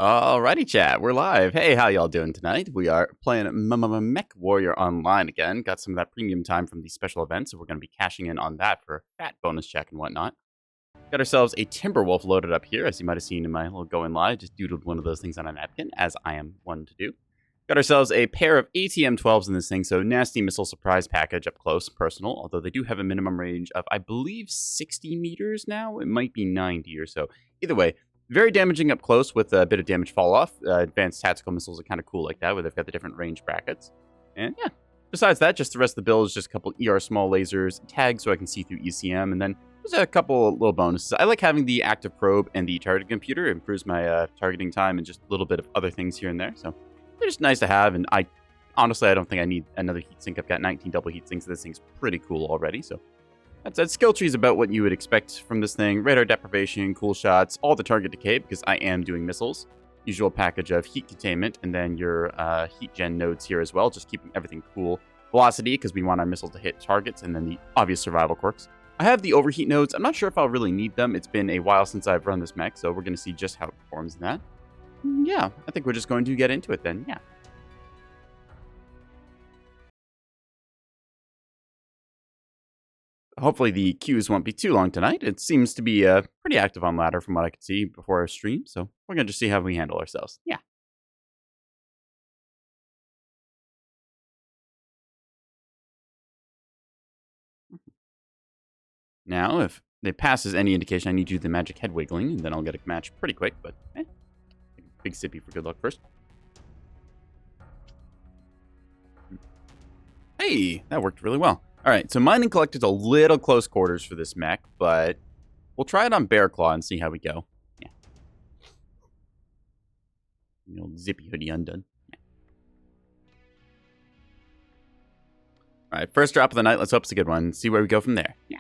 Alrighty, chat. We're live. Hey, how y'all doing tonight? We are playing Mechwarrior online again. Got some of that premium time from the special event, so we're going to be cashing in on that for a fat bonus check and whatnot. Got ourselves a Timberwolf loaded up here, as you might have seen in my little going live. Just doodled one of those things on a napkin, as I am one to do. Got ourselves a pair of ATM 12s in this thing, so nasty missile surprise package up close, personal. Although they do have a minimum range of, I believe, 60 meters now. It might be 90 or so. Either way. Very damaging up close with a bit of damage fall off. Advanced tactical missiles are kind of cool like that, where they've got the different range brackets. And yeah, besides that, just the rest of the build is just a couple ER small lasers, tags so I can see through ECM, and then there's a couple little bonuses. I like having the active probe and the targeting computer. It improves my targeting time and just a little bit of other things here and there. So they're just nice to have, and honestly, I don't think I need another heatsink. I've got 19 double heatsinks, so this thing's pretty cool already, so... That skill tree is about what you would expect from this thing. Radar deprivation, cool shots, all the target decay, because I am doing missiles. Usual package of heat containment, and then your heat gen nodes here as well, just keeping everything cool. Velocity, because we want our missiles to hit targets, and then the obvious survival quirks. I have the overheat nodes. I'm not sure if I'll really need them. It's been a while since I've run this mech, so we're going to see just how it performs in that. Yeah, I think we're just going to get into it then, yeah. Hopefully the queues won't be too long tonight. It seems to be pretty active on ladder from what I could see before our stream, so we're going to just see how we handle ourselves. Yeah. Now, if it passes any indication, I need to do the magic head wiggling, and then I'll get a match pretty quick, but big sippy for good luck first. Hey, that worked really well. All right, so Mine and Collect is a little close quarters for this mech, but we'll try it on Bear Claw and see how we go. Yeah. The old zippy hoodie undone. Yeah. All right, first drop of the night. Let's hope it's a good one. See where we go from there. Yeah.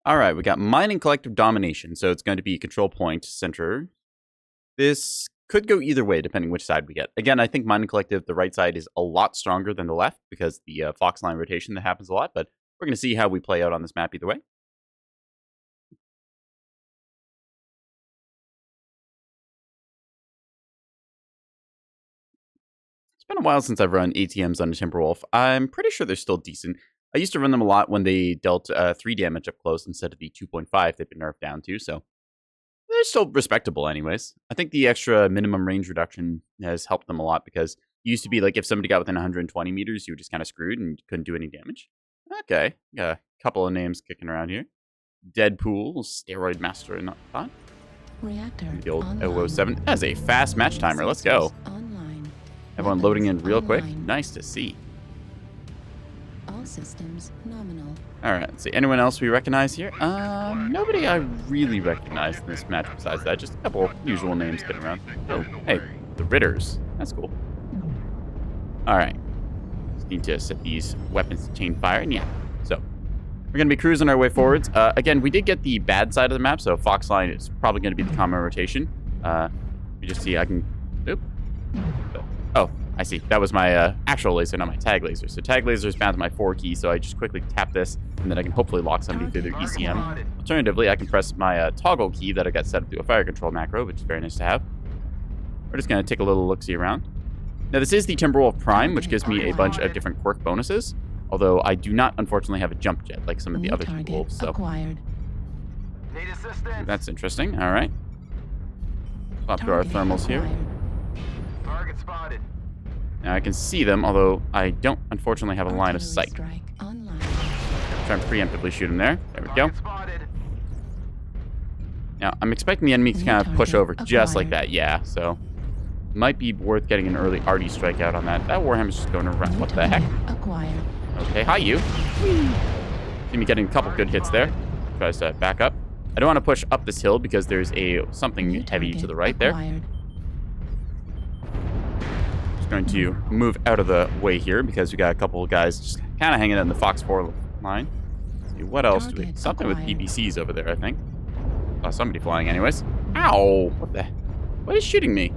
All right, we got Mine and Collective Domination, so it's going to be Control Point Center. This could go either way, depending which side we get. Again, I think Mine and Collective, the right side, is a lot stronger than the left, because the Fox line rotation that happens a lot, but we're going to see how we play out on this map either way. It's been a while since I've run ATMs on a Timberwolf. I'm pretty sure they're still decent. I used to run them a lot when they dealt 3 damage up close instead of the 2.5 they've been nerfed down to, so they're still respectable anyways. I think the extra minimum range reduction has helped them a lot, because it used to be like if somebody got within 120 meters, you were just kind of screwed and couldn't do any damage. Okay, got a couple of names kicking around here. Deadpool, Steroid Master, and not Reactor the old online. 007. That is a fast match timer. Let's go. Online. Everyone loading in real quick. Online. Nice to see. All systems nominal. All right, let's see. Anyone else we recognize here? Nobody I really recognize in this match besides that. Just a couple usual names getting around. Oh, hey, the Ritters. That's cool. All right. Just need to set these weapons to chain fire, and yeah. So, we're going to be cruising our way forwards. Again, we did get the bad side of the map, so Fox line is probably going to be the common rotation. You just see I can... Oop. Oh, I see. That was my actual laser, not my tag laser. So tag laser is bound to my 4 key, so I just quickly tap this, and then I can hopefully lock somebody through their ECM. Alternatively, I can press my toggle key that I got set up through a fire control macro, which is very nice to have. We're just going to take a little look-see around. Now, this is the Timberwolf Prime, which gives me a bunch of different quirk bonuses, although I do not, unfortunately, have a jump jet like some of the other Timberwolves. So Need assistance. that's interesting. All right. Swap to our thermals here. Target spotted. Now I can see them, although I don't, unfortunately, have a line of sight. Strike online. Try and preemptively shoot him there. There we go. Target spotted. Now, I'm expecting the enemy to kind of push over just like that. Yeah, so might be worth getting an early arty strike out on that. That Warhammer's just going to run. What the heck? Acquired. Okay, hi, you. See me getting a couple good hits there. Tries to back up. I don't want to push up this hill because there's something heavy to the right there. Going to move out of the way here because we got a couple of guys just kind of hanging out in the Fox 4 line. Let's see, what else do we... Something with PPCs over there, I think. Saw somebody flying anyways. Ow! What the... What is shooting me?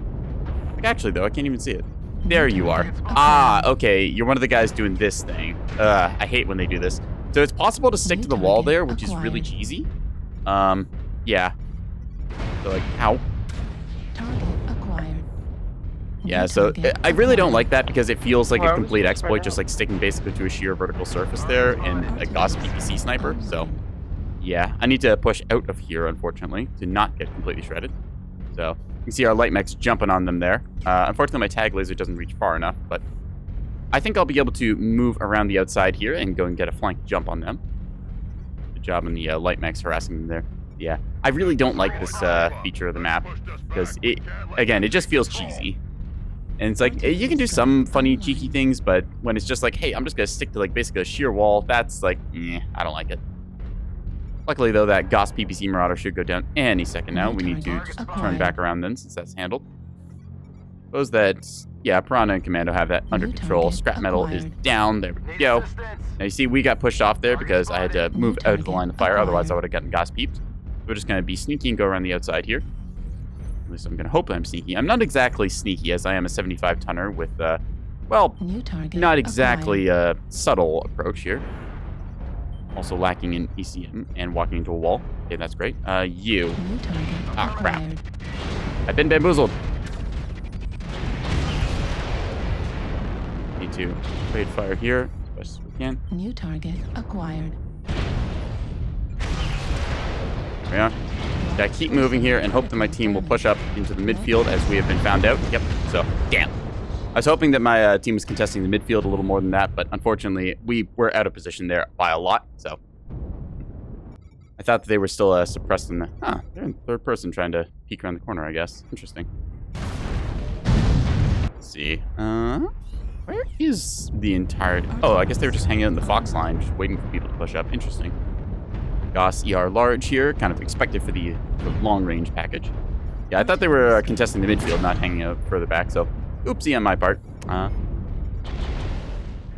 Like, actually, though, I can't even see it. There you are. Ah, okay. You're one of the guys doing this thing. I hate when they do this. So it's possible to stick to the wall there, which is really cheesy. Yeah. So, like, ow. Target acquired. Yeah, so I really don't like that because it feels like a complete exploit, just like sticking basically to a sheer vertical surface there in a Gauss PPC sniper. So, yeah, I need to push out of here, unfortunately, to not get completely shredded. So, you can see our light mechs jumping on them there. Unfortunately, my tag laser doesn't reach far enough, but I think I'll be able to move around the outside here and go and get a flank jump on them. Good job on the light mechs harassing them there. Yeah, I really don't like this feature of the map because, again, it just feels cheesy. And it's like, you can do some funny, cheeky things, but when it's just like, hey, I'm just going to stick to, like, basically a sheer wall, that's like, I don't like it. Luckily, though, that Gauss PPC Marauder should go down any second now. We need to just turn back around then, since that's handled. Suppose that, yeah, Piranha and Commando have that under control. Scrap metal is down. There we go. Now, you see, we got pushed off there because I had to move out of the line of fire. Otherwise, I would have gotten Gauss peeped. We're just going to be sneaky and go around the outside here. At least I'm going to hope I'm sneaky. I'm not exactly sneaky, as I am a 75-tonner with, well, not exactly a subtle approach here. Also lacking in ECM and walking into a wall. Okay, that's great. You. Ah, crap. I've been bamboozled. Need to trade fire here as best as we can. New target acquired. There we are. Gotta keep moving here and hope that my team will push up into the midfield as we have been found out. Yep, so, damn. I was hoping that my team was contesting the midfield a little more than that, but unfortunately, we were out of position there by a lot, so. I thought that they were still suppressed in the... they're in third person trying to peek around the corner, I guess. Interesting. Let's see. Where is the entire... Oh, I guess they were just hanging out in the Fox line, just waiting for people to push up. Interesting. Gauss ER large here, kind of expected for the long-range package. Yeah, I thought they were contesting the midfield, not hanging out further back, so oopsie on my part.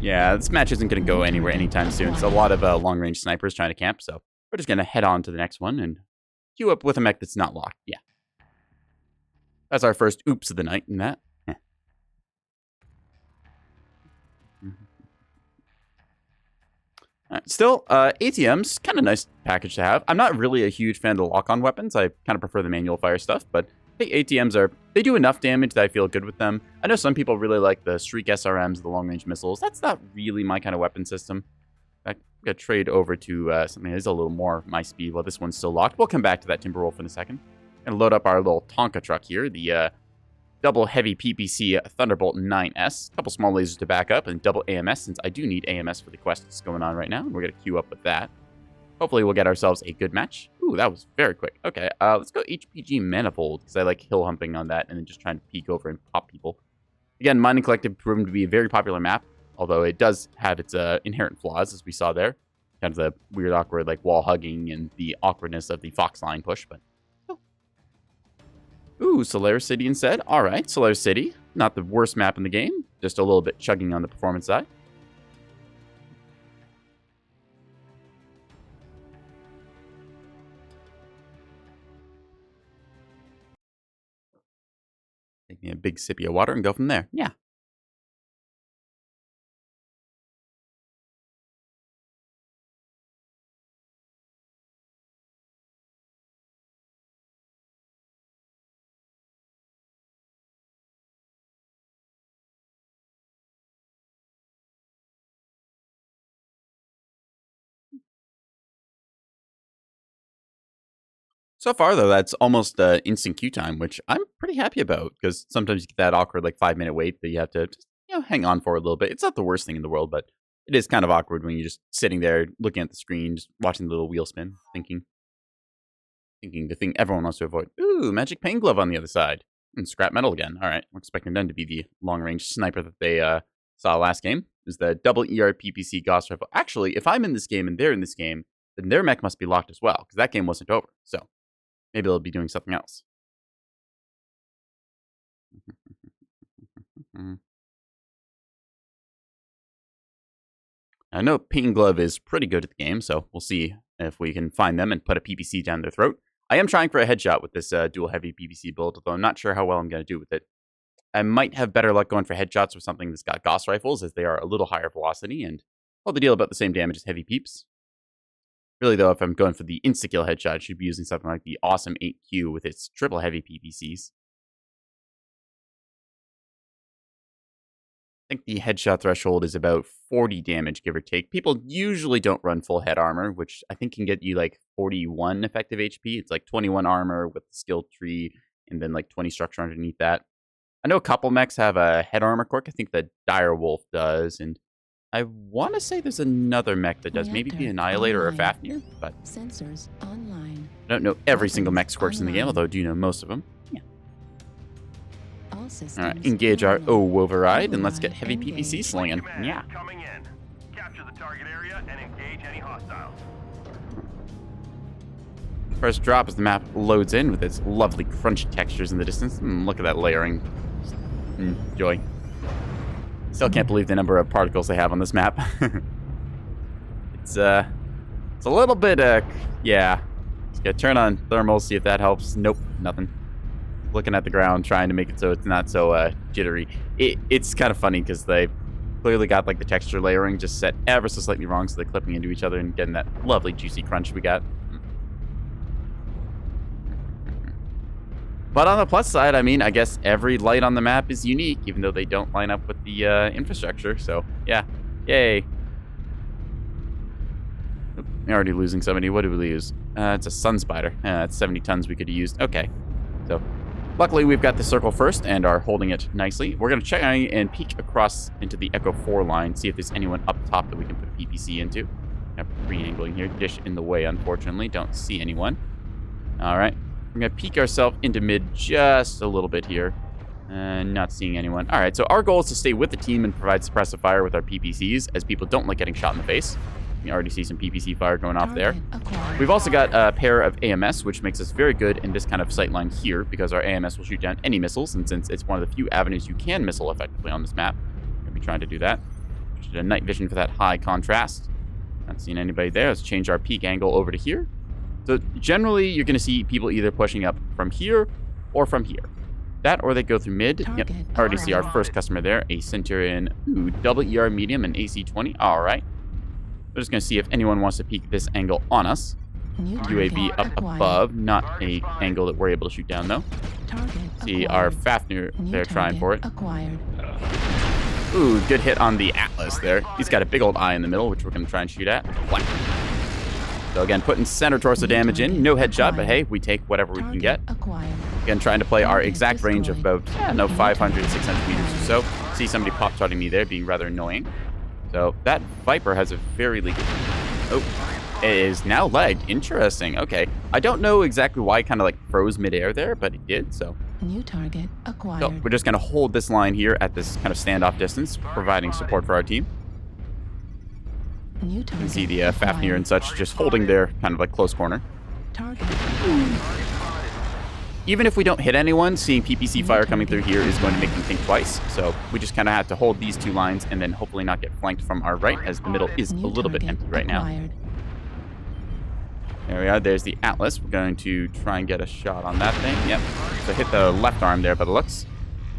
Yeah, this match isn't going to go anywhere anytime soon. It's a lot of long-range snipers trying to camp, so we're just going to head on to the next one and queue up with a mech that's not locked. Yeah. That's our first oops of the night in that. Still, ATM's kind of nice package to have. I'm not really a huge fan of the lock-on weapons. I kind of prefer the manual fire stuff, but I think ATMs they do enough damage that I feel good with them. I know some people really like the Shriek SRMs, the long-range missiles. That's not really my kind of weapon system. I'm going to trade over to something that is a little more my speed while this one's still locked. We'll come back to that Timberwolf in a second. And load up our little Tonka truck here, the double heavy PPC Thunderbolt 9S. A couple small lasers to back up, and double AMS, since I do need AMS for the quest that's going on right now. We're going to queue up with that. Hopefully we'll get ourselves a good match. Ooh, that was very quick. Okay, let's go HPG Manifold, because I like hill humping on that, and then just trying to peek over and pop people. Again, Mining Collective proven to be a very popular map, although it does have its inherent flaws, as we saw there. Kind of the weird, awkward, like, wall hugging and the awkwardness of the Fox line push, but... Ooh, Solaris City instead. All right, Solaris City. Not the worst map in the game. Just a little bit chugging on the performance side. Taking a big sippy of water and go from there. Yeah. So far, though, that's almost instant queue time, which I'm pretty happy about, because sometimes you get that awkward, like, 5-minute wait that you have to just, hang on for a little bit. It's not the worst thing in the world, but it is kind of awkward when you're just sitting there looking at the screen, just watching the little wheel spin, thinking the thing everyone wants to avoid. Ooh, Magic Pain Glove on the other side. And Scrap Metal again. All right, we're expecting them to be the long-range sniper that they saw last game. Is the double ER PPC Gauss Rifle. Actually, if I'm in this game and they're in this game, then their mech must be locked as well, because that game wasn't over, so... Maybe they'll be doing something else. I know Pain Glove is pretty good at the game, so we'll see if we can find them and put a PPC down their throat. I am trying for a headshot with this dual heavy PVC build, although I'm not sure how well I'm going to do with it. I might have better luck going for headshots with something that's got Gauss rifles, as they are a little higher velocity and all the deal about the same damage as heavy peeps. Really, though, if I'm going for the insta-kill headshot, I should be using something like the awesome 8Q with its triple heavy PVCs. I think the headshot threshold is about 40 damage, give or take. People usually don't run full head armor, which I think can get you like 41 effective HP. It's like 21 armor with the skill tree, and then like 20 structure underneath that. I know a couple mechs have a head armor quirk. I think the Dire Wolf does, and I want to say there's another mech that does. Maybe the Annihilator or Fafnir, but Sensors online. I don't know every single mech's quirks in the game, although I do know most of them. Yeah. All systems. All right, engage our online. override, and let's get heavy Engage. PVC slinging. Command, Yeah. Coming in. Capture the target area and engage any hostiles. First drop as the map loads in with its lovely crunchy textures in the distance. Look at that layering. Joy. Still can't believe the number of particles they have on this map. It's a little bit, yeah. Just gotta turn on thermals, see if that helps. Nope, nothing. Looking at the ground, trying to make it so it's not so jittery. It's kind of funny because they clearly got like the texture layering just set ever so slightly wrong, so they're clipping into each other and getting that lovely juicy crunch we got. But on the plus side, I mean, I guess every light on the map is unique, even though they don't line up with the infrastructure. So, yeah. Yay. Oop, we're already losing somebody. What did we lose? It's a Sun Spider. It's 70 tons we could have used. Okay. So, luckily, we've got the circle first and are holding it nicely. We're going to check and peek across into the Echo 4 line, see if there's anyone up top that we can put PPC into. Re-angling here. Dish in the way, unfortunately. Don't see anyone. All right. We're going to peek ourselves into mid just a little bit here. Not seeing anyone. All right, so our goal is to stay with the team and provide suppressive fire with our PPCs, as people don't like getting shot in the face. You already see some PPC fire going off there. We've also got a pair of AMS, which makes us very good in this kind of sightline here, because our AMS will shoot down any missiles, and since it's one of the few avenues you can missile effectively on this map, we're going to be trying to do that. Just a night vision for that high contrast. Not seeing anybody there. Let's change our peak angle over to here. So generally, you're going to see people either pushing up from here or from here. That, or they go through mid. Yep, already see our first customer there. A Centurion, double ER medium and AC-20. All right. We're just going to see if anyone wants to peek this angle on us. UAV up above, not a angle that we're able to shoot down, though. See our Fafnir there trying for it. Ooh, good hit on the Atlas there. He's got a big old eye in the middle, which we're going to try and shoot at. Whack. So again, putting center torso damage in. No headshot, but hey, we take whatever we can get. Again, trying to play our exact range of about, 500, 600 meters or so. See somebody pop-charting me there, being rather annoying. So that Viper has a very leaky... Oh, it is now lagged. Interesting. Okay. I don't know exactly why it kind of like froze midair there, but it did, so... New target acquired. So we're just going to hold this line here at this kind of standoff distance, providing support for our team. You can see the Fafnir and such just holding their kind of like close corner. Even if we don't hit anyone, seeing PPC fire coming through here is going to make them think twice. So we just kind of have to hold these two lines and then hopefully not get flanked from our right, as the middle is a little bit empty right now. There we are. There's the Atlas. We're going to try and get a shot on that thing. Yep. So hit the left arm there by the looks.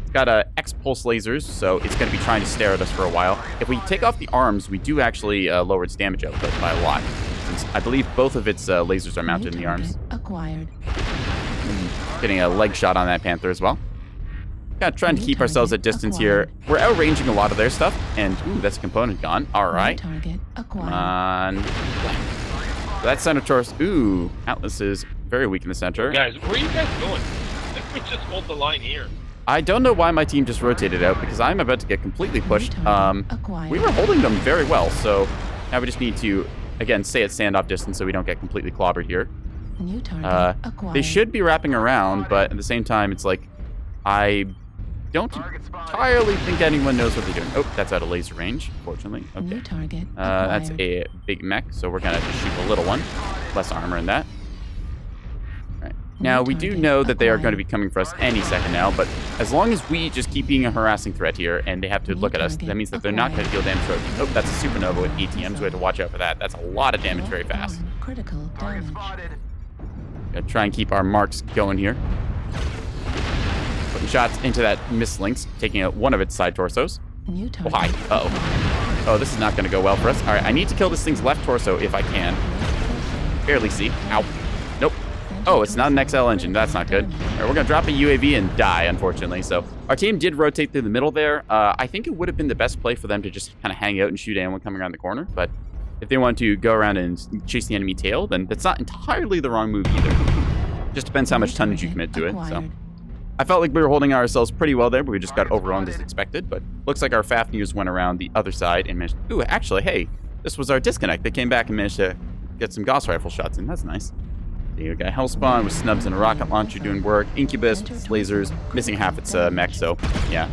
It's got X-pulse lasers, so it's going to be trying to stare at us for a while. If we take off the arms, we do actually lower its damage output by a lot, since I believe both of its lasers are mounted in the arms. Getting a leg shot on that Panther as well. Kind of trying to keep ourselves at distance here. We're outranging a lot of their stuff, and ooh, that's a component gone. All right. Come on. So that's center torso. Ooh, Atlas is very weak in the center. Guys, where are you guys going? I think we just hold the line here. I don't know why my team just rotated out, because I'm about to get completely pushed. We were holding them very well, so now we just need to, again, stay at standoff distance so we don't get completely clobbered here. They should be wrapping around, but at the same time, it's like, I don't entirely think anyone knows what they're doing. Oh, that's out of laser range, fortunately. Okay. That's a big mech, so we're going to just shoot a little one. Less armor in that. Now, we do know that they are going to be coming for us any second now, but as long as we just keep being a harassing threat here and they have to look at us, that means that they're not going to deal damage to our team. Oh, that's a supernova with ATMs. We have to watch out for that. That's a lot of damage very fast. Critical damage. Gotta try and keep our marks going here. Putting shots into that Miss Lynx, taking out one of its side torsos. New Oh, target. hi. Uh-oh. Oh, this is not going to go well for us. All right, I need to kill this thing's left torso if I can. Barely see. Ow. Nope. Oh, it's not an XL engine. That's not good. All right, we're going to drop a UAV and die, unfortunately. So our team did rotate through the middle there. I think it would have been the best play for them to just kind of hang out and shoot anyone coming around the corner. But if they want to go around and chase the enemy tail, then that's not entirely the wrong move either. Just depends how much tonnage you commit to it. So I felt like we were holding ourselves pretty well there, but we just got overrun as expected. But looks like our Fafnir's went around the other side and managed... Ooh, actually, hey, this was our disconnect. They came back and managed to get some Gauss rifle shots in. That's nice. You got Hellspawn with snubs and a rocket launcher doing work. Incubus with its lasers, missing half its mech, so yeah.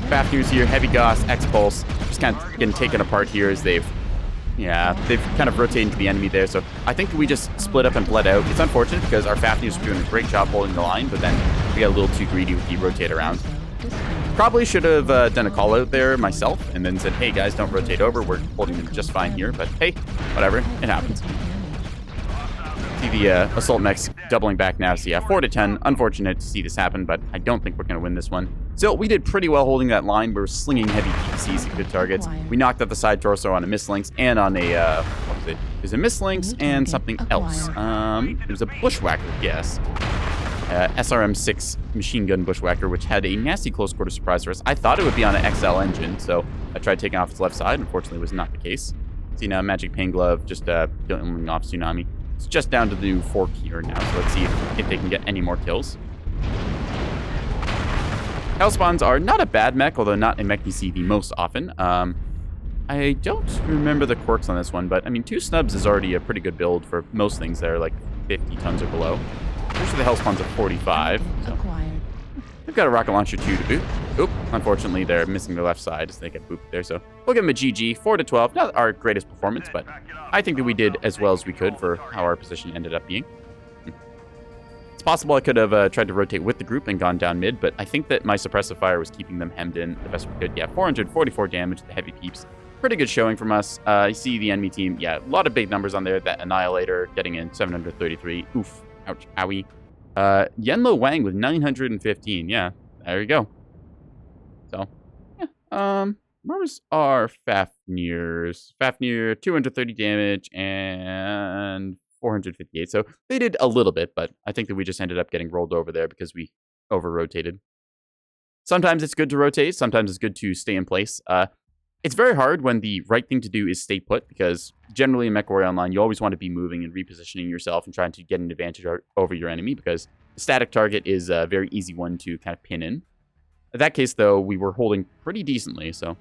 Fafnir's here, heavy Gauss, X-Pulse, just kind of getting taken apart here as they've kind of rotated into the enemy there. So I think we just split up and bled out. It's unfortunate because our Fafnir's were doing a great job holding the line, but then we got a little too greedy with the rotate around. Probably should have done a call out there myself and then said, hey guys, don't rotate over. We're holding them just fine here, but hey, whatever, it happens. See the assault mechs doubling back now, so yeah, 4-10. Unfortunate to see this happen, but I don't think we're going to win this one. Still, we did pretty well holding that line. We were slinging heavy PCs at good targets. We knocked out the side torso on a Miss Lynx and on a, what was it? It was a Miss Lynx and something else. It was a Bushwhacker, yes. SRM-6 machine gun Bushwhacker, which had a nasty close quarter surprise for us. I thought it would be on an XL engine, so I tried taking off its left side. Unfortunately, it was not the case. See now, Magic Pain Glove just killing off Tsunami. It's just down to the new fork here now, so let's see if they can get any more kills. Hellspawns are not a bad mech, although not a mech you see the most often. I don't remember the quirks on this one, but I mean, 2 snubs is already a pretty good build for most things that are like 50 tons or below. Usually the Hellspawns are 45. So. They've got a rocket launcher too to boot. Oop, unfortunately they're missing their left side as they get booped there, so we'll give them a GG. 4-12, not our greatest performance, but I think that we did as well as we could for how our position ended up being. It's possible I could have tried to rotate with the group and gone down mid, but I think that my suppressive fire was keeping them hemmed in the best we could. Yeah, 444 damage to the heavy peeps. Pretty good showing from us. You see the enemy team, yeah, a lot of big numbers on there. That Annihilator getting in 733. Oof, ouch, owie. Yenlo Wang with 915. Yeah, there you go. So, yeah. Where was our Fafnir's? Fafnir, 230 damage and 458. So they did a little bit, but I think that we just ended up getting rolled over there because we over-rotated. Sometimes it's good to rotate. Sometimes it's good to stay in place. It's very hard when the right thing to do is stay put, because generally in Mechwarrior Online, you always want to be moving and repositioning yourself and trying to get an advantage over your enemy, because the static target is a very easy one to kind of pin in. In that case, though, we were holding pretty decently, so,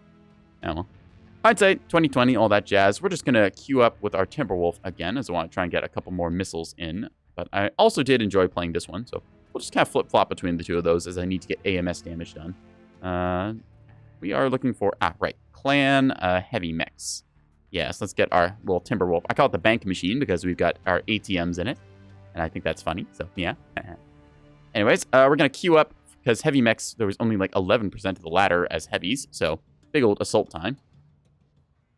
yeah, well. Hindsight, 2020, all that jazz. We're just going to queue up with our Timberwolf again, as I want to try and get a couple more missiles in. But I also did enjoy playing this one, so we'll just kind of flip-flop between the two of those as I need to get AMS damage done. We are looking for, right, Clan Heavy Mechs. Yes, let's get our little Timberwolf. I call it the bank machine because we've got our ATMs in it, and I think that's funny, so yeah. Anyways, we're going to queue up because Heavy Mechs, there was only like 11% of the ladder as heavies, so big old assault time.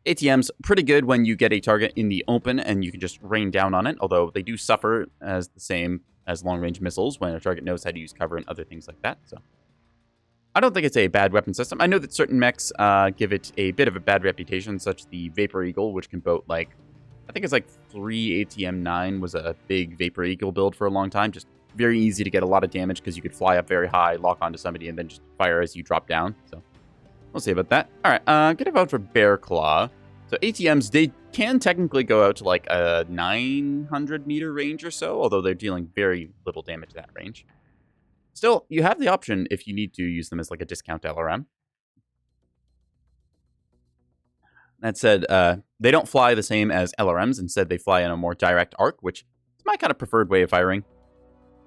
ATM's pretty good when you get a target in the open and you can just rain down on it, although they do suffer as the same as long-range missiles when a target knows how to use cover and other things like that, so. I don't think it's a bad weapon system. I know that certain mechs give it a bit of a bad reputation, such as the Vapor Eagle, which can boat like, I think it's like 3 ATM-9 was a big Vapor Eagle build for a long time. Just very easy to get a lot of damage because you could fly up very high, lock onto somebody, and then just fire as you drop down. So we'll see about that. All right, gonna vote for Bear Claw. So ATMs, they can technically go out to like a 900-meter range or so, although they're dealing very little damage at that range. Still, you have the option if you need to use them as like a discount LRM. That said, they don't fly the same as LRMs. Instead, they fly in a more direct arc, which is my kind of preferred way of firing.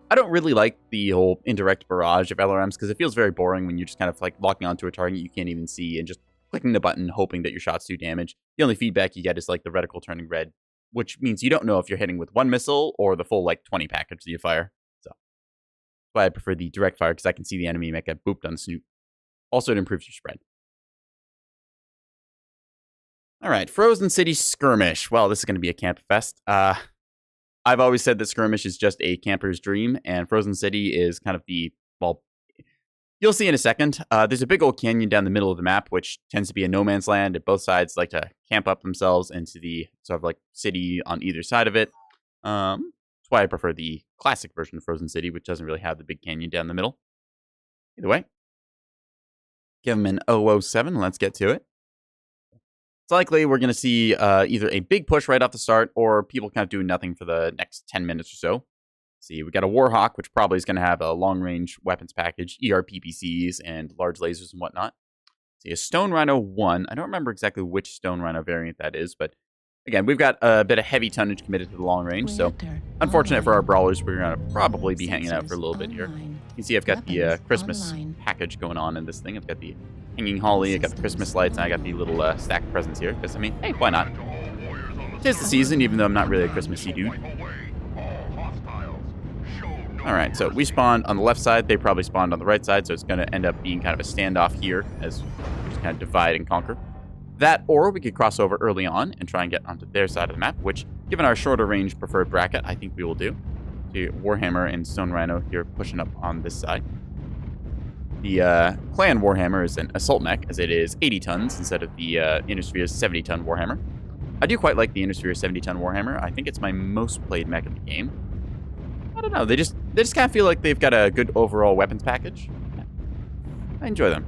I don't really like the whole indirect barrage of LRMs because it feels very boring when you're just kind of like locking onto a target you can't even see and just clicking the button hoping that your shots do damage. The only feedback you get is like the reticle turning red, which means you don't know if you're hitting with one missile or the full like 20 package that you fire. Why I prefer the direct fire, because I can see the enemy make get booped on the snoot. Also, it improves your spread. All right, Frozen City Skirmish. Well, this is going to be a camp fest. I've always said that skirmish is just a camper's dream, and Frozen City is kind of the, well, you'll see in a second. There's a big old canyon down the middle of the map, which tends to be a no man's land, and both sides like to camp up themselves into the sort of like city on either side of it. That's why I prefer the classic version of Frozen City, which doesn't really have the big canyon down the middle. Either way, give them an 007. Let's get to it. It's likely we're going to see either a big push right off the start or people kind of doing nothing for the next 10 minutes or so. See, we got a Warhawk, which probably is going to have a long-range weapons package, ERPPCs, and large lasers and whatnot. See, a Stone Rhino 1. I don't remember exactly which Stone Rhino variant that is, but again, we've got a bit of heavy tonnage committed to the long range, so unfortunate for our brawlers, we're going to probably be hanging out for a little bit here. You can see I've got the Christmas package going on in this thing. I've got the hanging holly, I got the Christmas lights, and I got the little stacked presents here. Because, I mean, hey, why not? Tis the season, even though I'm not really a Christmassy dude. Alright, so we spawned on the left side. They probably spawned on the right side, so it's going to end up being kind of a standoff here as we just kind of divide and conquer. That, or we could cross over early on and try and get onto their side of the map, which, given our shorter range preferred bracket, I think we will do. See, Warhammer and Stone Rhino here pushing up on this side. The Clan Warhammer is an assault mech, as it is 80 tons instead of the Innisphere's 70-ton Warhammer. I do quite like the Innisphere's 70-ton Warhammer. I think it's my most played mech in the game. I don't know, they just kind of feel like they've got a good overall weapons package. Yeah. I enjoy them.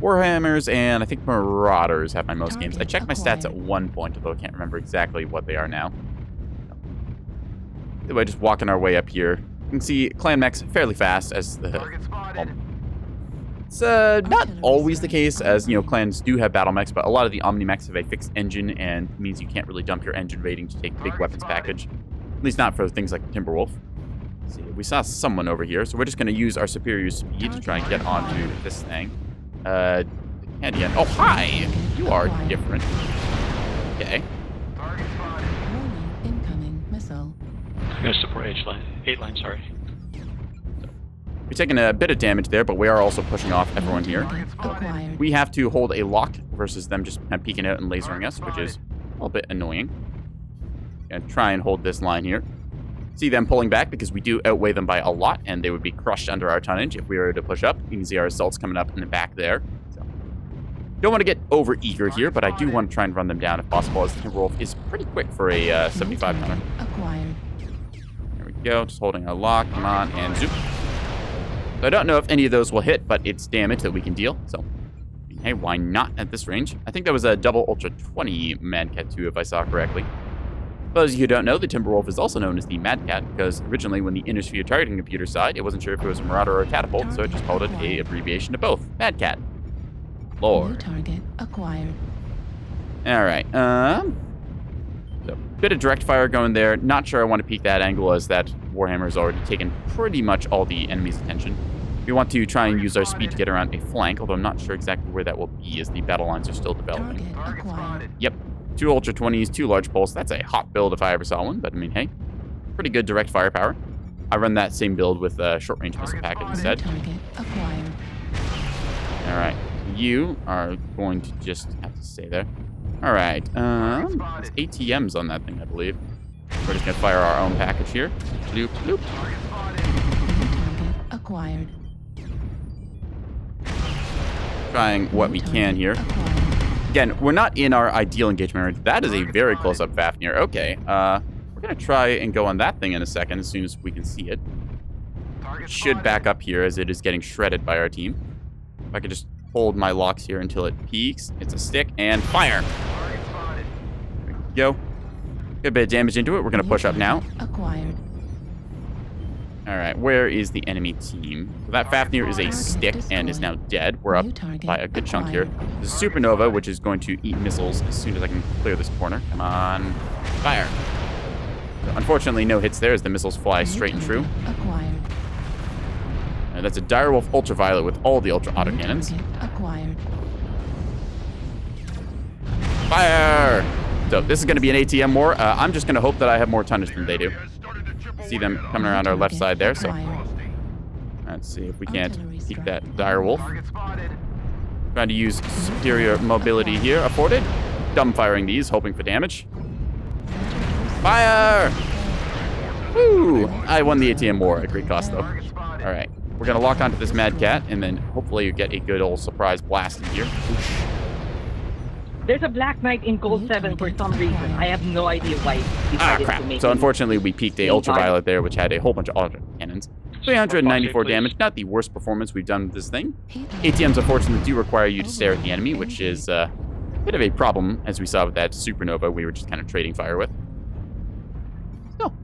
Warhammers and I think Marauders have my most games. I checked my stats at one point, although I can't remember exactly what they are now. Anyway, just walking our way up here. You can see clan mechs fairly fast as the... Well, it's not always the case, as, you know, clans do have battle mechs, but a lot of the Omni mechs have a fixed engine, and means you can't really dump your engine rating to take big weapons package. At least not for things like Timberwolf. Let's see, we saw someone over here, so we're just going to use our superior speed to try and get onto this thing. Candy. Oh, hi! You are different. Okay. Incoming missile. I'm going to support 8 line, sorry. We're taking a bit of damage there, but we are also pushing off everyone here. Acquired. We have to hold a lock versus them just kind of peeking out and lasering us, which is a little bit annoying. Gonna try and hold this line here. See them pulling back because we do outweigh them by a lot, and they would be crushed under our tonnage if we were to push up. You can see our assaults coming up in the back there. So, don't want to get over eager here, but I do want to try and run them down if possible, as the Timberwolf is pretty quick for a 75 tonner. Acquired. There we go, just holding a lock. Come on, and zoop. So I don't know if any of those will hit, but it's damage that we can deal. So, hey, why not at this range? I think that was a double Ultra 20 Mad Cat 2, if I saw correctly. For those of you who don't know, the Timberwolf is also known as the Mad Cat, because originally when the Innisphere targeting computer side, it wasn't sure if it was a Marauder or a Catapult, so it just called it a abbreviation of both. Mad Cat. New Lord. target acquired. Alright, so bit of direct fire going there. Not sure I want to peek that angle, as that Warhammer has already taken pretty much all the enemy's attention. We want to try and use our speed to get around a flank, although I'm not sure exactly where that will be, as the battle lines are still developing. Target acquired. Yep. 2 Ultra 20s, 2 large pulse. That's a hot build if I ever saw one, but I mean, hey, pretty good direct firepower. I run that same build with a short range missile package instead. Target acquired. Alright, you are going to just have to stay there. Alright, there's ATMs on that thing, I believe. We're just gonna fire our own package here. Bloop, bloop. Target acquired. Trying what we can here. Acquired. Again, we're not in our ideal engagement range. That is a very close-up Fafnir. Okay, we're gonna try and go on that thing in a second as soon as we can see it. It should back up here as it is getting shredded by our team. If I could just hold my locks here until it peaks. It's a stick and fire. There we go. Get a bit of damage into it. We're gonna push up now. Acquired. Alright, where is the enemy team? So that Fafnir is a stick and is now dead. We're up by a good chunk here. There's a Supernova, which is going to eat missiles as soon as I can clear this corner. Come on. Fire. So unfortunately, no hits there as the missiles fly straight and true. Acquired. That's a Direwolf Ultraviolet with all the Ultra Autocannons. Target acquired. Fire! So this is going to be an ATM war. I'm just going to hope that I have more tonnage than they do. See them coming around our left side there, so Acquired. let's see if we can't Artillery peek strike. that Direwolf. Trying to use superior mobility here, afforded. Dumb firing these, hoping for damage. Fire! Woo! I won the ATM war at great cost, though. All right. We're going to lock onto this Mad Cat, and then hopefully you get a good old surprise blast in here. There's a Black Knight in Gold 7 for some reason. I have no idea why he decided to make So it. unfortunately, we peaked a ultraviolet there, which had a whole bunch of auto cannons. 394 damage, not the worst performance we've done with this thing. ATMs, unfortunately, do require you to stare at the enemy, which is a bit of a problem, as we saw with that supernova we were just kind of trading fire with. Still,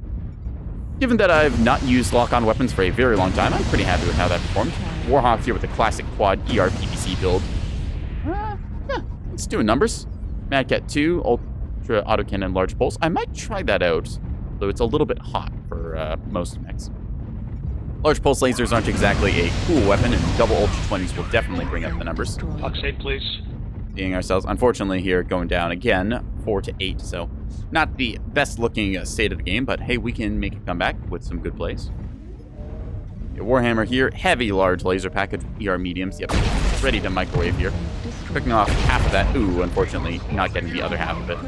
given that I've not used lock-on weapons for a very long time, I'm pretty happy with how that performed. Warhawk here with a classic quad ER PVC build. Yeah, it's doing numbers. Mad Cat 2, Ultra Autocannon Large Pulse. I might try that out, though it's a little bit hot for most mechs. Large Pulse lasers aren't exactly a cool weapon, and double Ultra 20s will definitely bring up the numbers. Oxide, please. Seeing ourselves, unfortunately, here going down again, 4 to 8, so not the best looking state of the game, but hey, we can make a comeback with some good plays. Warhammer here, heavy large laser package with ER mediums. Yep, ready to microwave here. Picking off half of that. Ooh, unfortunately, not getting the other half of it.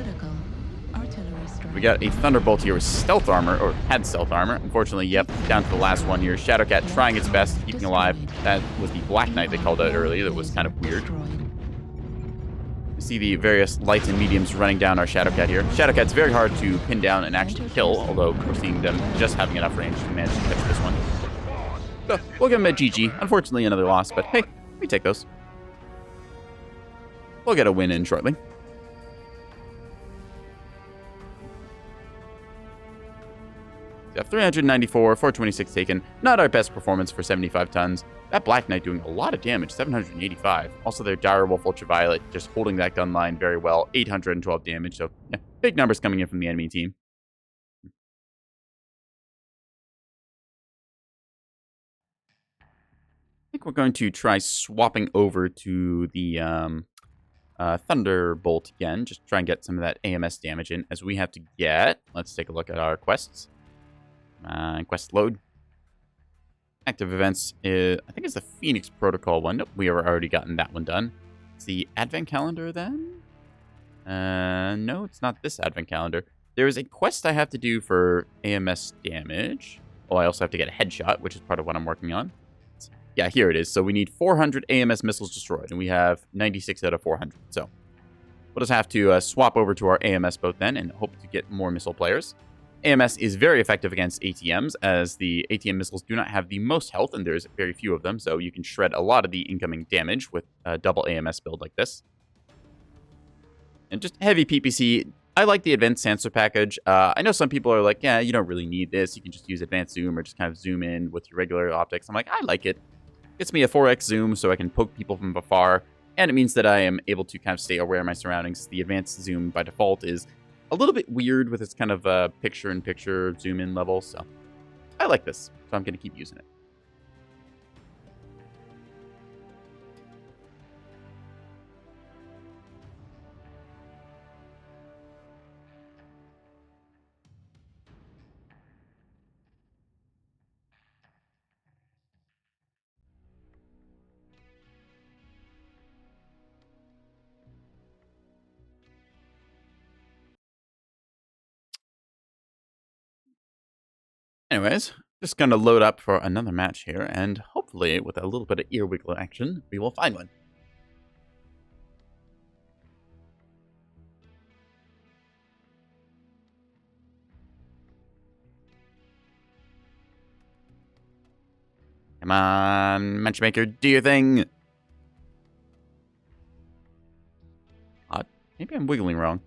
We got a Thunderbolt here with stealth armor, or had stealth armor. Unfortunately, yep, down to the last one here. Shadowcat trying its best, keeping alive. That was the Black Knight they called out earlier. That was kind of weird. You see the various lights and mediums running down our Shadowcat here. Shadowcat's very hard to pin down and actually kill, although we're seeing them just having enough range to manage to catch this one. So we'll give him a GG. Unfortunately, another loss, but hey, we take those. We'll get a win in shortly. We have 394, 426 taken. Not our best performance for 75 tons. That Black Knight doing a lot of damage, 785. Also, their Direwolf Ultraviolet just holding that gun line very well, 812 damage. So, yeah, big numbers coming in from the enemy team. I think we're going to try swapping over to the Thunderbolt again. Just try and get some of that AMS damage in, as we have to get... Let's take a look at our quests. Quest load. Active events is, I think it's the Phoenix Protocol one. Nope, we have already gotten that one done. It's the Advent Calendar then? No, it's not this Advent Calendar. There is a quest I have to do for AMS damage. Oh, I also have to get a headshot, which is part of what I'm working on. Yeah, here it is. So we need 400 AMS missiles destroyed, and we have 96 out of 400. So we'll just have to swap over to our AMS boat then and hope to get more missile players. AMS is very effective against ATMs, as the ATM missiles do not have the most health, and there's very few of them, so you can shred a lot of the incoming damage with a double AMS build like this. And just heavy PPC. I like the advanced sensor package. I know some people are like, yeah, you don't really need this. You can just use advanced zoom or just kind of zoom in with your regular optics. I'm like, I like it. Gets me a 4x zoom so I can poke people from afar, and it means that I am able to kind of stay aware of my surroundings. The advanced zoom by default is a little bit weird with its kind of picture-in-picture zoom-in level, so I like this, so I'm going to keep using it. Anyways, just going to load up for another match here, and hopefully, with a little bit of ear wiggle action, we will find one. Come on, matchmaker, do your thing. Odd. Maybe I'm wiggling wrong.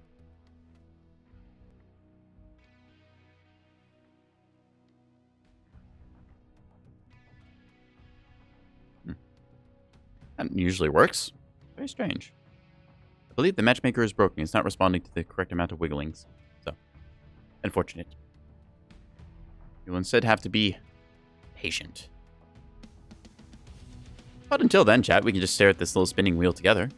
That usually works. Very strange. I believe the matchmaker is broken. It's not responding to the correct amount of wigglings. So, unfortunate. You'll instead have to be patient. But until then, chat, we can just stare at this little spinning wheel together.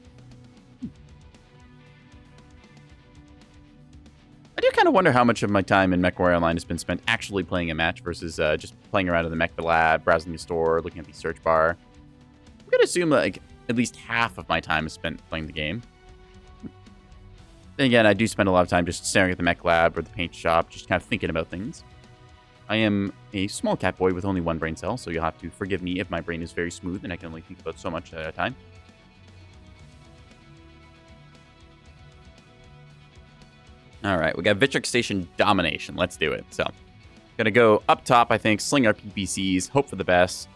I do kind of wonder how much of my time in Mechwarrior Online has been spent actually playing a match versus just playing around in the Mech Lab, browsing the store, looking at the search bar. I'm going to assume like at least half of my time is spent playing the game. Then again, I do spend a lot of time just staring at the Mech Lab or the paint shop, just kind of thinking about things. I am a small cat boy with only one brain cell, so you'll have to forgive me if my brain is very smooth and I can only think about so much at a time. All right, we got Vitric Station Domination. Let's do it. So, gonna go up top, I think, sling our PPCs, hope for the best,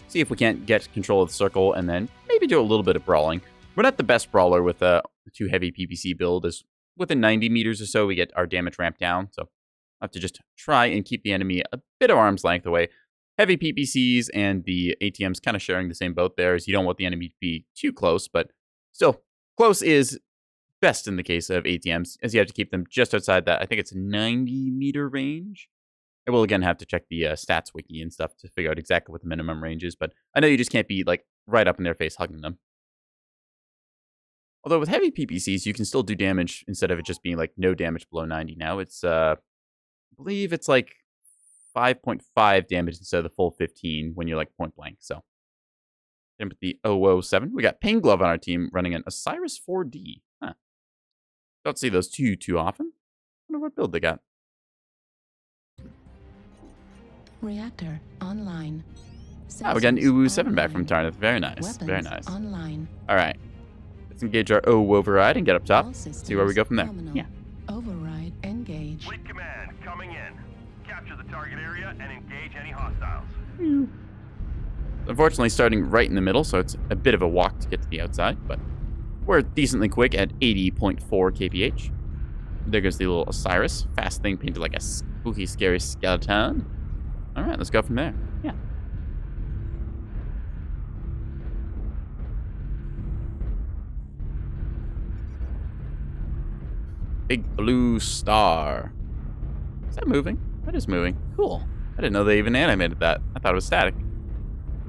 see if we can't get control of the circle, and then maybe do a little bit of brawling. We're not the best brawler with a 2 heavy PPC build. As within 90 meters or so, we get our damage ramped down, so I have to just try and keep the enemy a bit of arm's length away. Heavy PPCs and the ATMs kind of sharing the same boat there, as you don't want the enemy to be too close, but still, close is best in the case of ATMs, as you have to keep them just outside that. I think it's 90-meter range. I will again have to check the stats wiki and stuff to figure out exactly what the minimum range is, but I know you just can't be like right up in their face hugging them. Although with heavy PPCs, you can still do damage instead of it just being like no damage below 90 now. It's, I believe it's like 5.5 damage instead of the full 15 when you're like point blank, so. Then with the 007, we got Pain Glove on our team running an Osiris 4D. Huh. Don't see those too often. I wonder what build they got. Reactor online. We got an Sensors Uwu 7 back online. from Tarnith. Very nice. Weapons Very nice. online. All right. Let's engage our O override and get up top. All See where we go from there. systems Yeah. nominal. Override engaged. Fleet command coming in. Capture the target area and engage any hostiles. Unfortunately, starting right in the middle, so it's a bit of a walk to get to the outside, but we're decently quick at 80.4 kph. There goes the little Osiris. Fast thing painted like a spooky, scary skeleton. All right, let's go from there. Yeah. Big blue star. Is that moving? That is moving. Cool. I didn't know they even animated that. I thought it was static.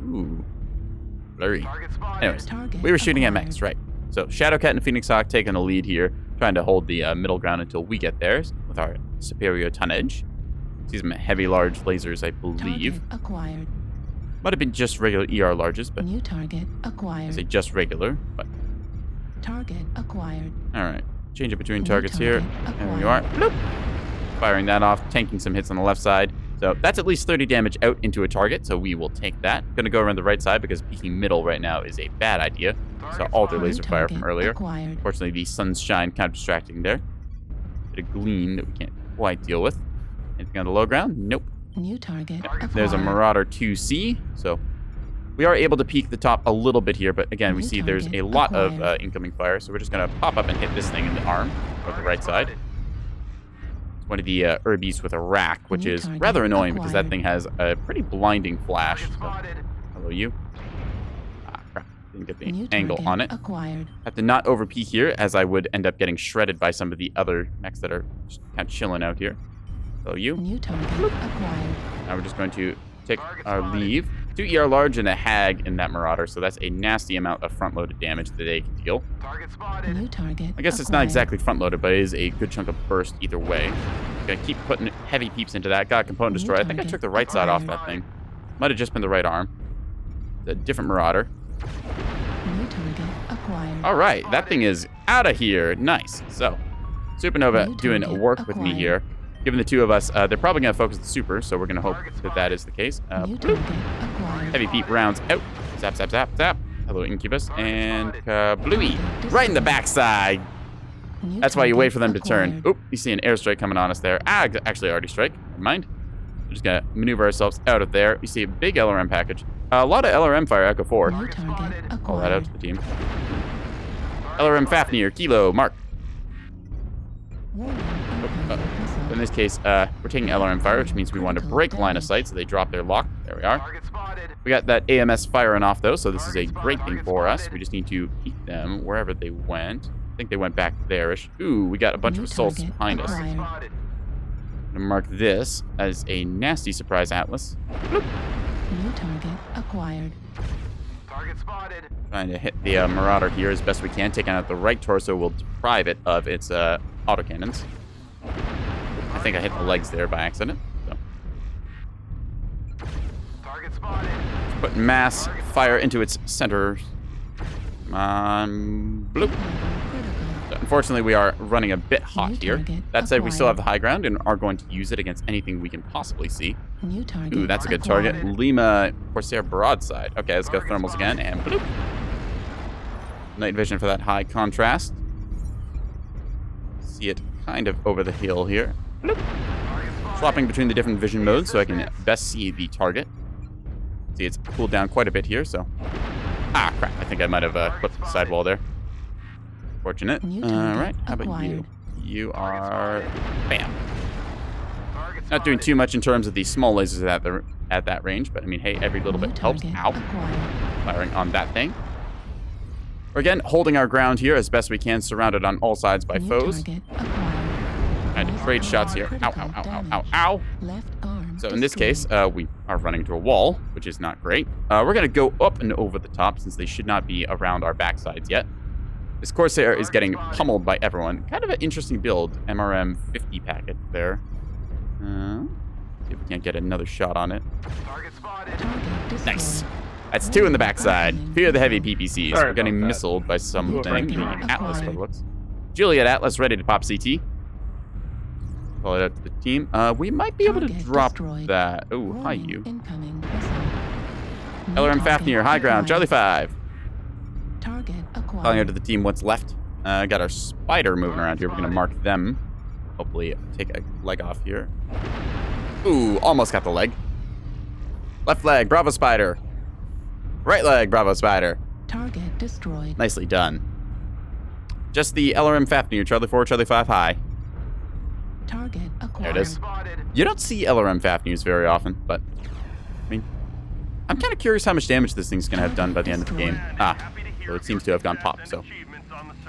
Ooh. Blurry. Target spotted. Anyways, Target we were shooting at acquired. Max, right. So Shadowcat and Phoenix Hawk taking the lead here, trying to hold the middle ground until we get theirs with our superior tonnage. See some heavy large lasers, I believe. Target acquired. Might have been just regular ER larges, but New target I acquired. say just regular. But Target acquired. all right, change it between New targets here. target There you are. acquired. Bloop. Firing that off, tanking some hits on the left side. So that's at least 30 damage out into a target, so we will take that. Gonna go around the right side because peeking middle right now is a bad idea. So all their New laser fire from target earlier. acquired. Unfortunately, the sun's shine kind of distracting there. Bit of gleam that we can't quite deal with. Anything on the low ground? Nope. New target acquired. There's a Marauder 2C, so we are able to peek the top a little bit here, but again, we New see there's a target lot of acquired. incoming fire, so we're just gonna pop up and hit this thing in the arm, or the right side. It's one of the Urbies with a rack, which New is target rather annoying because that acquired. thing has a pretty blinding flash. Target So, spotted. hello, you. Ah, crap. Didn't get the New angle target on it. acquired. Have to not over peek here, as I would end up getting shredded by some of the other mechs that are just kind of chilling out here. Hello, you. New target acquired. Now we're just going to take our leave. 2 ER large and a hag in that Marauder, so that's a nasty amount of front-loaded damage that they can deal. Target spotted. New target I guess it's not acquired. exactly front-loaded, but it is a good chunk of burst either way. Gonna keep putting heavy peeps into that. Got a component New destroyer. I think I target took the right side off that thing. Might have just been the right arm. It's a different Marauder. New target acquired. All right, that thing is out of here. Nice. So, Supernova New doing target work with me acquired. here. Given the two of us, they're probably going to focus the super, so we're going to hope that that is the case. New Bloop. target acquired. Heavy peep rounds out. Zap, zap, zap, zap. Hello, Incubus. And Bluey. Right in the backside. New That's why you wait target for them to turn. acquired. Oop, you see an airstrike coming on us there. Ah, actually already strike. Never mind. We're just going to maneuver ourselves out of there. You see a big LRM package. A lot of LRM fire, Echo 4. New target Call that out acquired. to the team. LRM Fafnir, Kilo, Mark. Warning, Oh, incoming missile. In this case, we're taking LRM fire, which means we want to break line of sight, so they drop their lock. There we are. Target spotted. We got that AMS firing off, though, so this is a great thing for us. We just need to peek them wherever they went. I think they went back there-ish. Ooh, we got a bunch New of assaults target behind us. acquired. Target spotted. I'm going to mark this as a nasty surprise Atlas. New target acquired. Target spotted. Trying to hit the Marauder here as best we can. Taking out the right torso will deprive it of its autocannons. I think I hit the legs there by accident. So. Target spotted. Put mass fire into its center. Come on. Bloop. Critical. Unfortunately, we are running a bit hot New here. target That said, we still have acquired. the high ground and are going to use it against anything we can possibly see. New target Ooh, that's a good acquired. target. Lima Corsair broadside. Okay, let's go thermals again and bloop. Night vision for that high contrast. See it kind of over the hill here. Bloop. Swapping between the different vision modes so I can best see the target. See, it's cooled down quite a bit here, so... Ah, crap. I think I might have clipped the sidewall there. Fortunate. New target Alright, how about you? acquired. You are... Bam. Not doing too much in terms of the small lasers at that range, but I mean, hey, every little New bit helps. target Ow. acquired. Firing on that thing. We're again holding our ground here as best we can, surrounded on all sides by New foes. target acquired. Trying to trade shots here. Ow, ow, ow, ow, ow, ow. Left arm So in this case, destroyed. we are running into a wall, which is not great. We're going to go up and over the top since they should not be around our backsides yet. This Corsair is getting pummeled by everyone. Kind of an interesting build. MRM 50 packet there. See if we can't get another shot on it. Target spotted. Target destroyed. Nice. That's two in the backside. Fear the heavy PPCs. Sorry We're getting about that. missiled by something. Target Being an Atlas, what it acquired. looks. Juliet Atlas ready to pop CT. Call it out to the team. We might be able to Target drop destroyed. that. Oh, hi Warning, you. Incoming missile. New LRM target Fafnir, high ground, Charlie acquired. 5. Target acquired. Calling out to the team what's left. Got our spider moving around here. We're going to mark them. Hopefully take a leg off here. Ooh, almost got the leg. Left leg, Bravo Spider. Right leg, Bravo Spider. Target destroyed. Nicely done. Just the LRM Fafnir, Charlie 4, Charlie 5, high. Target There acquired. it is. Spotted. You don't see LRM Fafnirs very often, but... I mean... I'm kind of curious how much damage this thing's going to have done by the end of the game. Ah, well, it seems to have gone pop, so...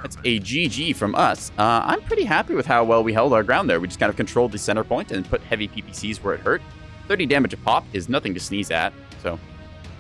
That's a GG from us. I'm pretty happy with how well we held our ground there. We just kind of controlled the center point and put heavy PPCs where it hurt. 30 damage a pop is nothing to sneeze at. So,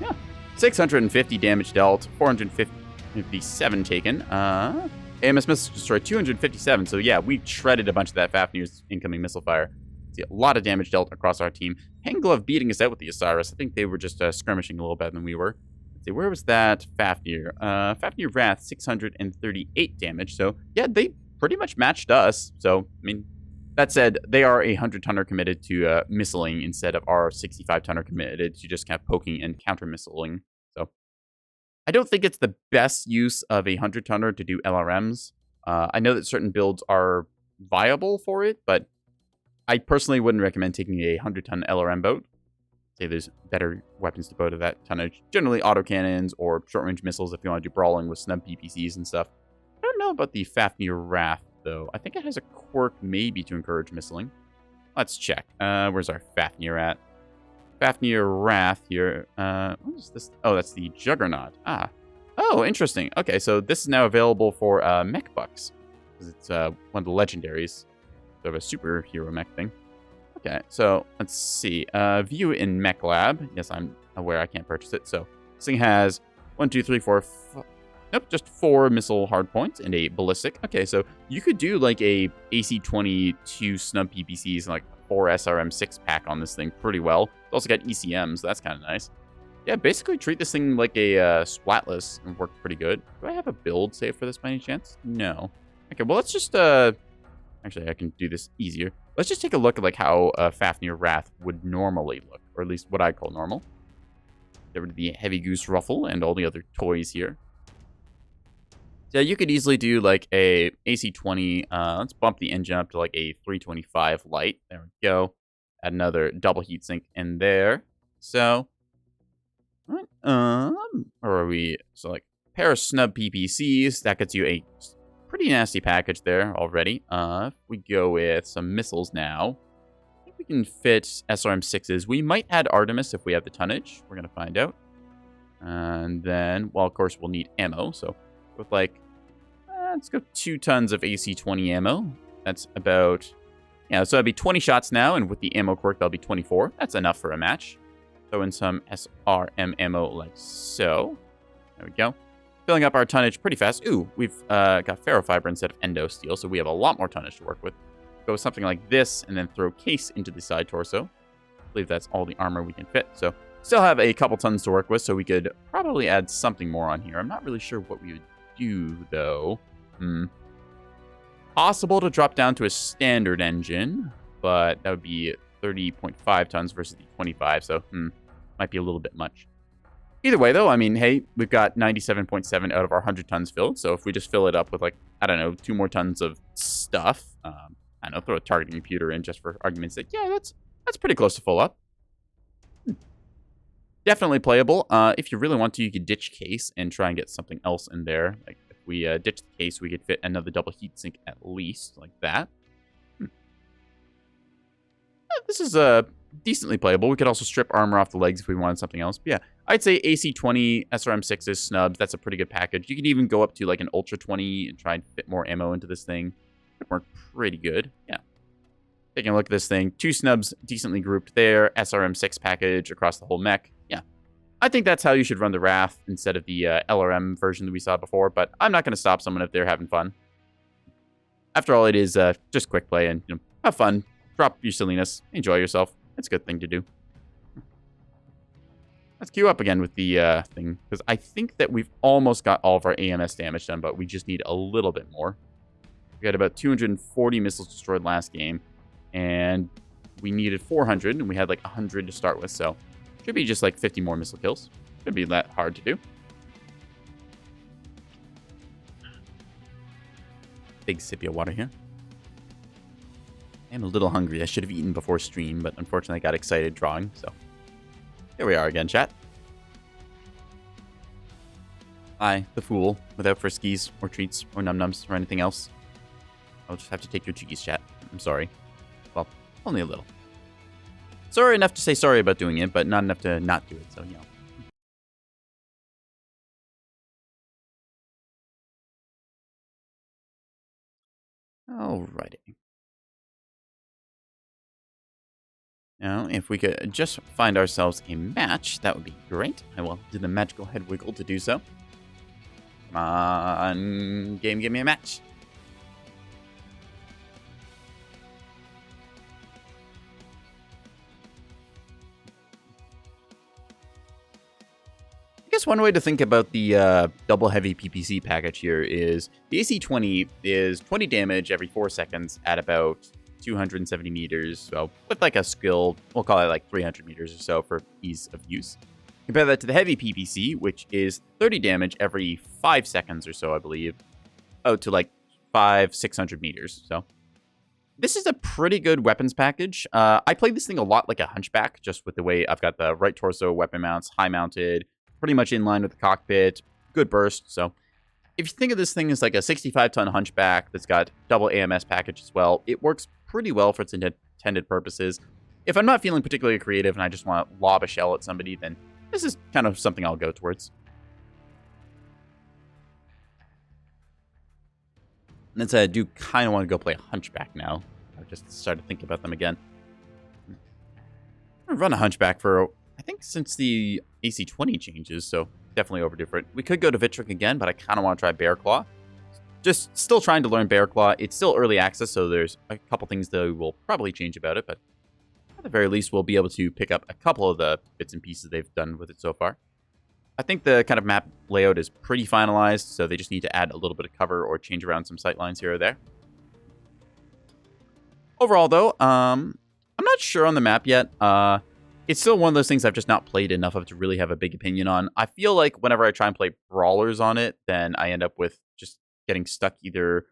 yeah. 650 damage dealt, 457 taken. AMS missiles destroyed 257. So, yeah, we shredded a bunch of that Fafnir's incoming missile fire. See, a lot of damage dealt across our team. Handglove beating us out with the Osiris. I think they were just skirmishing a little better than we were. See, where was that Fafnir? Fafnir Wrath, 638 damage. So, yeah, they pretty much matched us. So, I mean, that said, they are a 100-tonner committed to missiling instead of our 65-tonner committed to just kind of poking and counter-missiling. So, I don't think it's the best use of a 100-tonner to do LRMs. I know that certain builds are viable for it, but I personally wouldn't recommend taking a 100-ton LRM boat. Say there's better weapons to bow to that tonnage. Generally autocannons or short-range missiles if you want to do brawling with snub PPCs and stuff. I don't know about the Fafnir Wrath, though. I think it has a quirk maybe to encourage missiling. Let's check. Where's our Fafnir at? Fafnir Wrath here. What is this? Oh, that's the Juggernaut. Ah. Oh, interesting. Okay, so this is now available for mech bucks. Because it's one of the legendaries. Sort of a superhero mech thing. Okay, so let's see. View in Mech Lab. Yes, I'm aware I can't purchase it. So this thing has 1, 2, 3, 4, nope, just 4 missile hardpoints and a ballistic. Okay, so you could do like a AC-22 snub PPCs and like 4 SRM6 pack on this thing pretty well. It's also got ECMs, so that's kind of nice. Yeah, basically treat this thing like a Splatless and work pretty good. Do I have a build saved for this by any chance? No. Okay, well, let's just... Actually, I can do this easier. Let's just take a look at like how Fafnir Wrath would normally look, or at least what I call normal. Get rid of the Heavy Goose Ruffle and all the other toys here. So you could easily do like a AC-20. Let's bump the engine up to like a 325 light. There we go. Add another double heatsink in there. So, what? Or are we? So like pair of snub PPCs that gets you a pretty nasty package there already. If we go with some missiles now, I think we can fit SRM6s. We might add Artemis if we have the tonnage. We're going to find out. And then, well, of course, we'll need ammo. So with like, let's go 2 tons of AC-20 ammo. That's about, yeah, so that'd be 20 shots now. And with the ammo quirk, that'll be 24. That's enough for a match. Throw in some SRM ammo like so. There we go. Filling up our tonnage pretty fast. Ooh, we've got ferrofiber instead of endo steel, so we have a lot more tonnage to work with. Go with something like this, and then throw case into the side torso. I believe that's all the armor we can fit. So still have a couple tons to work with, so we could probably add something more on here. I'm not really sure what we would do, though. possible to drop down to a standard engine, but that would be 30.5 tons versus the 25, so might be a little bit much. Either way, though, I mean, hey, we've got 97.7 out of our 100 tons filled, so if we just fill it up with, like, I don't know, 2 more tons of stuff, I don't know, throw a targeting computer in just for argument's sake, yeah, that's pretty close to full up. Definitely playable. If you really want to, you could ditch case and try and get something else in there. Like, if we ditch the case, we could fit another double heatsink at least, like that. This is decently playable. We could also strip armor off the legs if we wanted something else. But yeah, I'd say AC-20, SRM-6s, snubs, that's a pretty good package. You can even go up to like an Ultra 20 and try and fit more ammo into this thing. It worked pretty good. Yeah. Taking a look at this thing. 2 snubs decently grouped there. SRM-6 package across the whole mech. Yeah. I think that's how you should run the Wrath instead of the LRM version that we saw before, but I'm not going to stop someone if they're having fun. After all, it is just quick play and have fun. Drop your silliness. Enjoy yourself. It's a good thing to do. Let's queue up again with the thing, because I think that we've almost got all of our AMS damage done, but we just need a little bit more. We had about 240 missiles destroyed last game, and we needed 400, and we had like 100 to start with, so should be just like 50 more missile kills. Shouldn't be that hard to do. Big sip of water here. I'm a little hungry. I should have eaten before stream, but unfortunately I got excited drawing, so here we are again, chat. I, the fool, without friskies or treats or num-nums or anything else. I'll just have to take your cheekies, chat. I'm sorry. Well, only a little. Sorry enough to say sorry about doing it, but not enough to not do it, so, Alrighty. Now, if we could just find ourselves a match, that would be great. I will do the magical head wiggle to do so. Come on, game, give me a match. I guess one way to think about the double heavy PPC package here is the AC-20 is 20 damage every 4 seconds at about 270 meters, so with like a skill, we'll call it like 300 meters or so for ease of use. Compare that to the heavy PPC, which is 30 damage every 5 seconds or so, I believe, out to like 600 meters. So this is a pretty good weapons package. I played this thing a lot like a Hunchback, just with the way I've got the right torso weapon mounts, high mounted, pretty much in line with the cockpit, good burst. So if you think of this thing as like a 65-ton Hunchback that's got double AMS package as well, it works pretty well for its intended purposes. If I'm not feeling particularly creative and I just want to lob a shell at somebody, then this is kind of something I'll go towards. And then I do kind of want to go play a Hunchback now. I've just started to think about them again. I'm going to run a Hunchback for, I think, since the AC-20 changes, so definitely overdue for it. We could go to Vitric again, but I kind of want to try Bear Claw. Just still trying to learn Bear Claw. It's still early access, so there's a couple things that will probably change about it, but at the very least, we'll be able to pick up a couple of the bits and pieces they've done with it so far. I think the kind of map layout is pretty finalized, so they just need to add a little bit of cover or change around some sight lines here or there. Overall, though, I'm not sure on the map yet. It's still one of those things I've just not played enough of to really have a big opinion on. I feel like whenever I try and play brawlers on it, then I end up with just getting stuck either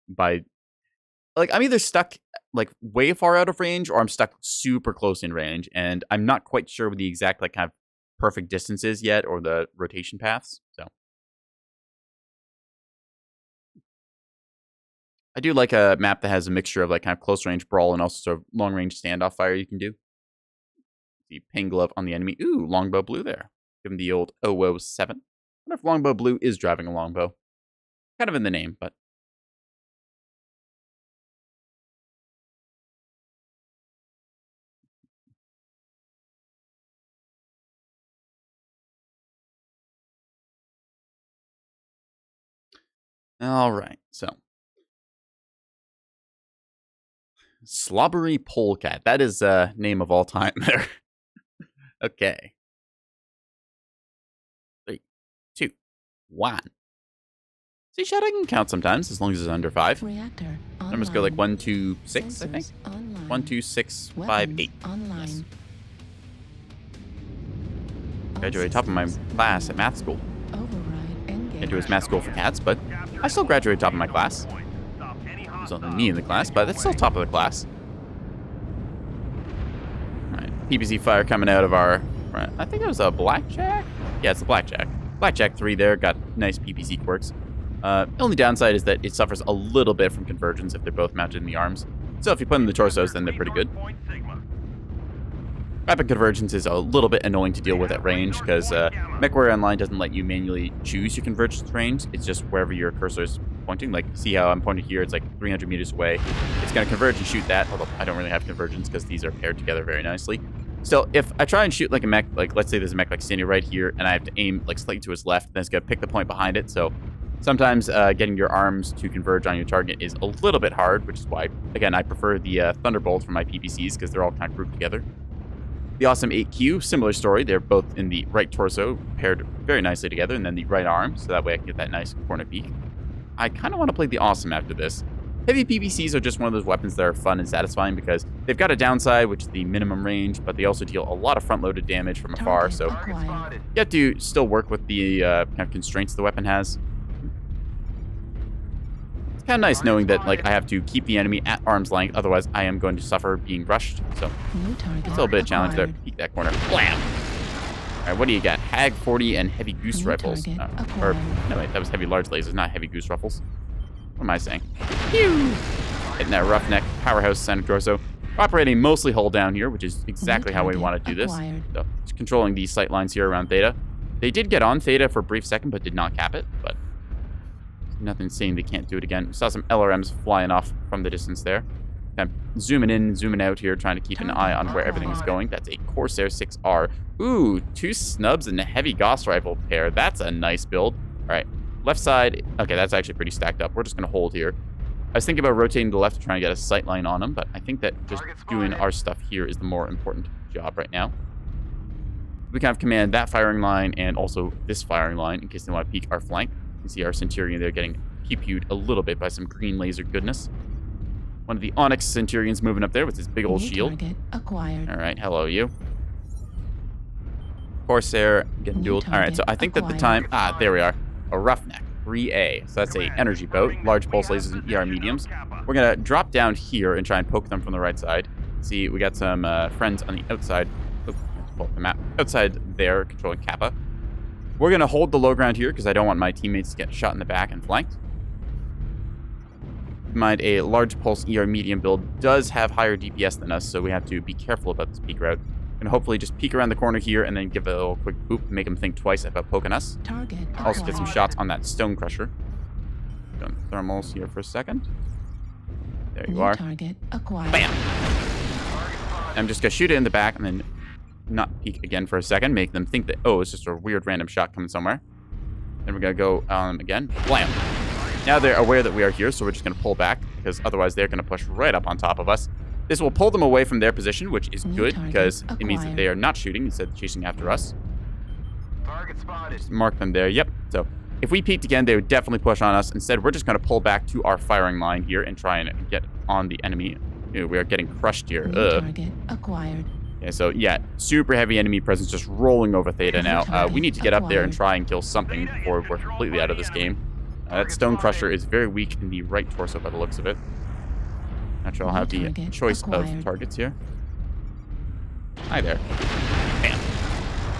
by, like, I'm either stuck like way far out of range or I'm stuck super close in range, and I'm not quite sure what the exact like kind of perfect distances yet or the rotation paths. So I do like a map that has a mixture of like kind of close range brawl and also sort of long range standoff fire you can do. The Pain Glove on the enemy. Ooh, Longbow Blue there. Give him the old 007. I wonder if Longbow Blue is driving a longbow. Kind of in the name, but all right. So Slobbery Polecat. That is a name of all time there. Okay. 3, 2, 1. See, shot I can count sometimes, as long as it's under 5. Reactor online. Numbers go like 1, 2, 6, I think. Sensors online. 1, 2, 6, 5, Weapons 8. Online. Yes. All Graduated top of my systems class at math school. Override engaged. Into his math school for cats, but I still graduated top of my class. There's only me in the class, but it's still top of the class. Alright, PPC fire coming out of our... I think it was a blackjack? Yeah, it's a blackjack. Blackjack 3 there, got nice PPC quirks. Only downside is that it suffers a little bit from convergence if they're both mounted in the arms. So if you put them in the torsos, then they're pretty good. Rapid convergence is a little bit annoying to deal with at range, because Mechwarrior Online doesn't let you manually choose your convergence range. It's just wherever your cursor is pointing. Like, see how I'm pointing here? It's like 300 meters away. It's going to converge and shoot that, although I don't really have convergence because these are paired together very nicely. Still, if I try and shoot like a mech, like let's say there's a mech like standing right here, and I have to aim like slightly to his left, then it's going to pick the point behind it. So sometimes getting your arms to converge on your target is a little bit hard, which is why, again, I prefer the Thunderbolt for my PPCs because they're all kind of grouped together. The Awesome 8Q, similar story. They're both in the right torso, paired very nicely together, and then the right arm, so that way I can get that nice corner peek. I kind of want to play the Awesome after this. Heavy PPCs are just one of those weapons that are fun and satisfying because they've got a downside, which is the minimum range, but they also deal a lot of front-loaded damage from afar, so Acquired. you have to still work with the kind of constraints the weapon has. It's kind of nice knowing that like I have to keep the enemy at arm's length, otherwise I am going to suffer being rushed. So New target. it's a little bit of a challenge there. acquired. Peek that corner. Blam! All right, what do you got? Hag 40 and heavy goose New rifles. target Or acquired. no, wait, that was heavy large lasers, not heavy goose rifles. What am I saying? Pew! Hitting that roughneck powerhouse center torso. We're operating mostly hull down here, which is exactly how we target want to do this. acquired. So just controlling these sight lines here around Theta. They did get on Theta for a brief second, but did not cap it. But nothing saying they can't do it again. We saw some LRMs flying off from the distance there. Kind of zooming in, zooming out here, trying to keep an eye on where everything is going. That's a Corsair 6R. Ooh, 2 snubs and a heavy Gauss rifle pair. That's a nice build. All right, left side. Okay, that's actually pretty stacked up. We're just going to hold here. I was thinking about rotating to the left to try and get a sight line on them, but I think that just doing our stuff here is the more important job right now. We kind of command that firing line and also this firing line in case they want to peek our flank. You can see our Centurion there getting pew-pewed a little bit by some green laser goodness. One of the Onyx Centurions moving up there with his big old New shield. target acquired. All right, hello you. Corsair getting New dueled. All right, so I think that the time... Ah, there we are. A Roughneck 3A. So that's a energy boat, large pulse lasers and ER mediums. We're going to drop down here and try and poke them from the right side. See, we got some friends on the outside. Oh, I have to pull up the map. Outside there, controlling Kappa. We're going to hold the low ground here because I don't want my teammates to get shot in the back and flanked. Keep in mind, a large pulse ER medium build does have higher DPS than us, so we have to be careful about this peek route. And hopefully just peek around the corner here and then give it a little quick boop, make them think twice about poking us. Target Also get some acquired. shots on that Stone Crusher. Doing thermals here for a second. There you New are. target acquired. Bam! I'm just going to shoot it in the back and then not peek again for a second, make them think that, oh, it's just a weird random shot coming somewhere. Then we're going to go again. Blam! Now they're aware that we are here, so we're just going to pull back because otherwise they're going to push right up on top of us. This will pull them away from their position, which is New good target because it means that acquired. they are not shooting instead of chasing after us. Target spotted. Just mark them there. Yep. So if we peeked again, they would definitely push on us. Instead, we're just going to pull back to our firing line here and try and get on the enemy. You know, we are getting crushed here. New target acquired. Yeah, so yeah, super heavy enemy presence just rolling over Theta now. We need to get up there and try and kill something before we're completely out of this game. That Stone Crusher is very weak in the right torso by the looks of it. Not sure I'll have the Target choice of acquired. targets here. Hi there. Bam.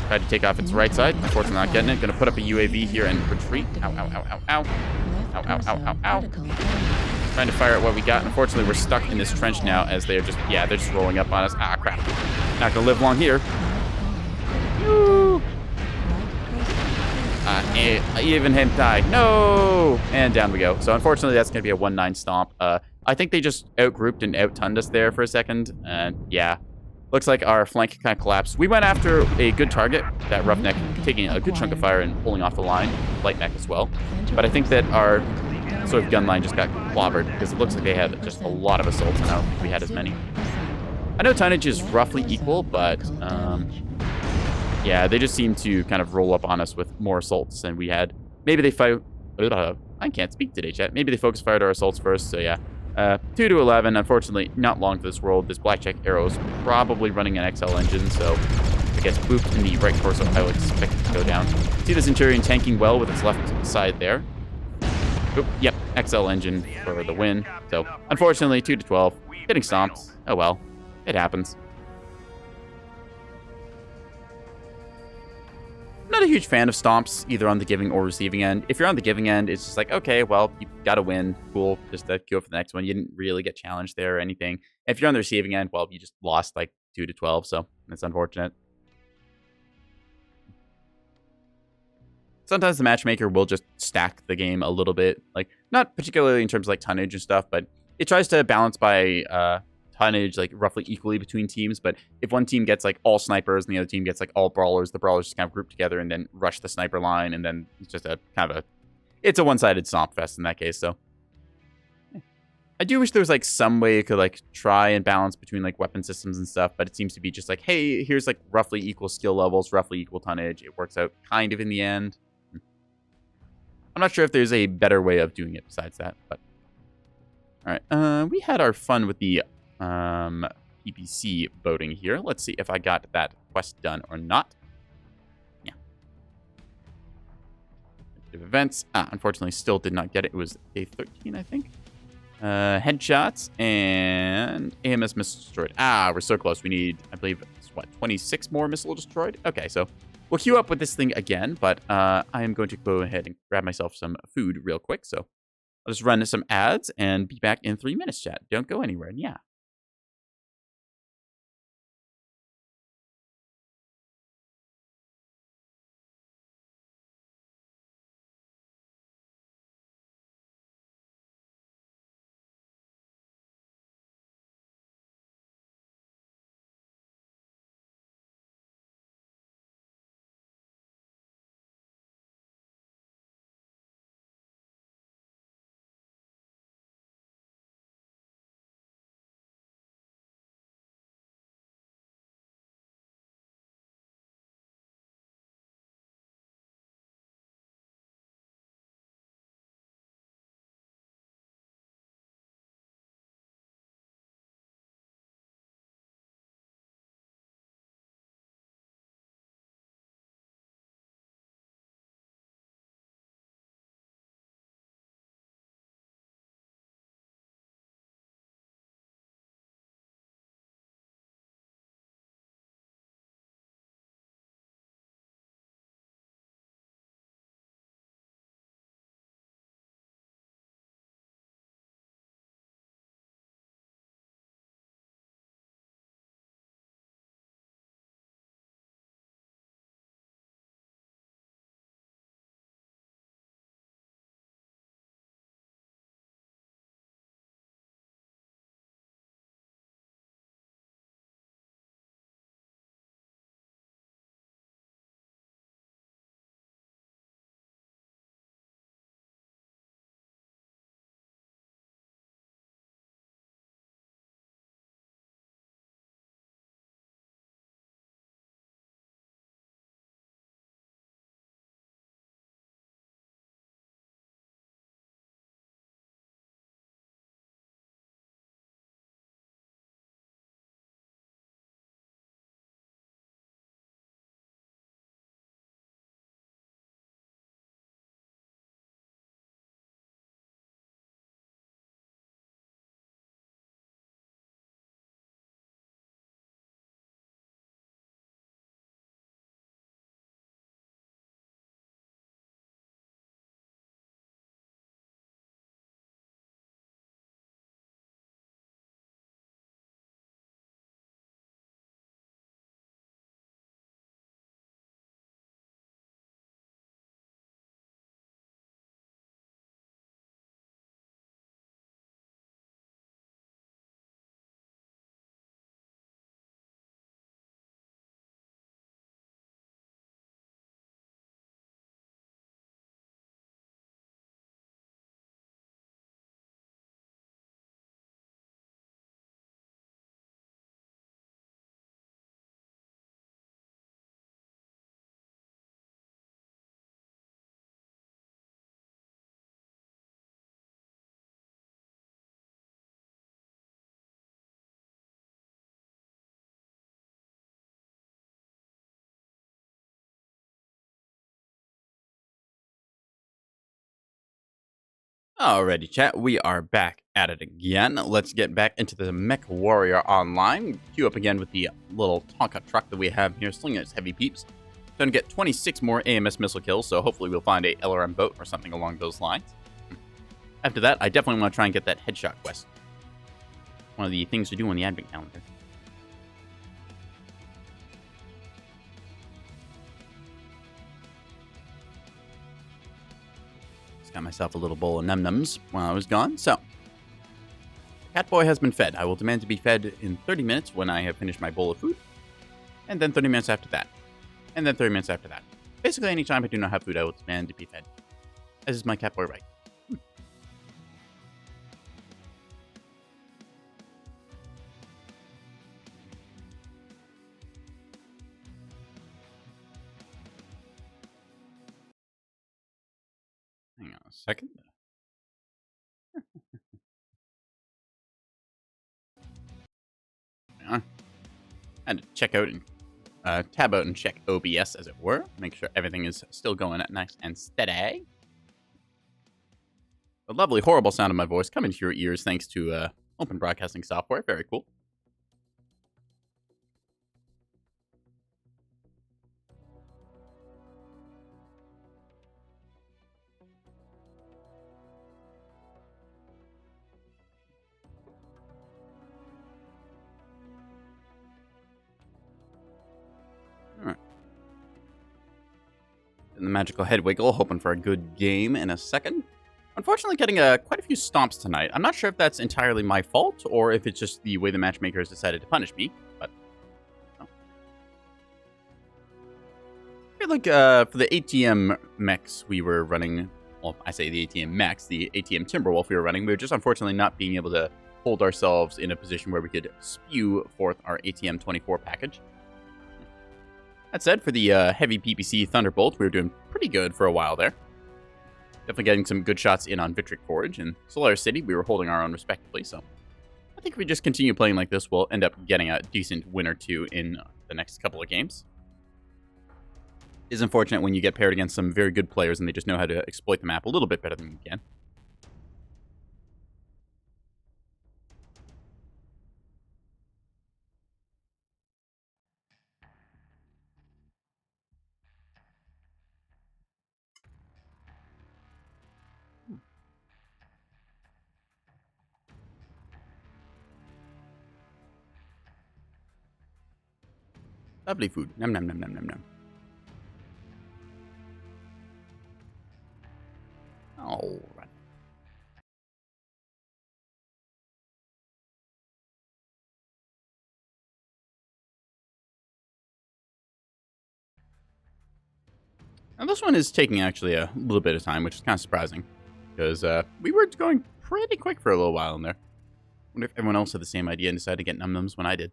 Tried to take off its right side. Unfortunately not getting it. Gonna put up a UAV here and retreat. Ow, ow, ow, ow, ow. Left Ow, ow, ow, torso ow, ow. vertical turn. Trying to fire at what we got. Unfortunately, we're stuck in this trench now as they're just, yeah, they're just rolling up on us. Ah, crap. Not gonna live long here. Woo! Even him died. No! And down we go. So unfortunately, that's going to be a 1-9 stomp. I think they just outgrouped and out-tunned us there for a second. And yeah, looks like our flank kind of collapsed. We went after a good target, that Roughneck, taking a good chunk of fire and pulling off the line. Light neck as well. But I think that our sort of gun line just got clobbered because it looks like they had just a lot of assaults and I don't think we had as many. I know tonnage is roughly equal, but yeah, they just seem to kind of roll up on us with more assaults than we had. Maybe they I can't speak today, chat. Maybe they focus fired our assaults first, so yeah. 2 to 11. Unfortunately, not long for this world. This blackjack arrow is probably running an XL engine, so if it gets booped in the right torso, I would expect it to go down. See the Centurion tanking well with its left side there. Oop, yep, XL engine for the win. So, unfortunately, 2 to 12. Getting stomped. Oh well. It happens. Not a huge fan of stomps, either on the giving or receiving end. If you're on the giving end, it's just like, okay, well, you got to win. Cool. Just go for the next one. You didn't really get challenged there or anything. If you're on the receiving end, well, you just lost like 2 to 12, so it's unfortunate. Sometimes the matchmaker will just stack the game a little bit. Like, not particularly in terms of like tonnage and stuff, but it tries to balance by tonnage like roughly equally between teams. But if one team gets like all snipers and the other team gets like all brawlers, the brawlers just kind of group together and then rush the sniper line, and then it's just a kind of a, it's a one-sided stomp fest in that case. So I do wish there was like some way you could like try and balance between like weapon systems and stuff, but it seems to be just like, hey, here's like roughly equal skill levels, roughly equal tonnage. It works out kind of in the end. I'm not sure if there's a better way of doing it besides that, but all right. We had our fun with the PPC voting here. Let's see if I got that quest done or not. Yeah. Events. Unfortunately, still did not get it. It was day 13, I think. Headshots and AMS missile destroyed. We're so close. We need, I believe, what, 26 more missile destroyed? Okay, so we'll queue up with this thing again, but I am going to go ahead and grab myself some food real quick. So I'll just run some ads and be back in 3 minutes, chat. Don't go anywhere. Yeah. Alrighty, chat. We are back at it again. Let's get back into the Mechwarrior online. Queue up again with the little Tonka truck that we have here, slinging its heavy peeps. Going to get 26 more AMS missile kills, so hopefully we'll find a LRM boat or something along those lines. After that, I definitely want to try and get that headshot quest. One of the things to do on the advent calendar. Got myself a little bowl of num-nums while I was gone. So, Catboy has been fed. I will demand to be fed in 30 minutes when I have finished my bowl of food. And then 30 minutes after that. And then 30 minutes after that. Basically, anytime I do not have food, I will demand to be fed. As is my Catboy right. Hang on a second. Hang on. I had to check out and tab out and check OBS, as it were. Make sure everything is still going nice and steady. The lovely, horrible sound of my voice coming to your ears thanks to open broadcasting software. Very cool. The magical head wiggle, hoping for a good game in a second. Unfortunately, getting quite a few stomps tonight. I'm not sure if that's entirely my fault, or if it's just the way the matchmaker has decided to punish me, but... Oh. I feel like for the ATM mechs we were running... Well, I say the ATM mechs, the ATM Timberwolf we were running, we were just unfortunately not being able to hold ourselves in a position where we could spew forth our ATM 24 package. That said, for the heavy PPC Thunderbolt, we were doing pretty good for a while there. Definitely getting some good shots in on Vitric Forge. And Solaris City, we were holding our own respectively, so I think if we just continue playing like this, we'll end up getting a decent win or two in the next couple of games. It is unfortunate when you get paired against some very good players and they just know how to exploit the map a little bit better than you can. Lovely food. Nom nom nom nom nom nom. All right. Now this one is taking actually a little bit of time, which is kind of surprising, because we were going pretty quick for a little while in there. Wonder if everyone else had the same idea and decided to get num-nums when I did.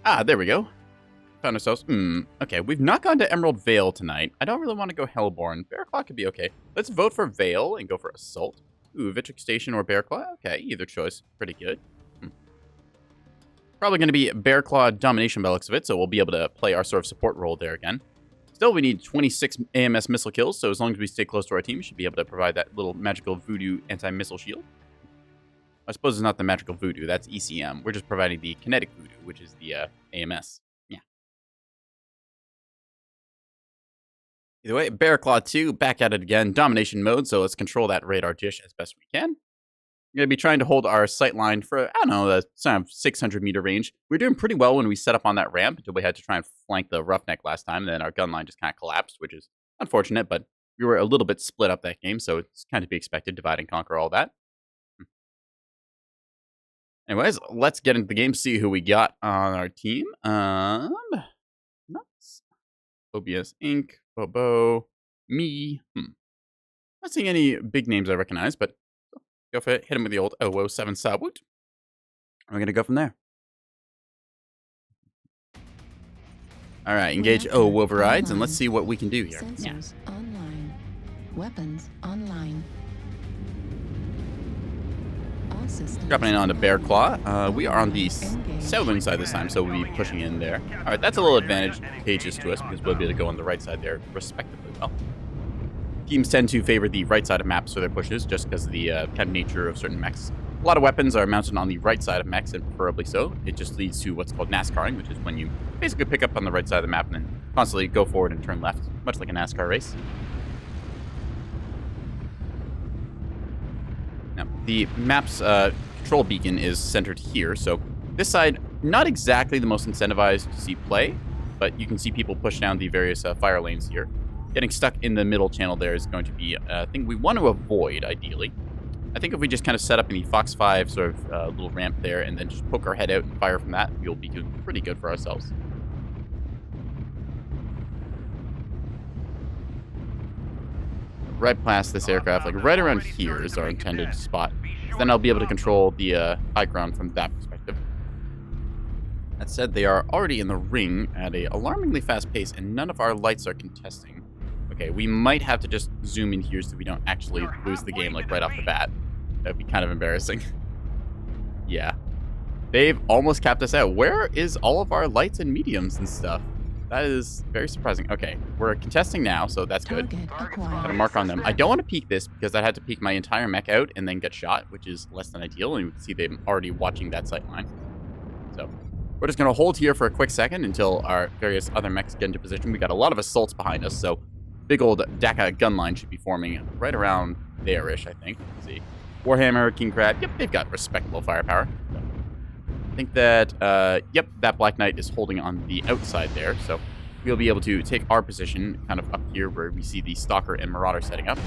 Ah, there we go. Found ourselves. Okay, we've not gone to Emerald Vale tonight. I don't really want to go Hellborn. Bearclaw could be okay. Let's vote for Vale and go for Assault. Ooh, Vitric Station or Bearclaw? Okay, either choice. Pretty good. Probably going to be Bearclaw Domination by the looks of it, so we'll be able to play our sort of support role there again. Still, we need 26 AMS missile kills, so as long as we stay close to our team, we should be able to provide that little magical voodoo anti-missile shield. I suppose it's not the magical voodoo, that's ECM. We're just providing the kinetic voodoo, which is the AMS. Yeah. Either way, Bearclaw 2, back at it again. Domination mode, so let's control that radar dish as best we can. We're going to be trying to hold our sight line for, I don't know, the sort of 600 meter range. We were doing pretty well when we set up on that ramp until we had to try and flank the roughneck last time. And then our gun line just kind of collapsed, which is unfortunate, but we were a little bit split up that game, so it's kind of to be expected, divide and conquer all that. Anyways, let's get into the game, see who we got on our team. Nuts. OBS Inc., Bobo, me. Not seeing any big names I recognize, but go for it. Hit him with the old 007 Sawoot. We're going to go from there. All right, engage overrides, and let's see what we can do here. Sensors online. Weapons online. All systems Dropping in onto Bearclaw. We are on the southern side this time, so we'll be pushing in there. All right, that's a little advantageous to us because we'll be able to go on the right side there respectively well. teams tend to favor the right side of maps for their pushes just because of the kind of nature of certain mechs. A lot of weapons are mounted on the right side of mechs, and preferably so. It just leads to what's called NASCARing, which is when you basically pick up on the right side of the map and then constantly go forward and turn left, much like a NASCAR race. Now, the map's control beacon is centered here, so this side, not exactly the most incentivized to see play, but you can see people push down the various fire lanes here. Getting stuck in the middle channel there is going to be a thing we want to avoid, ideally. I think if we just kind of set up in the Fox 5 sort of little ramp there and then just poke our head out and fire from that, we'll be doing pretty good for ourselves. Right past this aircraft, like right around here is our intended spot. So then I'll be able to control the high ground from that perspective. That said, they are already in the ring at an alarmingly fast pace, and none of our lights are contesting. Okay, we might have to just zoom in here so we don't actually lose the game, like, right off the bat. That'd be kind of embarrassing. Yeah. They've almost capped us out. Where is all of our lights and mediums and stuff? That is very surprising. Okay, we're contesting now, so that's good. Got a mark on them. I don't want to peek this because I'd have to peek my entire mech out and then get shot, which is less than ideal, and you can see them already watching that sight line. So we're just going to hold here for a quick second until our various other mechs get into position. We got a lot of assaults behind us, so big old DACA gun line should be forming right around there-ish, I think. Let's see. Warhammer, King Crab. Yep, they've got respectable firepower. So I think that, yep, that Black Knight is holding on the outside there. So we'll be able to take our position kind of up here where we see the Stalker and Marauder setting up.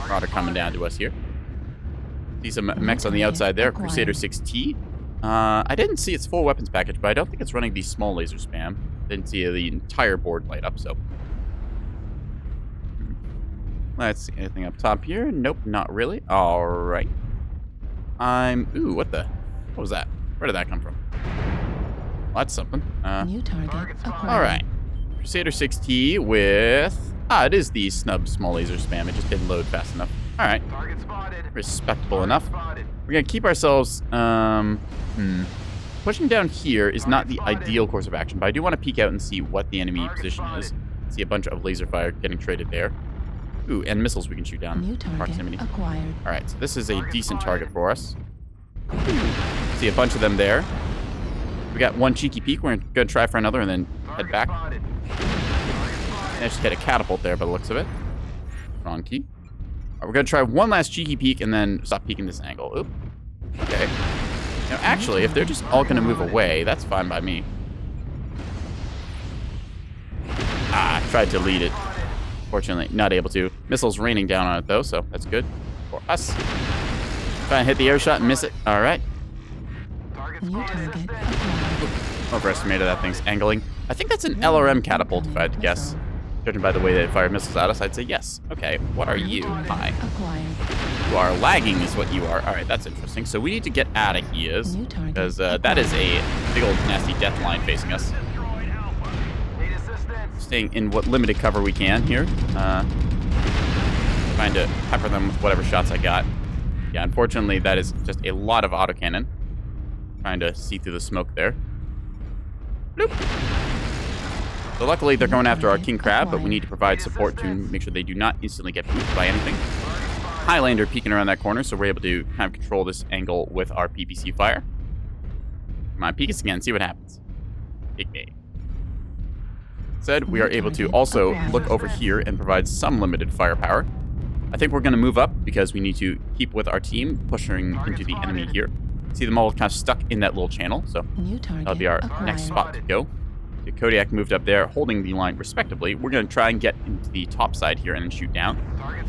Marauder coming down to us here. See some mechs on the outside there. Crusader 6T. I didn't see its full weapons package, but I don't think it's running the small laser spam. Didn't see the entire board light up, so. Let's see, anything up top here? Nope, not really. All right. Ooh, what was that? Where did that come from? Well, that's something. New target acquired. All right. Crusader 6T with... it is the snub small laser spam. It just didn't load fast enough. All right. Respectable enough. We're going to keep ourselves... Pushing down here is not the ideal course of action, but I do want to peek out and see what the enemy position is. See a bunch of laser fire getting traded there. Ooh, and missiles we can shoot down. New target Proximity. acquired. All right, so this is a decent target for us. See a bunch of them there. We got one cheeky peek. We're going to try for another and then head back. And I just hit a catapult there by the looks of it. Wrong key. All right, we're going to try one last cheeky peek and then stop peeking this angle. Oop. Okay. Now, actually, if they're just all going to move away, that's fine by me. I tried to lead it. Fortunately, not able to. Missiles raining down on it, though, so that's good for us. Try and hit the air shot and miss it. All right. New target acquired. Overestimated that thing's angling. I think that's an LRM catapult, if I had to guess. Judging by the way that it fired missiles at us, I'd say yes. Okay, what are you? Hi. Acquired. You are lagging is what you are. All right, that's interesting. So we need to get out of here because that is a big old nasty death line facing us. Staying in what limited cover we can here. Trying to pepper them with whatever shots I got. Yeah, unfortunately, that is just a lot of autocannon. Trying to see through the smoke there. Bloop. So luckily, they're going after our King Crab, but we need to provide support to make sure they do not instantly get booped by anything. Highlander peeking around that corner, so we're able to kind of control this angle with our PPC fire. Come on, peek us again, see what happens. Big day. Said we are able to also look over here and provide some limited firepower. I think we're going to move up because we need to keep with our team pushing into the enemy here. See them all kind of stuck in that little channel, so that'll be our next spot to go. The Kodiak moved up there, holding the line respectively. We're going to try and get into the top side here and then shoot down.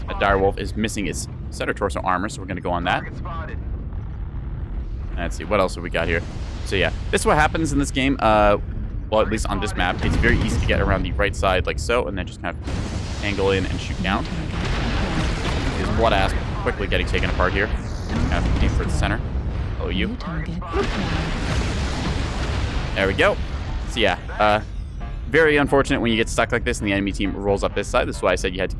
The Direwolf is missing its center torso armor, so we're going to go on that. Let's see, what else have we got here? So yeah, this is what happens in this game. Well, at least on this map, it's very easy to get around the right side like so, and then just kind of angle in and shoot down. His blood ass quickly getting taken apart here. Kind of aim for the center. Oh, you. There we go. So yeah, very unfortunate when you get stuck like this and the enemy team rolls up this side. This is why I said you had to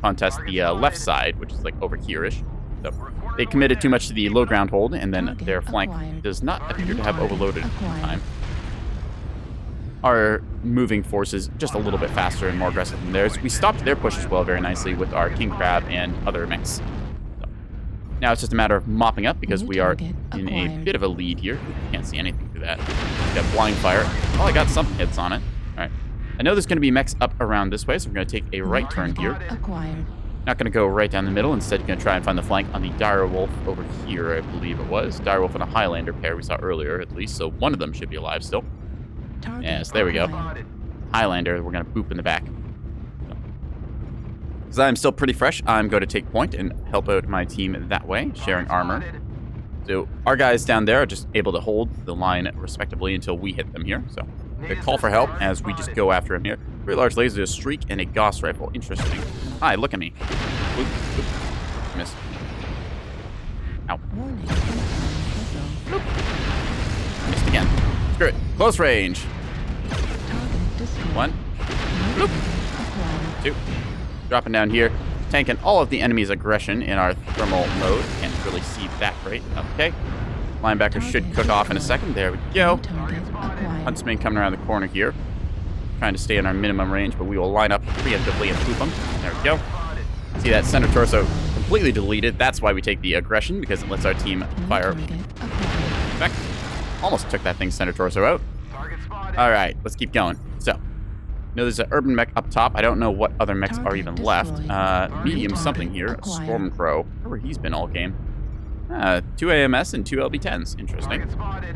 contest the left side, which is like over here-ish. So they committed too much to the low ground hold, and then their flank does not appear to have overloaded in time. our moving forces just a little bit faster and more aggressive than theirs. We stopped their push as well very nicely with our King Crab and other mechs. So, now it's just a matter of mopping up because we are in a bit of a lead here. Can't see anything through that. We got blind fire. Oh, I got some hits on it. All right. I know there's going to be mechs up around this way, so we're going to take a right turn here. Acquired. Not going to go right down the middle. Instead, going to try and find the flank on the Dire Wolf over here, I believe it was. Dire Wolf and a Highlander pair we saw earlier, at least, so one of them should be alive still. Target Yes, there we go. acquired. Highlander, we're going to boop in the back. Because I'm still pretty fresh, I'm going to take point and help out my team that way, sharing armor. So our guys down there are just able to hold the line respectively until we hit them here. So they call for help as we just go after him here. Very large laser, a streak, and a Gauss rifle. Interesting. Hi, look at me. Oop, oop. Missed. Ow. Warning. Missile. Missed again. Screw it. Close range. Target destroyed. 1, Acquired. 2. Dropping down here. Tanking all of the enemy's aggression in our thermal mode. Can't really see that great. Okay. Linebacker should cook off in a second. There we go. Target acquired. Huntsman coming around the corner here. Trying to stay in our minimum range, but we will line up preemptively and poop them. There we go. See that center torso completely deleted. That's why we take the aggression, because it lets our team fire. Target acquired. Back. Almost took that thing's center torso out. All right, let's keep going. So, there's an urban mech up top. I don't know what other mechs are even left. Medium something here. Stormcrow. Where he's been all game. 2 AMS and 2 LB10s. Interesting. I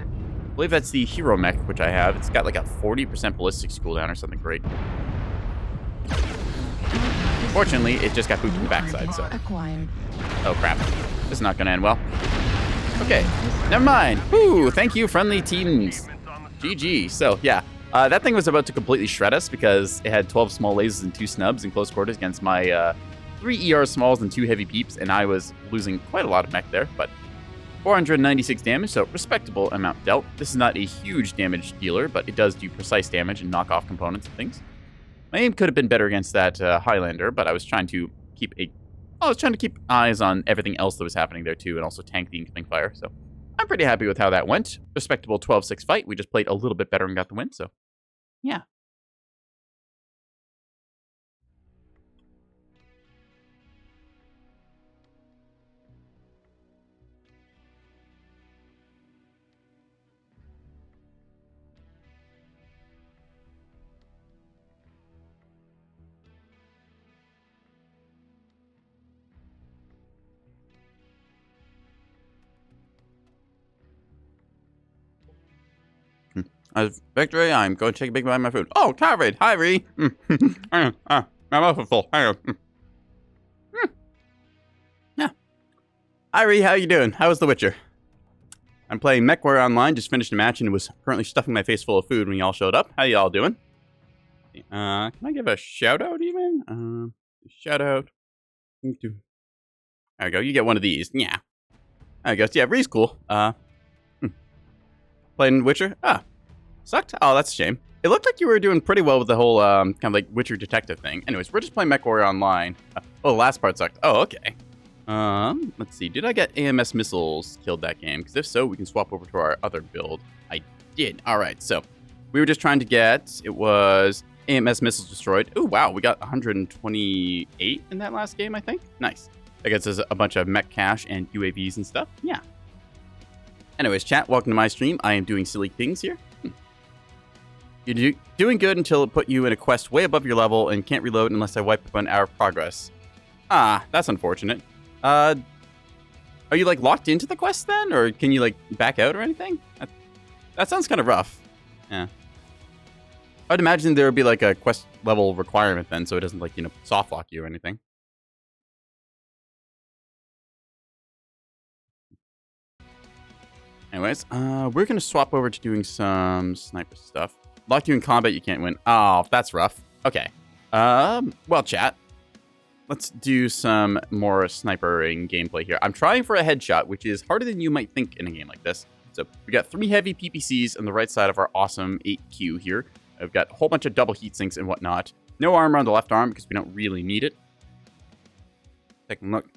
believe that's the hero mech, which I have. It's got like a 40% ballistics cooldown or something great. Fortunately, it just got pooped in the backside, so. Acquired. Oh, crap. This is not going to end well. Okay, never mind. Woo, thank you, friendly teams. GG. So, yeah, that thing was about to completely shred us because it had 12 small lasers and 2 snubs in close quarters against my 3 ER smalls and 2 heavy peeps, and I was losing quite a lot of mech there, but 496 damage, so respectable amount dealt. This is not a huge damage dealer, but it does do precise damage and knock off components and things. My aim could have been better against that Highlander, but I was trying to keep eyes on everything else that was happening there too, and also tank the incoming fire. So I'm pretty happy with how that went. Respectable 12-6 fight. We just played a little bit better and got the win. So yeah. As victory, I'm going to take a big bite of my food. Oh, Tarvid! Hi, Ree! My mouth is full. Hang on. Yeah. Hi, Ree. How you doing? How was The Witcher? I'm playing Mechwarrior Online. Just finished a match and was currently stuffing my face full of food when y'all showed up. How y'all doing? Can I give a shout-out even? Shout-out. There we go. You get one of these. Yeah. There we go. Yeah, Ree's cool. Playing Witcher? Ah. Sucked? Oh, that's a shame. It looked like you were doing pretty well with the whole kind of like Witcher detective thing. Anyways, we're just playing Mechwarrior Online. Oh, the last part sucked. Oh, okay. Let's see. Did I get AMS missiles killed that game? Because if so, we can swap over to our other build. I did. All right. So we were just trying to get, it was AMS missiles destroyed. Oh, wow. We got 128 in that last game, I think. Nice. That gets us a bunch of mech cache and UAVs and stuff. Yeah. Anyways, chat, welcome to my stream. I am doing silly things here. You're doing good until it put you in a quest way above your level and can't reload unless I wipe up an hour of progress. Ah, that's unfortunate. Are you like locked into the quest then? Or can you like back out or anything? That sounds kind of rough. Yeah. I'd imagine there would be like a quest level requirement then so it doesn't like, soft lock you or anything. Anyways, we're going to swap over to doing some sniper stuff. Locked you in combat, you can't win. Oh, that's rough. Okay. Well, chat. Let's do some more snipering gameplay here. I'm trying for a headshot, which is harder than you might think in a game like this. So we got 3 heavy PPCs on the right side of our awesome 8Q here. I've got a whole bunch of double heat sinks and whatnot. No armor on the left arm because we don't really need it. Take a look.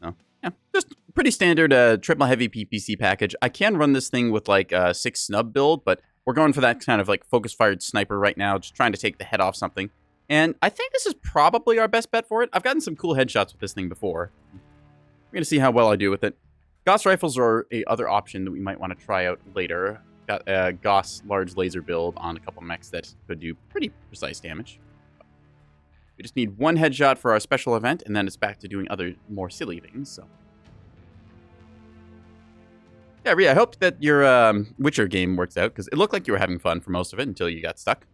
So, yeah, just pretty standard triple heavy PPC package. I can run this thing with like a 6 snub build, but we're going for that kind of like focus-fired sniper right now, just trying to take the head off something. And I think this is probably our best bet for it. I've gotten some cool headshots with this thing before. We're going to see how well I do with it. Gauss rifles are a other option that we might want to try out later. Got a Gauss large laser build on a couple mechs that could do pretty precise damage. We just need one headshot for our special event, and then it's back to doing other more silly things, so. Yeah, Rhea, I hope that your Witcher game works out, because it looked like you were having fun for most of it until you got stuck.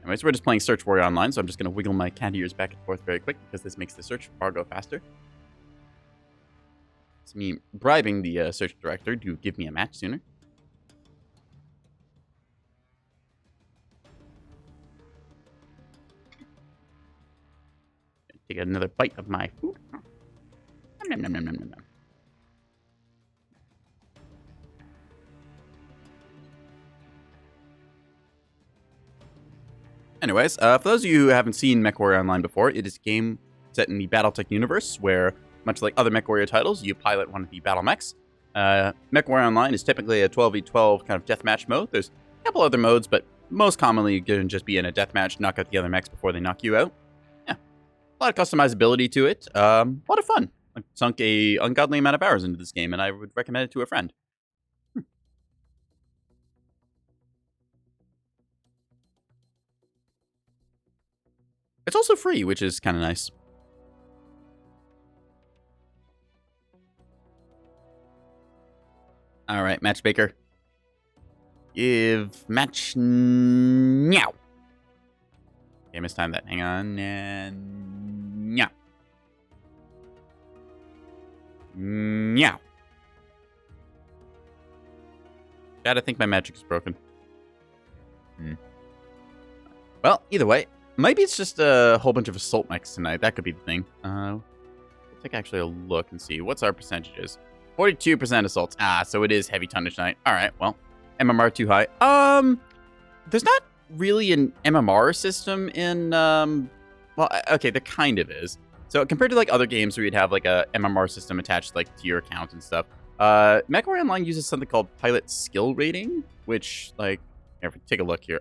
Anyways, we're just playing Search Warrior Online, so I'm just going to wiggle my cat ears back and forth very quick, because this makes the search bar go faster. It's me bribing the search director to give me a match sooner. Take another bite of my food. Nom, nom, nom, nom, nom, nom. Anyways, for those of you who haven't seen Mechwarrior Online before, it is a game set in the Battletech universe where, much like other Mechwarrior titles, you pilot one of the battle mechs. Mechwarrior Online is typically a 12v12 kind of deathmatch mode. There's a couple other modes, but most commonly you can just be in a deathmatch, knock out the other mechs before they knock you out. Yeah, a lot of customizability to it. A lot of fun. I sunk a ungodly amount of hours into this game, and I would recommend it to a friend. It's also free, which is kind of nice. All right, Matchmaker. Give match now. Okay, I mistimed that. Hang on. And meow. Meow. God, I think my magic is broken. Well, either way, maybe it's just a whole bunch of assault mechs tonight. That could be the thing. We'll take actually a look and see. What's our percentages? 42% assaults. Ah, so it is heavy tonnage night. All right, well, MMR too high. There's not really an MMR system in, well, okay, there kind of is. So compared to like other games where you'd have like a MMR system attached like to your account and stuff, Mechwarrior Online uses something called pilot skill rating, which like, here, take a look here.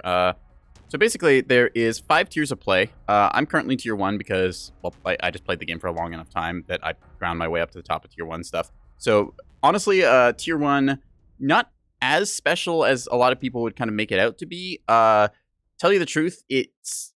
So basically, there is 5 tiers of play. I'm currently tier 1 because, well, I just played the game for a long enough time that I ground my way up to the top of tier 1 stuff. So honestly, tier 1, not as special as a lot of people would kind of make it out to be. Tell you the truth, it's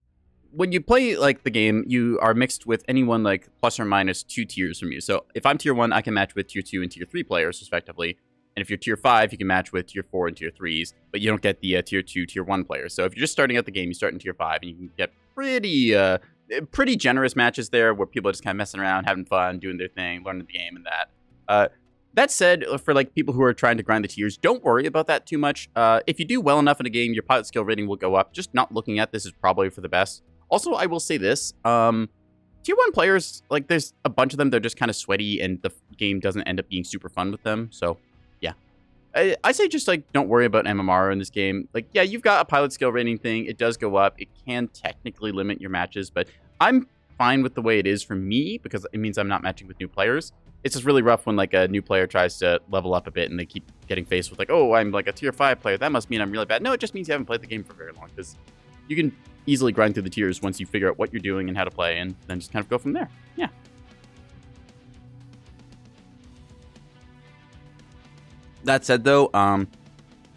when you play like the game, you are mixed with anyone like plus or minus 2 tiers from you. So if I'm tier 1, I can match with tier 2 and tier 3 players respectively. And if you're tier 5, you can match with tier 4 and tier 3s, but you don't get the tier 2, tier 1 players. So if you're just starting out the game, you start in tier 5, and you can get pretty generous matches there where people are just kind of messing around, having fun, doing their thing, learning the game and that. That said, for like people who are trying to grind the tiers, don't worry about that too much. If you do well enough in a game, your pilot skill rating will go up. Just not looking at this is probably for the best. Also, I will say this. Tier 1 players, like there's a bunch of them, they're just kind of sweaty, and the game doesn't end up being super fun with them, so... I say just, like, don't worry about MMR in this game. Like, yeah, you've got a pilot skill rating thing. It does go up. It can technically limit your matches, but I'm fine with the way it is for me because it means I'm not matching with new players. It's just really rough when, like, a new player tries to level up a bit and they keep getting faced with, like, oh, I'm, like, a tier 5 player. That must mean I'm really bad. No, it just means you haven't played the game for very long because you can easily grind through the tiers once you figure out what you're doing and how to play and then just kind of go from there. Yeah. That said, though,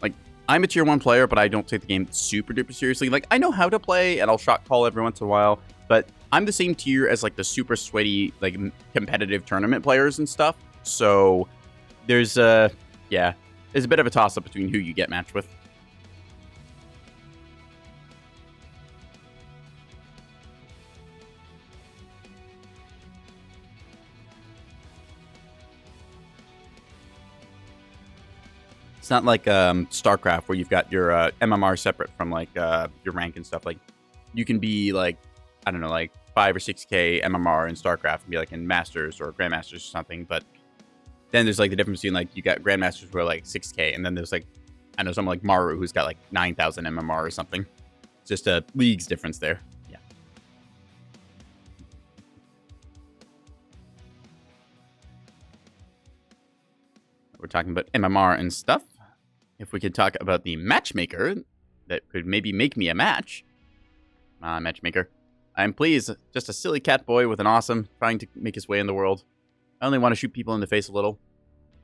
like, I'm a tier 1 player, but I don't take the game super duper seriously. Like, I know how to play, and I'll shot call every once in a while, but I'm the same tier as, like, the super sweaty, like, competitive tournament players and stuff. So, there's a bit of a toss-up between who you get matched with. It's not like StarCraft where you've got your MMR separate from like your rank and stuff. Like you can be like, I don't know, like 5 or 6K MMR in StarCraft and be like in Masters or Grandmasters or something. But then there's like the difference between like you got Grandmasters who are like 6K and then there's like, I know someone like Maru who's got like 9,000 MMR or something. It's just a league's difference there. Yeah. We're talking about MMR and stuff. if we could talk about the matchmaker that could maybe make me a match. Matchmaker. I'm pleased, just a silly cat boy with an awesome, trying to make his way in the world. I only want to shoot people in the face a little.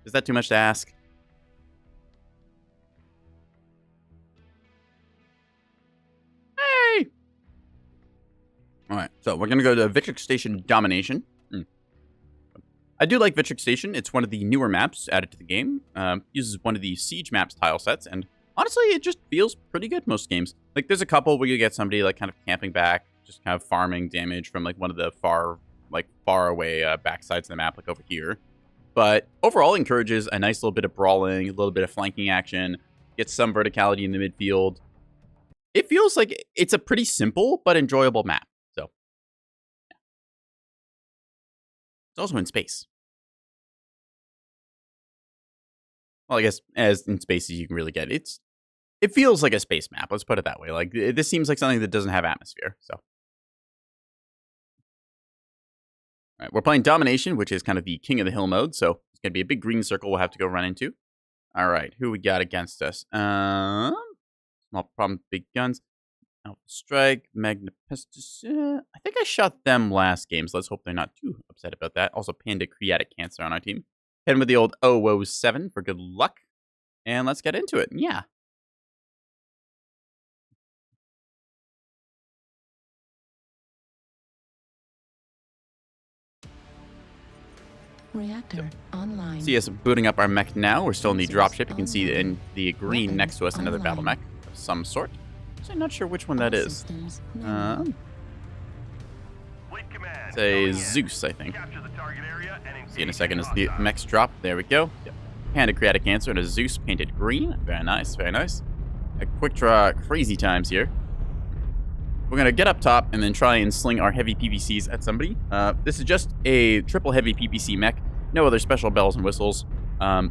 Is that too much to ask? Hey! Alright, so we're going to go to Vitric Station Domination. I do like Vitric Station. It's one of the newer maps added to the game. Uses one of the Siege maps tile sets, and honestly, it just feels pretty good most games. Like, there's a couple where you get somebody, like, kind of camping back, just kind of farming damage from, like, one of the far away backsides of the map, like over here. But overall, encourages a nice little bit of brawling, a little bit of flanking action, gets some verticality in the midfield. It feels like it's a pretty simple but enjoyable map. So, yeah. It's also in space. Well, I guess as in space as you can really get. It feels like a space map, let's put it that way. Like, this seems like something that doesn't have atmosphere, so. All right, we're playing Domination, which is kind of the King of the Hill mode, so it's going to be a big green circle we'll have to go run into. All right, who we got against us? Small problem, big guns. Alpha Strike, Magnapestis. I think I shot them last game, so let's hope they're not too upset about that. Also, Panda Creatic Cancer on our team. Heading with the old 007 for good luck. And let's get into it. Yeah. Reactor online. See us booting up our mech now. We're still in the dropship. You can see in the green next to us another battle mech of some sort. So I'm not sure which one that is. It's a Zeus, I think. See in a second as the mechs drop. There we go. Yep. Panda Creatic Cancer and a Zeus painted green. Very nice, very nice. A quick draw, crazy times here. We're going to get up top and then try and sling our heavy PPCs at somebody. This is just a triple heavy PPC mech. No other special bells and whistles. The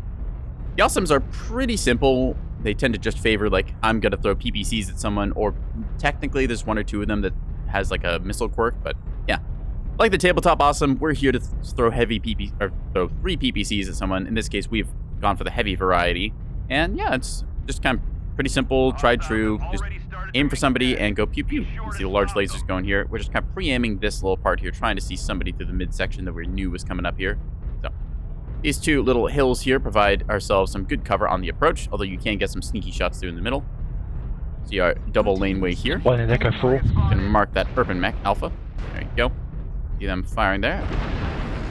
awesomes are pretty simple. They tend to just favor, like, I'm going to throw PPCs at someone, or technically there's one or two of them that has, like, a missile quirk, but yeah. Like the tabletop awesome, we're here to throw throw 3 PPCs at someone. In this case, we've gone for the heavy variety. And yeah, it's just kind of pretty simple, tried true. Just aim for somebody and go pew pew. You can see the large lasers going here. We're just kind of pre-aiming this little part here, trying to see somebody through the midsection that we knew was coming up here. So these two little hills here provide ourselves some good cover on the approach, although you can get some sneaky shots through in the middle. See our double laneway here. One in Echo 4. Gonna mark that urban mech alpha. There you go. See them firing there.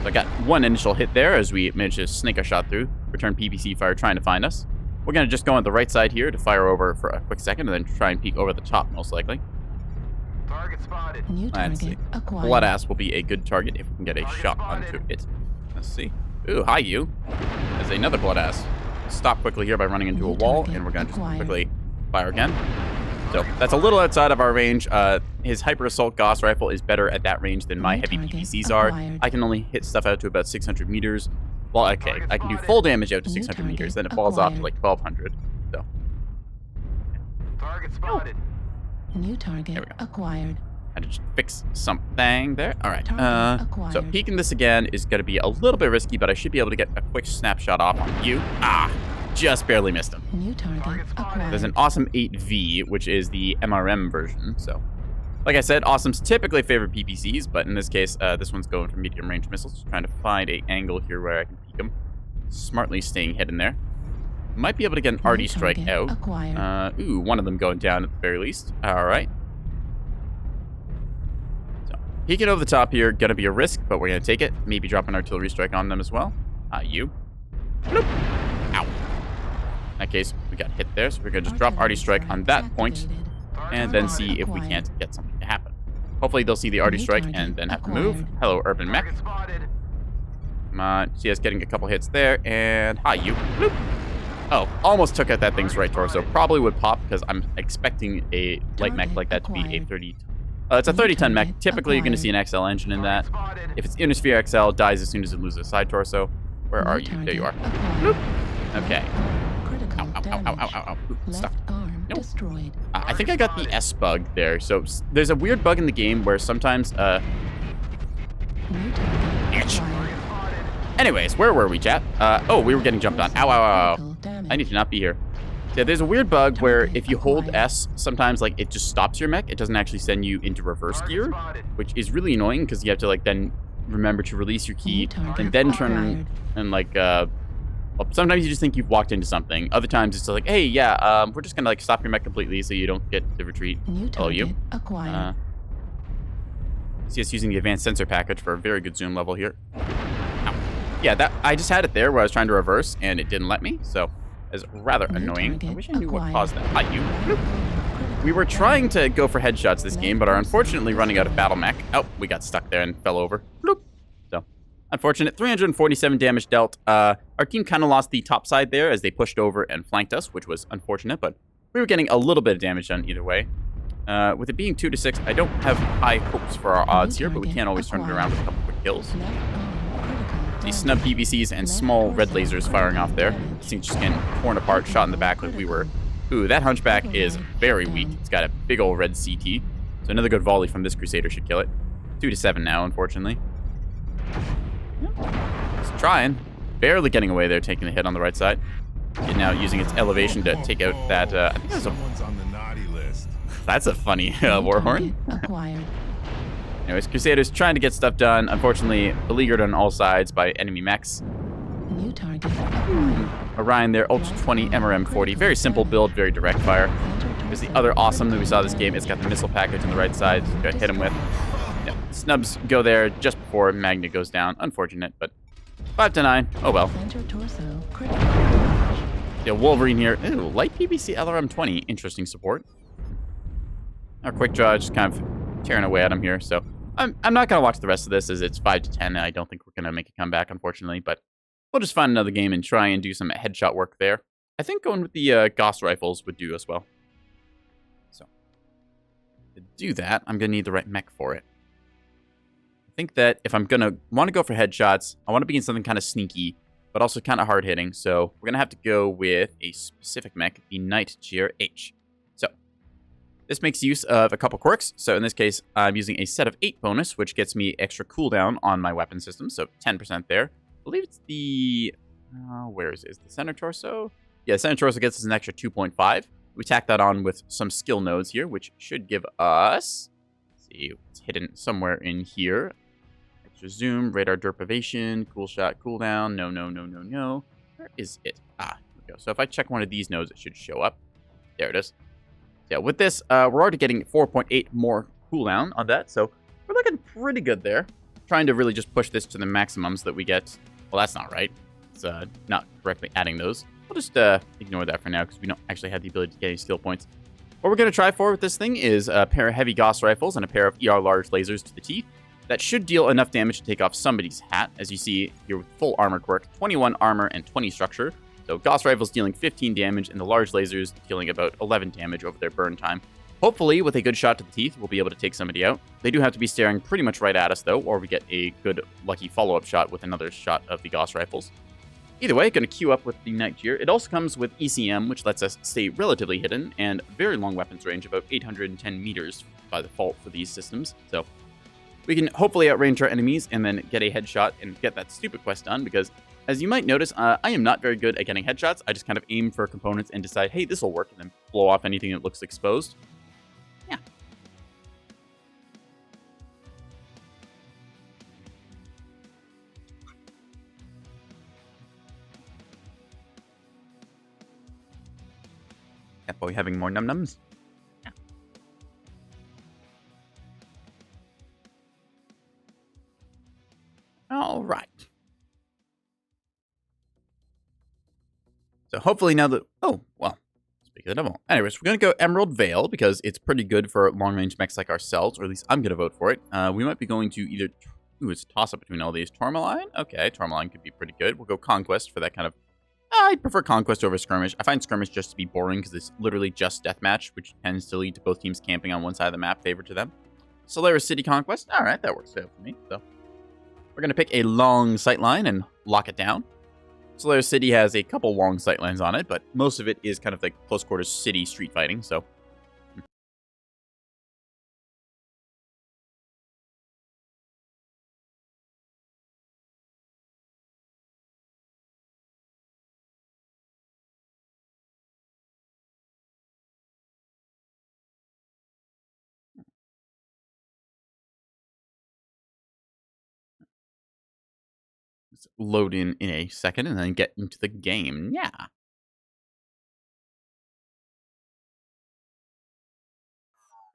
So I got one initial hit there as we managed to snake a shot through. Return PPC fire trying to find us. We're going to just go on the right side here to fire over for a quick second and then try and peek over the top, most likely. Target spotted. New Let's see. target acquired. Bloodass will be a good target if we can get a shot onto it. Let's see. Ooh, hi you. There's another Bloodass. Stop quickly here by running into a wall, and we're going to just quickly fire again. So that's a little outside of our range. His Hyper Assault Gauss Rifle is better at that range than my heavy PPCs are. I can only hit stuff out to about 600 meters. Well, okay, I can do full damage out to 600 meters, then it falls off to like 1200. So. Target spotted. New target acquired. I had to just fix something there. All right. Target So acquired. peeking this again is going to be a little bit risky, but I should be able to get a quick snapshot off on you. Ah, just barely missed him. New target acquired. There's an awesome 8V, which is the MRM version. So, like I said, awesomes typically favor PPCs, but in this case, this one's going for medium range missiles. Just trying to find an angle here where I can peek them. Smartly staying hidden there. Might be able to get an arty strike out. Acquired. Ooh, one of them going down at the very least. All right. So, peeking over the top here, gonna be a risk, but we're gonna take it. Maybe drop an artillery strike on them as well. You. Bloop. Ow. In that case, we got hit there, so we're gonna just drop arty strike on that point, and then see if we can't get something to happen. Hopefully they'll see the arty strike and then have to move. Hello, urban mech. Target spotted. Come on, see us getting a couple hits there, and hi you. Bloop. Oh, almost took out that thing's right torso. Probably would pop because I'm expecting a light mech like that to be a 30. It's a 30-ton mech. Typically, you're going to see an XL engine in that. If it's Innisphere XL, dies as soon as it loses a side torso. Where are you? There you are. Bloop. Okay. Ow, ow, ow, ow, ow, ow, ow. Ooh, stuff. Nope. Destroyed. I think I got the S bug there. So there's a weird bug in the game where sometimes, New target Itch. acquired. Anyways, where were we, chat? Oh, we were getting jumped on. Ow, ow, ow, ow. Critical damage. I need to not be here. Yeah, there's a weird bug where Target if you hold acquired. S, sometimes like it just stops your mech. It doesn't actually send you into reverse gear, which is really annoying because you have to like then remember to release your New key target and then turn acquired. and like well, sometimes you just think you've walked into something. Other times it's like, hey, yeah, we're just gonna like stop your mech completely so you don't get the retreat. New Hello, target you. acquired. See us using the advanced sensor package for a very good zoom level here. Ow. Yeah, that I just had it there where I was trying to reverse and it didn't let me, so it's rather New annoying. I target wish I knew what acquired. caused that. Hi, you. Bloop. We were trying to go for headshots this game, but are unfortunately running out of battle mech. Oh, we got stuck there and fell over. Bloop. So, unfortunate. 347 damage dealt. Our team kind of lost the top side there as they pushed over and flanked us, which was unfortunate, but we were getting a little bit of damage done either way. With it being 2 to 6, I don't have high hopes for our odds here, but we can't always turn it around with a couple quick kills. Left arm critical. These snub PVCs and small red lasers firing off there. This thing's just getting torn apart, shot in the back like we were. Ooh, that hunchback is very weak. It's got a big old red CT. So another good volley from this Crusader should kill it. 2 to 7 now, unfortunately. It's trying. Barely getting away there, taking the hit on the right side. And now using its elevation to take out that, I think that's a, Someone's on the naughty list. that's a funny New war target horn. acquired. Anyways, Crusaders trying to get stuff done. Unfortunately, beleaguered on all sides by enemy mechs. New target acquired. Orion there, Ultra 20, MRM 40. Very simple build, very direct fire. There's the other awesome that we saw this game. It's got the missile package on the right side. Go hit him with. Yeah, snubs go there just before Magna goes down. Unfortunate, but 5 to 9. Oh well. Center torso critical. Yeah, Wolverine here. Ooh, light PVC LRM 20. Interesting support. Our quick draw just kind of tearing away at him here. So I'm not going to watch the rest of this as it's 5 to 10. And I don't think we're going to make a comeback, unfortunately. But we'll just find another game and try and do some headshot work there. I think going with the Gauss rifles would do as well. So to do that, I'm going to need the right mech for it. I think that if I'm going to want to go for headshots, I want to be in something kind of sneaky, but also kind of hard hitting. So we're going to have to go with a specific mech, the Nightjeer H. So this makes use of a couple quirks. So in this case, I'm using a set of 8 bonus, which gets me extra cooldown on my weapon system. So 10% there. I believe it's the, where is it? Is the center torso? Yeah, center torso gets us an extra 2.5. We tack that on with some skill nodes here, which should give us, let's see, it's hidden somewhere in here. Extra zoom, radar deprivation, cool shot, cooldown. No. Where is it? Ah, here we go. So if I check one of these nodes, it should show up. There it is. Yeah, with this, we're already getting 4.8 more cooldown on that, so we're looking pretty good there. Trying to really just push this to the maximum so that we get, well, that's not right. It's not correctly adding those. We'll just ignore that for now because we don't actually have the ability to get any skill points. What we're going to try for with this thing is a pair of heavy Gauss rifles and a pair of ER large lasers to the teeth. That should deal enough damage to take off somebody's hat, as you see here with full armor quirk, 21 armor and 20 structure. So Gauss rifles dealing 15 damage and the large lasers dealing about 11 damage over their burn time. Hopefully, with a good shot to the teeth, we'll be able to take somebody out. They do have to be staring pretty much right at us, though, or we get a good, lucky follow-up shot with another shot of the Gauss rifles. Either way, going to queue up with the Nightjeer. It also comes with ECM, which lets us stay relatively hidden, and very long weapons range, about 810 meters by default for these systems. So we can hopefully outrange our enemies and then get a headshot and get that stupid quest done, because as you might notice, I am not very good at getting headshots. I just kind of aim for components and decide, hey, this will work, and then blow off anything that looks exposed. Yeah. Catboy having more num-nums? Yeah. All right. So hopefully now that... Oh, well. Speak of the devil. Anyways, we're going to go Emerald Vale because it's pretty good for long-range mechs like ourselves, or at least I'm going to vote for it. We might be going to either... Ooh, it's a toss-up between all these. Tourmaline? Okay, Tourmaline could be pretty good. We'll go Conquest for that kind of... I prefer Conquest over Skirmish. I find Skirmish just to be boring because it's literally just Deathmatch, which tends to lead to both teams camping on one side of the map, favored to them. Solaris City Conquest. All right, that works out for me. So we're going to pick a long sightline and lock it down. Solaris City has a couple long sightlines on it, but most of it is kind of like close quarters city street fighting, so Let's load in a second and then get into the game. Yeah.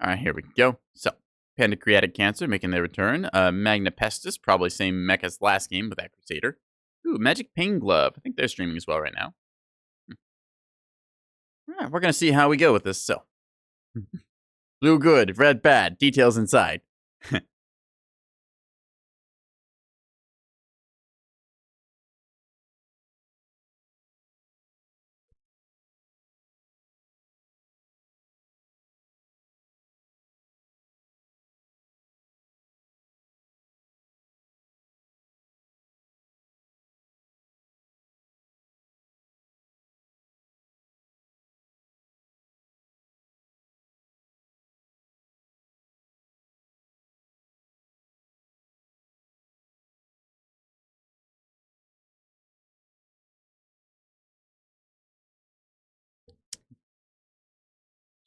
All right, here we go. So, Pancreatic Cancer making their return. Magna Pestis, probably same mech as last game with that Crusader. Ooh, Magic Pain Glove. I think they're streaming as well right now. All right, we're going to see how we go with this. So, blue good, red bad. Details inside.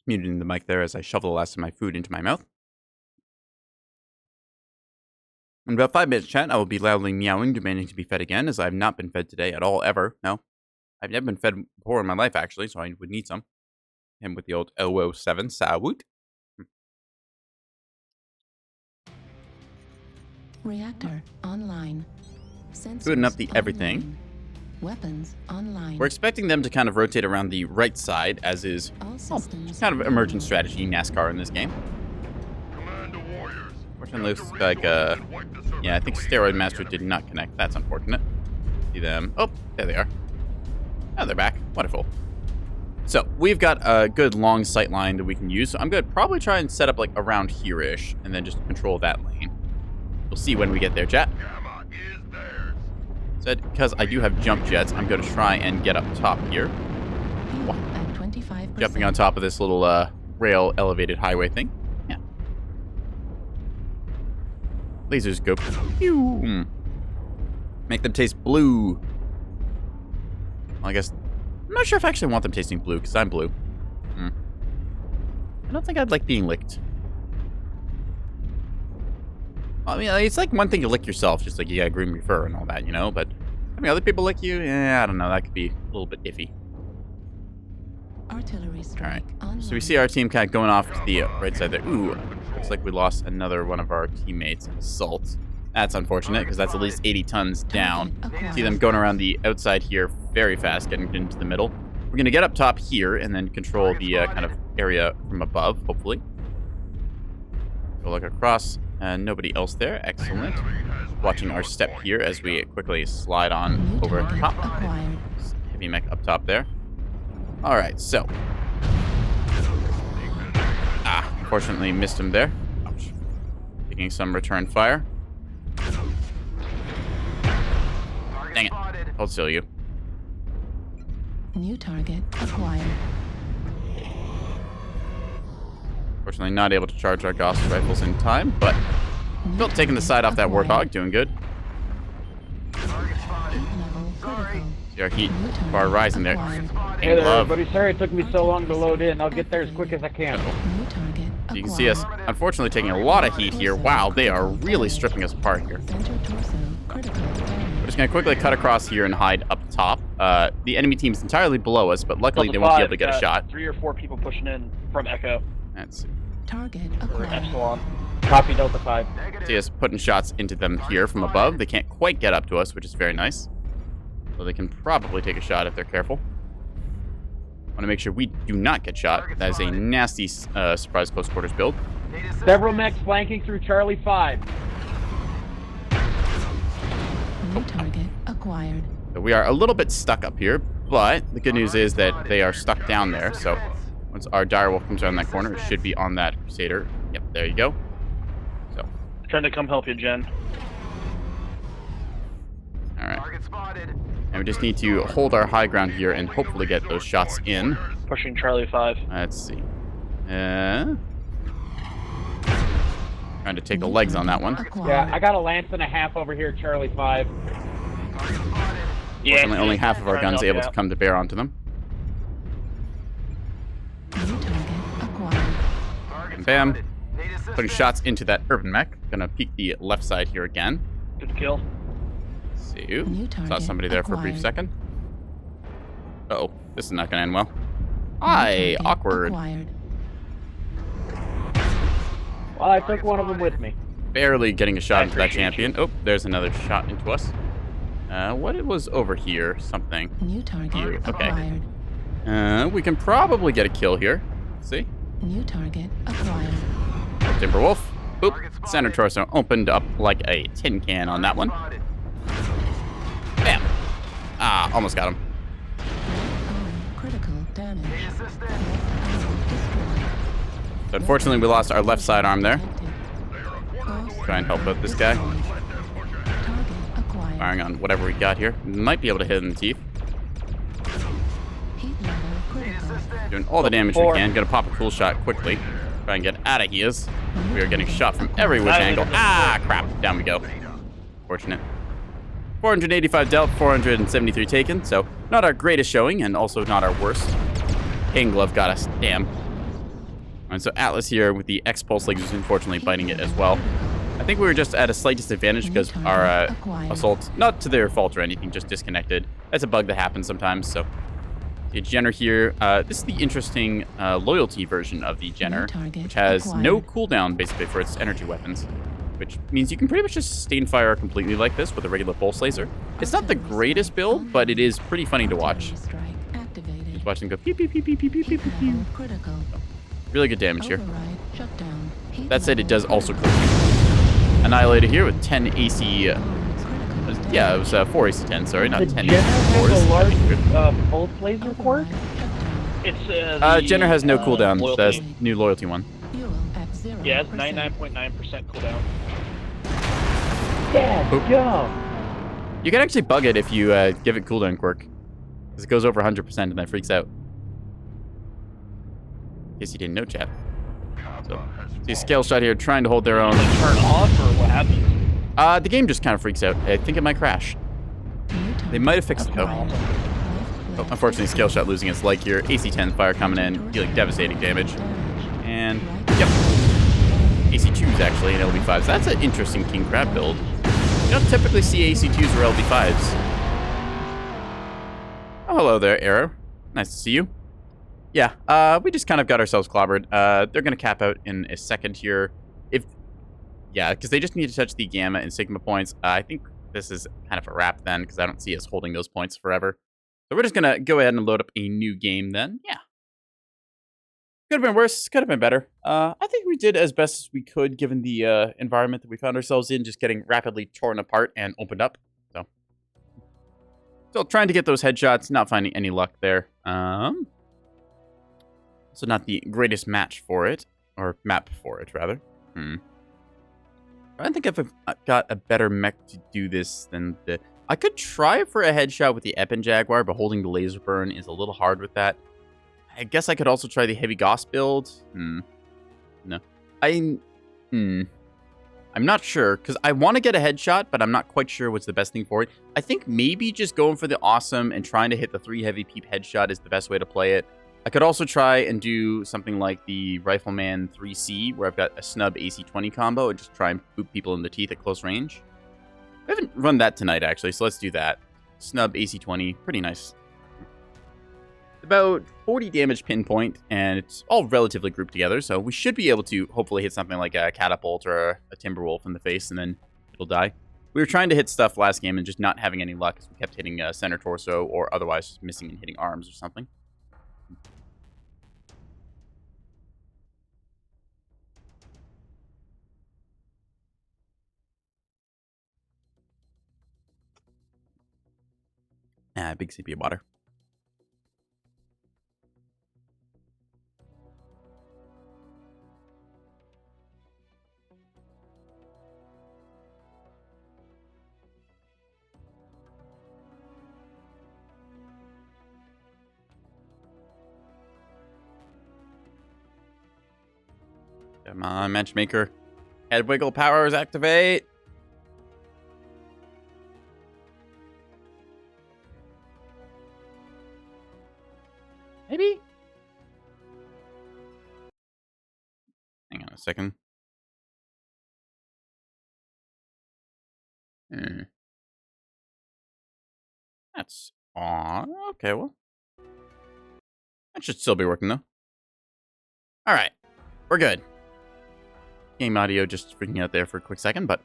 Muting the mic there as I shovel the last of my food into my mouth. In about 5 minutes, chat, I will be loudly meowing, demanding to be fed again, as I have not been fed today at all, ever. No. I've never been fed before in my life, actually, so I would need some. And with the old 007 Sawoot. Reactor online. Booting up the Sensors everything. online. Weapons online. We're expecting them to kind of rotate around the right side, as is All systems kind of online. emergent strategy NASCAR in this game. Commander warriors. Fortunately, looks like, yeah, I think Steroid Master did not connect. That's unfortunate. See them. Oh, there they are. Oh, they're back. Wonderful. So, we've got a good long sight line that we can use. So, I'm going to probably try and set up, like, around here-ish, and then just control that lane. We'll see when we get there, chat. Gamma is theirs. Said, because I do have jump jets, I'm going to try and get up top here. Fuel at 25%. Jumping on top of this little rail elevated highway thing. Yeah. Lasers go. Pew. Make them taste blue. Well, I guess I'm not sure if I actually want them tasting blue because I'm blue. I don't think I'd like being licked. I mean, it's like one thing to lick yourself, just like you gotta groom your fur and all that, you know. But I mean, other people lick you. Yeah, I don't know. That could be a little bit iffy. Artillery strike online. So we see our team kind of going off to the right side there. Ooh, looks like we lost another one of our teammates in assault. That's unfortunate because that's at least 80 tons down. Acquired. See them going around the outside here very fast, getting into the middle. We're going to get up top here and then control the kind of area from above, hopefully. Go look across. Nobody else there. Excellent. Watching our step here as we quickly slide on New over target top. acquired. Heavy mech up top there. All right, so. Unfortunately missed him there. Ouch. Taking some return fire. Dang it. Hold still, you. New target acquired. Fortunately, not able to charge our Gauss rifles in time, but still taking the side off that Warthog, doing good. Heat level critical. See our heat New target bar rising there. acquired. Hey there, Love. everybody. Sorry it took me so long to load in. I'll get there as quick as I can. New target You can see us, unfortunately, taking a lot of heat here. Wow, they are really stripping us apart here. Center torso critical We're just going to quickly cut across here and hide up top. The enemy team is entirely below us, but luckily they won't be able to get a shot. 3 or 4 people pushing in from Echo Let's see. Target or acquired. Epsilon. Copy Delta 5. See us putting shots into them here from above. They can't quite get up to us, which is very nice. So they can probably take a shot if they're careful. Want to make sure we do not get shot. That is a nasty surprise close quarters build. Several mechs flanking through Charlie 5. New target acquired. So we are a little bit stuck up here, but the good news is that they are stuck down there. So once our direwolf comes around that corner, it should be on that Crusader. Yep, there you go. So, Trying to come help you, Jen. all right. And we just need to hold our high ground here and hopefully get those shots in. Pushing Charlie 5. Let's see. Trying to take the legs on that one. Acquired. Yeah, I got a lance and a half over here, Charlie 5. Fortunately, only half of our guns able to come to bear onto them. New target acquired. And bam. Putting shots into that urban mech. Gonna peek the left side here again. Good kill. See New you. Saw target somebody there for a brief acquired. second. Uh-oh. This is not going to end well. New Hi, target awkward. acquired. Well, I took one of them with me. Barely getting a shot I into that appreciate champion. Oh, there's another shot into us. What it was over here? Something. New target You, okay. acquired. We can probably get a kill here. Let's see. New target acquired. Timberwolf. Boop. Center torso opened up like a tin can on that one. Bam. Ah, almost got him. Oh, critical damage. Destroyed. So unfortunately, we lost our left side arm there. Ghost Try and help out this guy. target acquired. Firing on whatever we got here. Might be able to hit in the teeth. Heat level critical. Doing all the damage we can. Gonna pop a cool shot quickly. Try and get out of here. We are getting shot from every which angle. Ah, crap. Down we go. Fortunate. 485 dealt, 473 taken. So not our greatest showing and also not our worst. Pain Glove got us. Damn. And so Atlas here with the X-Pulse lasers unfortunately biting it as well. I think we were just at a slight disadvantage because our assault, not to their fault or anything, just disconnected. That's a bug that happens sometimes, so... The Jenner here, this is the interesting loyalty version of the Jenner, which has no cooldown basically for its energy weapons, which means you can pretty much just sustain fire completely like this with a regular pulse laser. It's not the greatest build, but it is pretty funny to watch. Strike activated. Just watch them go pew pew pew pew pew pew pew Heat pew. level critical. Really good damage here. Override shutdown. Heat That said, it level does also critical. clip. Annihilated here with 10 AC. Critical Yeah, it was 4 AC 10, sorry, not The 10 Jenner AC has 4s. a large That'd be good. pulse laser quirk? It's Jenner has no cooldown. loyalty. That's new loyalty one. Fuel at 0%. Yeah, it's 99.9% cooldown. Yeah, Oop. go. You can actually bug it if you give it cooldown quirk. Because it goes over 100% and then freaks out. In case you didn't know, chat. So, see scale shot here trying to hold their own. Like turn off or what happens? The game just kind of freaks out. I think it might crash. They might have fixed it though. Oh, unfortunately, scale shot losing its leg here. AC 10 fire coming in, dealing devastating damage. And, yep. AC 2s actually, and LB5s. That's an interesting King Crab build. You don't typically see AC 2s or LB5s. Oh, hello there, Arrow. Nice to see you. Yeah, we just kind of got ourselves clobbered. They're going to cap out in a second here. Yeah, because they just need to touch the Gamma and Sigma points. I think this is kind of a wrap then, because I don't see us holding those points forever. So we're just going to go ahead and load up a new game then. Yeah. Could have been worse. Could have been better. I think we did as best as we could given the environment that we found ourselves in, just getting rapidly torn apart and opened up. So still trying to get those headshots, not finding any luck there. So not the greatest match for it, or map for it, rather. I don't think I've got a better mech to do this than the... I could try for a headshot with the Epin Jaguar, but holding the laser burn is a little hard with that. I guess I could also try the Heavy Goss build. No. I'm not sure, because I want to get a headshot, but I'm not quite sure what's the best thing for it. I think maybe just going for the awesome and trying to hit the 3 heavy peep headshot is the best way to play it. I could also try and do something like the Rifleman 3C, where I've got a snub AC-20 combo and just try and boop people in the teeth at close range. I haven't run that tonight, actually, so let's do that. Snub AC-20, pretty nice. About 40 damage pinpoint, and it's all relatively grouped together, so we should be able to hopefully hit something like a Catapult or a Timberwolf in the face, and then it'll die. We were trying to hit stuff last game and just not having any luck, because we kept hitting center torso or otherwise just missing and hitting arms or something. Big sip of water. Come on, matchmaker. Head wiggle powers activate. Maybe? Hang on a second. That's on. Okay, well. That should still be working, though. Alright. We're good. Game audio just freaking out there for a quick second, but...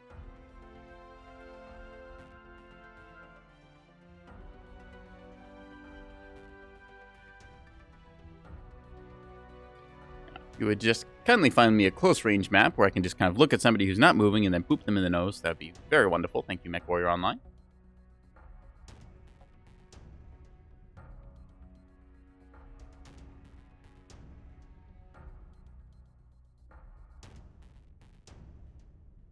You would just kindly find me a close range map where I can just kind of look at somebody who's not moving and then boop them in the nose. That would be very wonderful. Thank you, Mechwarrior Online.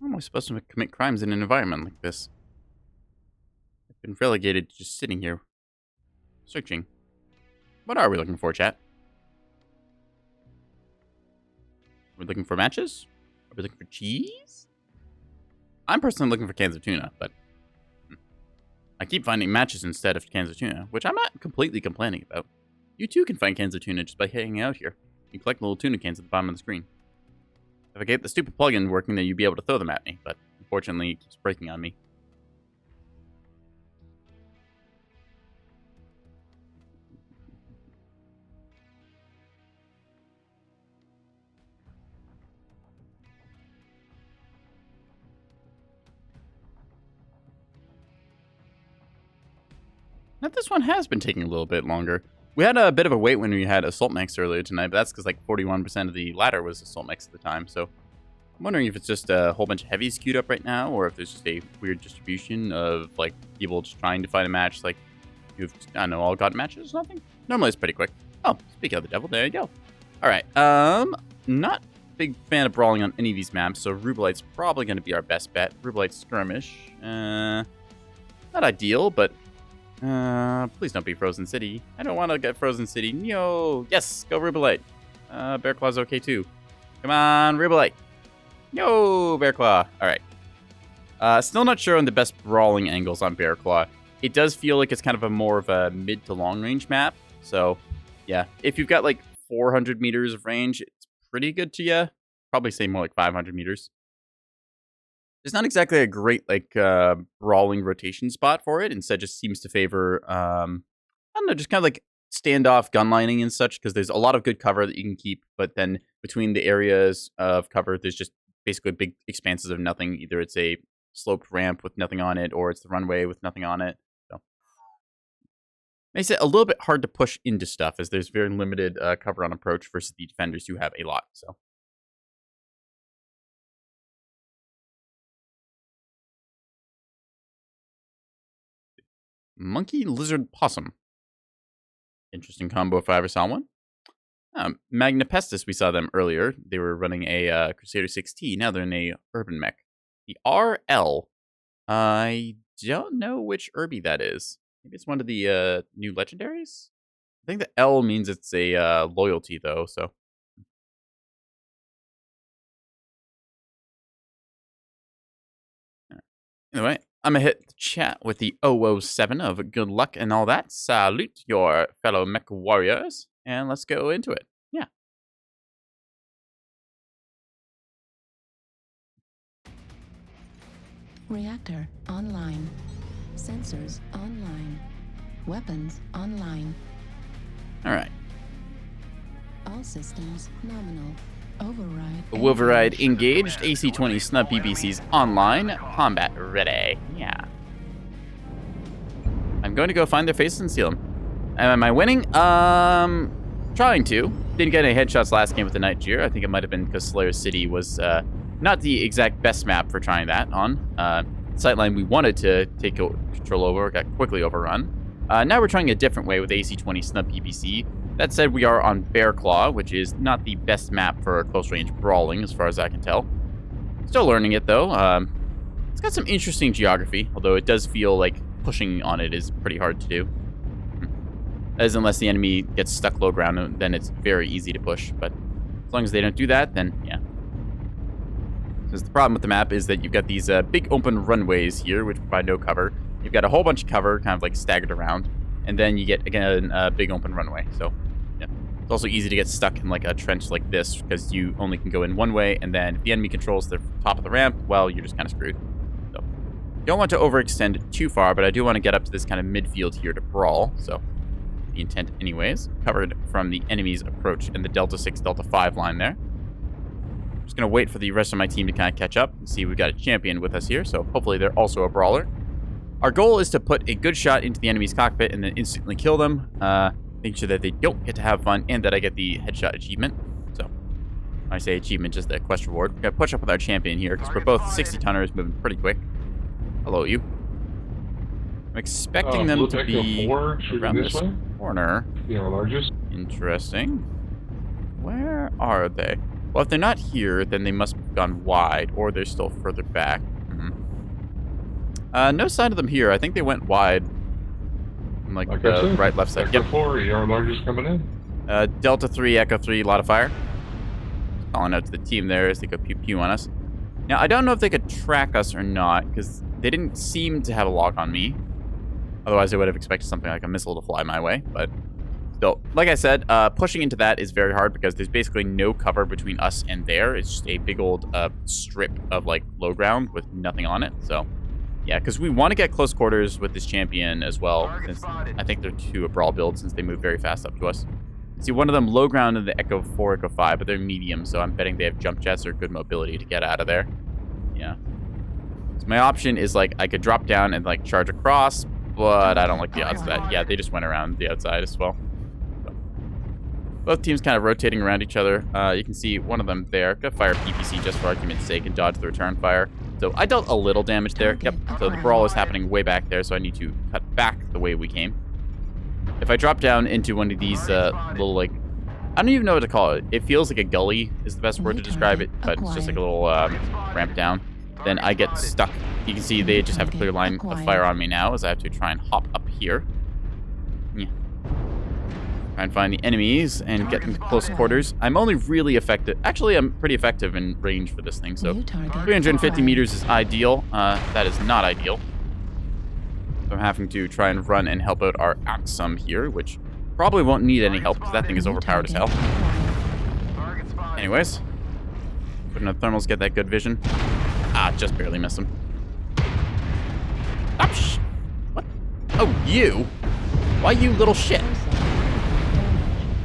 How am I supposed to commit crimes in an environment like this? I've been relegated to just sitting here, searching. What are we looking for, chat? Are we looking for matches? Are we looking for cheese? I'm personally looking for cans of tuna, but I keep finding matches instead of cans of tuna, which I'm not completely complaining about. You too can find cans of tuna just by hanging out here. You collect little tuna cans at the bottom of the screen. If I get the stupid plugin working, then you'd be able to throw them at me, but unfortunately it keeps breaking on me. Now, this one has been taking a little bit longer. We had a bit of a wait when we had Assault Mechs earlier tonight, but that's because like 41% of the ladder was Assault Mechs at the time, so I'm wondering if it's just a whole bunch of heavies queued up right now, or if there's just a weird distribution of like people just trying to find a match, like you've, I don't know, all got matches or something? Normally it's pretty quick. Oh, speaking of the devil, there you go. Alright, not big fan of brawling on any of these maps, so Rubelite's probably going to be our best bet. Rubelite Skirmish, not ideal, but please don't be Frozen City. I don't want to get Frozen City. Yo, yes, go Rubelite. Bear Claw's okay too. Come on, Rubelite. Yo, Bear Claw. All right. Still not sure on the best brawling angles on Bear Claw. It does feel like it's kind of a more of a mid to long range map. So, yeah, if you've got like 400 meters of range, it's pretty good to you. Probably say more like 500 meters. It's not exactly a great like brawling rotation spot for it. Instead, just seems to favor I don't know, just kind of like standoff gun lining and such, because there's a lot of good cover that you can keep, but then between the areas of cover, there's just basically big expanses of nothing. Either it's a sloped ramp with nothing on it, or it's the runway with nothing on it. So makes it a little bit hard to push into stuff, as there's very limited cover on approach versus the defenders who have a lot. So. Monkey, lizard, possum. Interesting combo if I ever saw one. Magnapestis, we saw them earlier. They were running a Crusader 6T. Now they're in a urban mech. The RL. I don't know which Irby that is. Maybe it's one of the new legendaries? I think the L means it's a loyalty, though, so. Anyway, I'm going to hit the chat with the 007 of good luck and all that. Salute your fellow Mechwarriors, and let's go into it. Yeah. Reactor online. Sensors online. Weapons online. All right. All systems nominal. Override. Override engaged. AC-20 snub PBCs online. Combat ready. Yeah. I'm going to go find their faces and seal them. Am I winning? Trying to. Didn't get any headshots last game with the Night Jeer. I think it might have been because Slayer City was not the exact best map for trying that on. Sightline we wanted to take control over got quickly overrun. Now we're trying a different way with AC-20 snub PBC. That said, we are on Bear Claw, which is not the best map for close-range brawling, as far as I can tell. Still learning it, though. It's got some interesting geography, although it does feel like pushing on it is pretty hard to do. As unless the enemy gets stuck low ground, then it's very easy to push. But as long as they don't do that, then yeah. Because the problem with the map is that you've got these big open runways here, which provide no cover. You've got a whole bunch of cover, kind of like staggered around. And then you get, again, a big open runway. So, yeah. It's also easy to get stuck in, like, a trench like this, because you only can go in one way, and then if the enemy controls the top of the ramp, well, you're just kind of screwed. So, Don't want to overextend too far, but I do want to get up to this kind of midfield here to brawl. So the intent anyways, covered from the enemy's approach and the Delta 6, Delta 5 line there. Just going to wait for the rest of my team to kind of catch up and see we've got a champion with us here, so hopefully they're also a brawler. Our goal is to put a good shot into the enemy's cockpit and then instantly kill them, making sure that they don't get to have fun and that I get the headshot achievement. So when I say achievement, just the quest reward. We're going to push up with our champion here because we're both 60-tonners moving pretty quick. Hello, you. I'm expecting them to be around this corner. Largest. Interesting. Where are they? Well, if they're not here, then they must have gone wide, or they're still further back. No sign of them here. I think they went wide. On, like the right, left side. Echo 4, ER largest coming in. Delta 3, Echo 3, a lot of fire. Calling out to the team there as they go pew-pew on us. Now, I don't know if they could track us or not, because they didn't seem to have a lock on me. Otherwise, I would have expected something like a missile to fly my way, but still, like I said, pushing into that is very hard because there's basically no cover between us and there. It's just a big old strip of, like, low ground with nothing on it, so yeah, because we want to get close quarters with this champion as well, since I think they're two a brawl build since they move very fast up to us. See, one of them low ground in the Echo 4, Echo 5, but they're medium, so I'm betting they have jump jets or good mobility to get out of there. Yeah. So my option is, like, I could drop down and, like, charge across, but I don't like the odds of that. Yeah, they just went around the outside as well. So, both teams kind of rotating around each other. You can see one of them there. Gonna fire PPC just for argument's sake and dodge the return fire. So I dealt a little damage there. Yep, so the brawl is happening way back there, so I need to cut back the way we came. If I drop down into one of these little, like, I don't even know what to call it. It feels like a gully is the best word to describe it, but it's just like a little ramp down. Then I get stuck. You can see they just have a clear line of fire on me now as I have to try and hop up here. Yeah. Try and find the enemies and get them to close quarters. I'm only really effective. Actually, I'm pretty effective in range for this thing, so 350 meters is ideal. That is not ideal. So I'm having to try and run and help out our Axum here, which probably won't need any help because that thing is overpowered as hell. Anyways, putting up thermals, get that good vision. Ah, just barely miss him. Stop what? Oh, you? Why you little shit?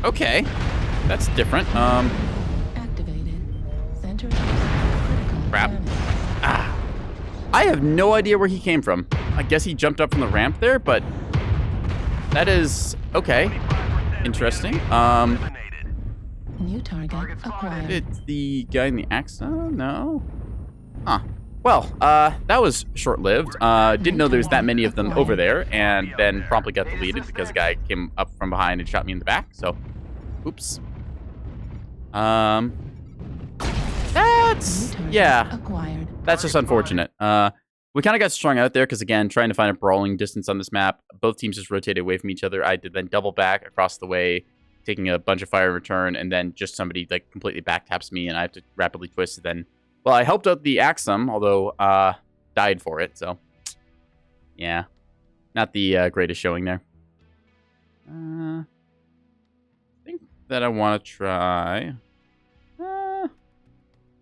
Okay. That's different. Activated. Center critical Crap. damage. Ah. I have no idea where he came from. I guess he jumped up from the ramp there, but that is okay. Interesting. New target acquired. It's the guy in the Axum? No. Huh. Well, that was short-lived. Didn't know there was that many of them over there, and then promptly got deleted because a guy came up from behind and shot me in the back, so oops. That's, yeah, Acquired. that's just unfortunate. We kind of got strung out there because, again, trying to find a brawling distance on this map, both teams just rotated away from each other. I did then double back across the way, taking a bunch of fire in return, and then just somebody, like, completely backtaps me, and I have to rapidly twist. Then, well, I helped out the Axum, although died for it, so yeah, not the greatest showing there. I think that I want to try.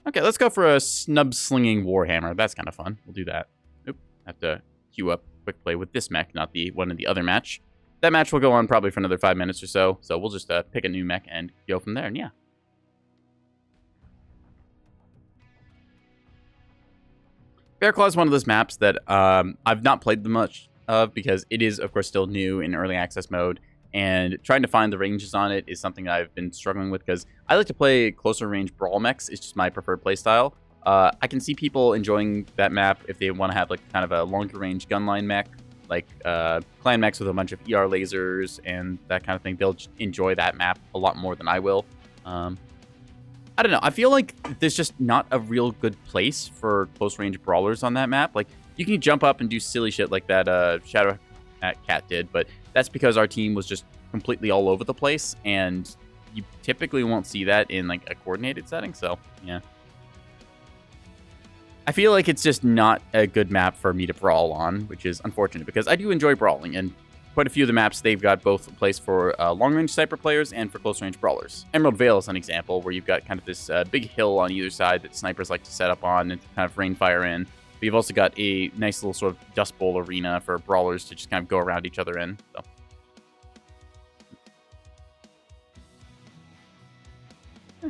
Okay, let's go for a snub-slinging Warhammer. That's kind of fun. We'll do that. Oop, have to queue up quick play with this mech, not the one in the other match. That match will go on probably for another 5 minutes or so, so we'll just pick a new mech and go from there, and yeah. Bearclaw is one of those maps that I've not played much of because it is, of course, still new in early access mode, and trying to find the ranges on it is something I've been struggling with because I like to play closer range brawl mechs. It's just my preferred playstyle. I can see people enjoying that map if they want to have like kind of a longer range gunline mech, like clan mechs with a bunch of ER lasers and that kind of thing. They'll enjoy that map a lot more than I will. I don't know. I feel like there's just not a real good place for close range brawlers on that map. Like, you can jump up and do silly shit like that Shadow Cat did, but that's because our team was just completely all over the place, and you typically won't see that in like a coordinated setting. So yeah, I feel like it's just not a good map for me to brawl on, which is unfortunate because I do enjoy brawling, and quite a few of the maps, they've got both a place for long-range sniper players and for close-range brawlers. Emerald Vale is an example where you've got kind of this big hill on either side that snipers like to set up on and kind of rain fire in. But you've also got a nice little sort of Dust Bowl arena for brawlers to just kind of go around each other in. So. I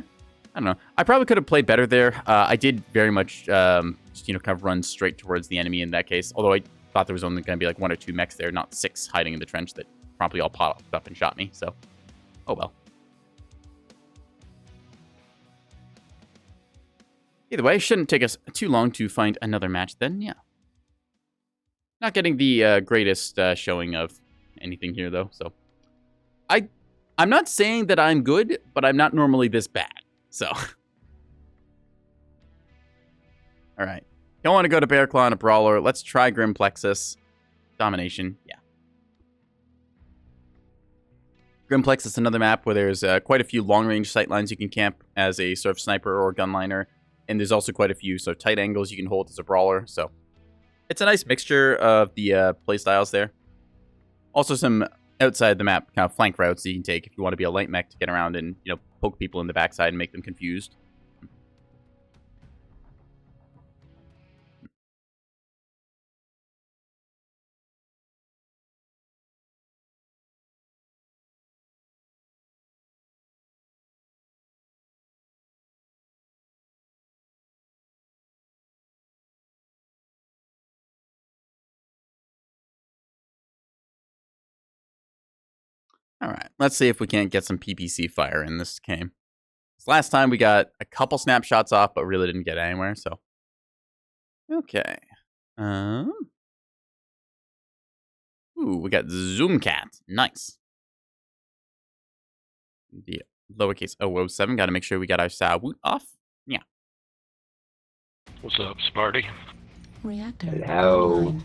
don't know. I probably could have played better there. I did very much, just, kind of run straight towards the enemy in that case. Although I thought there was only going to be like 1 or 2 mechs there, not 6 hiding in the trench that promptly all popped up and shot me. So, oh well. Either way, shouldn't take us too long to find another match then, yeah. Not getting the greatest showing of anything here, though, so. I'm not saying that I'm good, but I'm not normally this bad, so. Alright. Don't want to go to Bear Claw on a Brawler. Let's try Grim Plexus. Domination, yeah. Grim Plexus, another map where there's quite a few long-range sightlines you can camp as a sort of sniper or gunliner. And there's also quite a few sort of tight angles you can hold as a brawler. So it's a nice mixture of the playstyles there. Also some outside the map kind of flank routes that you can take if you want to be a light mech to get around and, poke people in the backside and make them confused. All right, let's see if we can't get some PPC fire in this game. Last time we got a couple snapshots off, but really didn't get anywhere, so. Okay. Ooh, we got Zoom Cat. Nice. The lowercase 007. Got to make sure we got our Sawoot off. Yeah. What's up, Sparty? Reactor Hello. online.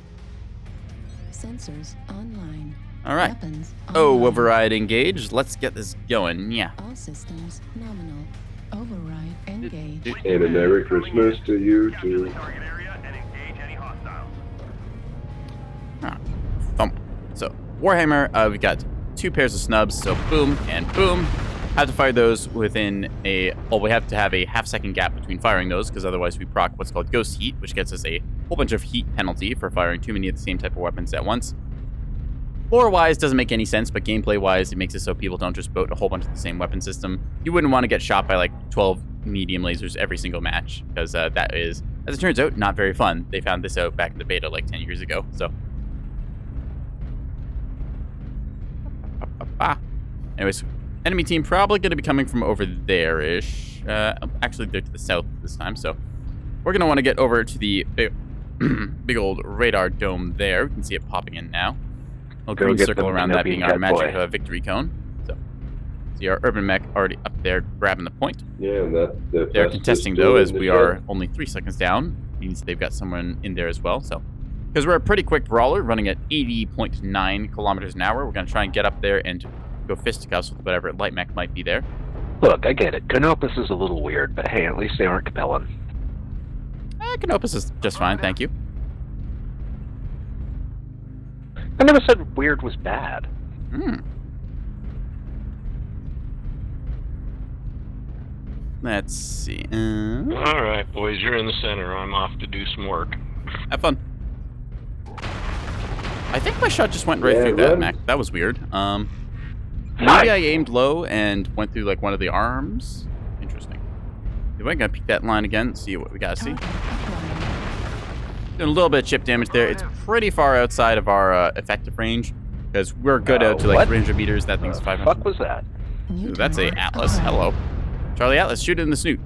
Sensors online. All right. Weapons Oh, online. override engaged. Let's get this going. Yeah. All systems nominal. Override engaged. And a Merry Christmas to you Capture the too. target area and engage any hostiles. Thump. So, Warhammer, we've got 2 pairs of snubs, so boom and boom. Have to fire those within we have to have a half-second gap between firing those, because otherwise we proc what's called Ghost Heat, which gets us a whole bunch of heat penalty for firing too many of the same type of weapons at once. Lore-wise, doesn't make any sense, but gameplay-wise, it makes it so people don't just boat a whole bunch of the same weapon system. You wouldn't want to get shot by, like, 12 medium lasers every single match, because that is, as it turns out, not very fun. They found this out back in the beta, like, 10 years ago, so. Anyways, enemy team probably going to be coming from over there-ish. Actually, they're to the south this time, so. We're going to want to get over to the big old radar dome there. We can see it popping in now. A green circle around that being our magic victory cone. So, see our urban mech already up there grabbing the point. Yeah, They're contesting though, as we are only 3 seconds down. Means they've got someone in there as well. So, because we're a pretty quick brawler, running at 80.9 kilometers an hour, we're going to try and get up there and go fisticuffs with whatever light mech might be there. Look, I get it. Canopus is a little weird, but hey, at least they aren't compelling. Canopus is just fine, thank you. I never said weird was bad. Let's see. All right, boys, you're in the center. I'm off to do some work. Have fun. I think my shot just went right through that mech. That was weird. Maybe I aimed low and went through like one of the arms. Interesting. We're gonna peek that line again, see what we gotta see. Doing a little bit of chip damage there. It's pretty far outside of our effective range, because we're good out to like 300 meters. That thing's 500. What was that? Ooh, that's a Atlas. Hello. Charlie Atlas, shoot it in the snoot.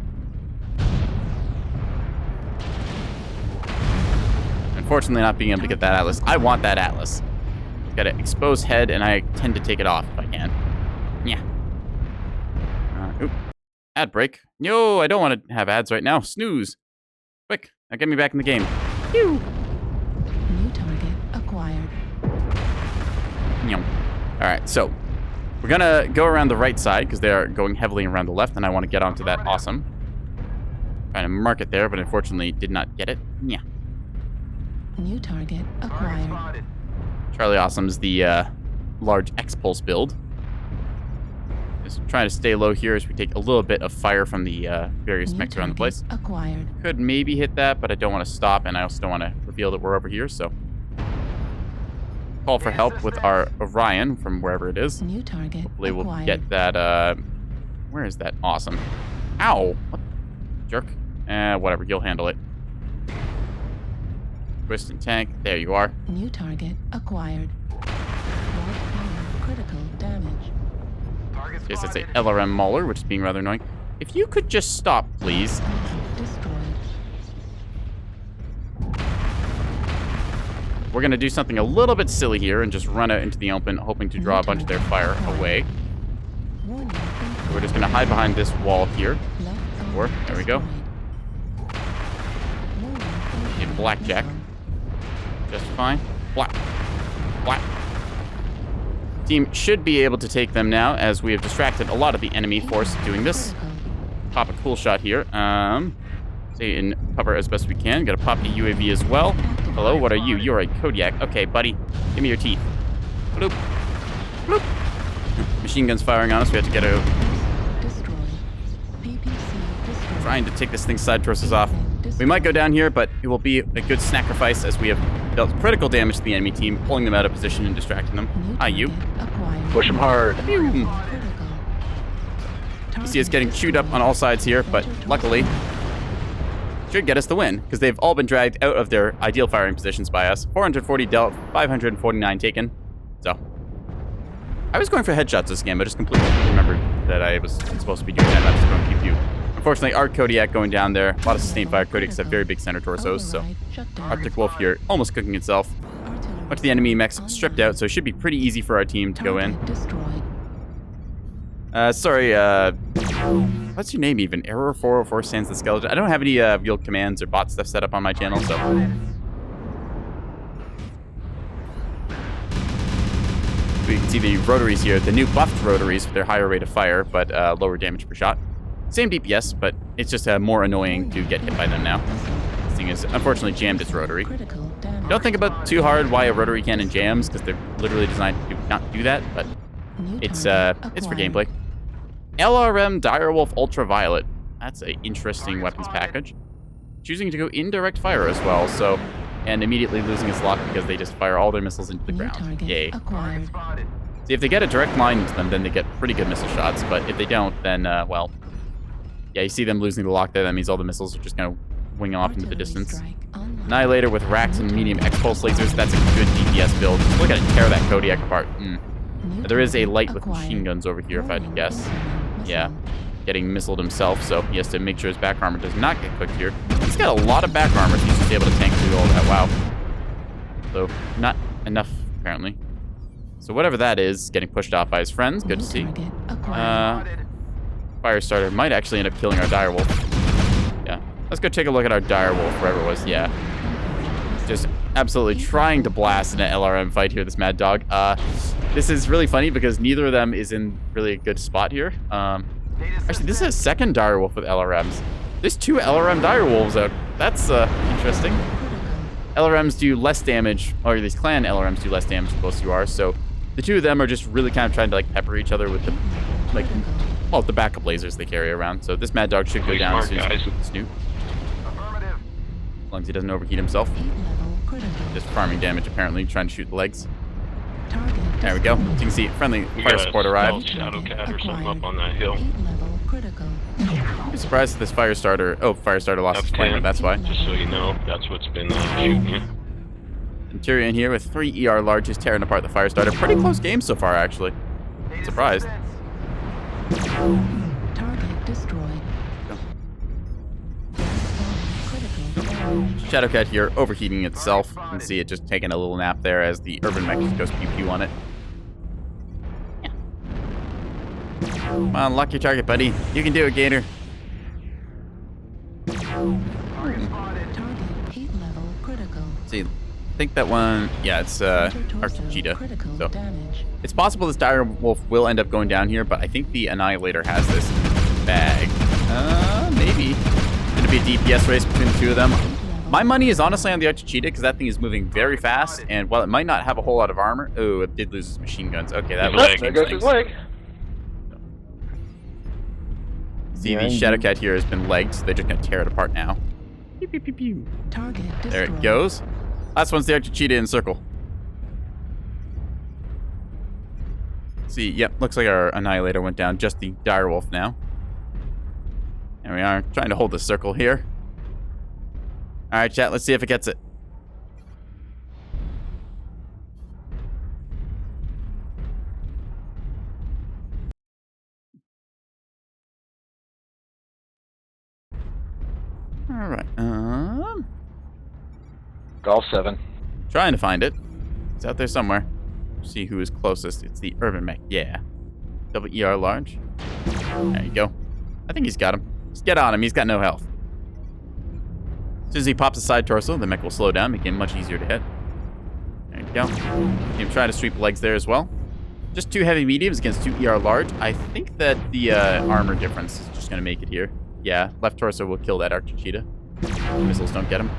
Unfortunately, not being able to get that Atlas. I want that Atlas. Got an exposed head, and I tend to take it off if I can. Yeah. Oop. Ad break. No, I don't want to have ads right now. Snooze. Quick, now get me back in the game. Phew. New target acquired. Alright, so we're gonna go around the right side because they are going heavily around the left, and I want to get onto that awesome. Trying to mark it there, but unfortunately did not get it. Yeah. New target acquired. Charlie Awesome's the large X-Pulse build. Just trying to stay low here as we take a little bit of fire from the various New mechs around the target place. acquired. Could maybe hit that, but I don't want to stop, and I also don't want to reveal that we're over here, so... Call for help with our Orion from wherever it is. New target Hopefully we'll acquired. get that, where is that? Awesome. Ow! What? Jerk. Whatever, you'll handle it. Twist and tank. There you are. New target acquired. Critical damage. Yes, it's a LRM Mauler, which is being rather annoying. If you could just stop, please. Destroyed. We're going to do something a little bit silly here and just run out into the open, hoping to draw a bunch of their fire away. Warning. So we're just going to hide behind this wall here. Left arm Or, there we go. destroyed. Warning. Get blackjack. Just fine. Black. Black. Team should be able to take them now, as we have distracted a lot of the enemy force doing this. Critical. Pop a cool shot here. Stay in cover as best we can. Gotta pop the UAV as well. Hello, what are you? You're a Kodiak. Okay, buddy. Give me your teeth. Bloop. Bloop. Machine guns firing on us. We have to get out. Destroyed. PPC destroyed. Trying to take this thing's side torsos off. We might go down here, but it will be a good sacrifice as we have dealt critical damage to the enemy team, pulling them out of position and distracting them. New Hi, you. target acquired. Push them hard. Boom. Critical. You see us getting chewed up on all sides here, but luckily should get us the win, because they've all been dragged out of their ideal firing positions by us. 440 dealt, 549 taken. So, I was going for headshots this game, but just completely remembered that I was supposed to be doing that. I'm just going to keep you. Unfortunately, our Kodiak going down there. A lot of sustained fire. Kodiaks have very big center torsos, so Override shut down. Arctic Wolf here almost cooking itself. Artillery Much of the enemy mechs stripped out, so it should be pretty easy for our team to go in. target destroyed. Sorry, what's your name even? Error 404 stands the skeleton. I don't have any real commands or bot stuff set up on my channel, so. We can see the rotaries here, the new buffed rotaries with their higher rate of fire, but lower damage per shot. Same DPS, but it's just more annoying to get hit by them now. This thing is unfortunately jammed its rotary. Critical damage. Don't think about too hard why a rotary cannon jams, because they're literally designed to not do that, but New it's target for acquired. gameplay. LRM Direwolf Ultraviolet. That's an interesting weapons package. Choosing to go indirect fire as well, so, and immediately losing its lock because they just fire all their missiles into the New ground. target Yay. acquired. See, if they get a direct line into them, then they get pretty good missile shots, but if they don't, then, well, yeah, you see them losing the lock there, that means all the missiles are just going to wing off into the Artillery distance. strike online. Annihilator with racks and medium X-pulse lasers, that's a good DPS build. Look at it tear that Kodiak apart. New There is a target light with acquired. machine guns over here, if I had to Warning, guess. incoming Yeah. missile. Getting missiled himself, so he has to make sure his back armor does not get cooked here. He's got a lot of back armor, so he's just able to tank through all that. Wow. So, not enough, apparently. So whatever that is, getting pushed off by his friends. Good to New see. target acquired. Firestarter might actually end up killing our Direwolf. Yeah. Let's go take a look at our Direwolf, wherever it was. Yeah. Just absolutely trying to blast in an LRM fight here, this Mad Dog. This is really funny because neither of them is in really a good spot here. Actually, this is a second Direwolf with LRMs. There's two LRM Direwolves out. That's interesting. LRMs do less damage, or these clan LRMs do less damage the closer you are, so the two of them are just really kind of trying to like pepper each other with the, like, well, the backup lasers they carry around. So this Mad Dog should go Pretty down as smart, soon as guys. we snoop. As long as he doesn't overheat himself. Heat level critical. Just farming damage, apparently, trying to shoot the legs. Target There we go. destroyed. So you can see friendly We fire got a support arrived. stealth Shadowcat or something Acquired. up on that hill. Heat level critical. I'm surprised that this Firestarter... Oh, Firestarter lost his flamer, that's why. Just so you know, that's what's been shooting you. Interior in here with 3 ER larges tearing apart the Firestarter. Pretty close game so far, actually. Surprised. Target destroyed. Critical damage. Shadowcat here overheating itself. You can see it just taking a little nap there as the Urban Mech just goes pew-pew on it. Come on, lock your target, buddy. You can do it, Gator. Target heat level critical. See, I think that one... Yeah, it's Arctic Cheetah. Critical So damage. it's possible this Direwolf will end up going down here, but I think the Annihilator has this bag. Maybe. Going to be a DPS race between the two of them. My money is honestly on the Arctic Cheetah because that thing is moving very fast, and while it might not have a whole lot of armor... Oh, it did lose its machine guns. Okay, that His was... leg. There goes his leg. See, the Shadowcat here has been legged, so they're just going to tear it apart now. Pew, pew, pew, pew. Target destroyed. There it goes. Last one's the Archer Cheetah in circle. See, yep, looks like our Annihilator went down. Just the Direwolf now. There we are, trying to hold the circle here. Alright, chat, let's see if it gets it. Alright, Golf 7. trying to find it. It's out there somewhere. See who is closest. It's the Urban Mech, yeah. Double ER large. There you go. I think he's got him. Just get on him, he's got no health. As soon as he pops a side torso, the mech will slow down, making it much easier to hit. There you go. You can try to sweep legs there as well. Just 2 heavy mediums against 2 ER large. I think that the armor difference is just going to make it here. Yeah, left torso will kill that Archer Cheetah. Missiles don't get him.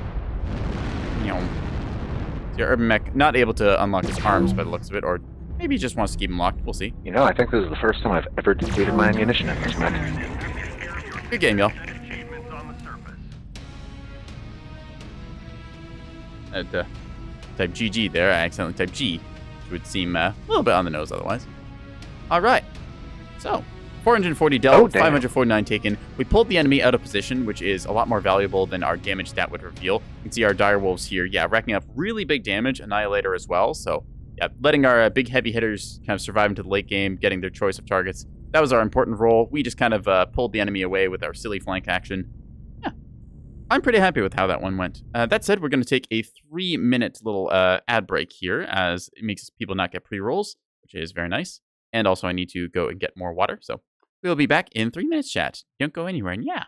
So your Urban Mech not able to unlock his arms by the looks of it, or maybe he just wants to keep him locked. We'll see. You know, I think this is the first time I've ever depleted my ammunition in this mech. Good game, y'all. Achievements on the surface. Type GG there. I accidentally typed G, which would seem a little bit on the nose otherwise. All right. So, 440 dealt, Oh, damn. 549 taken. We pulled the enemy out of position, which is a lot more valuable than our damage stat would reveal. You can see our Direwolves here, yeah, racking up really big damage, Annihilator as well. So, yeah, letting our big heavy hitters kind of survive into the late game, getting their choice of targets. That was our important role. We just kind of pulled the enemy away with our silly flank action. Yeah, I'm pretty happy with how that one went. That said, we're going to take a 3-minute little ad break here, as it makes people not get pre-rolls, which is very nice. And also, I need to go and get more water, so we'll be back in 3 minutes, chat. Don't go anywhere, and yeah.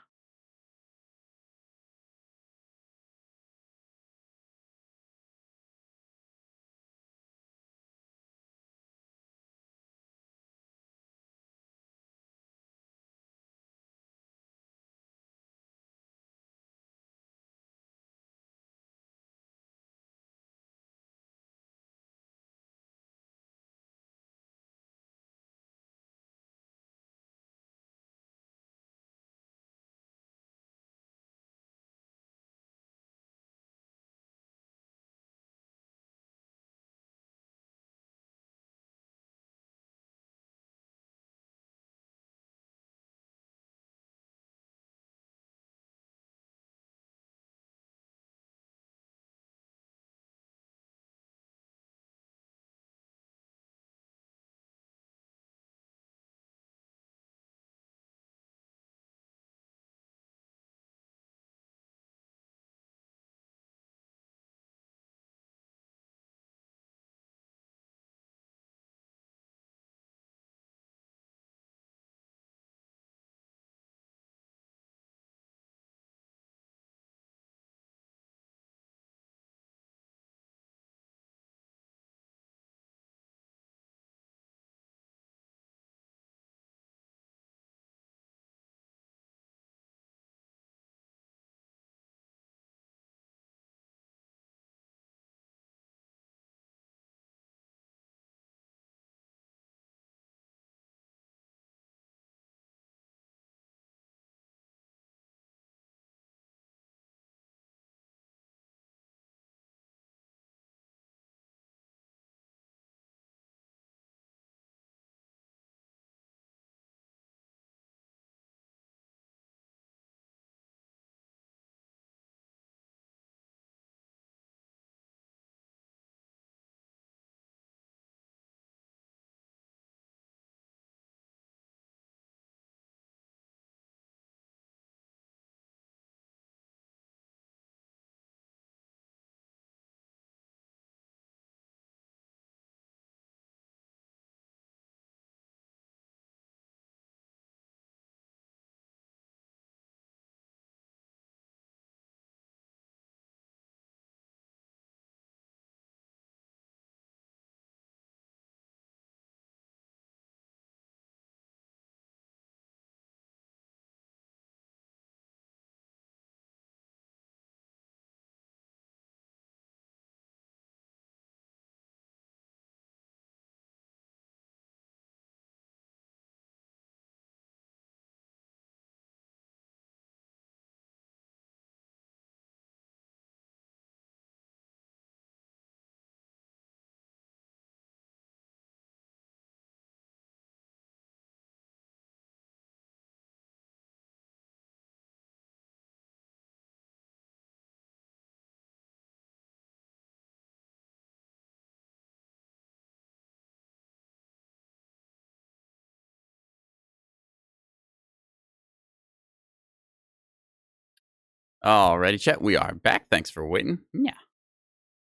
Alrighty, chat. We are back. Thanks for waiting. Yeah.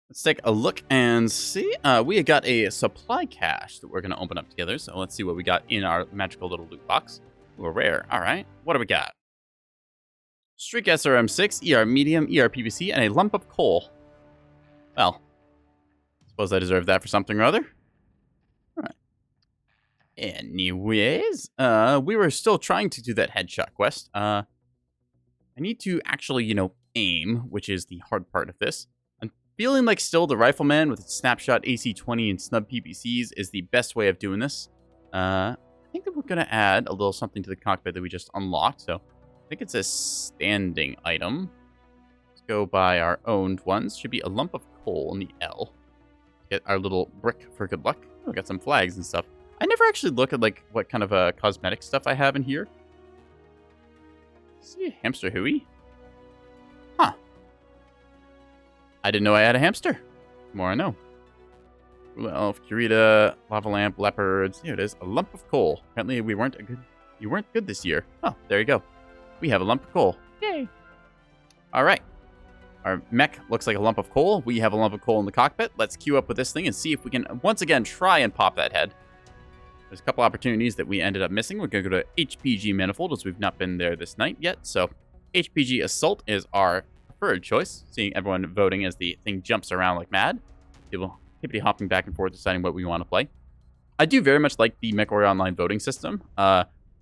Let's take a look and see. We got a supply cache that we're going to open up together. So let's see what we got in our magical little loot box. We're rare. All right. What do we got? Streak SRM6, ER medium, ER PVC, and a lump of coal. Well, suppose I deserve that for something or other. All right. Anyways, we were still trying to do that headshot quest. I need to actually, aim, which is the hard part of this. I'm feeling like still the rifleman with its snapshot AC-20 and snub PPCs is the best way of doing this. I think that we're going to add a little something to the cockpit that we just unlocked. So I think it's a standing item. Let's go by our owned ones. Should be a lump of coal in the L. Get our little brick for good luck. Oh, we got some flags and stuff. I never actually look at like what kind of cosmetic stuff I have in here. See a hamster hooey? Huh. I didn't know I had a hamster. The more I know. Hula elf, Kurita, lava lamp, leopards. Here it is. A lump of coal. Apparently you weren't good this year. Oh, there you go. We have a lump of coal. Yay. Alright. Our mech looks like a lump of coal. We have a lump of coal in the cockpit. Let's queue up with this thing and see if we can once again try and pop that head. There's a couple opportunities that we ended up missing. We're going to go to HPG Manifold, as we've not been there this night yet. So HPG Assault is our preferred choice. Seeing everyone voting as the thing jumps around like mad. People hippity-hopping back and forth, deciding what we want to play. I do very much like the Mechwarrior Online voting system.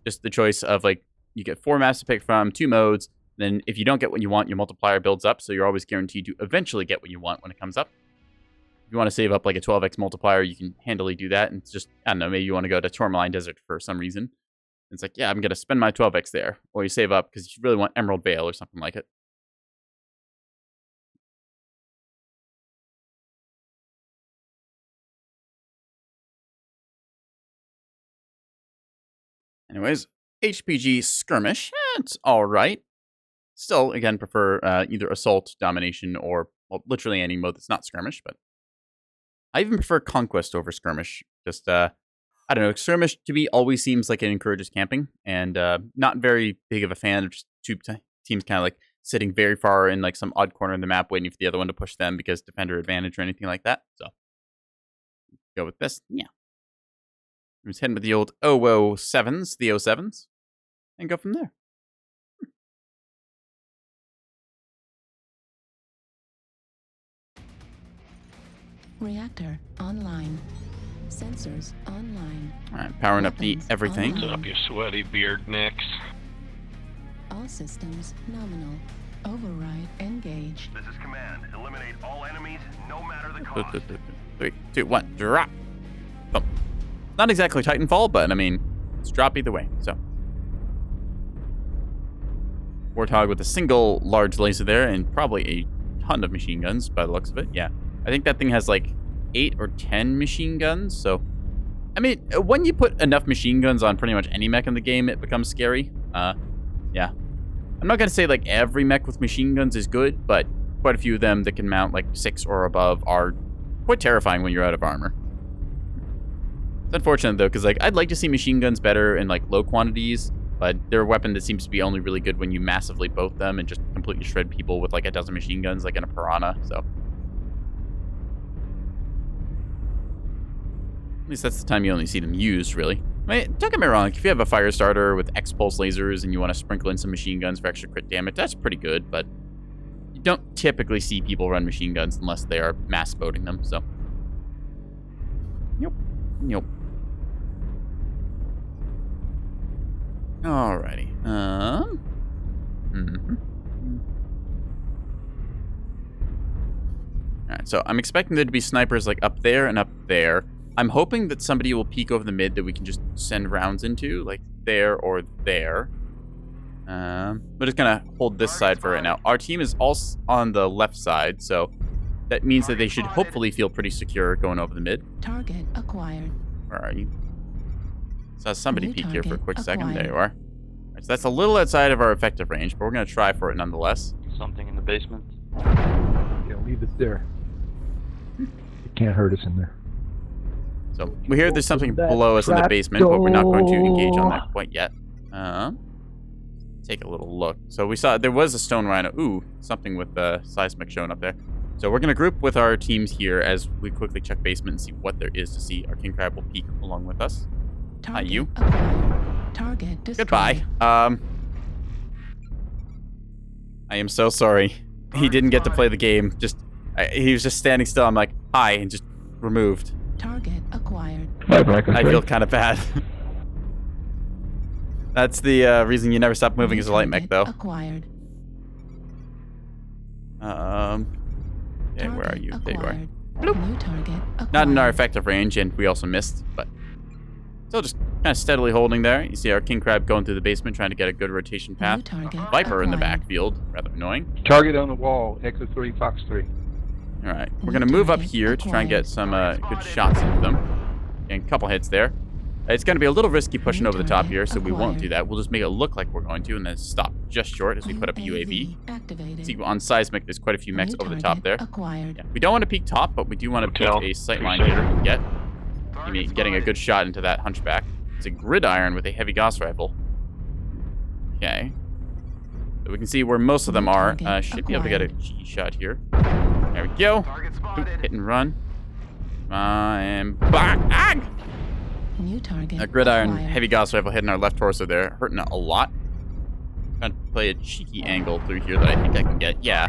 Just the choice of, like, you get 4 maps to pick from, 2 modes. Then if you don't get what you want, your multiplier builds up. So you're always guaranteed to eventually get what you want when it comes up. If you want to save up like a 12x multiplier, you can handily do that. And it's just, I don't know, maybe you want to go to Tourmaline Desert for some reason. It's like, yeah, I'm going to spend my 12x there. Or you save up because you really want Emerald Vale or something like it. Anyways, HPG Skirmish. It's all right. Still, again, prefer either Assault, Domination, or well, literally any mode that's not Skirmish, but I even prefer Conquest over Skirmish. Just, I don't know, Skirmish to me always seems like it encourages camping, and not very big of a fan of just 2 teams kind of like sitting very far in like some odd corner in the map waiting for the other one to push them because defender advantage or anything like that. So, go with this. Yeah. I'm just heading with the old 007s, the 07s, and go from there. Reactor online. Sensors online. Alright, powering up the everything. Set up your sweaty beard, Nix. All systems nominal. Override engaged. This is command. Eliminate all enemies, no matter the cost. 3, 2, 1, drop. Boom. Not exactly Titanfall, but I mean, it's drop either way. So, Warthog with a single large laser there and probably a ton of machine guns by the looks of it. Yeah. I think that thing has like 8 or 10 machine guns. So, I mean, when you put enough machine guns on pretty much any mech in the game, it becomes scary. Yeah. I'm not going to say like every mech with machine guns is good, but quite a few of them that can mount like 6 or above are quite terrifying when you're out of armor. It's unfortunate though, because like I'd like to see machine guns better in like low quantities, but they're a weapon that seems to be only really good when you massively boat them and just completely shred people with like a dozen machine guns, like in a Piranha. So. At least that's the time you only see them used, really. I mean, don't get me wrong, if you have a fire starter with X-Pulse lasers and you want to sprinkle in some machine guns for extra crit damage, that's pretty good, but you don't typically see people run machine guns unless they are mass boating them, so. Nope. Alrighty. Alright, so I'm expecting there to be snipers like up there and up there. I'm hoping that somebody will peek over the mid that we can just send rounds into, like there or there. We're just gonna hold this side for right now. Our team is all on the left side, so that means that they should hopefully feel pretty secure going over the mid. Target acquired. Where are you? Saw somebody New peek here for a quick second. There acquired. you are. Right, so that's a little outside of our effective range, but we're gonna try for it nonetheless. Something in the basement. Yeah, leave it there. It can't hurt us in there. So we hear there's something That below us in the trap basement, but we're not going to engage on door. that quite yet. take a little look. So we saw there was a stone rhino. Ooh, something with seismic showing up there. So we're going to group with our teams here as we quickly check basement and see what there is to see. Our king crab will peek along with us. Hi, you. Target destroyed. Goodbye. I am so sorry. He didn't get to play the game. He was just standing still. I'm like, hi, and just removed. Target acquired. I feel kind of bad. That's the reason you never stop moving as a light mech, though. Acquired. Okay, where are you? There you are. New target acquired. Not in our effective range, and we also missed, but still just kind of steadily holding there. You see our king crab going through the basement, trying to get a good rotation path. Viper in the backfield, rather annoying. Target on the wall, Echo 3, Fox 3. All right, we're gonna move up here to try and get some good shots into them. And a couple hits there. It's gonna be a little risky pushing over the top here, so we won't do that. We'll just make it look like we're going to, and then stop just short as we put up a UAV. See, on seismic, there's quite a few mechs over the top there. Yeah, we don't want to peek top, but we do want to peek a sightline here to get getting a good shot into that hunchback. It's a gridiron with a heavy Gauss rifle. Okay. So we can see where most of them are. Should be able to get a G shot here. There we go. Oop, hit and run. And bang! New target. A gridiron acquired. heavy Gauss rifle hitting our left torso there, hurting it a lot. Trying to play a cheeky angle through here that I think I can get. Yeah,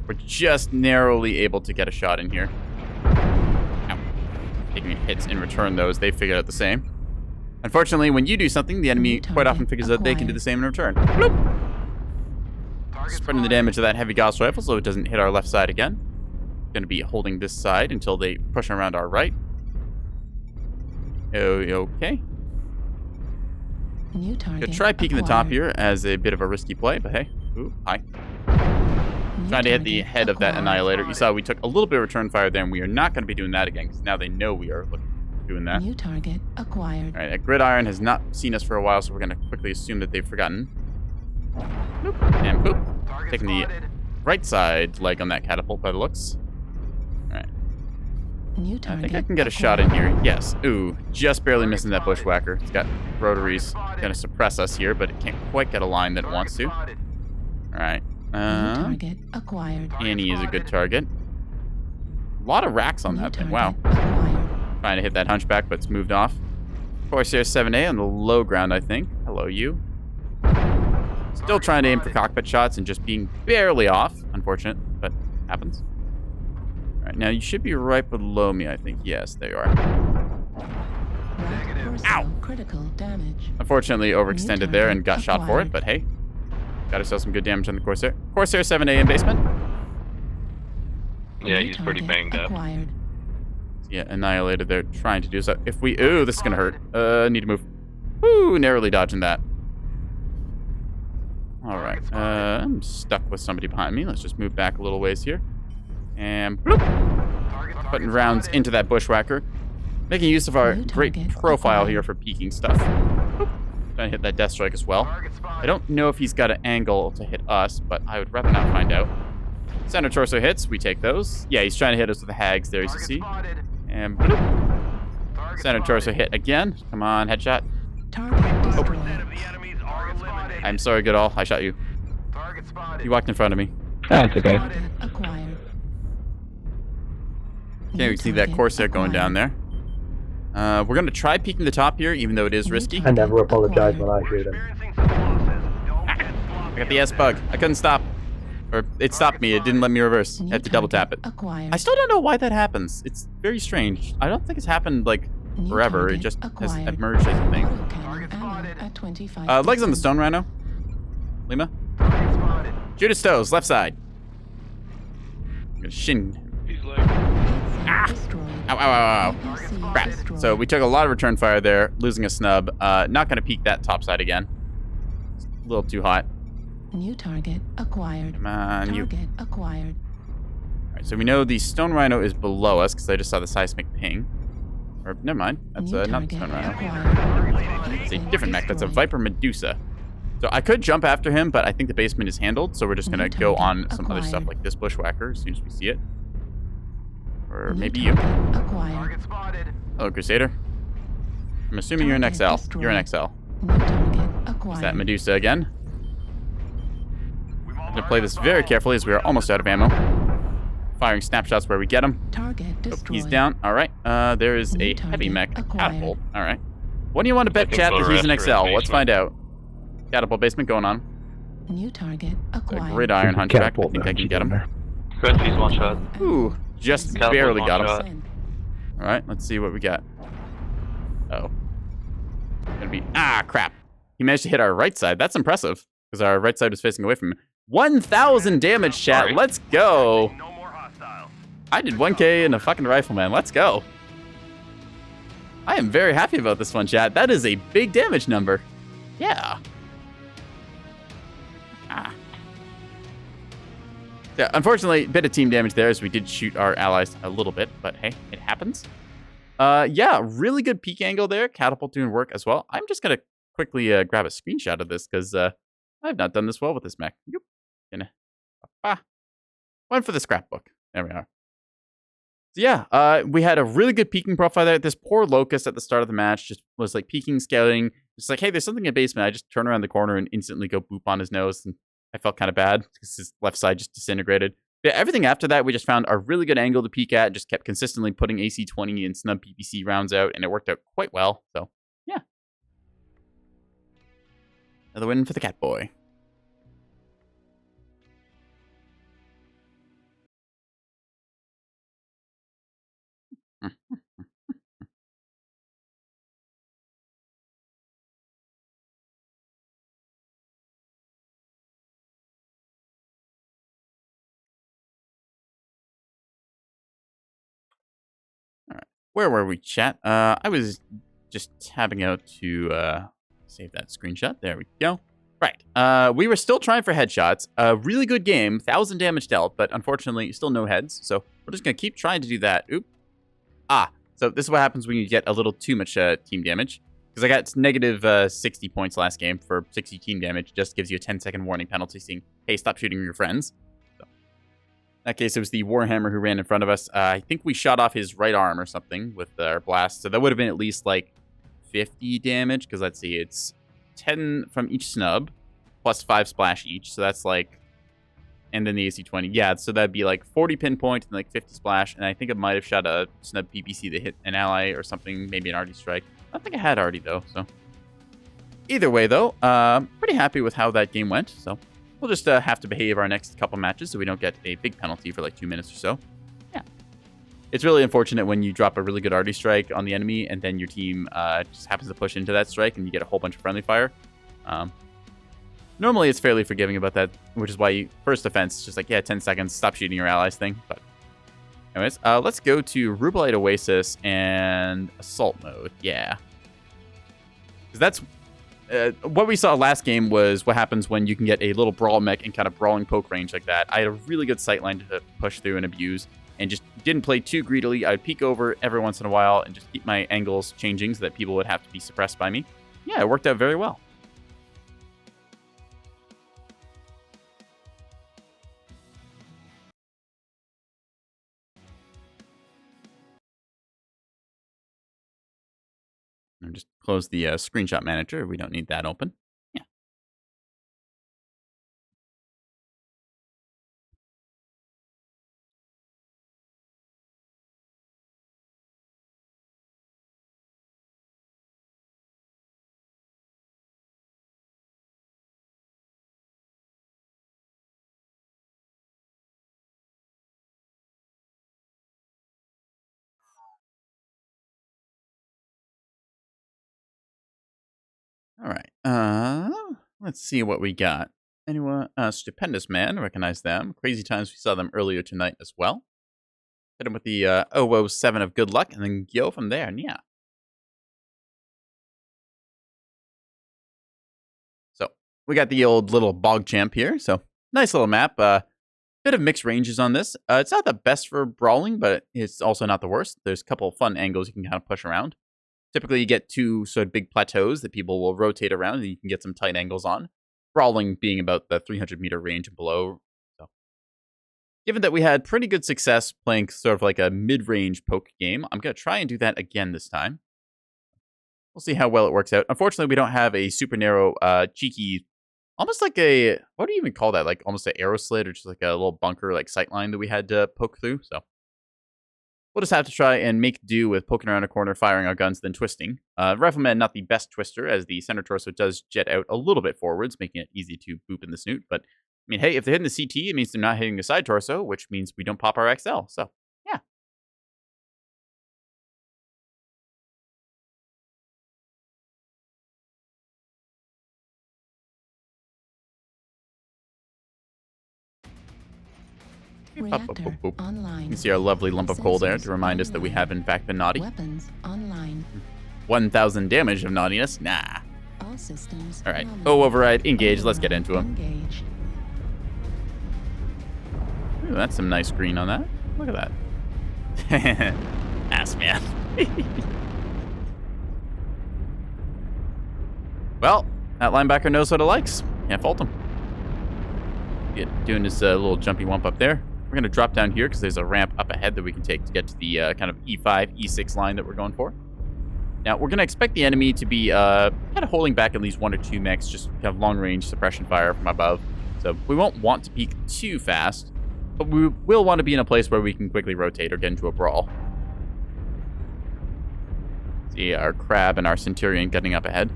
we're just narrowly able to get a shot in here. Ow. Taking hits in return, though, as they figured out the same. Unfortunately, when you do something, the enemy quite often figures out they can do the same in return. Bloop. Spreading the damage of that heavy Gauss rifle so it doesn't hit our left side again. Going to be holding this side until they push around our right. Okay. New target Could try peeking the top acquired. here as a bit of a risky play, but hey. Ooh, hi. Trying to hit the head of that Annihilator. You saw we took a little bit of return fire there, and we are not going to be doing that again, because now they know we are doing that. New target acquired. Alright, that gridiron has not seen us for a while, so we're going to quickly assume that they've forgotten. Boop, and boop. Taking the right side leg on that catapult by the looks. Alright. New I target think I can get a shot in here. Yes. Ooh, just barely missing that bushwhacker. It's got rotaries. Going to suppress us here, but it can't quite get a line that it wants to. Alright. New target acquired. Annie is a good target. A lot of racks on that thing. Wow. Acquired. Trying to hit that hunchback, but it's moved off. Corsair 7A on the low ground, I think. Hello, you. Still trying to aim for cockpit shots and just being barely off. Unfortunate, but happens. Alright, now you should be right below me, I think. Yes, there you are. Ow! Critical damage. Unfortunately, overextended there and got shot for it, but hey. Got ourselves some good damage on the Corsair. Corsair 7A in basement. Yeah, he's pretty banged up. Acquired. Yeah, Annihilator there trying to do so. If we... Ooh, this is going to hurt. Need to move. Ooh, narrowly dodging that. Alright. I'm stuck with somebody behind me. Let's just move back a little ways here. And bloop. Putting rounds into that bushwhacker. Making use of our great profile here for peeking stuff. Boop. Trying to hit that death strike as well. I don't know if he's got an angle to hit us, but I would rather not find out. Center torso hits, we take those. Yeah, he's trying to hit us with the hags there, as you see. And bloop. Center torso hit again. Come on, headshot. Target destroyed. I'm sorry, Goodall. I shot you. You walked in front of me. That's okay. Target acquired. Okay, we can see that Corsair going down there. We're going to try peeking the top here, even though it is risky. I never apologize when I shoot him. I got the S-bug. I couldn't stop. Or it stopped me. It didn't let me reverse. I had to double tap it. Acquired. I still don't know why that happens. It's very strange. I don't think it's happened, like, New forever. It target just has acquired. emerged as a thing. Autocannon ammo at 25%. Legs on the stone rhino. Lima. Shoot his toes. Left side. I'm gonna shin. He's like, Destroyed. Ow, ow, ow, ow. APC Crap. destroyed. So we took a lot of return fire there, losing a snub. Not going to peek that top side again. It's a little too hot. New target acquired. Come on, you. Target acquired. All right, so we know the stone rhino is below us because I just saw the seismic ping. Or never mind. That's New not the target stone rhino. acquired. It's a different mech. That's a Viper Medusa. So I could jump after him, but I think the basement is handled. So we're just going to go on some other stuff like this bushwhacker as soon as we see it. Or New maybe you. target acquired. Hello, Crusader. I'm assuming you're an XL. Target You're an XL. New target Is acquired. that Medusa again? I'm going to play this very carefully as we are almost out of ammo. Firing snapshots where we get them. Target destroyed. He's down. All right. There is New a heavy target mech acquired. catapult. All right. What do you want to bet, Looking chat, for that he's an rest or XL? Let's basement. find out. Catapult basement going on. New target A acquired. grid iron There's a hunchback. I catapult think I can get him. there. Good, he's one shot. Ooh, just Catapult barely one got him. shot. All right, let's see what we got. Oh. Gonna be... Ah, crap. He managed to hit our right side. That's impressive, because our right side was facing away from him. 1,000 damage, chat. Sorry. Let's go. No more hostiles. I did 1K in a fucking rifleman. Let's go. I am very happy about this one, chat. That is a big damage number. Yeah. Ah. Yeah, unfortunately, bit of team damage there as we did shoot our allies a little bit, but hey, it happens. Yeah, really good peak angle there. Catapult doing work as well. I'm just going to quickly grab a screenshot of this because I've not done this well with this mech. Yep. One for the scrapbook. There we are. So yeah, we had a really good peeking profile there. This poor Locust at the start of the match just was like peeking, scouting. Just like, hey, there's something in the basement. I just turn around the corner and instantly go boop on his nose. And I felt kind of bad because his left side just disintegrated. But yeah, everything after that, we just found a really good angle to peek at. Just kept consistently putting AC-20 and snub PPC rounds out. And it worked out quite well. So yeah. Another win for the Catboy. Where were we, chat? I was just tabbing out to save that screenshot. There we go. Right. We were still trying for headshots. A really good game. 1,000 damage dealt, but unfortunately, still no heads. So we're just going to keep trying to do that. Oop. Ah. So this is what happens when you get a little too much team damage. Because I got negative 60 points last game for 60 team damage. Just gives you a 10-second warning penalty saying, hey, stop shooting your friends. In that case, it was the Warhammer who ran in front of us. I think we shot off his right arm or something with our blast. So that would have been at least like 50 damage. Because let's see, it's 10 from each snub plus 5 splash each. So that's like, and then the AC-20. Yeah, so that'd be like 40 pinpoint and like 50 splash. And I think it might have shot a snub PPC that hit an ally or something. Maybe an arty strike. I don't think I had arty though. So either way though, pretty happy with how that game went. So we'll just have to behave our next couple matches so we don't get a big penalty for like 2 minutes or so. Yeah. It's really unfortunate when you drop a really good arty strike on the enemy and then your team just happens to push into that strike and you get a whole bunch of friendly fire. Normally it's fairly forgiving about that, which is why first defense is just like, yeah, 10 seconds, stop shooting your allies thing. But anyways, let's go to Rubelite Oasis and Assault mode. Yeah. Because that's... what we saw last game was what happens when you can get a little brawl mech and kind of brawling poke range like that. I had a really good sight line to push through and abuse and just didn't play too greedily. I would peek over every once in a while and just keep my angles changing so that people would have to be suppressed by me. Yeah, it worked out very well. And just close the screenshot manager. We don't need that open. Yeah. All right. Let's see what we got. Anyone? Stupendous Man. Recognize them. Crazy Times. We saw them earlier tonight as well. Hit him with the 007 of good luck and then go from there. And yeah. So we got the old little bog champ here. So nice little map. Bit of mixed ranges on this. It's not the best for brawling, but it's also not the worst. There's a couple of fun angles you can kind of push around. Typically, you get two sort of big plateaus that people will rotate around and you can get some tight angles on. Brawling being about the 300-meter range and below. So, given that we had pretty good success playing sort of like a mid-range poke game, I'm going to try and do that again this time. We'll see how well it works out. Unfortunately, we don't have a super narrow, cheeky almost like a, what do you even call that? Like almost an arrow slit or just like a little bunker, like sight line that we had to poke through. So we'll just have to try and make do with poking around a corner, firing our guns, then twisting. Rifleman, not the best twister, as the center torso does jet out a little bit forwards, making it easy to boop in the snoot. But, I mean, hey, if they're hitting the CT, it means they're not hitting the side torso, which means we don't pop our XL. So, yeah. Reactor online. You can see our lovely lump of coal there to remind us that we have, in fact, been naughty. Weapons online. 1,000 damage of naughtiness? Nah. All systems. All right. nominal. Oh, override. Engage. Let's get into him. Engage. Ooh, that's some nice green on that. Look at that. Ass man. Well, that linebacker knows what it likes. Can't fault him. Doing this little jumpy wump up there. We're going to drop down here because there's a ramp up ahead that we can take to get to the kind of E5, E6 line that we're going for. Now, we're going to expect the enemy to be kind of holding back at least 1 or 2 mechs, just have long-range suppression fire from above. So we won't want to peek too fast, but we will want to be in a place where we can quickly rotate or get into a brawl. See our Crab and our Centurion getting up ahead.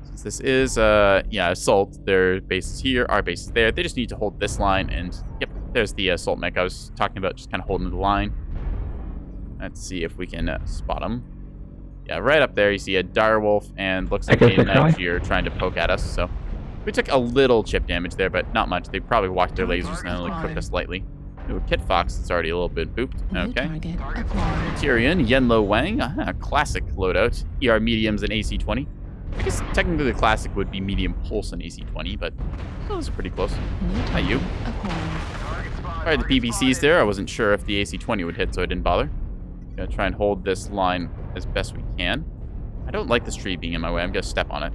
Since this is, Assault, their base is here, our base is there. They just need to hold this line, and, yep, there's the Assault mech I was talking about, just kind of holding the line. Let's see if we can spot them. Yeah, right up there, you see a direwolf, and looks like a knife here trying to poke at us, so we took a little chip damage there, but not much. They probably watched their lasers and only cooked us lightly. Ooh, Kit Fox, it's already a little bit booped. Okay. Tyrion, Yenlo Wang, classic loadout. ER mediums and AC-20. I guess technically the classic would be medium pulse and AC-20, but those are pretty close. Hi, you. Alright, the PPC's there. I wasn't sure if the AC-20 would hit, so I didn't bother. Gonna try and hold this line as best we can. I don't like this tree being in my way. I'm gonna step on it.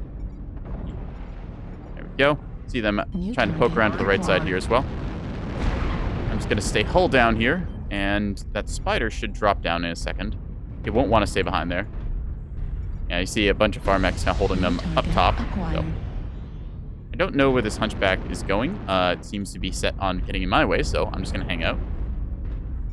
There we go. See them trying to poke around to the right side here as well. I'm just gonna stay hull down here, and that spider should drop down in a second. It won't want to stay behind there. Yeah, you see a bunch of our mechs now holding them up top. So. I don't know where this hunchback is going. It seems to be set on getting in my way, so I'm just gonna hang out.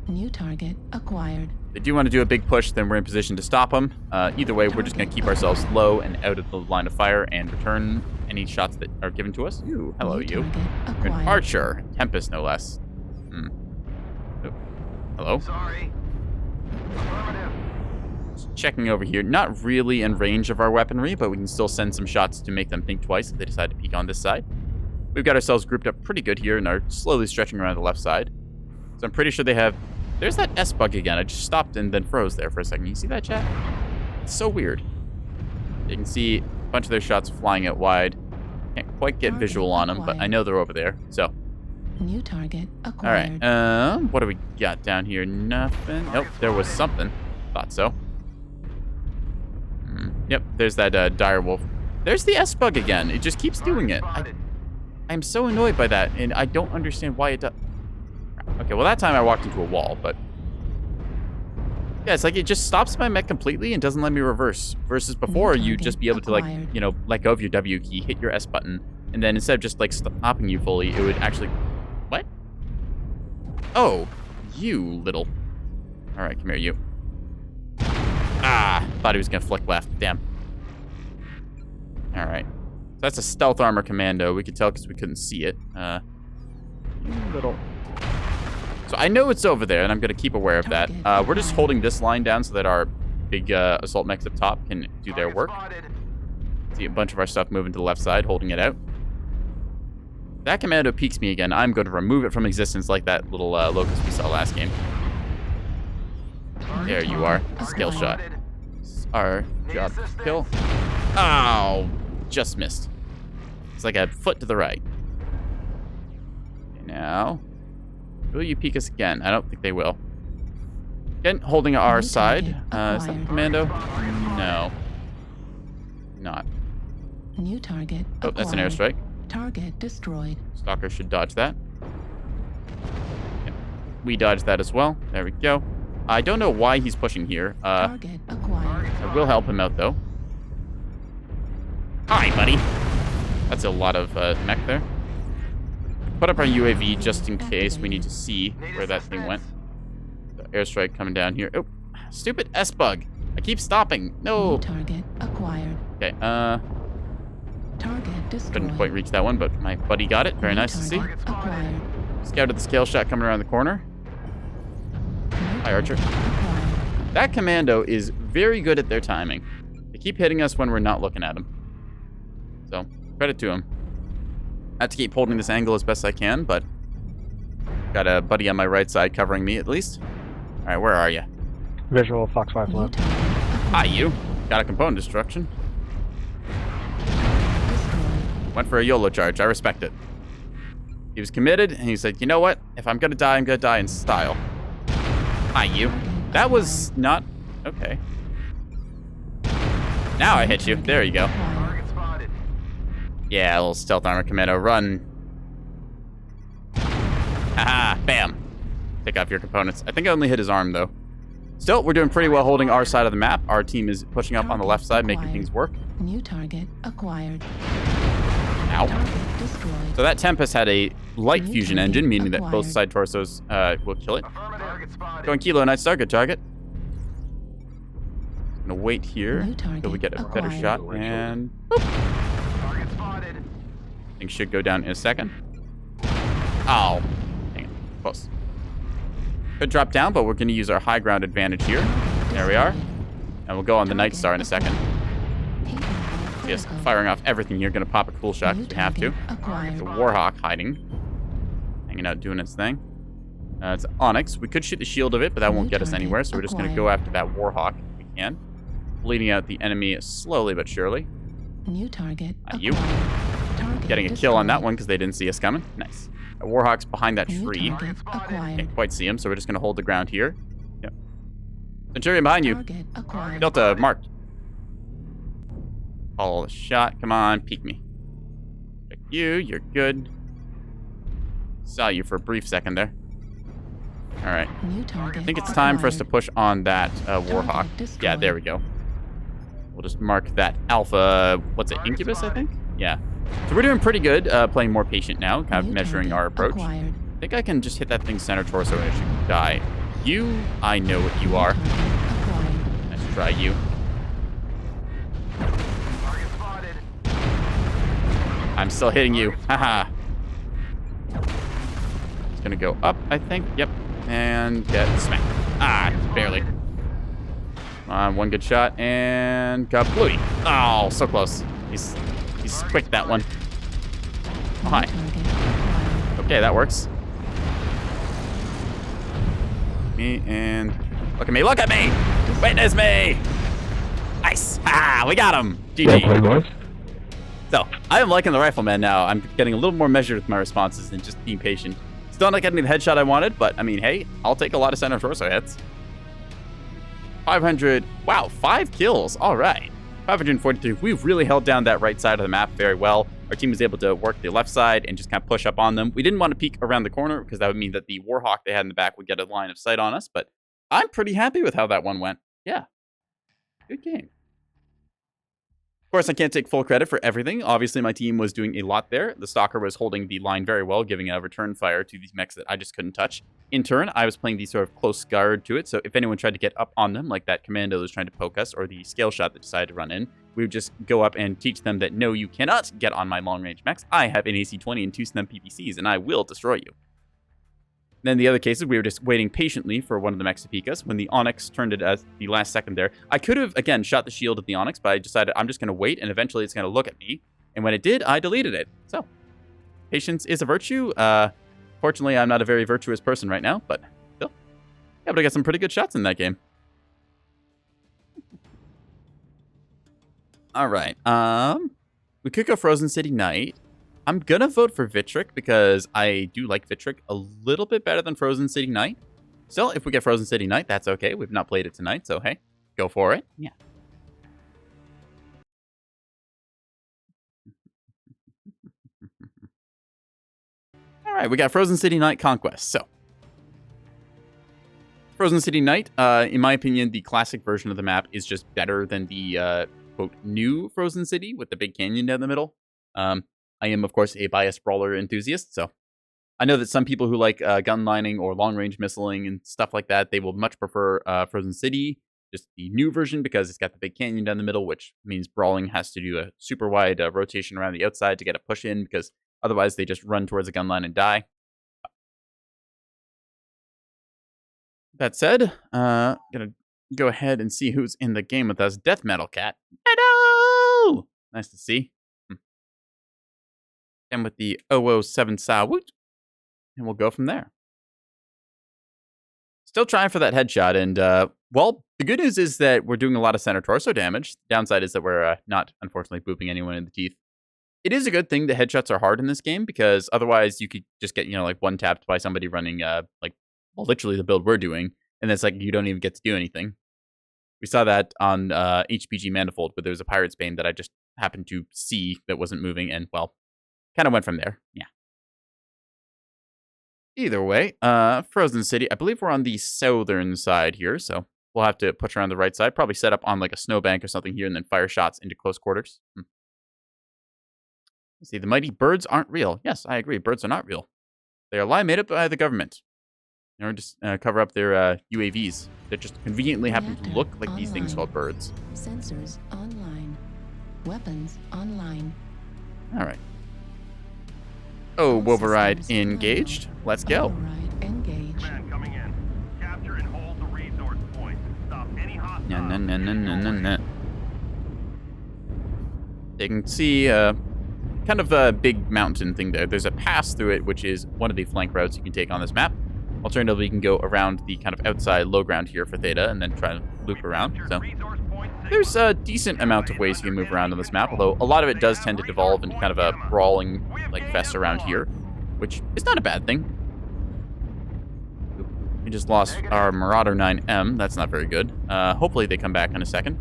New target acquired. They do want to do a big push, then we're in position to stop them. Either way, we're just going to keep ourselves low and out of the line of fire and return any shots that are given to us. Ooh, hello, you. You're an archer. Tempest, no less. Oh, hello. Sorry. Just checking over here. Not really in range of our weaponry, but we can still send some shots to make them think twice if they decide to peek on this side. We've got ourselves grouped up pretty good here and are slowly stretching around the left side. So I'm pretty sure they have... There's that S bug again. I just stopped and then froze there for a second. You see that, chat? It's so weird. You can see a bunch of their shots flying out wide. Can't quite get visual on them, but I know they're over there. So. New target acquired. All right. What do we got down here? Nothing. Nope. There was something. Thought so. Yep. There's that dire wolf. There's the S bug again. It just keeps doing it. I'm so annoyed by that, and I don't understand why it does. Okay, well, that time I walked into a wall, but... Yeah, it's like it just stops my mech completely and doesn't let me reverse. Versus before, you'd just be able to, like, you know, let go of your W key, hit your S button, and then instead of just, like, stopping you fully, it would actually... What? Oh, you little... Alright, come here, you. Ah, thought he was gonna flick left. Damn. Alright. So that's a stealth armor commando. We could tell because we couldn't see it. You little... So I know it's over there, and I'm going to keep aware of that. We're just holding this line down so that our big assault mechs up top can do their work. See a bunch of our stuff moving to the left side, holding it out. That commando peeks me again. I'm going to remove it from existence like that little locust we saw last game. There you are. Skill shot. Our job to kill. Ow! Just missed. It's like a foot to the right. Okay, now... Will you peek us again? I don't think they will. Again, holding our side. Is that the commando? No. Not. New target. Oh, that's an airstrike. Target destroyed. Stalker should dodge that. Yep. We dodged that as well. There we go. I don't know why he's pushing here. Target acquired. I will help him out though. Hi, buddy. That's a lot of mech there. Put up our UAV just in case we need to see where that thing went. The airstrike coming down here. Oh, stupid S-bug. I keep stopping. No. New target acquired. Okay, Target destroyed. couldn't quite reach that one, but my buddy got it. Very New nice to see. target acquired. Scouted the scale shot coming around the corner. New Hi, Archer. target acquired. That commando is very good at their timing. They keep hitting us when we're not looking at them. So, credit to them. I have to keep holding this angle as best I can, but got a buddy on my right side covering me at least. All right, where are you? Visual Fox 5 New left. target acquired. Hi, you. Got a component destruction. Destroyed. Went for a YOLO charge. I respect it. He was committed, and he said, you know what? If I'm gonna die, I'm gonna die in style. Hi, you. That was not... Okay. Now I hit you. There you go. Acquired. Target spotted. Yeah, a little stealth armor commando. Run. Haha, bam. Take off your components. I think I only hit his arm, though. Still, we're doing pretty well holding our side of the map. Our team is pushing up on the left side, making things work. New target acquired. Ow. Target destroyed. So that Tempest had a light New fusion target engine, meaning that both acquired. side torsos will kill it. Affirmative. Target spotted. Going Kilo, Night Star, good target. Gonna wait here New until we target get a better acquired. shot, and Target spotted. things should go down in a second. Oh, dang it, close. Could drop down, but we're gonna use our high ground advantage here. There we are. And we'll go on the Night Star in a second. Just firing off everything here. Gonna pop a cool shot if we have to. Acquired. The Warhawk hiding. Hanging out doing its thing. It's Onyx. We could shoot the shield of it, but that won't get us anywhere, so we're just gonna go after that Warhawk if we can. Bleeding out the enemy slowly but surely. New target. You. acquired. Target Getting a kill on that destroyed. one because they didn't see us coming. Nice. That Warhawk's behind that New tree. target acquired. Can't quite see him, so we're just gonna hold the ground here. Yep. Centurion behind you. Target acquired. Delta marked. Follow the shot. Come on, peek me. Check you. You're good. Saw you for a brief second there. All right. New target. I think it's time for us to acquired. push on that Warhawk. Target destroyed. Yeah, there we go. We'll just mark that Alpha. What's it? Incubus, I think. Yeah. So we're doing pretty good. Playing more patient now, kind of New measuring target our approach. acquired. I think I can just hit that thing center torso and it should die. You, I know what you are. Target acquired. Let's try you. Target spotted. I'm still hitting you. Haha. It's gonna go up, I think. Yep. And get smacked. Ah, barely. Come on, one good shot and got Bluey. Oh, so close. He's quick, that one. Oh, hi. New target acquired. Okay, that works. Me and look at me, look at me! Witness me! Nice! Ah, we got him! Well played, GG. boys. So, I am liking the Rifleman now. I'm getting a little more measured with my responses and just being patient. Still not getting the headshot I wanted, but I mean, hey, I'll take a lot of center torso hits. 500, wow, 5 kills, all right. 543, we've really held down that right side of the map very well. Our team was able to work the left side and just kind of push up on them. We didn't want to peek around the corner because that would mean that the Warhawk they had in the back would get a line of sight on us, but I'm pretty happy with how that one went. Yeah, good game. Of course, I can't take full credit for everything. Obviously, my team was doing a lot there. The Stalker was holding the line very well, giving a return fire to these mechs that I just couldn't touch. In turn, I was playing the sort of close guard to it, so if anyone tried to get up on them, like that commando that was trying to poke us, or the scale shot that decided to run in, we would just go up and teach them that, no, you cannot get on my long-range mechs. I have an AC-20 and 2 SNEM PPCs, and I will destroy you. Then the other cases, we were just waiting patiently for one of the mechs to peek us. When the Onyx turned it at the last second there, I could have, again, shot the shield at the Onyx, but I decided I'm just going to wait, and eventually it's going to look at me. And when it did, I deleted it. So, patience is a virtue. Fortunately, I'm not a very virtuous person right now, but still, able to get some pretty good shots in that game. All right. We could go Frozen City Night. I'm gonna vote for Vitric because I do like Vitric a little bit better than Frozen City Night. Still, if we get Frozen City Night, that's okay. We've not played it tonight, so hey, go for it. Yeah. All right, we got Frozen City Night Conquest. So, Frozen City Night, in my opinion, the classic version of the map is just better than the quote new Frozen City with the big canyon down the middle. I am, of course, a biased brawler enthusiast, so I know that some people who like gun lining or long-range missiling and stuff like that, they will much prefer Frozen City, just the new version, because it's got the big canyon down the middle, which means brawling has to do a super wide rotation around the outside to get a push in, because otherwise they just run towards a gun line and die. That said, gonna go ahead and see who's in the game with us. Death Metal Cat. Hello! Nice to see. And with the 007 Sawoot. And we'll go from there. Still trying for that headshot, and, well, the good news is that we're doing a lot of center torso damage. The downside is that we're not, unfortunately, booping anyone in the teeth. It is a good thing that headshots are hard in this game, because otherwise you could just get, like, one-tapped by somebody running, literally the build we're doing, and it's like you don't even get to do anything. We saw that on HPG Manifold, where there was a Pirate's Bane that I just happened to see that wasn't moving, and, well, kind of went from there. Yeah. Either way, Frozen City, I believe we're on the southern side here, so we'll have to push around the right side. Probably set up on like a snowbank or something here and then fire shots into close quarters. See, the mighty birds aren't real. Yes, I agree. Birds are not real. They are a lie made up by the government. In order to cover up their UAVs that just conveniently happen to look like these things called birds. Sensors online. Weapons online. All right. Oh, Wolverine engaged. Let's go. Override engaged. Man coming in. Capture and hold the resource point. Stop any hostiles. No. You can see kind of a big mountain thing there. There's a pass through it, which is one of the flank routes you can take on this map. Alternatively, you can go around the kind of outside low ground here for Theta and then try to loop around. So there's a decent amount of ways you can move around on this map, although a lot of it does tend to devolve into kind of a brawling fest around here, which is not a bad thing. We just lost our Marauder 9M. That's not very good. Hopefully they come back in a second.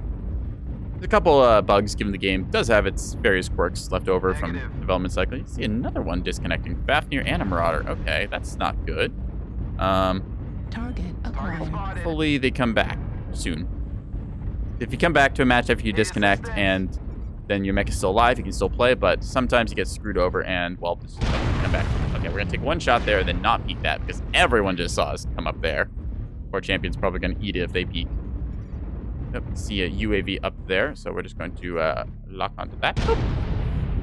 There's a couple bugs, given the game does have its various quirks left over from development cycle. You see another one disconnecting. Fafnir and a Marauder. Okay, that's not good. Target acquired. Hopefully they come back soon. If you come back to a match after you disconnect and then your mech is still alive, you can still play, but sometimes you get screwed over and, well, just come back. Okay, we're going to take one shot there and then not peek that because everyone just saw us come up there. Our champion's probably going to eat it if they peek. Yep, see a UAV up there, so we're just going to lock onto that. Oop.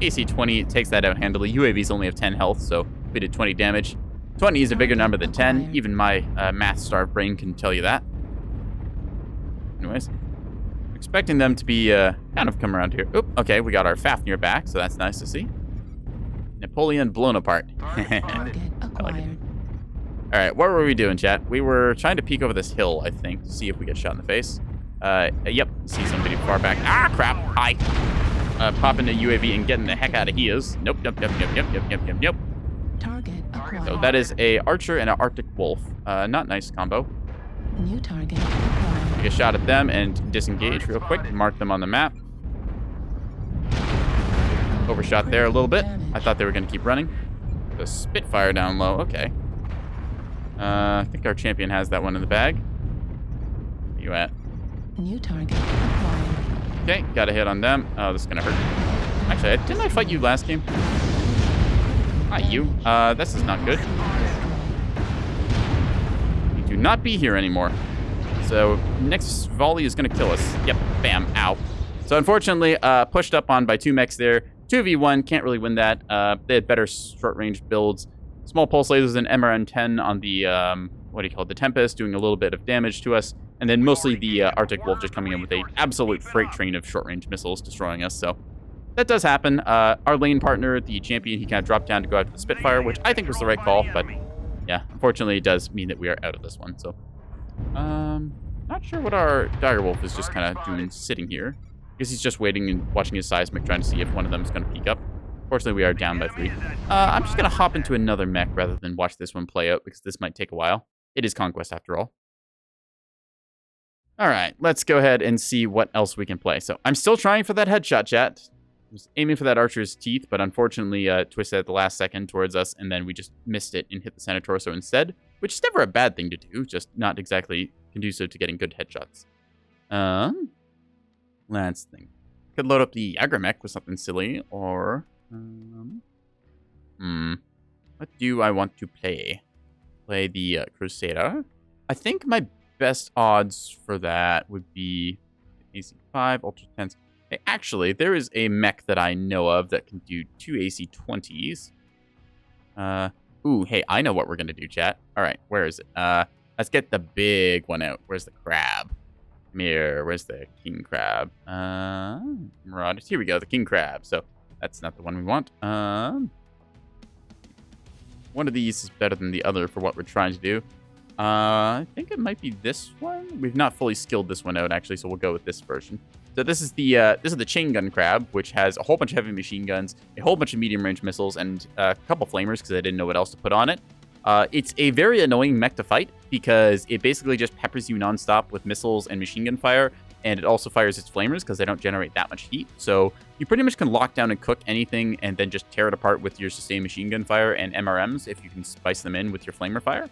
AC-20 takes that out handily. UAVs only have 10 health, so we did 20 damage. 20 is a bigger number than 10. Even my math-starved brain can tell you that. Anyways, expecting them to be kind of come around here. Oop, okay, we got our Fafnir back, so that's nice to see. Napoleon blown apart. Target acquired. Like all right, what were we doing, chat? We were trying to peek over this hill, I think, to see if we get shot in the face. Yep, see somebody far back. Ah, crap! Hi. Popping a UAV and getting the heck out of here. Nope. Target acquired. So that is a Archer and an Arctic Wolf. Not nice combo. New target acquired. Take a shot at them and disengage real quick. Mark them on the map. Overshot there a little bit. I thought they were going to keep running. The Spitfire down low. Okay. I think our champion has that one in the bag. Where you at? New target acquired. Okay, got a hit on them. Oh, this is going to hurt. Actually, didn't I fight you last game? Hi, you. This is not good. You do not be here anymore. So, next volley is going to kill us. Yep, bam, ow. So, unfortunately, pushed up on by two mechs there. 2v1, can't really win that. They had better short-range builds. Small pulse lasers and MRN-10 on the, what do you call it, the Tempest, doing a little bit of damage to us. And then mostly the Arctic Wolf just coming in with an absolute freight train of short-range missiles destroying us. So, that does happen. Our lane partner, the champion, he kind of dropped down to go after the Spitfire, which I think was the right call. But, yeah, unfortunately, it does mean that we are out of this one. So, not sure what our Direwolf is just kind of doing sitting here. I guess he's just waiting and watching his seismic, trying to see if one of them is going to peek up. Fortunately, we are down by 3. I'm just going to hop into another mech rather than watch this one play out, because this might take a while. It is Conquest, after all. All right, let's go ahead and see what else we can play. So I'm still trying for that headshot, chat. I was aiming for that Archer's teeth, but unfortunately twisted at the last second towards us, and then we just missed it and hit the center torso instead, which is never a bad thing to do, just not exactly conducive to getting good headshots. Let's think. Could load up the Agromech with something silly, or What do I want to play? Play the Crusader. I think my best odds for that would be AC5, Ultra 10s. Hey, actually, there is a mech that I know of that can do 2 AC20s. Ooh, hey, I know what we're going to do, chat. All right, where is it? Let's get the big one out. Where's the crab? Come here. Where's the king crab? Marauders. Here we go, the king crab. So that's not the one we want. One of these is better than the other for what we're trying to do. I think it might be this one. We've not fully skilled this one out, actually, so we'll go with this version. So this is the chain gun crab, which has a whole bunch of heavy machine guns, a whole bunch of medium range missiles, and a couple flamers because I didn't know what else to put on it. It's a very annoying mech to fight because it basically just peppers you nonstop with missiles and machine gun fire, and it also fires its flamers because they don't generate that much heat. So you pretty much can lock down and cook anything and then just tear it apart with your sustained machine gun fire and MRMs if you can spice them in with your flamer fire.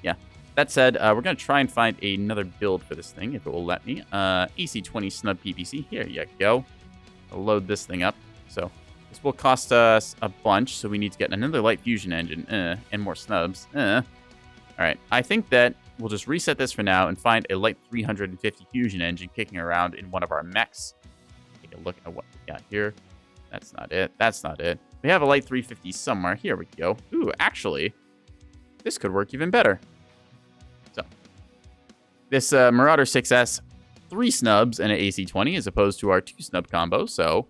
Yeah. That said, we're going to try and find another build for this thing, if it will let me. AC20 snub PPC. Here you go. I'll load this thing up. So this will cost us a bunch, so we need to get another light fusion engine and more snubs. All right, I think that we'll just reset this for now and find a light 350 fusion engine kicking around in one of our mechs. Take a look at what we got here. That's not it. That's not it. We have a light 350 somewhere. Here we go. Ooh, actually, this could work even better. This Marauder 6S, 3 snubs and an AC20 as opposed to our 2 snub combo. So,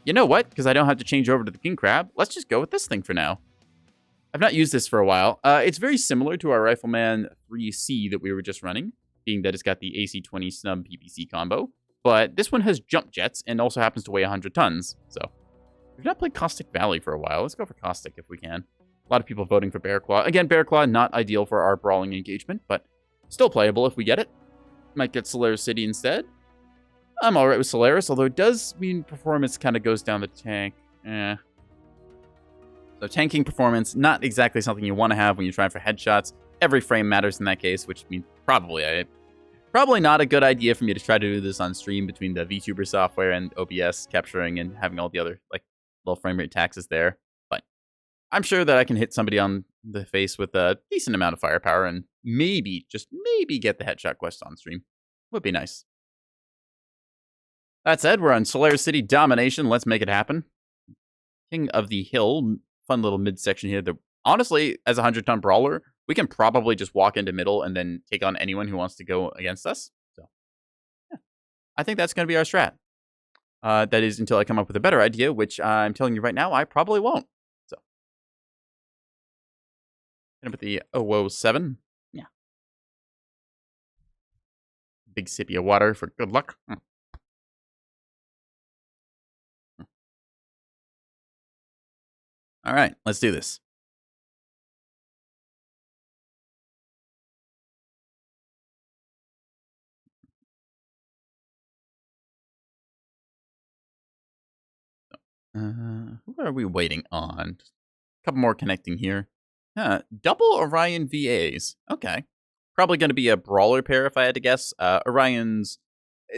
you know what? Because I don't have to change over to the King Crab, let's just go with this thing for now. I've not used this for a while. It's very similar to our Rifleman 3C that we were just running, being that it's got the AC20 snub PPC combo. But this one has jump jets and also happens to weigh 100 tons. So, we've not played Caustic Valley for a while. Let's go for Caustic if we can. A lot of people voting for Bear Claw. Again, Bear Claw, not ideal for our brawling engagement, but still playable if we get it. Might get Solaris City instead. I'm alright with Solaris, although it does mean performance kind of goes down the tank. So tanking performance, not exactly something you want to have when you're trying for headshots. Every frame matters in that case, which means probably not a good idea for me to try to do this on stream between the VTuber software and OBS capturing and having all the other like low frame rate taxes there. But I'm sure that I can hit somebody on the face with a decent amount of firepower and maybe, just maybe, get the headshot quest on stream. Would be nice. That said, we're on Solaris City Domination. Let's make it happen. King of the Hill. Fun little midsection here. Honestly, as a 100-ton brawler, we can probably just walk into middle and then take on anyone who wants to go against us. So, yeah. I think that's going to be our strat. That is until I come up with a better idea, which I'm telling you right now, I probably won't. So, hit him with the 007. Yeah. Big sippy of water for good luck. All right, let's do this. Who are we waiting on? Just a couple more connecting here. Double Orion VAs. Okay. Probably going to be a brawler pair if I had to guess. Orions,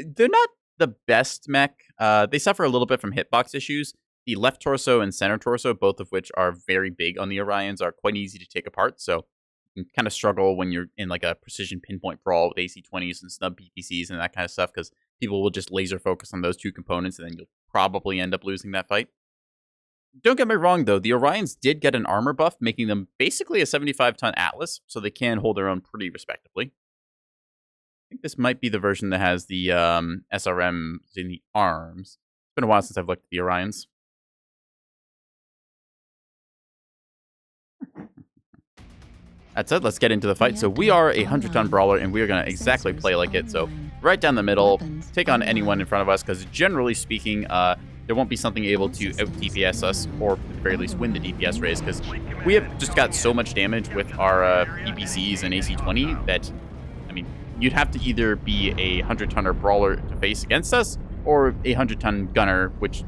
they're not the best mech. They suffer a little bit from hitbox issues. The left torso and center torso, both of which are very big on the Orions, are quite easy to take apart. So you can kind of struggle when you're in like a precision pinpoint brawl with AC20s and snub PPCs and that kind of stuff, because people will just laser focus on those two components and then you'll probably end up losing that fight. Don't get me wrong, though. The Orions did get an armor buff, making them basically a 75-ton Atlas, so they can hold their own pretty respectably. I think this might be the version that has the SRMs in the arms. It's been a while since I've looked at the Orions. That said, let's get into the fight. So we are a 100-ton brawler, and we are going to exactly play like it. So right down the middle, take on anyone in front of us, because generally speaking, there won't be something able to out-DPS us, or at the very least win the DPS race, because we have just got so much damage with our PPCs and AC20 that, I mean, you'd have to either be a 100-tonner brawler to face against us, or a 100-ton gunner, which,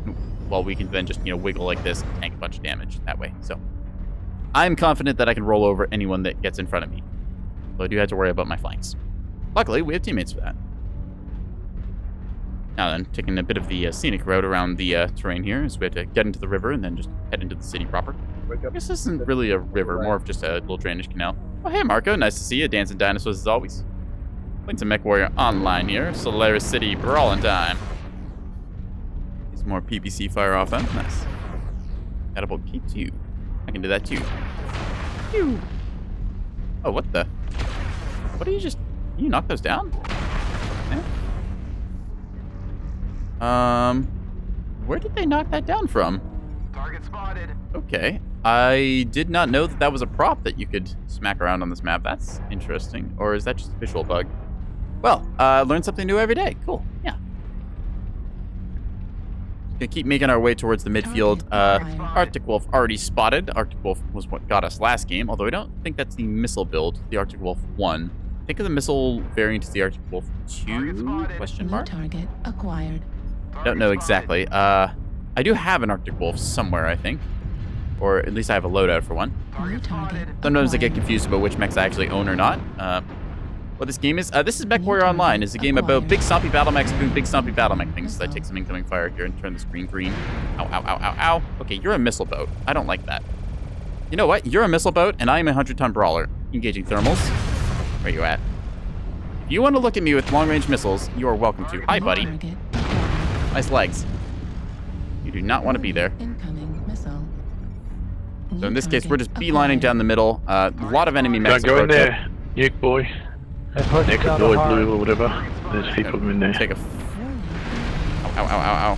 well, we can then just, wiggle like this and tank a bunch of damage that way. So I'm confident that I can roll over anyone that gets in front of me. But I do have to worry about my flanks. Luckily, we have teammates for that. Now then, taking a bit of the scenic route around the terrain here, as we have to get into the river and then just head into the city proper. I guess this isn't really a river, more of just a little drainage canal. Oh, hey, Marco. Nice to see you. Dancing dinosaurs as always. Playing some Mechwarrior online here. Solaris City brawling time. Some more PPC fire off them. Nice. Catapult K2. I can do that too. Pew. Oh, what the? What are you just... You knock those down? Yeah. Where did they knock that down from? Target spotted. Okay. I did not know that that was a prop that you could smack around on this map. That's interesting. Or is that just a visual bug? Well, learn something new every day. Cool. Yeah. Gonna keep making our way towards the midfield. Arctic Wolf already spotted. Arctic Wolf was what got us last game, although I don't think that's the missile build, the Arctic Wolf 1. I think of the missile variant as the Arctic Wolf 2? Question New mark? target acquired. Don't know exactly. I do have an Arctic Wolf somewhere, I think. Or at least I have a loadout for one. New target Sometimes I get acquired. confused about which mechs I actually own or not. What this game is? This is Mechwarrior Online. It's a game about big stompy battle mechs doing big stompy battle mech things. So I take some incoming fire here and turn the screen green. Ow, ow, ow, ow, ow. Okay, you're a missile boat. I don't like that. You know what? You're a missile boat, and I am a 100-ton brawler. Engaging thermals. Where you at? If you want to look at me with long-range missiles, you are welcome to. Hi, New buddy. target acquired. Nice legs. You do not want to be there. Incoming missile. So in this case, we're just beelining down the middle. A lot of enemy mechs. Don't go in approach there, nuke boy. NekoboyBlue or whatever. There's people in there. Take a... Ow, ow, ow, ow,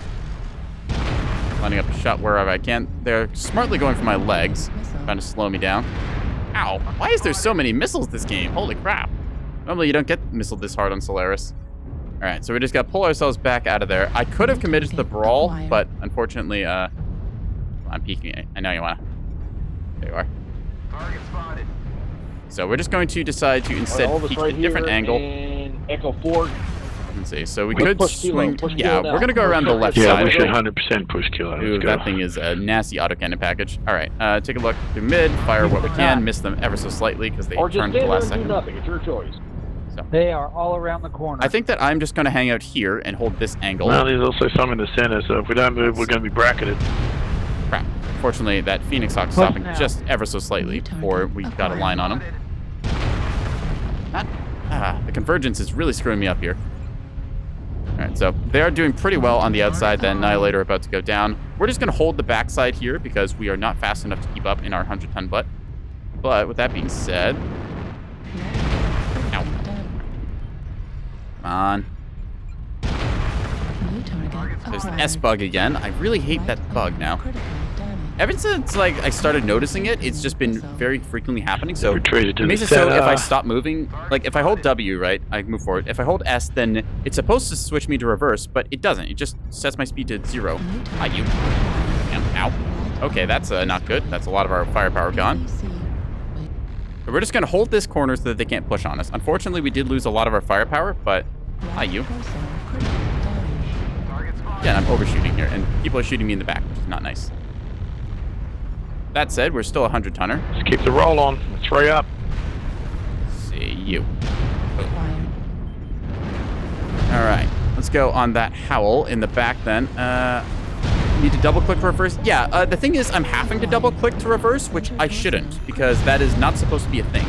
ow. Lining up a shot wherever I can. They're smartly going for my legs, trying to slow me down. Ow. Why is there so many missiles this game? Holy crap. Normally you don't get missiled this hard on Solaris. Alright, so we just got to pull ourselves back out of there. I could have committed to the brawl, but unfortunately, I'm peeking. I know you want to. There you are. Target spotted. So we're just going to decide to instead peek a different angle. Echo 4. Let's see. So we Push could kilo, swing. push Yeah, kilo we're gonna go down. around the left Yeah, side. we should 100% push kilo. Ooh, Let's go. that thing is a nasty autocannon package. All right, take a look through mid, fire what we can, miss them ever so slightly because they Or just turned stay at the there last and do second. nothing. It's your choice. They are all around the corner. I think that I'm just gonna hang out here and hold this angle. Well, there's also some in the center, so if we don't move, we're going to be bracketed. Crap. Fortunately, that Phoenix Hawk Push stopping now. just ever so slightly before we got a line on him. The convergence is really screwing me up here. All right, so they are doing pretty well on the outside. The Annihilator about to go down. We're just going to hold the backside here because we are not fast enough to keep up in our 100-ton butt. But with that being said... Ow. Come on. New target There's the acquired. S-bug again. I really hate that bug now. Critical damage. Ever since like I started noticing it, it's just been very frequently happening. So Retreated to it makes the it so if I center. stop moving, like if I hold W, right, I move forward. If I hold S, then it's supposed to switch me to reverse, but it doesn't. It just sets my speed to 0. New target Hi, you. acquired. Ow. Okay, that's not good. That's a lot of our firepower gone. PC. Wait, But we're just gonna hold this corner so that they can't push on us. Unfortunately, we did lose a lot of our firepower, but hi, you. Torso, critical damage. Target spotted. Yeah, I'm overshooting here, and people are shooting me in the back, which is not nice. That said, we're still a 100-tonner. Let's keep the roll on. Let's hurry up. See you. Acquired. All right, let's go on that Howl in the back then. Need to double click to reverse? Yeah, the thing is I'm having to double click to reverse, which I shouldn't because that is not supposed to be a thing.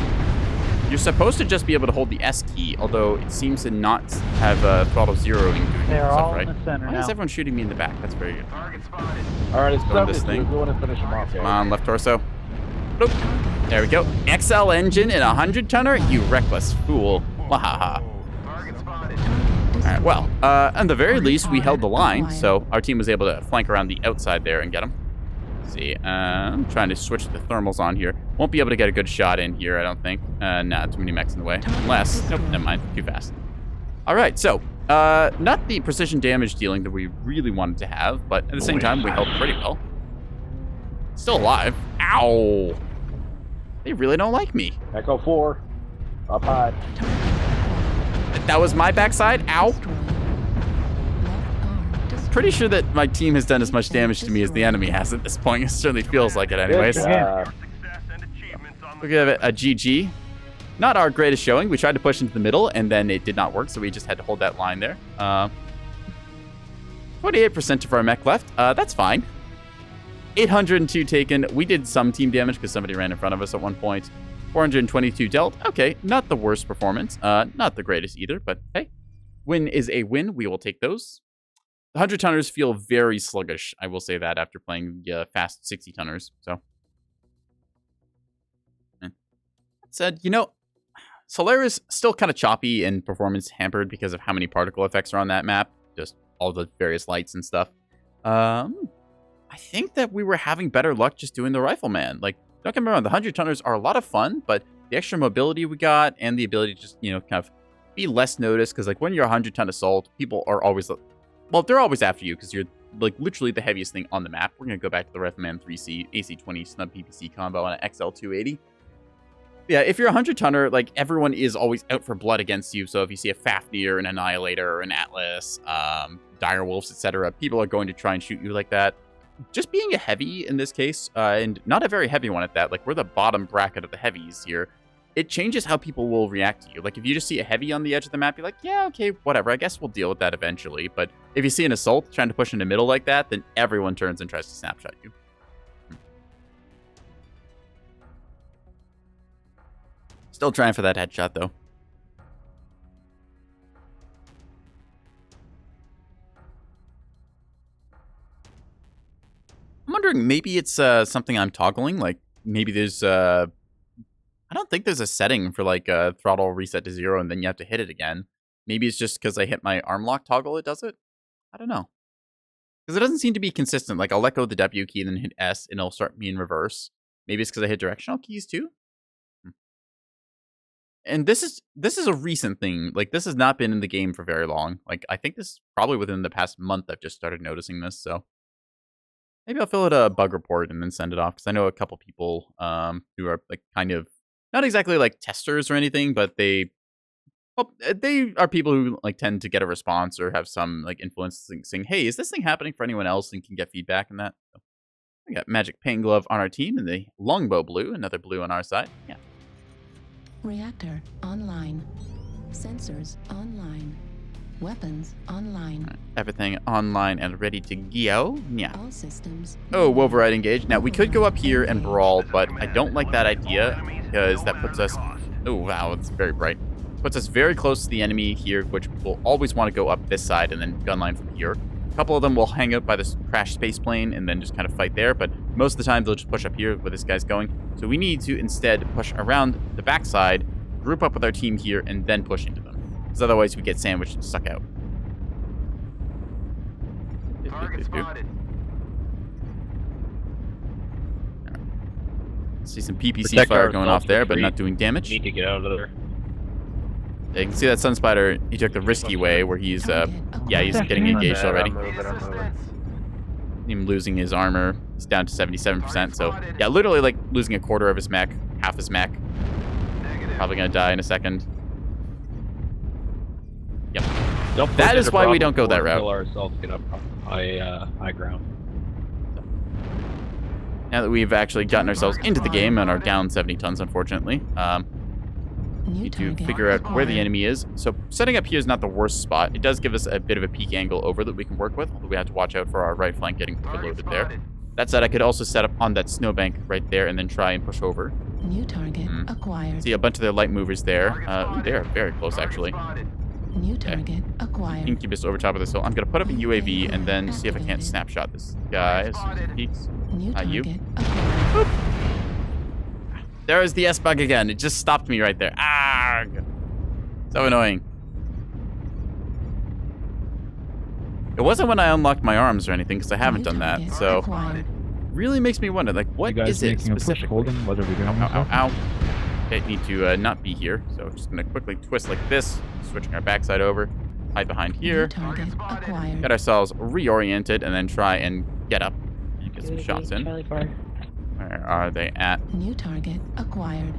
You're supposed to just be able to hold the S key, although it seems to not have throttle zeroing doing They are stuff, all right? in the center Why now. is everyone shooting me in the back? That's very good. Target spotted. Alright, it's Go with this 72. thing. Go in and finish him off, Come guys. on, left torso. Boop. There we go. XL engine in a 100-tonner? You reckless fool. Wahaha. Target spotted. All right, well, at the very least, we held the line, so our team was able to flank around the outside there and get them. Let's see, I'm trying to switch the thermals on here. Won't be able to get a good shot in here, I don't think. Nah, too many mechs in the way. Unless, nope, never mind, too fast. All right, so, not the precision damage dealing that we really wanted to have, but at the same time, we held pretty well. Still alive. Ow! They really don't like me. Echo 4. Up high. That was my backside. Ow! Destroyed. Left arm destroyed. Pretty sure that my team has done as much damage to me as the enemy has at this point. It certainly feels like it anyways. Yeah. Success and achievements on We the give it a GG. Not our greatest showing. We tried to push into the middle, and then it did not work, so we just had to hold that line there. 48% of our mech left. That's fine. 802 taken. We did some team damage because somebody ran in front of us at one point. 422 dealt. Okay, not the worst performance. Not the greatest either, but hey. Win is a win. We will take those. The 100-tonners feel very sluggish. I will say that after playing fast 60-tonners. So, that said, you know, Solaris still kind of choppy and performance hampered because of how many particle effects are on that map. Just all the various lights and stuff. I think that we were having better luck just doing the Rifleman. Like, don't get me wrong, the 100-tonners are a lot of fun, but the extra mobility we got and the ability to just, you know, kind of be less noticed. Because, like, when you're a 100-ton assault, people are always, well, they're always after you because you're, like, literally the heaviest thing on the map. We're going to go back to the Rifleman 3C, AC-20 snub PPC combo on an XL280. Yeah, if you're a 100-tonner, like, everyone is always out for blood against you. So if you see a Fafnir, an Annihilator, an Atlas, Direwolves, etc., people are going to try and shoot you like that. Just being a heavy in this case, and not a very heavy one at that, like, we're the bottom bracket of the heavies here, it changes how people will react to you. Like, if you just see a heavy on the edge of the map, you're like, yeah, okay, whatever, I guess we'll deal with that eventually. But if you see an assault trying to push in the middle like that, then everyone turns and tries to snapshot you. Still trying for that headshot, though. I'm wondering, maybe it's something I'm toggling. Like, maybe there's... I don't think there's a setting for, like, throttle reset to 0 and then you have to hit it again. Maybe it's just because I hit my arm lock toggle it does it? I don't know. Because it doesn't seem to be consistent. Like, I'll let go of the W key and then hit S and it'll start me in reverse. Maybe it's because I hit directional keys too? And this is a recent thing. Like, this has not been in the game for very long. Like, I think this probably within the past month I've just started noticing this, so maybe I'll fill out a bug report and then send it off, because I know a couple people who are, like, kind of not exactly like testers or anything, but they are people who, like, tend to get a response or have some, like, influence saying, hey, is this thing happening for anyone else, and can get feedback and that. So we got Magic Pain Glove on our team and the Longbow Blue, another blue on our side. Yeah. Reactor online. Sensors online. Weapons online. Right. Everything online and ready to go. Yeah. All systems. Oh, Wolverine engaged. Now, we could go up here and brawl, but I don't like that idea because that puts us... Oh, wow, it's very bright. Puts us very close to the enemy here, which will always want to go up this side and then gunline from here. A couple of them will hang out by this crashed space plane and then just kind of fight there, but most of the time they'll just push up here where this guy's going. So we need to instead push around the backside, group up with our team here, and then push into them. Because otherwise we get sandwiched and stuck out. Target spotted. See some PPC Protect fire going off ourselves there, with but free. not doing damage. Need to get out of there. Yeah, you can see that Sun Spider, he took the risky way where he's, yeah, he's getting engaged already. Him losing his armor. He's down to 77%. So, yeah, literally, like, losing a quarter of his mech, half his mech. Probably gonna die in a second. Yep. That is why we don't go that route. Until ourselves get up high ground. Now that we've actually gotten ourselves into the game and are down 70 tons, unfortunately, need to figure out where the enemy is. So setting up here is not the worst spot. It does give us a bit of a peak angle over that we can work with, although we have to watch out for our right flank getting overloaded there. That said, I could also set up on that snowbank right there and then try and push over. New target acquired. See a bunch of their light movers there. They are very close, actually. New target acquired. Incubus over top of this hill. I'm going to put up a UAV and then see if I can't snapshot this guy as soon as he peeks. New You. target acquired. There is the S-bug again. It just stopped me right there. Ah! So annoying. It wasn't when I unlocked my arms or anything, because I haven't done that. So really makes me wonder, like, what is it specifically? Holding, what are we doing? Ow, ow, ow. Okay, need to not be here. So just going to quickly twist like this, switching our backside over, hide behind here. New target acquired. Get ourselves reoriented, and then try and get up and get some shots in. Where are they at? New target acquired.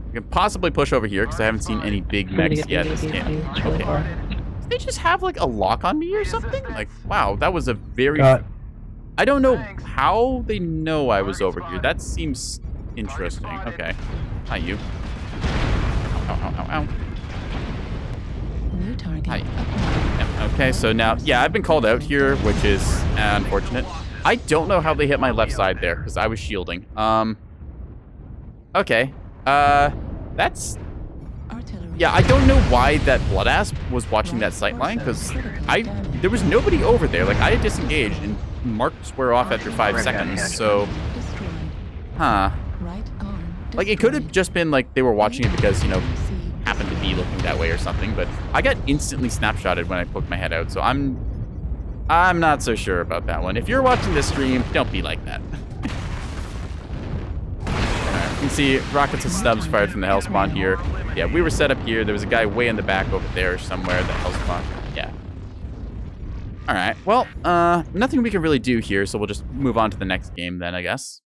We can possibly push over here because I haven't seen any big mechs yet in this game. Okay. Did they just have like a lock on me or something? Like, wow, that was a very... I don't know how they know I was over here. That seems interesting. Okay. Hi, you. Ow, ow, ow, ow. New target. Hi. Applied. Yeah, okay, so now, yeah, I've been called out here, which is unfortunate. I don't know how they hit my left side there, because I was shielding. Okay. That's... Artillery. Yeah, I don't know why that Bloodass was watching that sightline, because there was nobody over there. Like, I had disengaged and marked square off after 5 seconds, so... Destroyed. Huh. Right arm. Like, it could have destroyed. just been, like, they were watching it because, you know, See. happened to be looking that way or something, but I got instantly snapshotted when I poked my head out, so I'm not so sure about that one. If you're watching this stream, don't be like that. Alright, you can see rockets and stubs fired from the hell spawn here. Yeah, we were set up here. There was a guy way in the back over there somewhere that hell spawn. Yeah. Alright, well, nothing we can really do here, so we'll just move on to the next game then, I guess.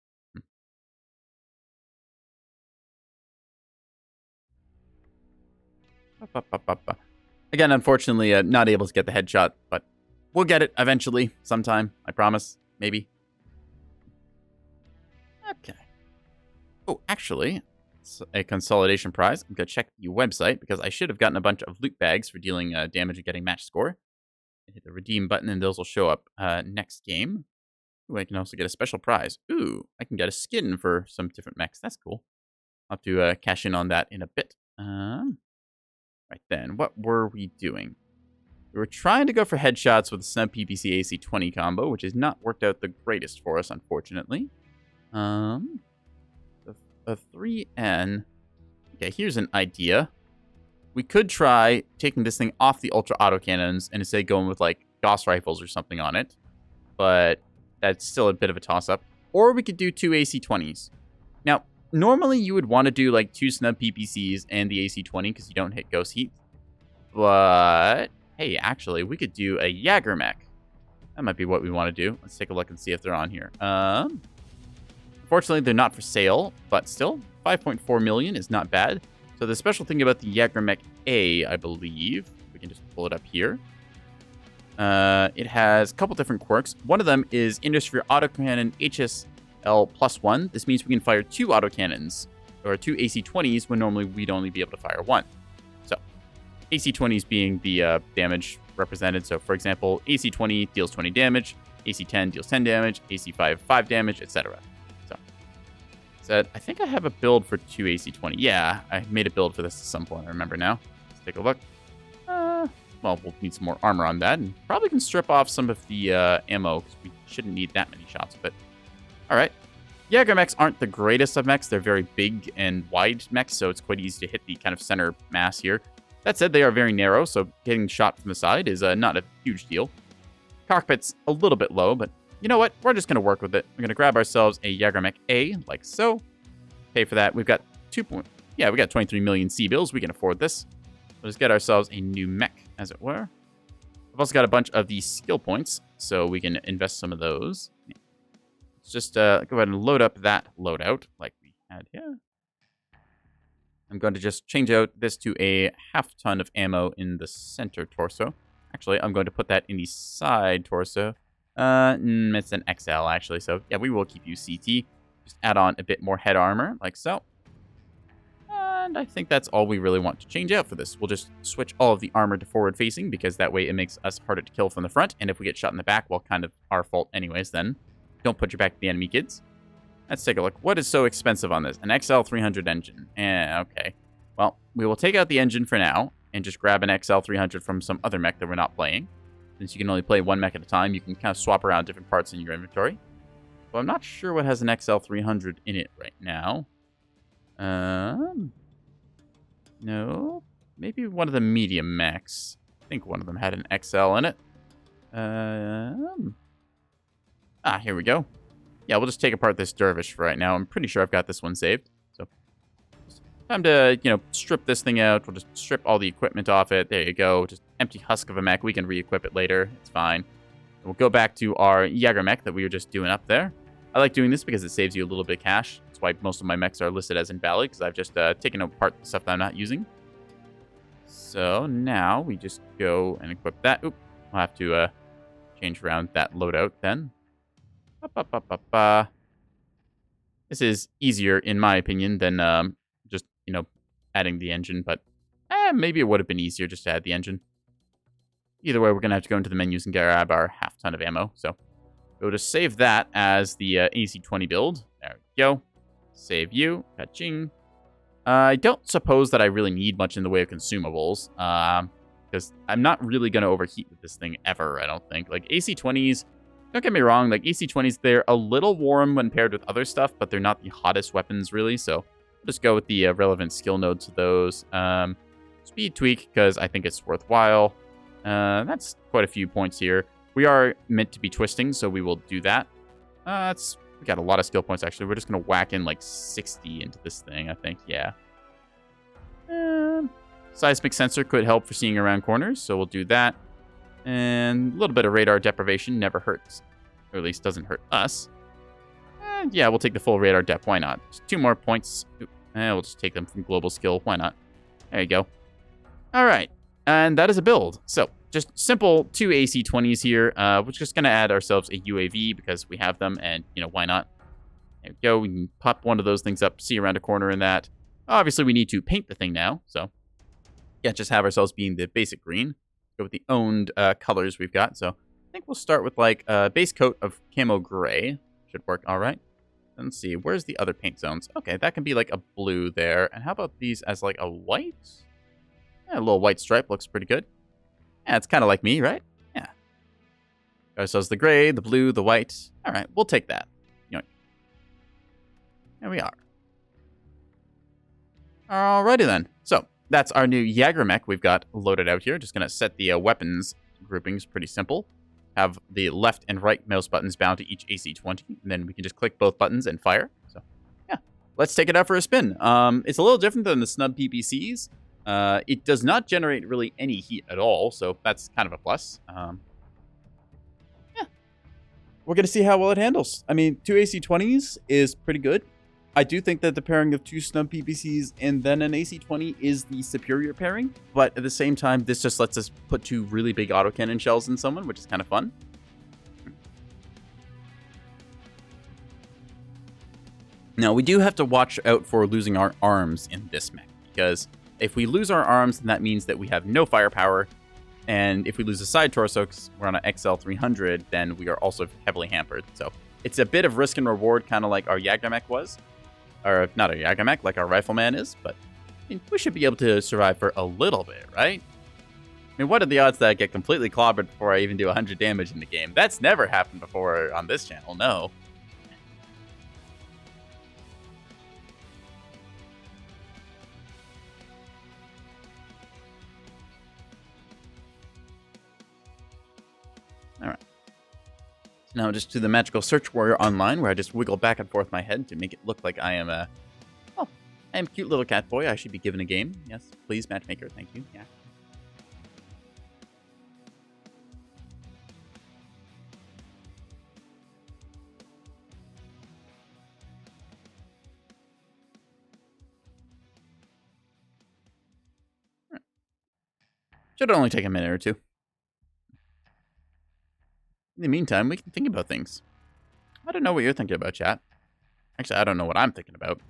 Again, unfortunately, not able to get the headshot, but we'll get it eventually, sometime. I promise. Maybe. Okay. Oh, actually, it's a consolidation prize. I'm going to check the website because I should have gotten a bunch of loot bags for dealing damage and getting match score. Hit the redeem button and those will show up next game. Ooh, I can also get a special prize. Ooh, I can get a skin for some different mechs. That's cool. I'll have to cash in on that in a bit. Right then, what were we doing? We were trying to go for headshots with the Snub PPC AC-20 combo, which has not worked out the greatest for us, unfortunately. A 3N. Okay, here's an idea. We could try taking this thing off the ultra autocannons and instead going with like Gauss rifles or something on it. But that's still a bit of a toss-up. Or we could do 2 AC-20s. Now, normally you would want to do like 2 Snub PPCs and the AC-20 because you don't hit Ghost Heat. But, hey, actually, we could do a Jaeger mech. That might be what we want to do. Let's take a look and see if they're on here. Unfortunately, they're not for sale, but still, 5.4 million is not bad. So the special thing about the Jaeger mech A, I believe, we can just pull it up here. It has a couple different quirks. One of them is Industry Autocannon HSL+1. This means we can fire 2 autocannons, or 2 AC-20s, when normally we'd only be able to fire 1. So, AC-20s being the damage represented. So, for example, AC-20 deals 20 damage, AC-10 deals 10 damage, AC-5, 5 damage, etc. So, I think I have a build for 2 AC-20. Yeah, I made a build for this at some point, I remember now. Let's take a look. Well, we'll need some more armor on that, and probably can strip off some of the ammo, because we shouldn't need that many shots of it. Alright. Jaeger mechs aren't the greatest of mechs. They're very big and wide mechs, so it's quite easy to hit the kind of center mass here. That said, they are very narrow, so getting shot from the side is not a huge deal. Cockpit's a little bit low, but you know what? We're just going to work with it. We're going to grab ourselves a Jaeger mech A, like so. Pay for that. We've got we got 23 million C-bills. We can afford this. Let's get ourselves a new mech, as it were. We've also got a bunch of these skill points, so we can invest some of those. Let's just go ahead and load up that loadout like we had here. I'm going to just change out this to a half ton of ammo in the center torso. Actually, I'm going to put that in the side torso. It's an XL, actually, so yeah, we will keep you CT. Just add on a bit more head armor, like so. And I think that's all we really want to change out for this. We'll just switch all of the armor to forward facing, because that way it makes us harder to kill from the front. And if we get shot in the back, well, kind of our fault anyways, then don't put your back to the enemy, kids. Let's take a look. What is so expensive on this? An XL300 engine. Okay. Well, we will take out the engine for now and just grab an XL300 from some other mech that we're not playing. Since you can only play one mech at a time, you can kind of swap around different parts in your inventory. So I'm not sure what has an XL300 in it right now. No. Maybe one of the medium mechs. I think one of them had an XL in it. Here we go. Yeah, we'll just take apart this dervish for right now. I'm pretty sure I've got this one saved. So, time to, strip this thing out. We'll just strip all the equipment off it. There you go. Just empty husk of a mech. We can re-equip it later. It's fine. We'll go back to our Jaeger mech that we were just doing up there. I like doing this because it saves you a little bit of cash. That's why most of my mechs are listed as invalid, because I've just taken apart the stuff that I'm not using. So now we just go and equip that. Oop, I'll have to change around that loadout then. This is easier, in my opinion, than just, adding the engine, but maybe it would have been easier just to add the engine. Either way, we're going to have to go into the menus and grab our half ton of ammo. So we'll just save that as the AC-20 build. There we go. Save you. Ka-ching. I don't suppose that I really need much in the way of consumables. Because I'm not really going to overheat with this thing ever, I don't think. Like, AC-20s, don't get me wrong, like, AC-20s, they're a little warm when paired with other stuff, but they're not the hottest weapons, really. So we'll just go with the relevant skill nodes to those. Speed tweak, because I think it's worthwhile. That's quite a few points here. We are meant to be twisting, so we will do that. We got a lot of skill points, actually. We're just going to whack in, like, 60 into this thing, I think. Yeah. Seismic sensor could help for seeing around corners, so we'll do that. And a little bit of radar deprivation never hurts. Or at least doesn't hurt us. And yeah, we'll take the full radar dep. Why not? Just 2 more points. We'll just take them from global skill. Why not? There you go. All right. And that is a build. So just simple 2 AC-20s here. We're just going to add ourselves a UAV because we have them. And, you know, why not? There we go. We can pop one of those things up, see around a corner in that. Obviously, we need to paint the thing now. So, yeah, just have ourselves being the basic green. Go with the owned colors we've got. So I think we'll start with, like, a base coat of camo gray. Should work all right. Let's see. Where's the other paint zones? Okay, that can be, like, a blue there. And how about these as, like, a white? Yeah, a little white stripe looks pretty good. Yeah, it's kind of like me, right? Yeah. Got ourselves the gray, the blue, the white. All right, we'll take that. Yoink. There we are. Alrighty then. So, that's our new Jaeger mech we've got loaded out here. Just going to set the weapons groupings pretty simple. Have the left and right mouse buttons bound to each AC-20. And then we can just click both buttons and fire. So, yeah. Let's take it out for a spin. It's a little different than the snub PPCs. It does not generate really any heat at all, so that's kind of a plus. Yeah. We're going to see how well it handles. I mean, 2 AC-20s is pretty good. I do think that the pairing of 2 snub PPCs and then an AC-20 is the superior pairing, but at the same time, this just lets us put 2 really big autocannon shells in someone, which is kind of fun. Now, we do have to watch out for losing our arms in this mech, because if we lose our arms, then that means that we have no firepower. And if we lose a side torso, because we're on an XL300, then we are also heavily hampered. So it's a bit of risk and reward, kind of like our Jaeger mech was. Or not our Jaeger mech, like our Rifleman is. But I mean, we should be able to survive for a little bit, right? I mean, what are the odds that I get completely clobbered before I even do 100 damage in the game? That's never happened before on this channel, no. All right. So now just to the Magical Search Warrior online, where I just wiggle back and forth my head to make it look like I am a... Oh, I am a cute little cat boy. I should be given a game. Yes, please, matchmaker. Thank you. Yeah. All right. Should only take a minute or two. In the meantime, we can think about things. I don't know what you're thinking about, chat. Actually, I don't know what I'm thinking about.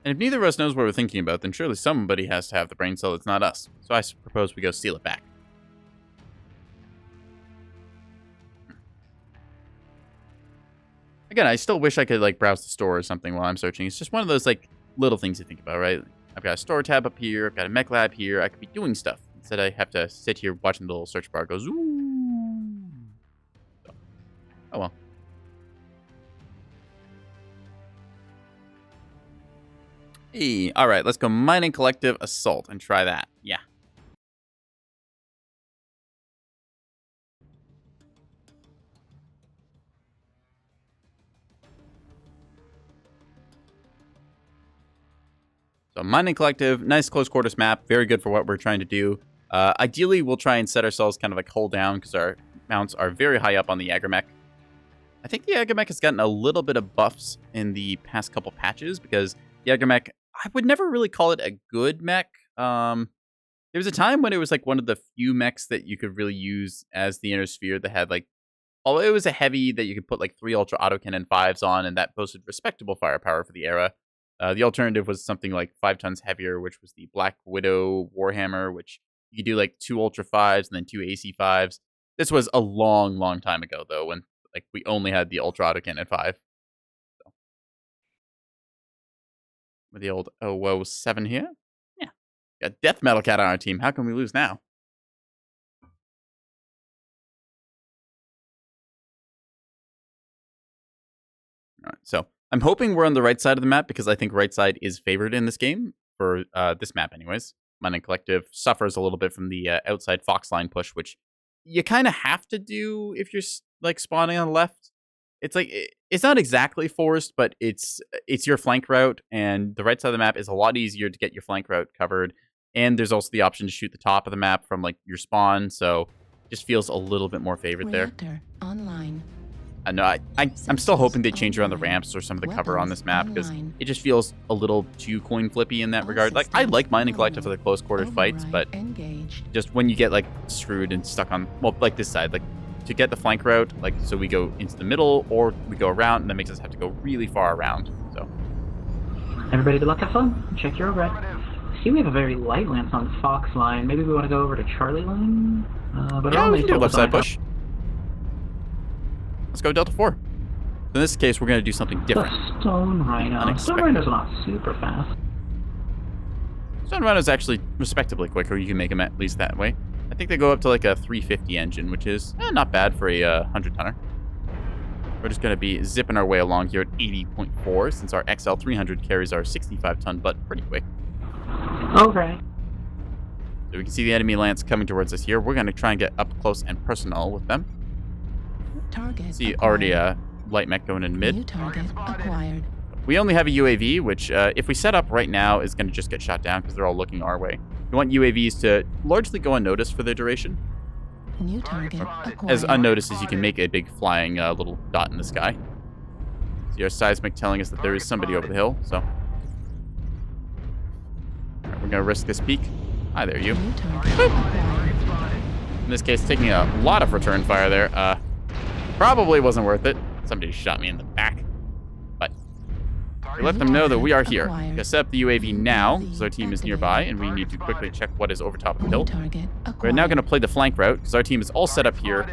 And if neither of us knows what we're thinking about, then surely somebody has to have the brain cell that's not us. So I propose we go steal it back. Again, I still wish I could, like, browse the store or something while I'm searching. It's just one of those, like, little things you think about, right? I've got a store tab up here. I've got a mech lab here. I could be doing stuff. Instead, I have to sit here watching the little search bar go zoom. Oh well. Hey, alright, let's go Mining Collective Assault and try that. Yeah. So Mining Collective, nice close quarters map, very good for what we're trying to do. Ideally, we'll try and set ourselves kind of like hold down because our mounts are very high up on the Jaeger mech. I think the Jaeger mech has gotten a little bit of buffs in the past couple patches because Jaeger mech, I would never really call it a good mech. There was a time when it was like one of the few mechs that you could really use as the inner sphere that had like, although it was a heavy that you could put like 3 ultra autocannon 5s on and that boasted respectable firepower for the era. The alternative was something like 5 tons heavier, which was the Black Widow Warhammer, which You could do like 2 Ultra 5s and then 2 AC 5s. This was a long, long time ago, though, when like we only had the Ultra Autocannon 5. So. With the old 007 here. Yeah. Got Death Metal Cat on our team. How can we lose now? All right, so I'm hoping we're on the right side of the map because I think right side is favored in this game for this map anyways. Mining Collective suffers a little bit from the outside Fox line push, which you kind of have to do if you're like spawning on the left. It's like it's not exactly forced, but it's your flank route, and the right side of the map is a lot easier to get your flank route covered. And there's also the option to shoot the top of the map from like your spawn, so it just feels a little bit more favored there. Online. No, I'm still hoping they change around the ramps or some of the cover on this map because it just feels a little too coin flippy in that regard. Like, I like Mining Collective for the close quarters fights, but just when you get like screwed and stuck on, well, like this side, like to get the flank route, like so we go into the middle or we go around, and that makes us have to go really far around. So Everybody, good luck, have fun. Check your overhead. See, we have a very light lance on Fox line. Maybe we want to go over to Charlie line. But yeah, only we can do left side up. push. Let's go Delta 4. In this case, we're going to do something different. The Stone Rhino. Stone Rhino's not super fast. Stone Rhino's actually respectably quicker. You can make them at least that way. I think they go up to like a 350 engine, which is not bad for a 100-tonner. We're just going to be zipping our way along here at 80.4 since our XL300 carries our 65-ton butt pretty quick. Okay. So we can see the enemy lance coming towards us here. We're going to try and get up close and personal with them. Target See, acquired. already a light mech going in mid. New target acquired. We only have a UAV, which if we set up right now is going to just get shot down because they're all looking our way. We want UAVs to largely go unnoticed for their duration. New target acquired. As unnoticed as you can make a big flying little dot in the sky. See our seismic telling us that there is somebody over the hill, so. All right, we're going to risk this peek. Hi there, you. New target acquired. In this case, taking a lot of return fire there. Probably wasn't worth it. Somebody shot me in the back. But we let them know that we are here. We're going to set up the UAV now, because our team is nearby, and we need to quickly check what is over top of the hill. We're now going to play the flank route, because our team is all set up here.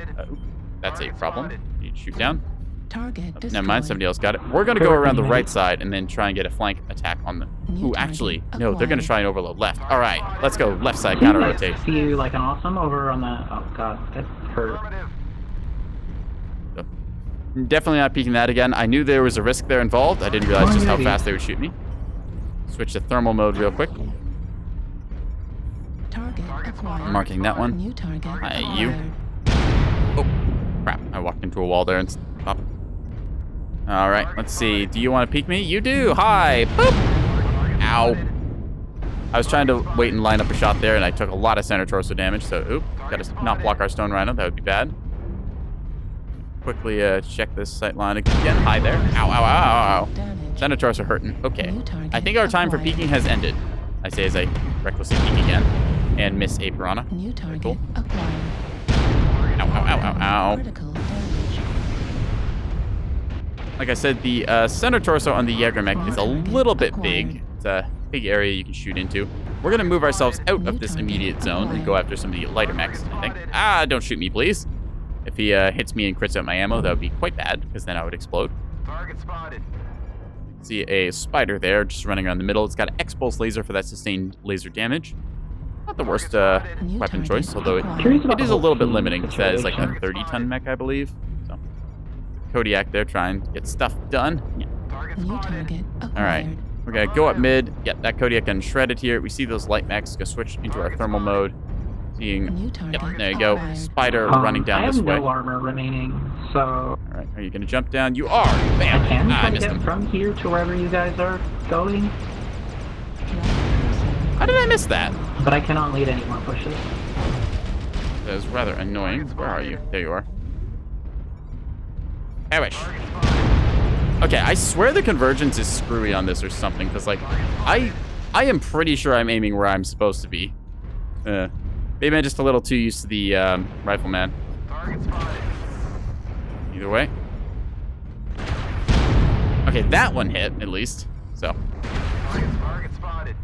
That's a problem. You need to shoot down. Target Never mind, somebody else got it. We're going to go around the right side and then try and get a flank attack on the... Ooh, actually, no, they're going to try and overload left. All right, let's go left side, counter-rotate. See you like an awesome over on the... Oh, God, that hurt. Definitely not peeking that again. I knew there was a risk there involved. I didn't realize just how fast they would shoot me. Switch to thermal mode real quick. Target acquired. Marking that one. New target Hi, you. acquired. Oh, crap. I walked into a wall there and stopped. All right, let's see. Do you want to peek me? You do. Hi. Boop. Ow. I was trying to wait and line up a shot there, and I took a lot of center torso damage, so oop. Got to not block our Stone Rhino. That would be bad. Quickly check this sight line again. Hi there. Ow, ow, ow, ow, ow. Center torso hurting. Okay. I think our time for peeking has ended. I say as I recklessly peek again and miss a piranha. New target Cool. acquired. Ow, ow, ow, ow, ow. Critical damage. Like I said, the center torso on the Jaeger mech is a little bit big. It's a big area you can shoot into. We're going to move ourselves out of this immediate zone and go after some of the lighter mechs, I think. Ah, don't shoot me, please. If he hits me and crits out my ammo, that would be quite bad, because then I would explode. Target spotted. See a spider there, just running around the middle. It's got an X-pulse laser for that sustained laser damage. Not the worst weapon choice, although it is a little bit limiting, because that is like a 30-ton mech, I believe. So, Kodiak there, trying to get stuff done. Yeah. New target acquired. All right, we're gonna go up mid. Yeah, that Kodiak gun shredded here. We see those light mechs. Go switch into our thermal mode. Seeing, New target yep, there you go. acquired. Spider running down this way. I have no armor remaining, so... All right, are you gonna jump down? You are. Bam. I can I try to missed get him. from here to wherever you guys are going, How did I miss that? but I cannot lead any more pushes. That is rather annoying. Where are you? There you are. I wish. Okay, I swear the convergence is screwy on this or something, because like I am pretty sure I'm aiming where I'm supposed to be. Maybe I'm just a little too used to the rifleman. Either way. Okay, that one hit at least. So. Target spotted.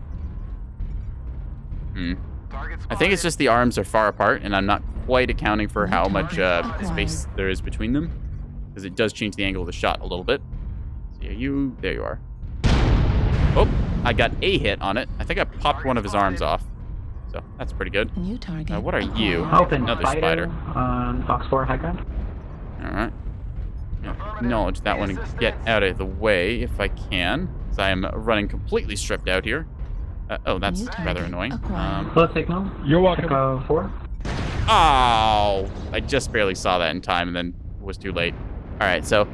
I think it's just the arms are far apart, and I'm not quite accounting for how much space there is between them, because it does change the angle of the shot a little bit. So you, there you are. Oh, I got a hit on it. I think I popped one of his arms off, so that's pretty good. New target. What are you? Open Another spider spider. on Fox 4 high ground. All right. Acknowledge that one and get out of the way if I can, because I am running completely stripped out here. Oh, that's rather annoying. Low signal. You're welcome. Echo 4. Oh, I just barely saw that in time and then was too late. All right, so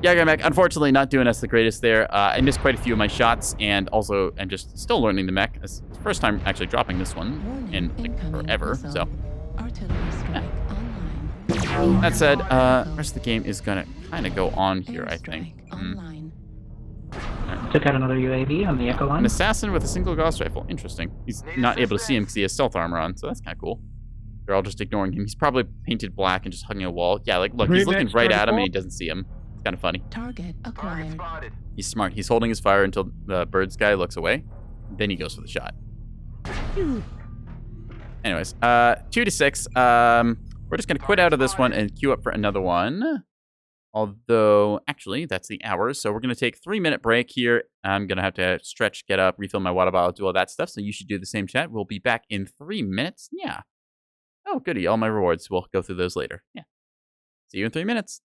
Mech, unfortunately not doing us the greatest there. I missed quite a few of my shots, and also I'm just still learning the mech. It's the first time actually dropping this one in like, forever, so. Artillery strike online. That said, the rest of the game is gonna kind of go on here, I think. Online. Took out another UAV on the Echo line. An assassin with a single Gauss rifle. Interesting. He's not able to see him because he has stealth armor on, so that's kind of cool. They're all just ignoring him. He's probably painted black and just hugging a wall. Yeah, like, look, he's looking right at him and he doesn't see him. It's kind of funny. Target acquired. He's smart. He's holding his fire until the birds guy looks away. Then he goes for the shot. Anyways, 2 to 6. We're just going to quit out of this one and queue up for another one. Although, actually, that's the hours. So we're going to take a 3-minute break here. I'm going to have to stretch, get up, refill my water bottle, do all that stuff. So you should do the same, chat. We'll be back in 3 minutes. Yeah. Oh, goody. All my rewards. We'll go through those later. Yeah. See you in 3 minutes.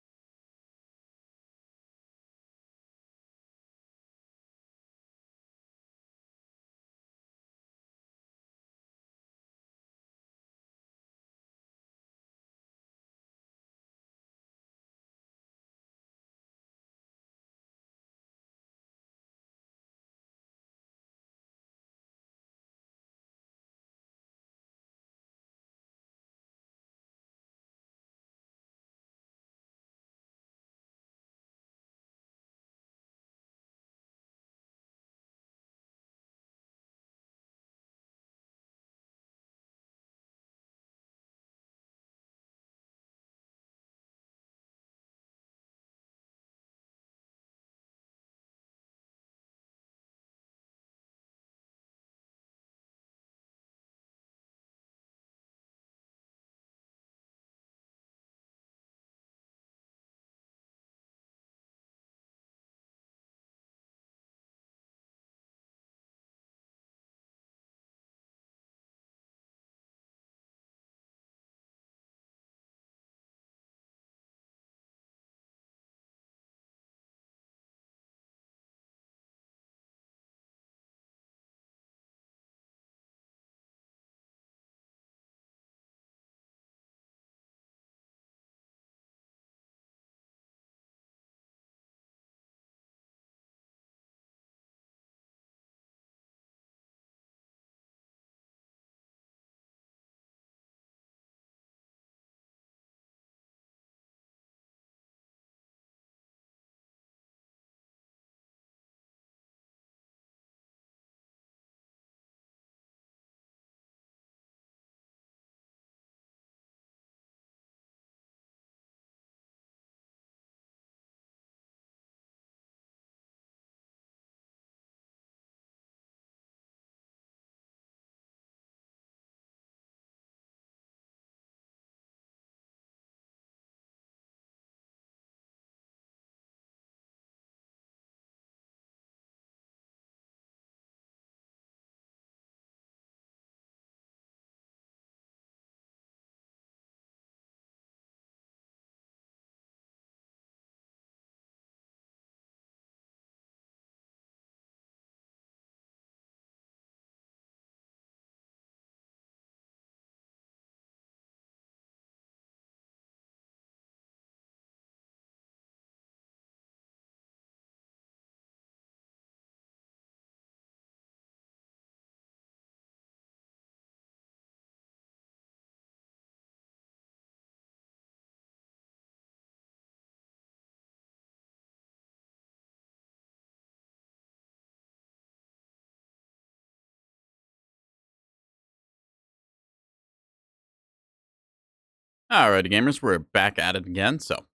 Alrighty, gamers, we're back at it again. So,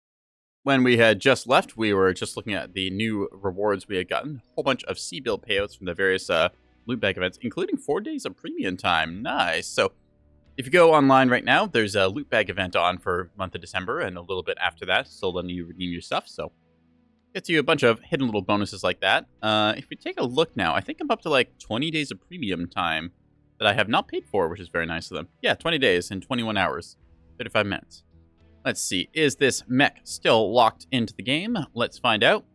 when we had just left, we were just looking at the new rewards we had gotten. A whole bunch of C-build payouts from the various loot bag events, including 4 days of premium time. Nice. So if you go online right now, there's a loot bag event on for month of December and a little bit after that, still letting you redeem your stuff. So gets you a bunch of hidden little bonuses like that. If we take a look now, I think I'm up to like 20 days of premium time that I have not paid for, which is very nice of them. Yeah, 20 days and 21 hours, 35 minutes. Let's see, is this mech still locked into the game? Let's find out.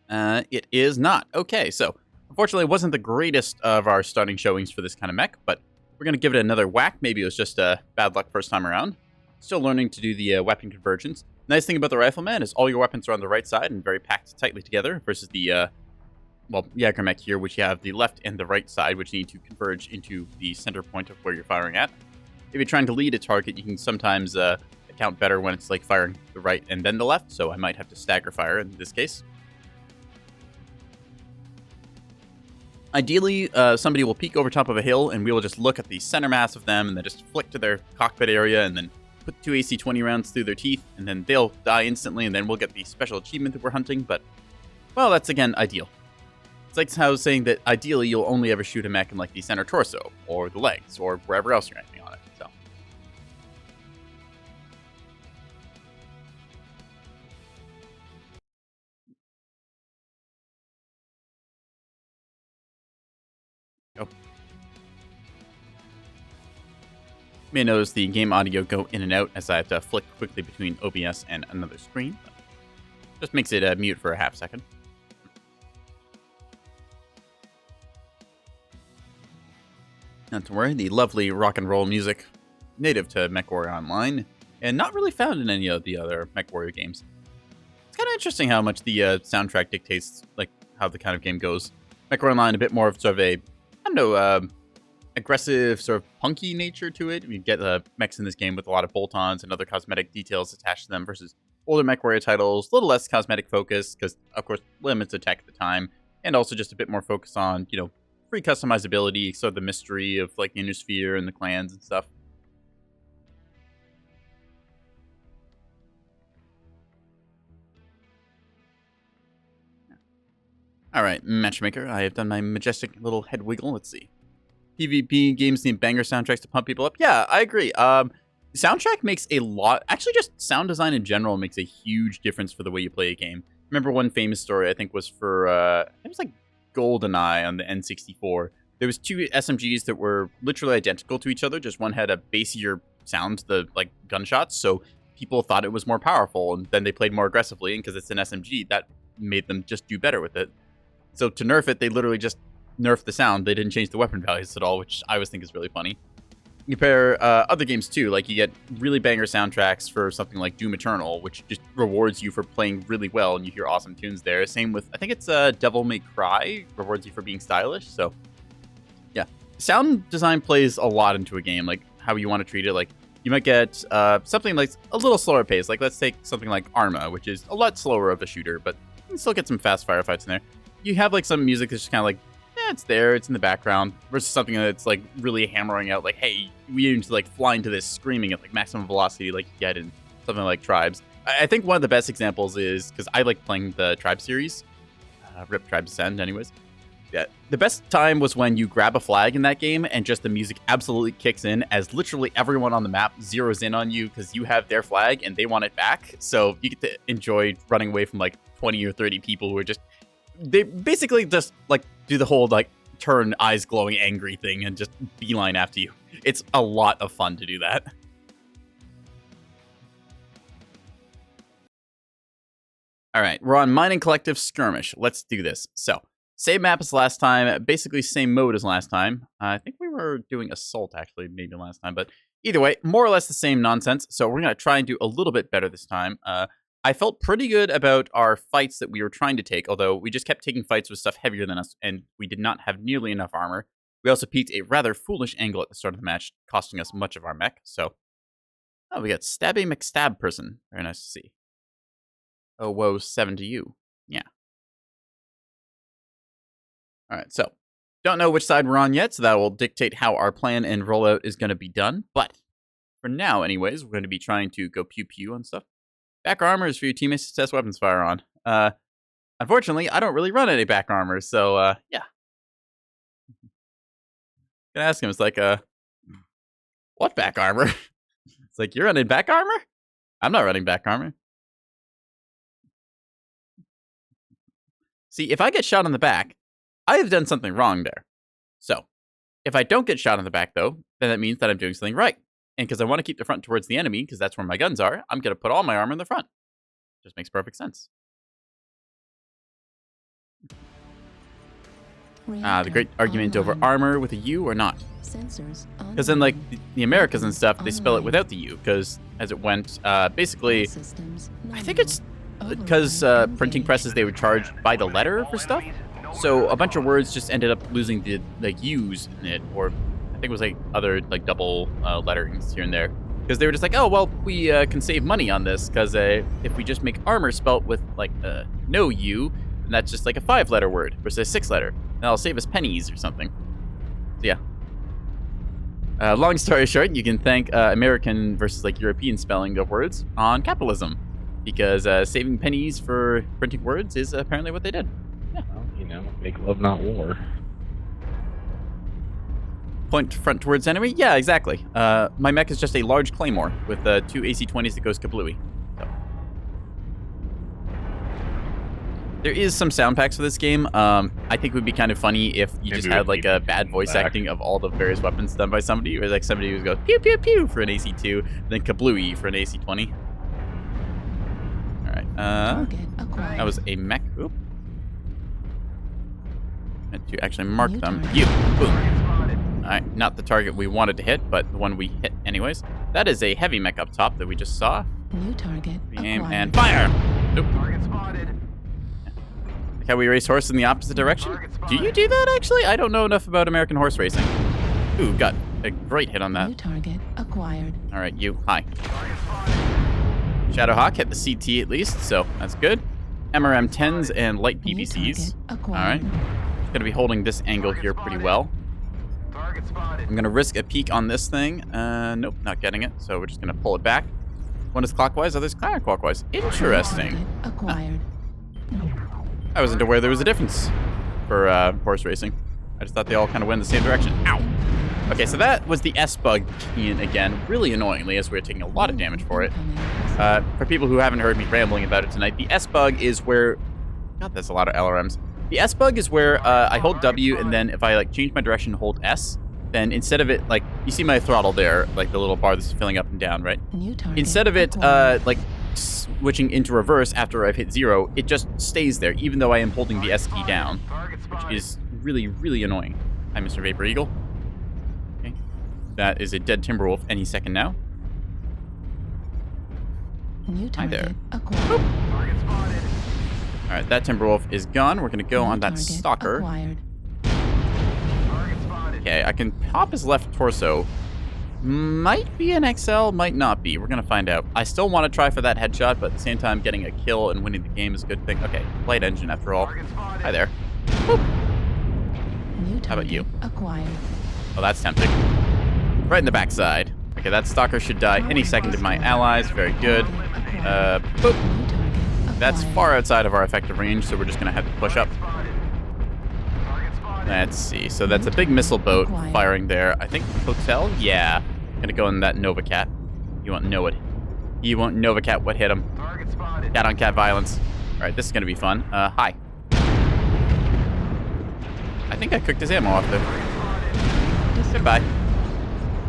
It is not. Okay, so unfortunately it wasn't the greatest of our starting showings for this kind of mech, but we're going to give it another whack. Maybe it was just bad luck first time around. Still learning to do the weapon convergence. Nice thing about the Rifleman is all your weapons are on the right side and very packed tightly together versus the, Jaeger mech here, which you have the left and the right side, which need to converge into the center point of where you're firing at. If you're trying to lead a target, you can sometimes account better when it's like firing the right and then the left, so I might have to stagger fire in this case. Ideally, somebody will peek over top of a hill, and we will just look at the center mass of them, and then just flick to their cockpit area, and then put 2 AC-20 rounds through their teeth, and then they'll die instantly, and then we'll get the special achievement that we're hunting, but, well, that's, again, ideal. It's like how saying that ideally you'll only ever shoot a mech in, like, the center torso, or the legs, or wherever else you're aiming on it, so. Go. You may notice the game audio go in and out as I have to flick quickly between OBS and another screen. Just makes it mute for a half second. Not to worry, the lovely rock and roll music native to Mechwarrior Online and not really found in any of the other Mechwarrior games. It's kind of interesting how much the soundtrack dictates like how the kind of game goes. Mechwarrior Online a bit more of sort of a, I don't know, aggressive, sort of punky nature to it. You get mechs in this game with a lot of bolt-ons and other cosmetic details attached to them versus older Mechwarrior titles, a little less cosmetic focus because, of course, limits of tech at the time, and also just a bit more focus on, you know, free customizability, sort of the mystery of, like, the Inner Sphere and the clans and stuff. Alright, Matchmaker, I have done my majestic little head wiggle. Let's see. PvP games need banger soundtracks to pump people up. Yeah, I agree. Soundtrack makes a lot... Actually, just sound design in general makes a huge difference for the way you play a game. Remember one famous story, I think, was for... it was like GoldenEye on the N64. There was 2 SMGs that were literally identical to each other. Just one had a bassier sound, the like gunshots, so people thought it was more powerful, and then they played more aggressively, and because it's an SMG, that made them just do better with it. So to nerf it, they literally just nerfed the sound. They didn't change the weapon values at all, which I always think is really funny. You compare other games too, like you get really banger soundtracks for something like Doom Eternal, which just rewards you for playing really well, and you hear awesome tunes there. Same with, I think it's Devil May Cry, rewards you for being stylish. So yeah, sound design plays a lot into a game, like how you want to treat it. Like you might get something like a little slower pace. Like let's take something like Arma, which is a lot slower of a shooter, but you can still get some fast firefights in there. You have like some music that's just kind of like, it's there, it's in the background, versus something that's like really hammering out, like, hey, we need to like fly into this screaming at like maximum velocity like you get in something like Tribes. I think one of the best examples is, because I like playing the Tribe series, Rip Tribe Descend anyways. Yeah, the best time was when you grab a flag in that game and just the music absolutely kicks in as literally everyone on the map zeroes in on you because you have their flag and they want it back. So you get to enjoy running away from like 20 or 30 people who are just, they basically just like do the whole like turn eyes glowing angry thing and just beeline after you. It's a lot of fun to do that. All right, we're on Mining Collective Skirmish. Let's do this. So, same map as last time, basically same mode as last time. I think we were doing Assault actually, maybe last time, but either way, more or less the same nonsense. So we're gonna try and do a little bit better this time. I felt pretty good about our fights that we were trying to take, although we just kept taking fights with stuff heavier than us, and we did not have nearly enough armor. We also peaked a rather foolish angle at the start of the match, costing us much of our mech, so... Oh, we got Stabby McStab person. Very nice to see. Oh, whoa, 7 to you. Yeah. Alright, so, don't know which side we're on yet, so that will dictate how our plan and rollout is going to be done, but for now, anyways, we're going to be trying to go pew-pew on stuff. Back armor is for your teammates to test weapons fire on. Unfortunately, I don't really run any back armor, so, yeah. Gonna ask him. It's like, what back armor? It's like, you're running back armor? I'm not running back armor. See, if I get shot on the back, I have done something wrong there. So, if I don't get shot on the back, though, then that means that I'm doing something right. And because I want to keep the front towards the enemy, because that's where my guns are, I'm going to put all my armor in the front. Just makes perfect sense. The great argument over armor with a U or not. Because then, like, the Americas and stuff, they spell it without the U, because as it went, basically, I think it's because printing presses, they would charge by the letter for stuff. So a bunch of words just ended up losing the, like, U's in it, or I think it was, like, other, like, double letterings here and there. Because they were just like, oh, well, we can save money on this, because if we just make armor spelt with, like, no U, then that's just, like, a 5-letter word versus a 6-letter. And that'll save us pennies or something. So, yeah. Long story short, you can thank American versus, like, European spelling of words on capitalism. Because saving pennies for printing words is apparently what they did. Yeah. Well, you know, make love, not war. Point front towards enemy? Yeah, exactly. My mech is just a large claymore with 2 AC-20s that goes kablooey. So. There is some sound packs for this game. I think it would be kind of funny if you just had like a bad voice acting of all the various weapons done by somebody. Or like somebody who goes pew pew pew for an AC-2, then kablooey for an AC-20. Alright, that was a mech. Oop. Meant to actually mark them. You! Boom! Alright, not the target we wanted to hit, but the one we hit anyways. That is a heavy mech up top that we just saw. New target. Aim and fire! Nope. Like how we race horse in the opposite direction? Do you do that, actually? I don't know enough about American horse racing. Ooh, got a great hit on that. New target acquired. Alright, you. Hi. Shadowhawk hit the CT at least, so that's good. MRM-10s and light PVCs. Alright. Just gonna be holding this angle here pretty well. I'm gonna risk a peek on this thing. Nope, not getting it, so we're just gonna pull it back. One is clockwise, other's counterclockwise. Interesting. Acquired. I wasn't aware there was a difference for horse racing. I just thought they all kind of went in the same direction. Ow! Okay, so that was the S-bug in again, really annoyingly, as we were taking a lot of damage for it. For people who haven't heard me rambling about it tonight, the S-bug is where... God, that's a lot of LRMs. The S-bug is where I hold W, and then if I like change my direction and hold S, then instead of it, like, you see my throttle there, like the little bar that's filling up and down, right? Instead of it, like, switching into reverse after I've hit 0, it just stays there, even though I am holding the S key down, which is really, really annoying. Hi, Mr. Vapor Eagle. Okay. That is a dead Timberwolf any second now. New target acquired. Alright, that Timberwolf is gone. We're gonna go on that Stalker. Acquired. Okay, I can pop his left torso. Might be an XL, might not be. We're gonna find out. I still want to try for that headshot, but at the same time, getting a kill and winning the game is a good thing. Okay, light engine after all. Hi there. Whoop. How about you? Acquired. Oh, that's tempting. Right in the backside. Okay, that Stalker should die any second to my allies. Very good. Boop. That's far outside of our effective range, so we're just gonna have to push up. Let's see. So that's a big missile boat firing there. I think hotel? Yeah. Gonna go in that Nova Cat. You won't know it. You won't Nova Cat what hit him. Cat on cat violence. Alright, this is gonna be fun. Hi. I think I cooked his ammo off there. Goodbye.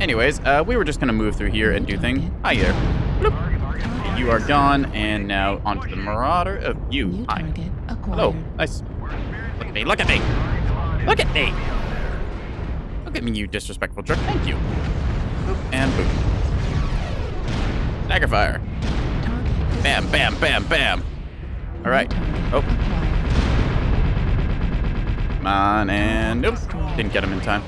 Anyways, we were just gonna move through here and do things. Hi there. Bloop. Okay, you are gone, and now onto the Marauder. Oh, you. Hi. Hello. Nice. Look at me. Look at me. Look at me! Look at me, you disrespectful jerk. Thank you. Boop and boop. Dagger fire. Bam, bam, bam, bam. Alright. Oh. Come on, and nope. Didn't get him in time.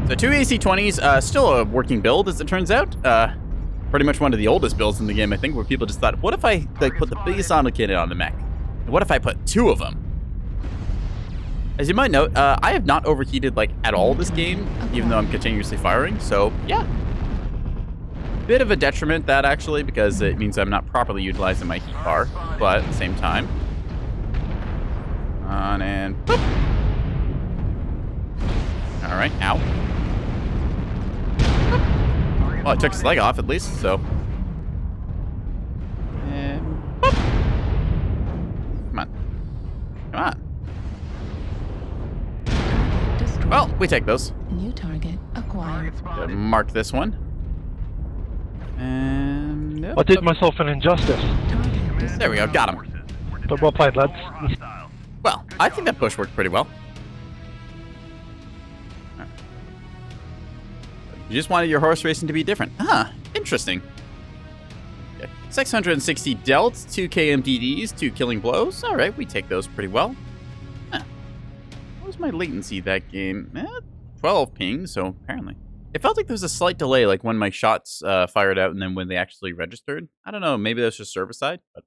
So 2 AC-20s, still a working build, as it turns out. Pretty much one of the oldest builds in the game, I think, where people just thought, what if I like put the biggest ammo cannon on the mech? And what if I put 2 of them? As you might note, I have not overheated, like, at all this game, even though I'm continuously firing, so, yeah. Bit of a detriment, that, actually, because it means I'm not properly utilizing my heat bar, but at the same time. On and boop. All right, ow. Well, I took his leg off at least, so. And boop. Come on. Come on. Destroyed. Well, we take those. New target acquired. Mark this one. And I did myself an injustice. Target destroyed. there we go, got him. But well played, lads. Well, I think that push worked pretty well. You just wanted your horse racing to be different. Huh, interesting. Okay. 660 delts, 2 KMDDs, 2 killing blows. All right, we take those pretty well. Huh. What was my latency that game? 12 ping, so apparently. It felt like there was a slight delay, like when my shots fired out and then when they actually registered. I don't know, maybe that's just server side, but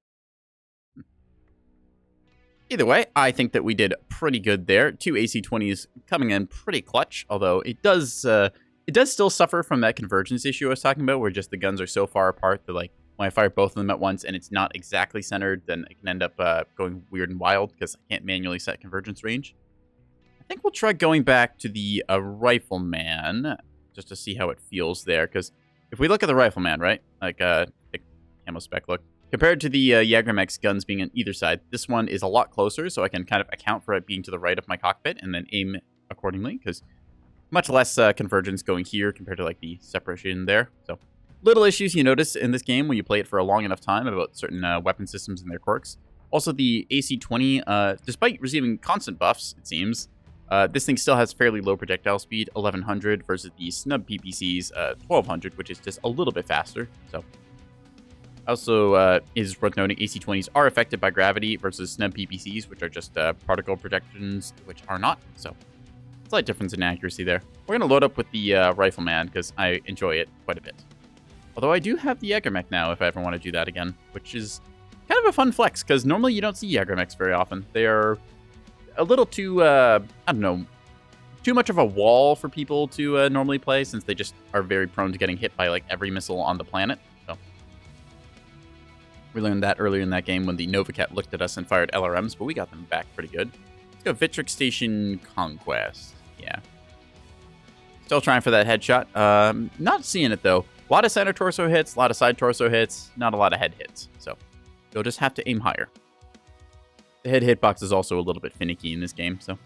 either way, I think that we did pretty good there. 2 AC-20s coming in pretty clutch, although it does still suffer from that convergence issue I was talking about, where just the guns are so far apart that, like, when I fire both of them at once and it's not exactly centered, then it can end up going weird and wild because I can't manually set convergence range. I think we'll try going back to the Rifleman just to see how it feels there, because if we look at the Rifleman, right, like the camo spec look, compared to the Jägermech's guns being on either side, this one is a lot closer, so I can kind of account for it being to the right of my cockpit and then aim accordingly, because much less convergence going here compared to like the separation there. So little issues you notice in this game when you play it for a long enough time about certain weapon systems and their quirks. Also, the AC-20, despite receiving constant buffs, it seems, this thing still has fairly low projectile speed, 1100 versus the snub PPC's 1200, which is just a little bit faster. So also is worth noting AC-20s are affected by gravity versus snub PPCs, which are just particle projections, which are not. So slight difference in accuracy there. We're going to load up with the Rifleman because I enjoy it quite a bit. Although I do have the Jägermech now if I ever want to do that again, which is kind of a fun flex because normally you don't see Jägermechs very often. They are a little too, I don't know, too much of a wall for people to normally play since they just are very prone to getting hit by like every missile on the planet. So we learned that earlier in that game when the Novacat looked at us and fired LRMs, but we got them back pretty good. Let's go Vitric Station Conquest. Yeah. Still trying for that headshot. Not seeing it, though. A lot of center torso hits, a lot of side torso hits, not a lot of head hits. So you'll just have to aim higher. The head hitbox is also a little bit finicky in this game, so.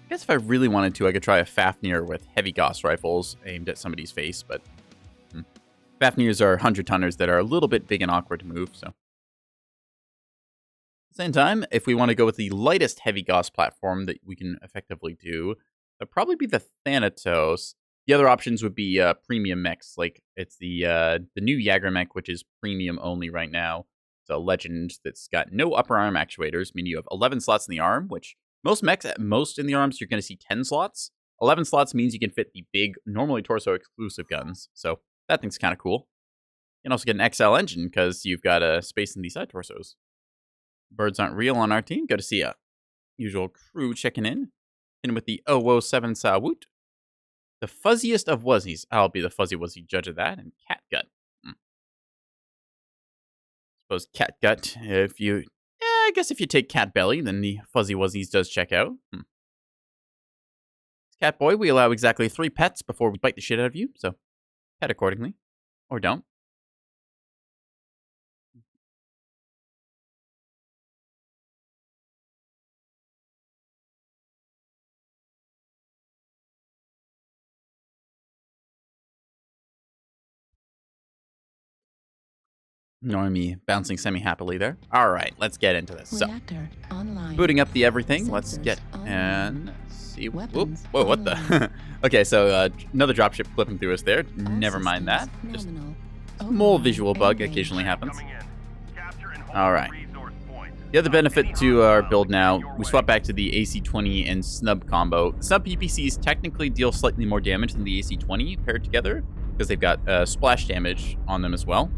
I guess if I really wanted to, I could try a Fafnir with heavy Gauss rifles aimed at somebody's face, but Fafnirs are 100-tonners that are a little bit big and awkward to move, so. Same time, if we want to go with the lightest heavy Gauss platform that we can effectively do, that'd probably be the Thanatos. The other options would be premium mechs, like it's the new Jägermech, which is premium only right now. It's a legend that's got no upper arm actuators, meaning you have 11 slots in the arm, which most mechs at most in the arms, you're going to see 10 slots. 11 slots means you can fit the big, normally torso exclusive guns, so that thing's kind of cool. You can also get an XL engine because you've got a space in the side torsos. Birds aren't real on our team. Good to see ya. Usual crew checking in with the 007 Sawoot. The fuzziest of wuzzies. I'll be the fuzzy wuzzy judge of that. And Catgut. Suppose Catgut, if you... I guess if you take Cat Belly, then the fuzzy wuzzies does check out. Catboy, we allow exactly 3 pets before we bite the shit out of you, so pet accordingly. Or don't. Normie bouncing semi-happily there. All right, let's get into this. So, Reactor online. booting up the everything. Let's get and see. Whoop. Whoa, what the? Okay, so another dropship flipping through us there. Never mind that. Just a small visual bug occasionally happens. All right. The other benefit to our build now, we swap back to the AC-20 and snub combo. The snub PPCs technically deal slightly more damage than the AC-20 paired together because they've got splash damage on them as well.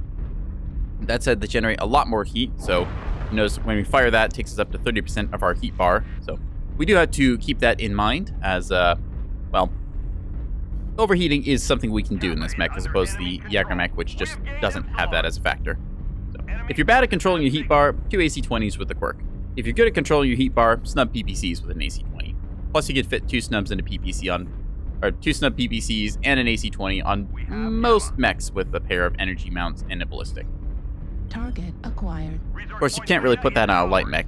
That said, they generate a lot more heat, so you notice when we fire that, it takes us up to 30% of our heat bar. So we do have to keep that in mind as, well, overheating is something we can do in this mech as opposed to the Jägermech, which just doesn't have that as a factor. So if you're bad at controlling your heat bar, 2 AC-20s with the quirk. if you're good at controlling your heat bar, snub PPCs with an AC-20. Plus, you could fit 2 snubs into PPC on, or 2 snub PPCs and an AC-20 on most mechs with a pair of energy mounts and a ballistic. Target acquired. Of course, you can't really put that on a light mech.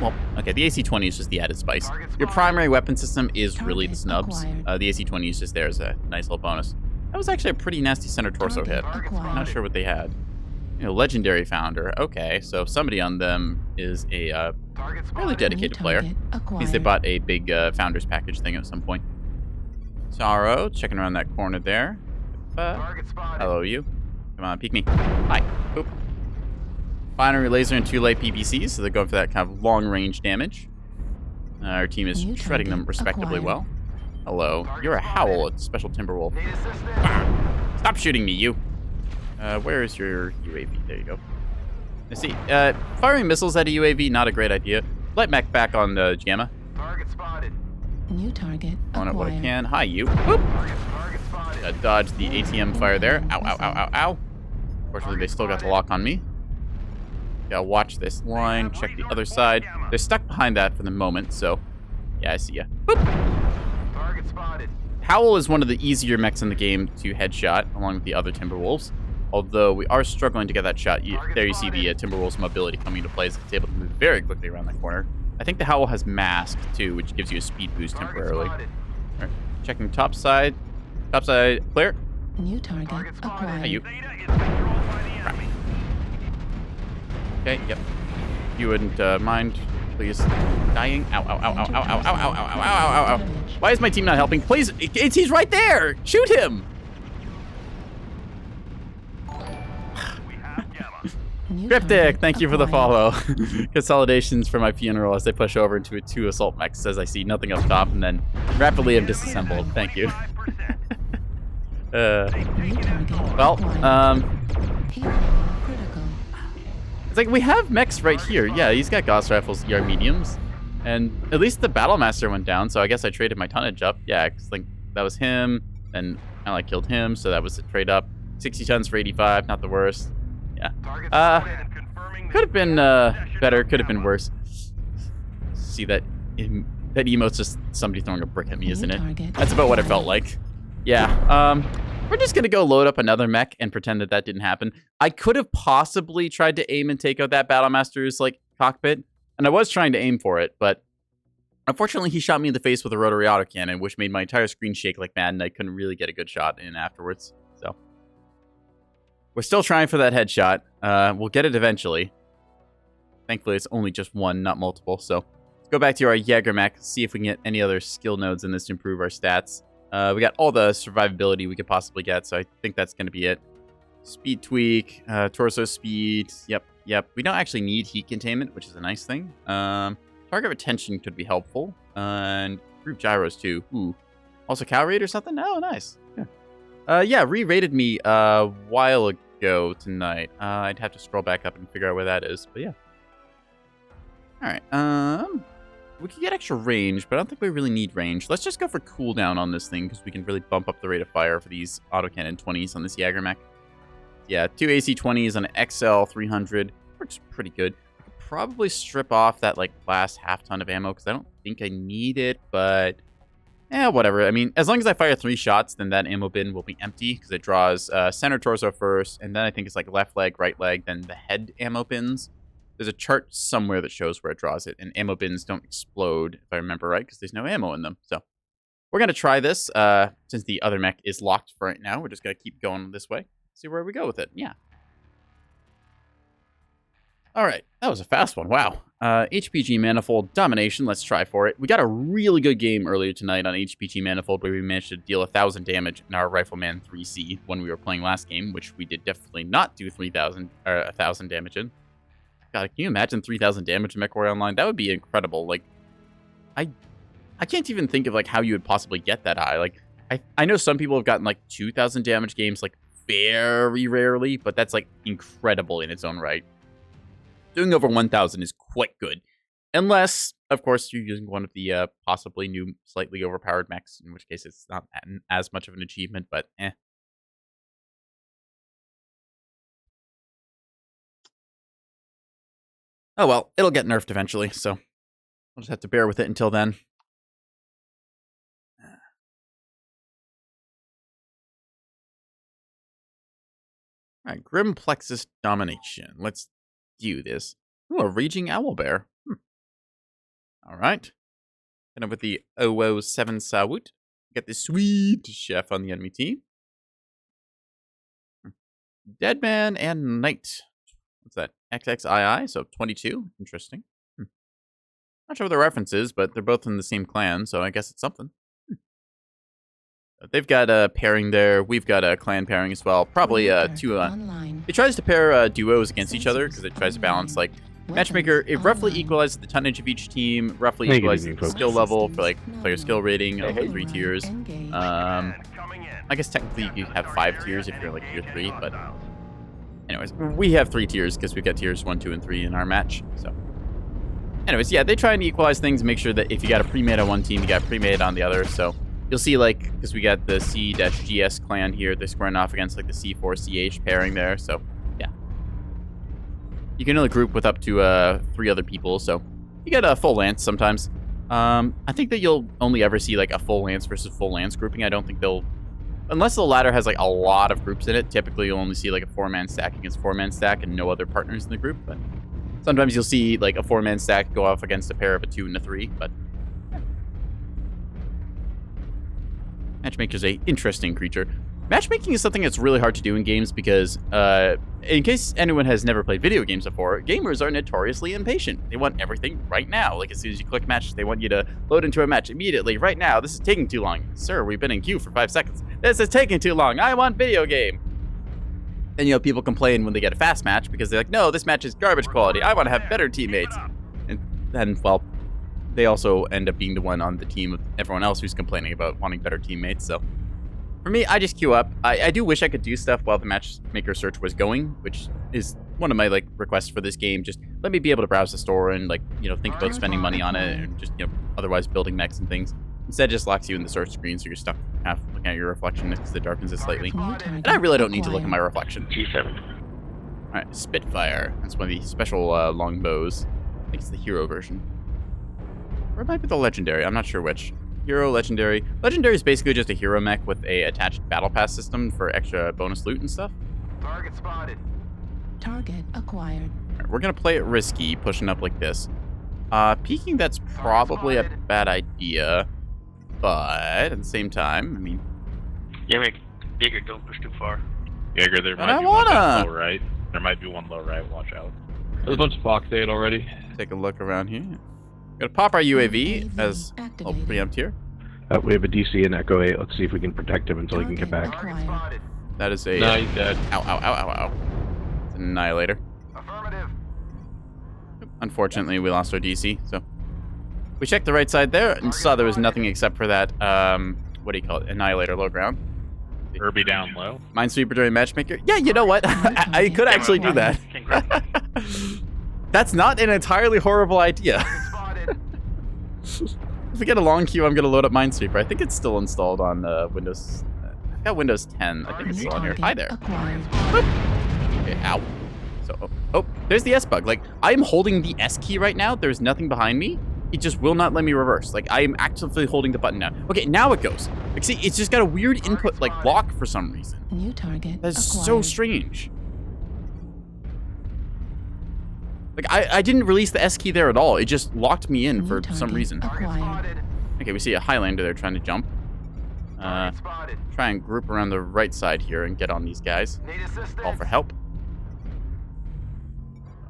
Well, okay, the AC-20 is just the added spice. Your primary weapon system is really the snubs. The AC-20 is just there as a nice little bonus. That was actually a pretty nasty center torso hit. I'm not sure what they had. You know, legendary founder. Okay, so somebody on them is a really dedicated player. At least they bought a big founders package thing at some point. Sorrow, checking around that corner there. Hello, you. Come on, peek me. Hi. Oop. Binary laser and 2 light PPCs, so they're going for that kind of long-range damage. Our team is shredding them respectably well. Hello. You're a Howl, a special Timberwolf. Stop shooting me, you. Where is your UAV? There you go. Let's see. Firing missiles at a UAV, not a great idea. Light mech back on the JAMA. Target spotted. New target On it what I acquired. can. Hi, you. Whoop. Target spotted. Dodge the ATM fire there. Ow, ow, ow, ow, ow. Fortunately, they still got the lock on me. Gotta watch this line, check the other side. They're stuck behind that for the moment, so yeah, I see ya. Boop. Target spotted. Howl is one of the easier mechs in the game to headshot, along with the other Timberwolves. Although we are struggling to get that shot. There you see the Timberwolves' mobility coming into play as it's able to move very quickly around that corner. I think the Howl has mask too, which gives you a speed boost temporarily. All right, checking top side. Top side clear. New target acquired. Hey, you. Data is controlled by the enemy. Okay, yep. You wouldn't mind, please, dying? Ow, ow, ow, ow, ow, ow, ow, ow, ow, ow, ow, ow, ow. Why is my team not helping? Please, he's right there! Shoot him! We have Gamma. New Cryptic, target thank you for the acquired. follow. Consolidations for my funeral as they push over into 2 assault mechs as I see nothing up top and then rapidly am disassembled. Thank you. 5%. New target Well, acquired. Heat level critical. it's like we have mechs right here. Yeah, he's got Gauss rifles, ER mediums. And at least the Battlemaster went down, so I guess I traded my tonnage up. Yeah, because like, that was him, and I like killed him, so that was a trade up. 60 tons for 85, not the worst. Yeah. Target spotted and confirming Could have been better, could have been worse. See that that emote's just somebody throwing a brick at me, isn't it? That's about what it felt like. Yeah. We're just gonna go load up another mech and pretend that that didn't happen. I could have possibly tried to aim and take out that Battlemaster's like cockpit, and I was trying to aim for it, but unfortunately he shot me in the face with a rotary autocannon, which made my entire screen shake like mad, and I couldn't really get a good shot in afterwards. So we're still trying for that headshot. We'll get it eventually. Thankfully, it's only just one, not multiple. So let's go back to our Jaeger mech, see if we can get any other skill nodes in this to improve our stats. We got all the survivability we could possibly get, so I think that's going to be it. Speed tweak, torso speed. Yep. We don't actually need heat containment, which is a nice thing. Target retention could be helpful. And group gyros, too. Ooh. Also, cow rate or something? Oh, nice. Yeah, re-rated me a while ago tonight. I'd have to scroll back up and figure out where that is, but yeah. Alright, we could get extra range, but I don't think we really need range. Let's just go for cooldown on this thing, because we can really bump up the rate of fire for these autocannon 20s on this Jaeger mech. Yeah, 2 AC-20s on an XL 300. Works pretty good. I could probably strip off that, like, last half ton of ammo, because I don't think I need it, but whatever. I mean, as long as I fire 3 shots, then that ammo bin will be empty, because it draws center torso first, and then I think it's like left leg, right leg, then the head ammo bins. There's a chart somewhere that shows where it draws it, and ammo bins don't explode, if I remember right, because there's no ammo in them. So we're going to try this. Since the other mech is locked for right now, we're just going to keep going this way. See where we go with it. Yeah. All right. That was a fast one. Wow. HPG Manifold Domination. Let's try for it. We got a really good game earlier tonight on HPG Manifold where we managed to deal 1,000 damage in our Rifleman 3C when we were playing last game, which we did definitely not do 3,000 or 1,000 damage in. God, can you imagine 3,000 damage in Mechwarrior Online? That would be incredible. Like, I can't even think of like how you would possibly get that high. Like, I know some people have gotten like 2,000 damage games like very rarely, but that's like incredible in its own right. Doing over 1,000 is quite good, unless of course you're using one of the possibly new, slightly overpowered mechs, in which case it's not as much of an achievement. But Oh well, it'll get nerfed eventually, so we'll just have to bear with it until then. Alright, Grim Plexus Domination. Let's do this. Ooh, a Raging Owlbear. Alright. And up with the 007 Sawut. Get the sweet chef on the enemy team. Deadman and Knight. What's that? XXII, so 22. Interesting. Not sure what the reference is, but they're both in the same clan, so I guess it's something. They've got a pairing there. We've got a clan pairing as well. Probably two. It tries to pair duos against each other because it tries to balance like matchmaker. It roughly equalizes the tonnage of each team. Roughly equalizes the skill level for like player skill rating of 3 tiers. I guess technically you have 5 tiers if you're like tier 3, but anyways, we have 3 tiers because we got tiers 1, 2, and 3 in our match. So, anyways, yeah, they try and equalize things, make sure that if you got a pre-made on one team, you got pre-made on the other. So. You'll see, like, because we got the C-GS clan here, they're squaring off against, like, the C4-CH pairing there, so, yeah. You can only group with up to 3 other people, so you get a full lance sometimes. I think that you'll only ever see, like, a full lance versus full lance grouping. I don't think they'll... Unless the ladder has, like, a lot of groups in it, typically you'll only see, like, a 4-man stack against 4-man stack and no other partners in the group, but sometimes you'll see, like, a 4-man stack go off against a pair of a 2 and a 3, but... Matchmaker's a interesting creature. Matchmaking is something that's really hard to do in games because, in case anyone has never played video games before, gamers are notoriously impatient. They want everything right now. Like, as soon as you click match, they want you to load into a match immediately, right now. This is taking too long. Sir, we've been in queue for 5 seconds. This is taking too long. I want video game. And, you know, people complain when they get a fast match because they're like, no, this match is garbage quality. I want to have better teammates. And then, well... They also end up being the one on the team of everyone else who's complaining about wanting better teammates. So for me, I just queue up. I do wish I could do stuff while the matchmaker search was going, which is one of my like requests for this game. Just let me be able to browse the store and like, you know, think about spending money on it and just, you know, otherwise building mechs and things. Instead, it just locks you in the search screen, so you're stuck half looking at your reflection because it darkens it slightly. And I really don't need to look at my reflection. G7. All right, Spitfire. That's one of the special longbows. I think it's the hero version. Or it might be the legendary. I'm not sure which. Hero, legendary. Legendary is basically just a hero mech with a attached battle pass system for extra bonus loot and stuff. Target spotted. Target acquired. Right, we're gonna play it risky, pushing up like this. Peeking, that's probably a bad idea, but at the same time, I mean. Yeah, make bigger. Don't push too far. Jaeger, there But might I be one wanna. down low right. There might be one low right. Watch out. There's a bunch of Fox 8 already. Take a look around here. Gonna pop our UAV as I'll preempt here. We have a DC and Echo 8. Let's see if we can protect him until he can get back. Acquired. That is a. No, he's dead. Ow, ow, ow, ow, ow. It's an annihilator. Affirmative. Unfortunately, we lost our DC, so. We checked the right side there and saw there was nothing except for that, what do you call it? Annihilator low ground. Irby down low. Minesweeper during matchmaker. Yeah, you know what? I could actually do that. That's not an entirely horrible idea. If we get a long queue, I'm going to load up Minesweeper. I think it's still installed on Windows. I've got Windows 10. I think it's still on here. Hi there. Okay, ow. So, oh, there's the S bug. Like, I'm holding the S key right now. There's nothing behind me. It just will not let me reverse. Like, I am actively holding the button now. Okay, now it goes. Like, see, it's just got a weird input, like, lock for some reason. New target. That's acquired. so strange. Like, I didn't release the S key there at all. It just locked me in for some reason. Acquired. Okay, we see a Highlander there trying to jump. Try and group around the right side here and get on these guys. Call for help.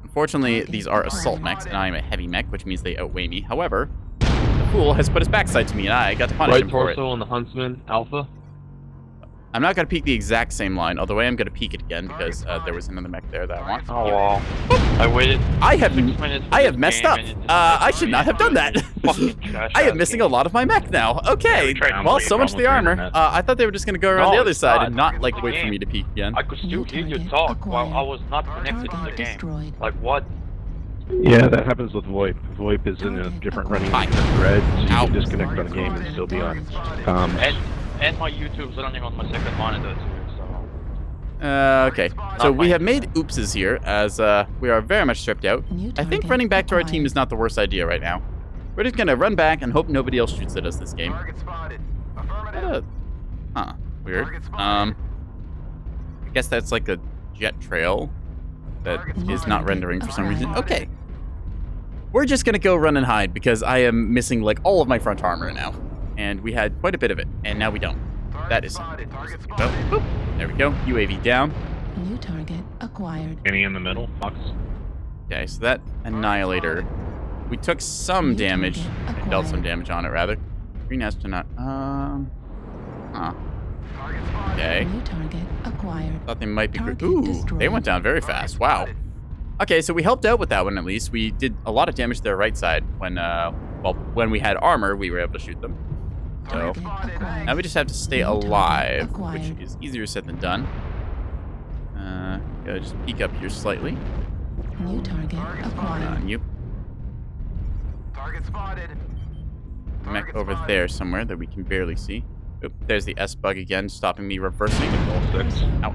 Unfortunately, these are assault mechs, and I am a heavy mech, which means they outweigh me. However, the fool has put his backside to me, and I got to punish him for it. Right torso on the Huntsman, Alpha. I'm not going to peek the exact same line, although I am going to peek it again because there was another mech there that I want. Oh, wow. I waited. I have messed up. I should not have done that. I am missing a lot of my mech now. Okay. Well, so much the armor. I thought they were just going to go around the other side and not, like, wait for me to peek again. I could still hear you talk while I was not connected to the game. Like, what? Yeah, that happens with VoIP. VoIP is in a different running thread, so you can disconnect on a game and still be on. And my YouTube's running on my second monitor too, so... Okay, so we have made oopses here as we are very much stripped out. I think running back to our team is not the worst idea right now. We're just gonna run back and hope nobody else shoots at us this game. Weird. I guess that's like a jet trail that is not rendering for some reason. Okay. We're just gonna go run and hide because I am missing like all of my front armor now. And we had quite a bit of it, and now we don't. That is something. Boop. There we go. UAV down. New target acquired. Any in the middle, Fox? Okay, so that Annihilator. We took some damage. Dealt some damage on it, rather. Green astronaut. Okay. New target acquired. Thought they might be... Target Ooh, destroyed. they went down very fast. Wow. Okay, so we helped out with that one at least. We did a lot of damage to their right side when, when we had armor, we were able to shoot them. So now we just have to stay alive, which is easier said than done. Gotta just peek up here slightly. New target acquired. On you. Target spotted. Mech over there somewhere that we can barely see. Oop, there's the S-bug again, stopping me reversing. Ow.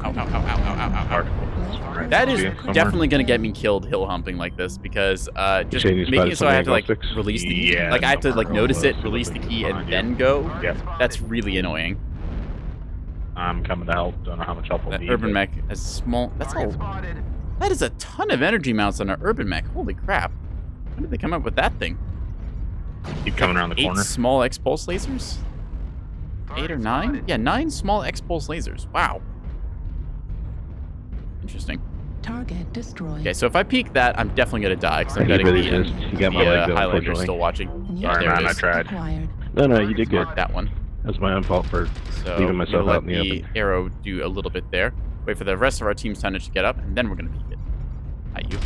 That is definitely going to get me killed hill humping like this because just making it so I have to like release the key. Yeah, like I have to like notice it, release the key, and then go. Yeah. That's really annoying. I'm coming to help. Don't know how much help I'll That need. urban mech is small. That's all. That is a ton of energy mounts on our urban mech. Holy crap. When did they come up with that thing? Keep coming around the 8 corner. small X-pulse lasers? 8 or 9? Yeah, 9 small X-pulse lasers. Wow. Interesting. Target destroyed. Okay, so if I peek that, I'm definitely gonna die because I'm He getting really the, is. He got my leg, though, Highlander unfortunately. still watching. New Sorry, there man, it I is. tried. acquired. No, you did good. Mark that one. That was my own fault for So leaving myself we'll out in let the the open. arrow do a little bit there. Wait for the rest of our team's tonnage to get up, and then we're gonna peek it. Hi, you.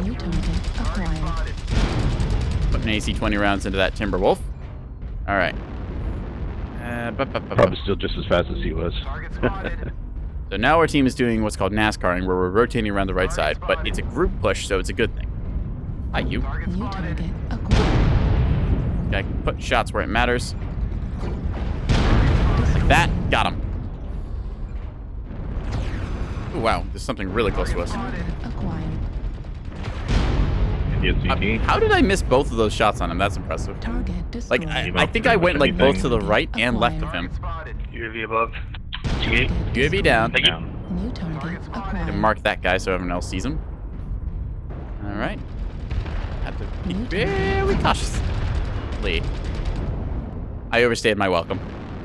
New target acquired. Putting AC-20 rounds into that Timberwolf. All right. Probably still just as fast as he was. So now our team is doing what's called NASCARing, where we're rotating around the right side, but it's a group push, so it's a good thing. Hi, you. New target acquired. Okay, I can put shots where it matters. Like that. Got him. Oh, wow. There's something really close to us. Target acquired. How did I miss both of those shots on him? That's impressive. Target destroyed. Like, I think I went like both to the right and left of him. UAV above. UAV down. New target acquired. And mark that guy so everyone else sees him. All right. Have to be very cautiously. I overstayed my welcome.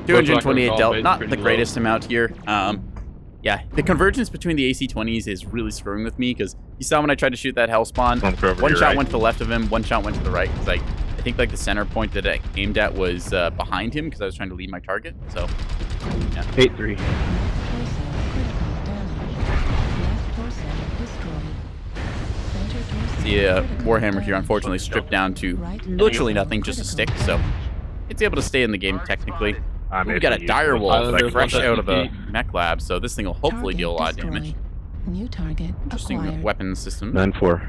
228 dealt. Not the greatest amount here. Yeah, the convergence between the AC-20s is really screwing with me because you saw when I tried to shoot that hell spawn, one shot went to the left of him, one shot went to the right. Because I think like the center point that I aimed at was behind him because I was trying to lead my target. So, yeah. 8-3. The Warhammer here unfortunately stripped down to literally nothing, just a stick. So it's able to stay in the game technically. We got a dire wolf like fresh out of the mech lab, so this thing will hopefully deal a lot of damage. New target Interesting acquired. weapon system. 9-4.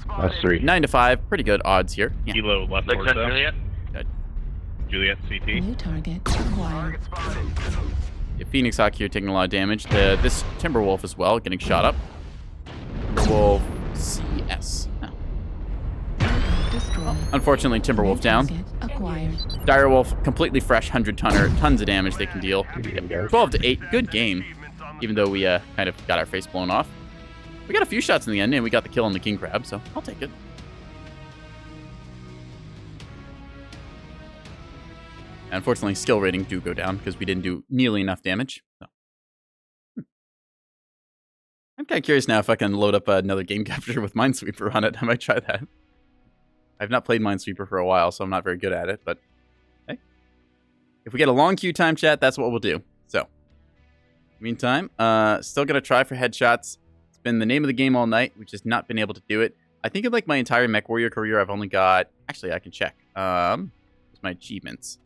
Last 3. 9 to 5, pretty good odds here. Yeah. Kilo left Legs on torso. Juliet. Juliet CT. New target acquired. Yeah, Phoenix Hawk here taking a lot of damage. This Timberwolf as well, getting shot up. Timberwolf CS. Oh. Destroyed. Unfortunately, Timberwolf down. Target acquired. Direwolf, completely fresh, 100-tonner, tons of damage they can deal. 12 to 8, good game. Even though we kind of got our face blown off. We got a few shots in the end, and we got the kill on the King Crab, so I'll take it. Unfortunately, skill rating do go down because we didn't do nearly enough damage. So. I'm kind of curious now if I can load up another game capture with Minesweeper on it. I might try that. I've not played Minesweeper for a while, so I'm not very good at it, but hey. If we get a long queue time chat, that's what we'll do. So, meantime, still going to try for headshots. It's been the name of the game all night. We've just not been able to do it. I think in like my entire Mechwarrior career, I've only got... Actually, I can check. What's my achievements?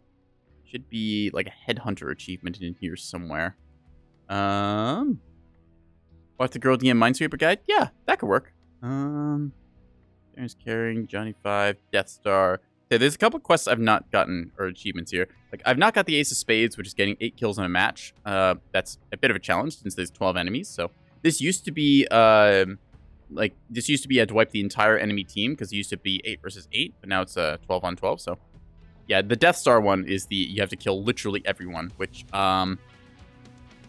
Should be like a headhunter achievement in here somewhere. Watch the Girl DM Minesweeper guide? Yeah, that could work. There's Carrying, Johnny 5, Death Star, Okay, there's a couple quests I've not gotten, or achievements here. Like, I've not got the Ace of Spades, which is getting 8 kills in a match. That's a bit of a challenge since there's 12 enemies. So this used to be, this used to be you had to wipe the entire enemy team because it used to be 8 versus 8, but now it's 12 on 12. So yeah, the Death Star one is you have to kill literally everyone, which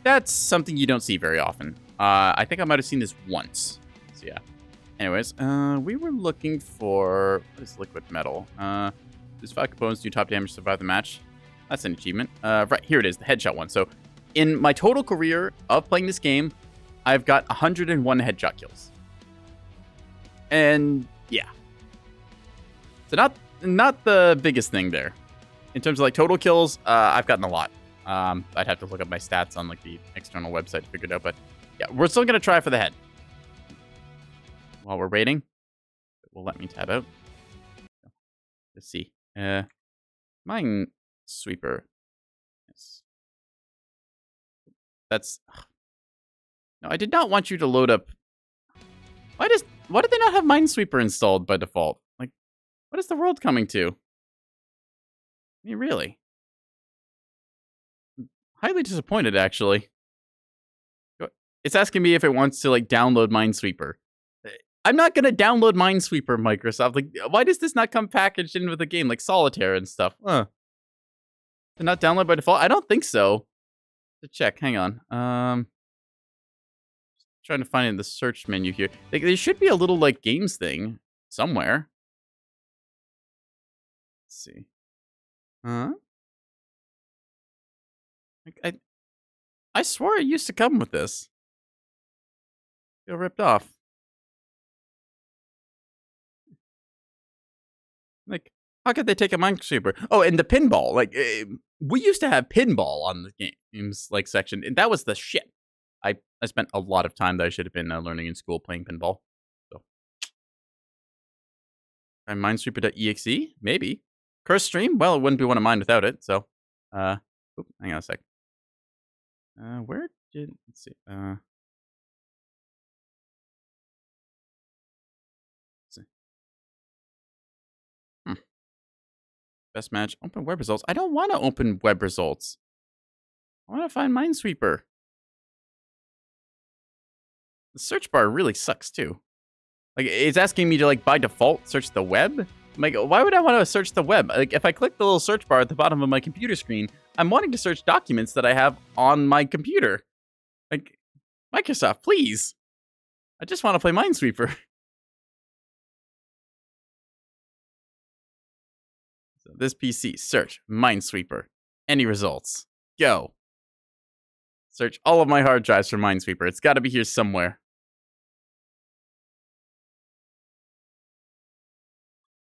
that's something you don't see very often. I think I might have seen this once. So yeah. Anyways, we were looking for... What is liquid metal? These 5 components do top damage to survive the match. That's an achievement. Right, here it is, the headshot one. So, in my total career of playing this game, I've got 101 headshot kills. And, yeah. So, not the biggest thing there. In terms of, like, total kills, I've gotten a lot. I'd have to look up my stats on, like, the external website to figure it out. But, yeah, we're still going to try for the head. While we're waiting, it will let me tab out. Let's see. Minesweeper. Yes. That's... No, I did not want you to load up... Why did they not have Minesweeper installed by default? Like, what is the world coming to? I mean, really? I'm highly disappointed, actually. It's asking me if it wants to, like, download Minesweeper. I'm not going to download Minesweeper, Microsoft. Like, why does this not come packaged in with a game like Solitaire and stuff? To not download by default? I don't think so. To check, hang on. Trying to find it in the search menu here. Like, there should be a little, like, games thing somewhere. Let's see. I swore it used to come with this. Feel ripped off. Like, how could they take a Minesweeper? Oh, and the pinball. Like, we used to have pinball on the games, like, section, and that was the shit. I spent a lot of time that I should have been learning in school playing pinball. So, and Minesweeper.exe? Maybe. Curse stream? Well, it wouldn't be one of mine without it, so. Hang on a sec. Where did, let's see, Best match. Open web results. I don't want to open web results. I want to find Minesweeper. The search bar really sucks too. Like, it's asking me to, like, by default search the web. I'm like, why would I want to search the web? Like, if I click the little search bar at the bottom of my computer screen, I'm wanting to search documents that I have on my computer. Like, Microsoft, please. I just want to play Minesweeper. This PC, search Minesweeper. Any results? Go. Search all of my hard drives for Minesweeper. It's got to be here somewhere.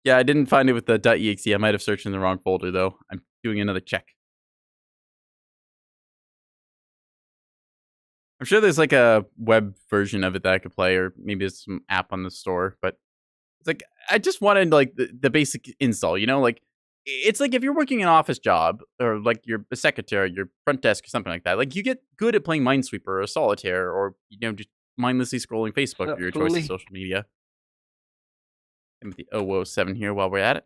Yeah, I didn't find it with the .exe. I might have searched in the wrong folder, though. I'm doing another check. I'm sure there's, like, a web version of it that I could play, or maybe there's some app on the store, but it's like, I just wanted, like, the basic install, you know? Like, it's like if you're working an office job, or like you're a secretary, your front desk, or something like that. Like, you get good at playing Minesweeper or Solitaire, or, you know, just mindlessly scrolling Facebook or your choice of social media. And with the 007 here while we're at it.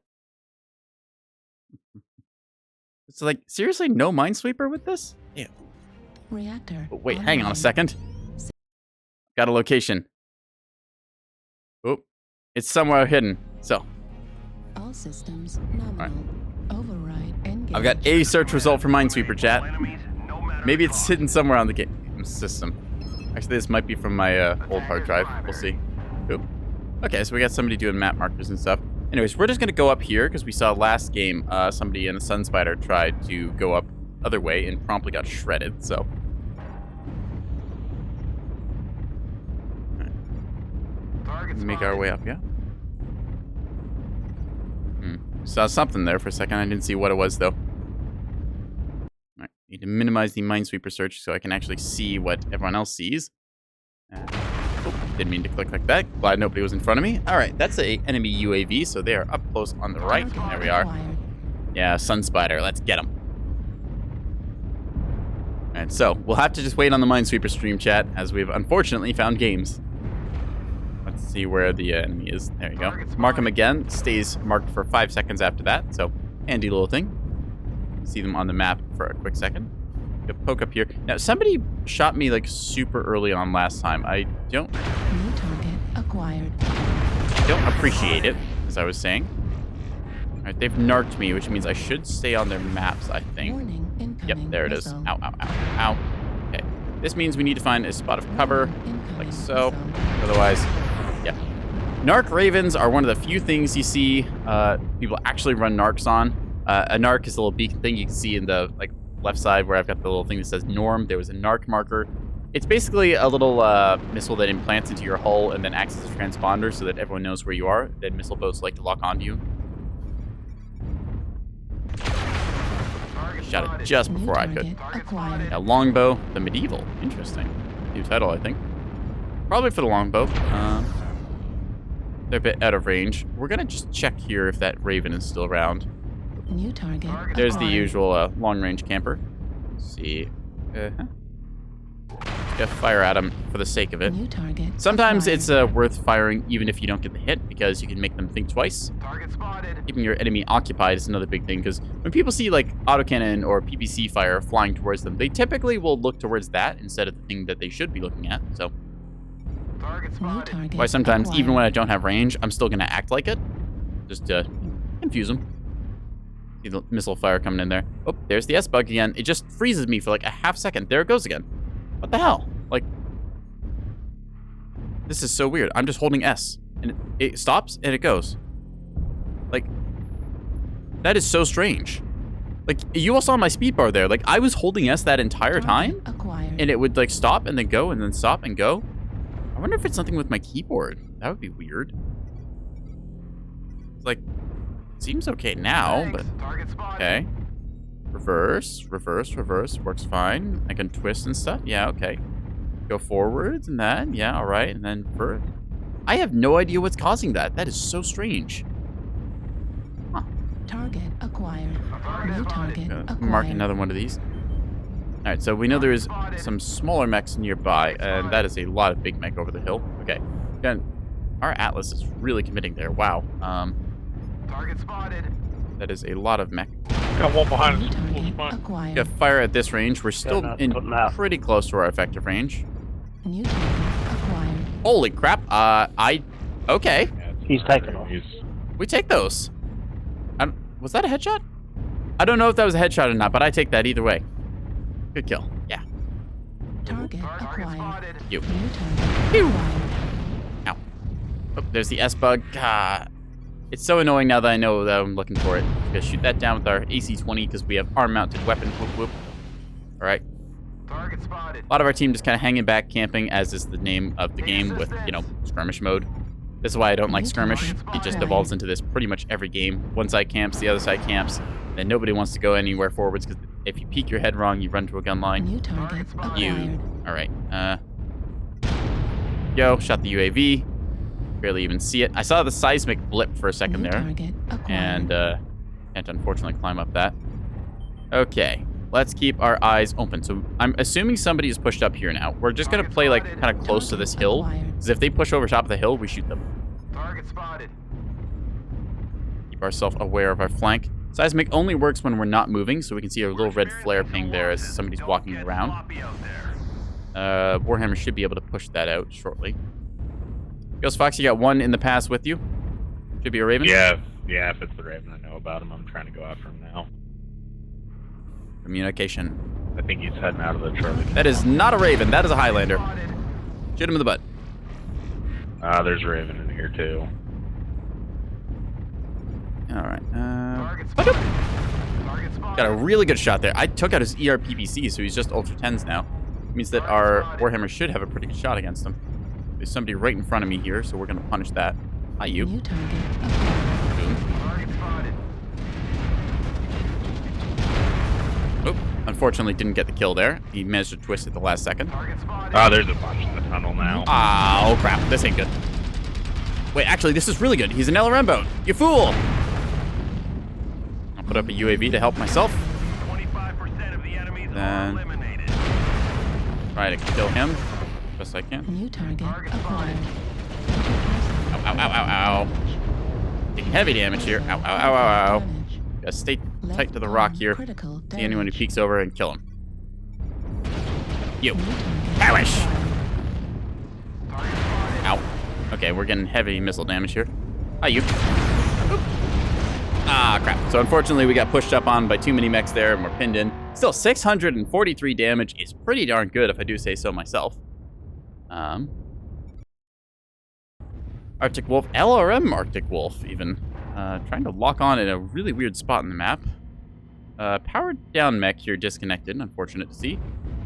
It's like, seriously, no Minesweeper with this? Ew. Reactor. Oh, wait, hang on a second. Got a location. Oh, it's somewhere hidden. So. All systems nominal. Override engage. I've got a search result for Minesweeper, chat. Maybe it's hidden somewhere on the game system. Actually, this might be from my old hard drive. We'll see. Ooh. Okay, so we got somebody doing map markers and stuff. Anyways, we're just going to go up here because we saw last game somebody in the Sun Spider tried to go up other way and promptly got shredded, so. Right. Make our way up, yeah? Saw something there for a second. I didn't see what it was, though. Alright, need to minimize the Minesweeper search so I can actually see what everyone else sees. Didn't mean to click like that. Glad nobody was in front of me. Alright, that's an enemy UAV, so they are up close on the right. There we are. Yeah, Sun Spider. Let's get them. Alright, so we'll have to just wait on the Minesweeper stream, chat, as we've unfortunately found games. Let's see where the enemy is. There you go. Mark him again. Stays marked for 5 seconds after that. So, handy little thing. See them on the map for a quick second. Go poke up here. Now, somebody shot me like super early on last time. I don't... New target acquired. Don't appreciate it, as I was saying. All right, they've narked me, which means I should stay on their maps, I think. Warning, Yep, incoming there it is. missile. Ow, ow, ow, ow. Okay. This means we need to find a spot of cover, Incoming like so. missile. Otherwise, yeah. Narc Ravens are one of the few things you see people actually run narcs on. A narc is a little beacon thing you can see in the like left side where I've got the little thing that says Norm. There was a narc marker. It's basically a little missile that implants into your hull and then acts as a transponder so that everyone knows where you are. Then missile boats like to lock onto you. Shot it just before I could. Acquired. Now, longbow, the medieval. Interesting. New title, I think. Probably for the longbow. They're a bit out of range. We're going to just check here if that Raven is still around. New target. There's the acquired. usual long-range camper. Let's see. Just fire at him for the sake of it. New target. Sometimes acquired. it's worth firing even if you don't get the hit because you can make them think twice. Target spotted. Keeping your enemy occupied is another big thing because when people see like autocannon or PPC fire flying towards them, they typically will look towards that instead of the thing that they should be looking at. So Target New spotted. target. why sometimes even acquired. when I don't have range, I'm still gonna act like it, just to confuse them. See the missile fire coming in there. Oh, there's the S-bug again. It just freezes me for like a half second. There it goes again. What the hell? Like, this is so weird. I'm just holding S, and it stops, and it goes. Like, that is so strange. Like, you all saw my speed bar there. Like, I was holding S that entire Target time, acquired. and it would, like, stop and then go, and then stop and go. I wonder if it's something with my keyboard. That would be weird. It's like, seems okay now, but... Target spotted. Okay. Reverse, reverse, reverse. Works fine. I can twist and stuff. Yeah, okay. Go forwards and that. Yeah, all right. And then for... I have no idea what's causing that. That is so strange. Huh. Target acquired. New target acquired. Mark another one of these. All right, so we know there is some smaller mechs nearby, and that is a lot of big mech over the hill. Okay. Again, our Atlas is really committing there. Wow. Target spotted. That is a lot of mech. Got one behind New us. Full target spot. acquired. Got fire at this range. We're still in pretty close to our effective range. New target acquired. Holy crap. Okay. Yeah, He's taking off. We take those. Was that a headshot? I don't know if that was a headshot or not, but I take that either way. Good kill. Yeah. Target Target acquired. spotted. You. New target Pew. acquired. Ow. Oh, there's the S-bug. It's so annoying now that I know that I'm looking for it. We're gonna shoot that down with our AC-20 because we have arm-mounted weapons. Whoop, whoop. All right. Target spotted. A lot of our team just kind of hanging back, camping, as is the name of the game with, you know, skirmish mode. This is why I don't like skirmish. It just devolves into this pretty much every game. One side camps, the other side camps, and nobody wants to go anywhere forwards because if you peek your head wrong, you run to a gun line. New target You. acquired. All right. Yo, shot the UAV. Barely even see it. I saw the seismic blip for a second New there, target acquired. and can't unfortunately climb up that. Okay. Let's keep our eyes open. So I'm assuming somebody is pushed up here now. We're just going to play like kind of close to this hill. Because if they push over top of the hill, we shoot them. Target spotted. Keep ourselves aware of our flank. Seismic only works when we're not moving, so we can see a little red flare ping there as somebody's walking around. Warhammer should be able to push that out shortly. Ghost Fox, you got one in the pass with you? Should be a Raven? Yeah, if it's the Raven, I know about him. I'm trying to go after him now. Communication. I think he's heading out of the Charlie. That is not a Raven. That is a Highlander. Shoot him in the butt. There's a Raven in here, too. All right. Target spotted. Target spotted. Got a really good shot there. I took out his ERPPC, so he's just Ultra 10s now. Means that our Warhammer should have a pretty good shot against him. There's somebody right in front of me here, so we're going to punish that. Hi, you. New target acquired. Boom. Target spotted. Oh, unfortunately didn't get the kill there. He managed to twist at the last second. Target spotted. Oh, there's a bunch in the tunnel now. Oh, crap. This ain't good. Wait, actually, this is really good. He's an LRM boat. You fool! I'll put up a UAV to help myself. 25% of the enemies are Then- eliminated. Try to kill him best I can. New target Target acquired. spotted. ow, ow, ow, ow. Taking heavy damage here. Ow, ow, ow, ow, ow. Gotta stay tight to the rock here. See anyone who peeks over and kill him. You. Perish! Ow. Okay, we're getting heavy missile damage here. Hi, you. Oop. Ah, crap. So unfortunately, we got pushed up on by too many mechs there, and we're pinned in. Still, 643 damage is pretty darn good, if I do say so myself. Arctic Wolf, LRM Arctic Wolf, even. Trying to lock on in a really weird spot in the map. Powered down mech here, disconnected, unfortunate to see.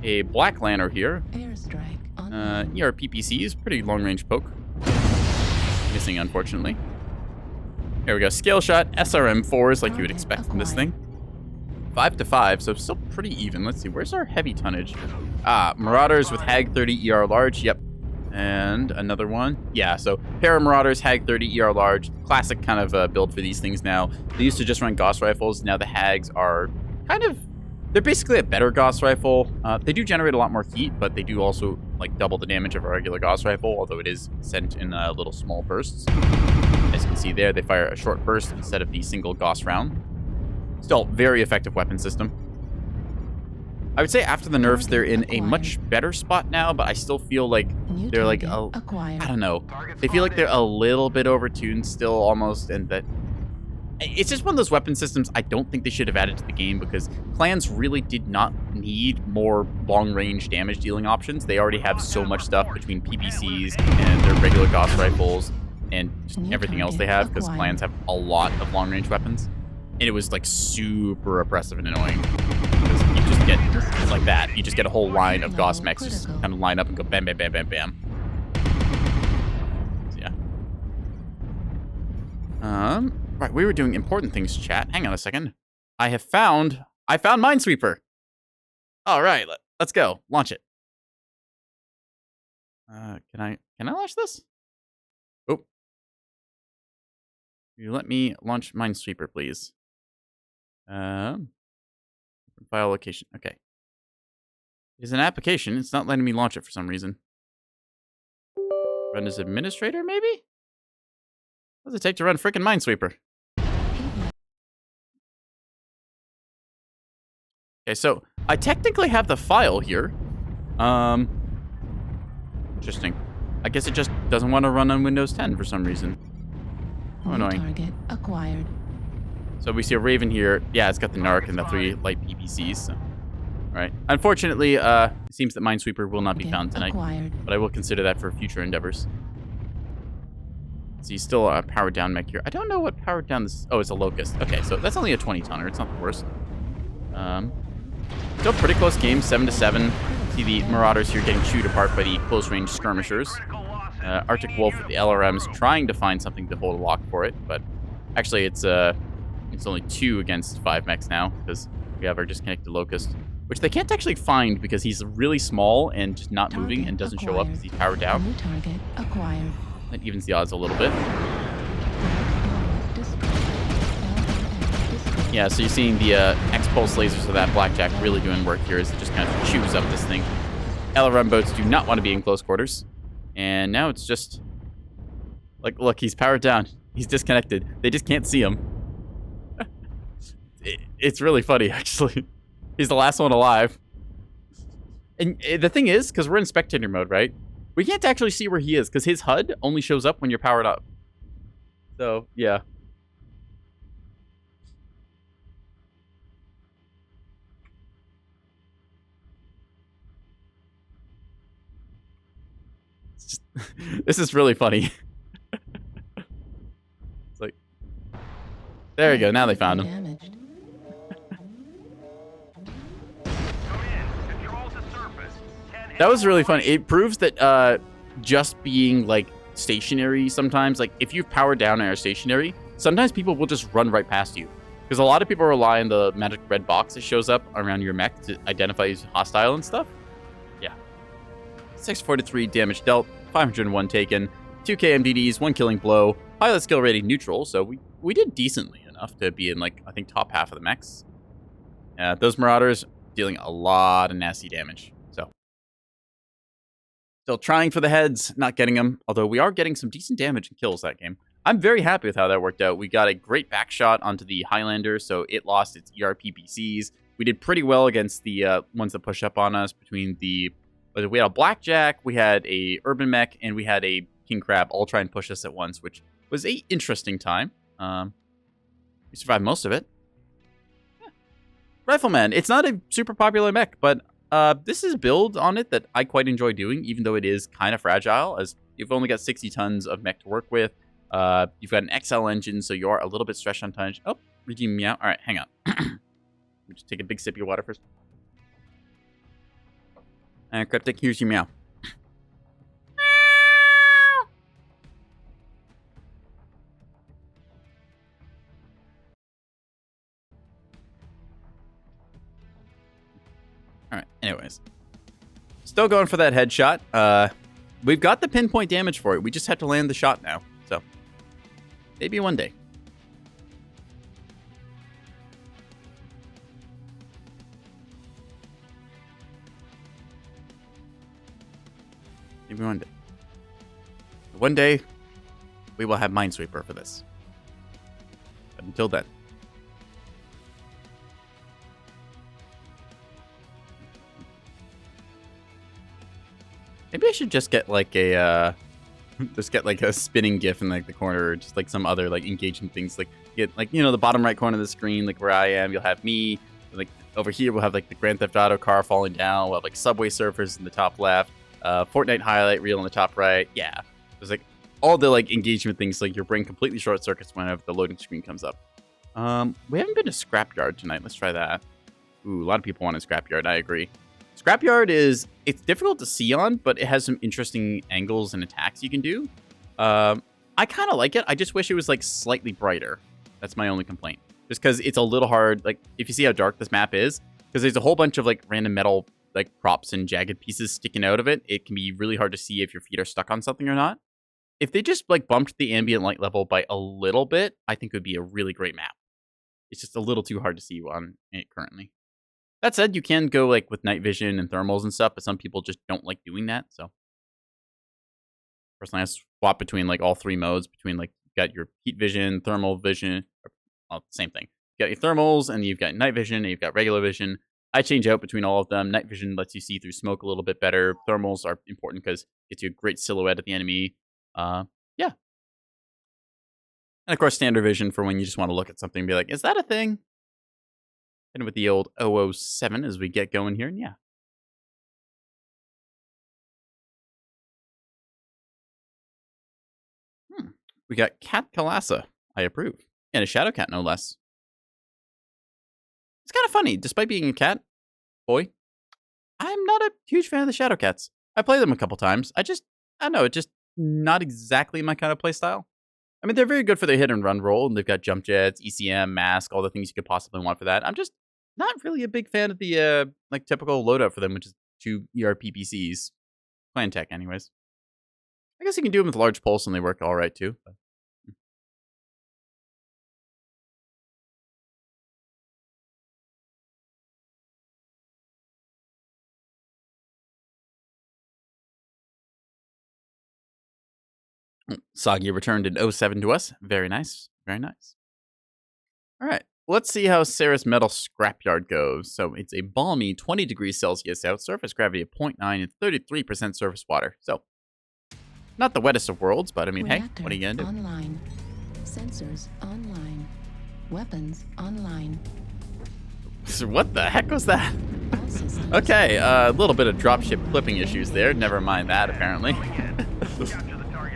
A Black Lantern here. Airstrike on ERPPCs, pretty long-range poke. Missing, unfortunately. There we go. Scale shot, SRM4s, like you would expect from this thing. 5 to 5, so still pretty even. Let's see, where's our heavy tonnage? Marauders with Hag 30 ER large, yep. And another one. Yeah, so Para Marauders, Hag 30 ER large. Classic kind of build for these things now. They used to just run Gauss rifles. Now the Hags are kind of... They're basically a better Gauss rifle. They do generate a lot more heat, but they do also like double the damage of a regular Gauss rifle, although it is sent in little small bursts. As you can see there, they fire a short burst instead of the single Gauss round. Still, very effective weapon system. I would say after the nerfs, they're in a much better spot now, but I still feel like they're like, I don't know. They feel like they're a little bit overtuned still almost, and that it's just one of those weapon systems I don't think they should have added to the game, because clans really did not need more long-range damage dealing options. They already have so much stuff between PPCs and their regular Gauss rifles and just everything else they have, because clans have a lot of long-range weapons. And it was like super oppressive and annoying, because you just get like that. You just get a whole line of Gauss mechs just kind of line up and go bam, bam, bam, bam, bam. So, yeah. Right, we were doing important things, chat. Hang on a second. I found Minesweeper. All right, let's go. Launch it. Can I launch this? Oh. You let me launch Minesweeper, please. File location. Okay. It's an application. It's not letting me launch it for some reason. Run as administrator, maybe? What does it take to run frickin' Minesweeper? Okay, so I technically have the file here. Interesting. I guess it just doesn't want to run on Windows 10 for some reason. Oh, annoying. Target acquired. So we see a Raven here. Yeah, it's got the Narc and the 3 light PPCs. So. All right. Unfortunately, it seems that Minesweeper will not be found tonight. But I will consider that for future endeavors. So he's still powered down mech here. I don't know what powered down this... Oh, it's a Locust. Okay, so that's only a 20-tonner. It's not the worst. Still pretty close game, 7 to 7. See the Marauders here getting chewed apart by the close-range skirmishers. Arctic Wolf with the LRMs trying to find something to hold a lock for it, but actually it's only 2 against 5 mechs now, because we have our disconnected Locust, which they can't actually find because he's really small and just not moving and doesn't show up because he's powered down. New target acquired. That evens the odds a little bit. Yeah, so you're seeing the X-Pulse lasers of that Blackjack really doing work here as it just kind of chews up this thing. LRM boats do not want to be in close quarters. And now it's just... Like, look, he's powered down. He's disconnected. They just can't see him. It's really funny, actually. He's the last one alive. And the thing is, because we're in spectator mode, right? We can't actually see where he is, because his HUD only shows up when you're powered up. So, yeah. It's just, this is really funny. It's like... There you go, now they found him. That was really funny. It proves that just being like stationary sometimes, like if you've powered down and are stationary, sometimes people will just run right past you. Because a lot of people rely on the magic red box that shows up around your mech to identify as hostile and stuff. Yeah. 643 damage dealt, 501 taken, 2k MDDs, 1 killing blow, pilot skill rating neutral, so we did decently enough to be in like, I think top half of the mechs. Those Marauders dealing a lot of nasty damage. Still trying for the heads, not getting them. Although we are getting some decent damage and kills that game. I'm very happy with how that worked out. We got a great back shot onto the Highlander, so it lost its ERPPCs. We did pretty well against the ones that push up on us. Between we had a Blackjack, we had a Urban Mech, and we had a King Crab all try and push us at once, which was a interesting time. We survived most of it. Yeah. Rifleman, it's not a super popular mech, but this is a build on it that I quite enjoy doing, even though it is kind of fragile, as you've only got 60 tons of mech to work with. You've got an XL engine, so you are a little bit stretched on tonnage. Oh, redeem meow. All right, hang on. Let me just take a big sip of your water first. Cryptic, here's your meow. All right, anyways. Still going for that headshot. We've got the pinpoint damage for it. We just have to land the shot now. So, maybe one day. Maybe one day. One day, we will have Minesweeper for this. But until then. Maybe I should just get like a spinning GIF in like the corner, or just like some other like engaging things. Like get like, you know, the bottom right corner of the screen, like where I am, you'll have me. Like over here, we'll have like the Grand Theft Auto car falling down. We'll have like Subway Surfers in the top left, Fortnite highlight reel in the top right. Yeah, there's like all the like engagement things. Like your brain completely short circuits whenever the loading screen comes up. We haven't been to Scrapyard tonight. Let's try that. Ooh, a lot of people want a Scrapyard. I agree. Scrapyard it's difficult to see on, but it has some interesting angles and attacks you can do. I kind of like it. I just wish it was like slightly brighter. That's my only complaint. Just because it's a little hard. Like if you see how dark this map is, because there's a whole bunch of like random metal like props and jagged pieces sticking out of it, it can be really hard to see if your feet are stuck on something or not. If they just like bumped the ambient light level by a little bit, I think it would be a really great map. It's just a little too hard to see on it currently. That said, you can go like with night vision and thermals and stuff, but some people just don't like doing that. So personally, I swap between like all three modes. Between like you've got your heat vision, thermal vision, well, same thing. You got your thermals, and you've got night vision, and you've got regular vision. I change out between all of them. Night vision lets you see through smoke a little bit better. Thermals are important because it gets you a great silhouette of the enemy. Yeah. And of course, standard vision for when you just want to look at something and be like, is that a thing? And with the old 007 as we get going here, and yeah. We got Cat Kalasa. I approve. And a Shadow Cat, no less. It's kind of funny. Despite being a cat boy, I'm not a huge fan of the Shadow Cats. I play them a couple times. I don't know, it's just not exactly my kind of play style. I mean, they're very good for their hit and run role, and they've got jump jets, ECM, mask, all the things you could possibly want for that. I'm just not really a big fan of the like typical loadout for them, which is 2 ERPPCs. Clan tech, anyways. I guess you can do them with large pulse, and they work all right too. But. Soggy returned in 07 to us. Very nice. Very nice. All right. Let's see how Sarah's Metal Scrapyard goes. So it's a balmy 20 degrees Celsius out, surface gravity of 0.9 and 33% surface water. So not the wettest of worlds, but I mean, Reactor hey, what are you going to do? Online. Sensors online. Weapons online. So what the heck was that? All systems. Okay, a little bit of dropship clipping issues there. Never mind that, apparently.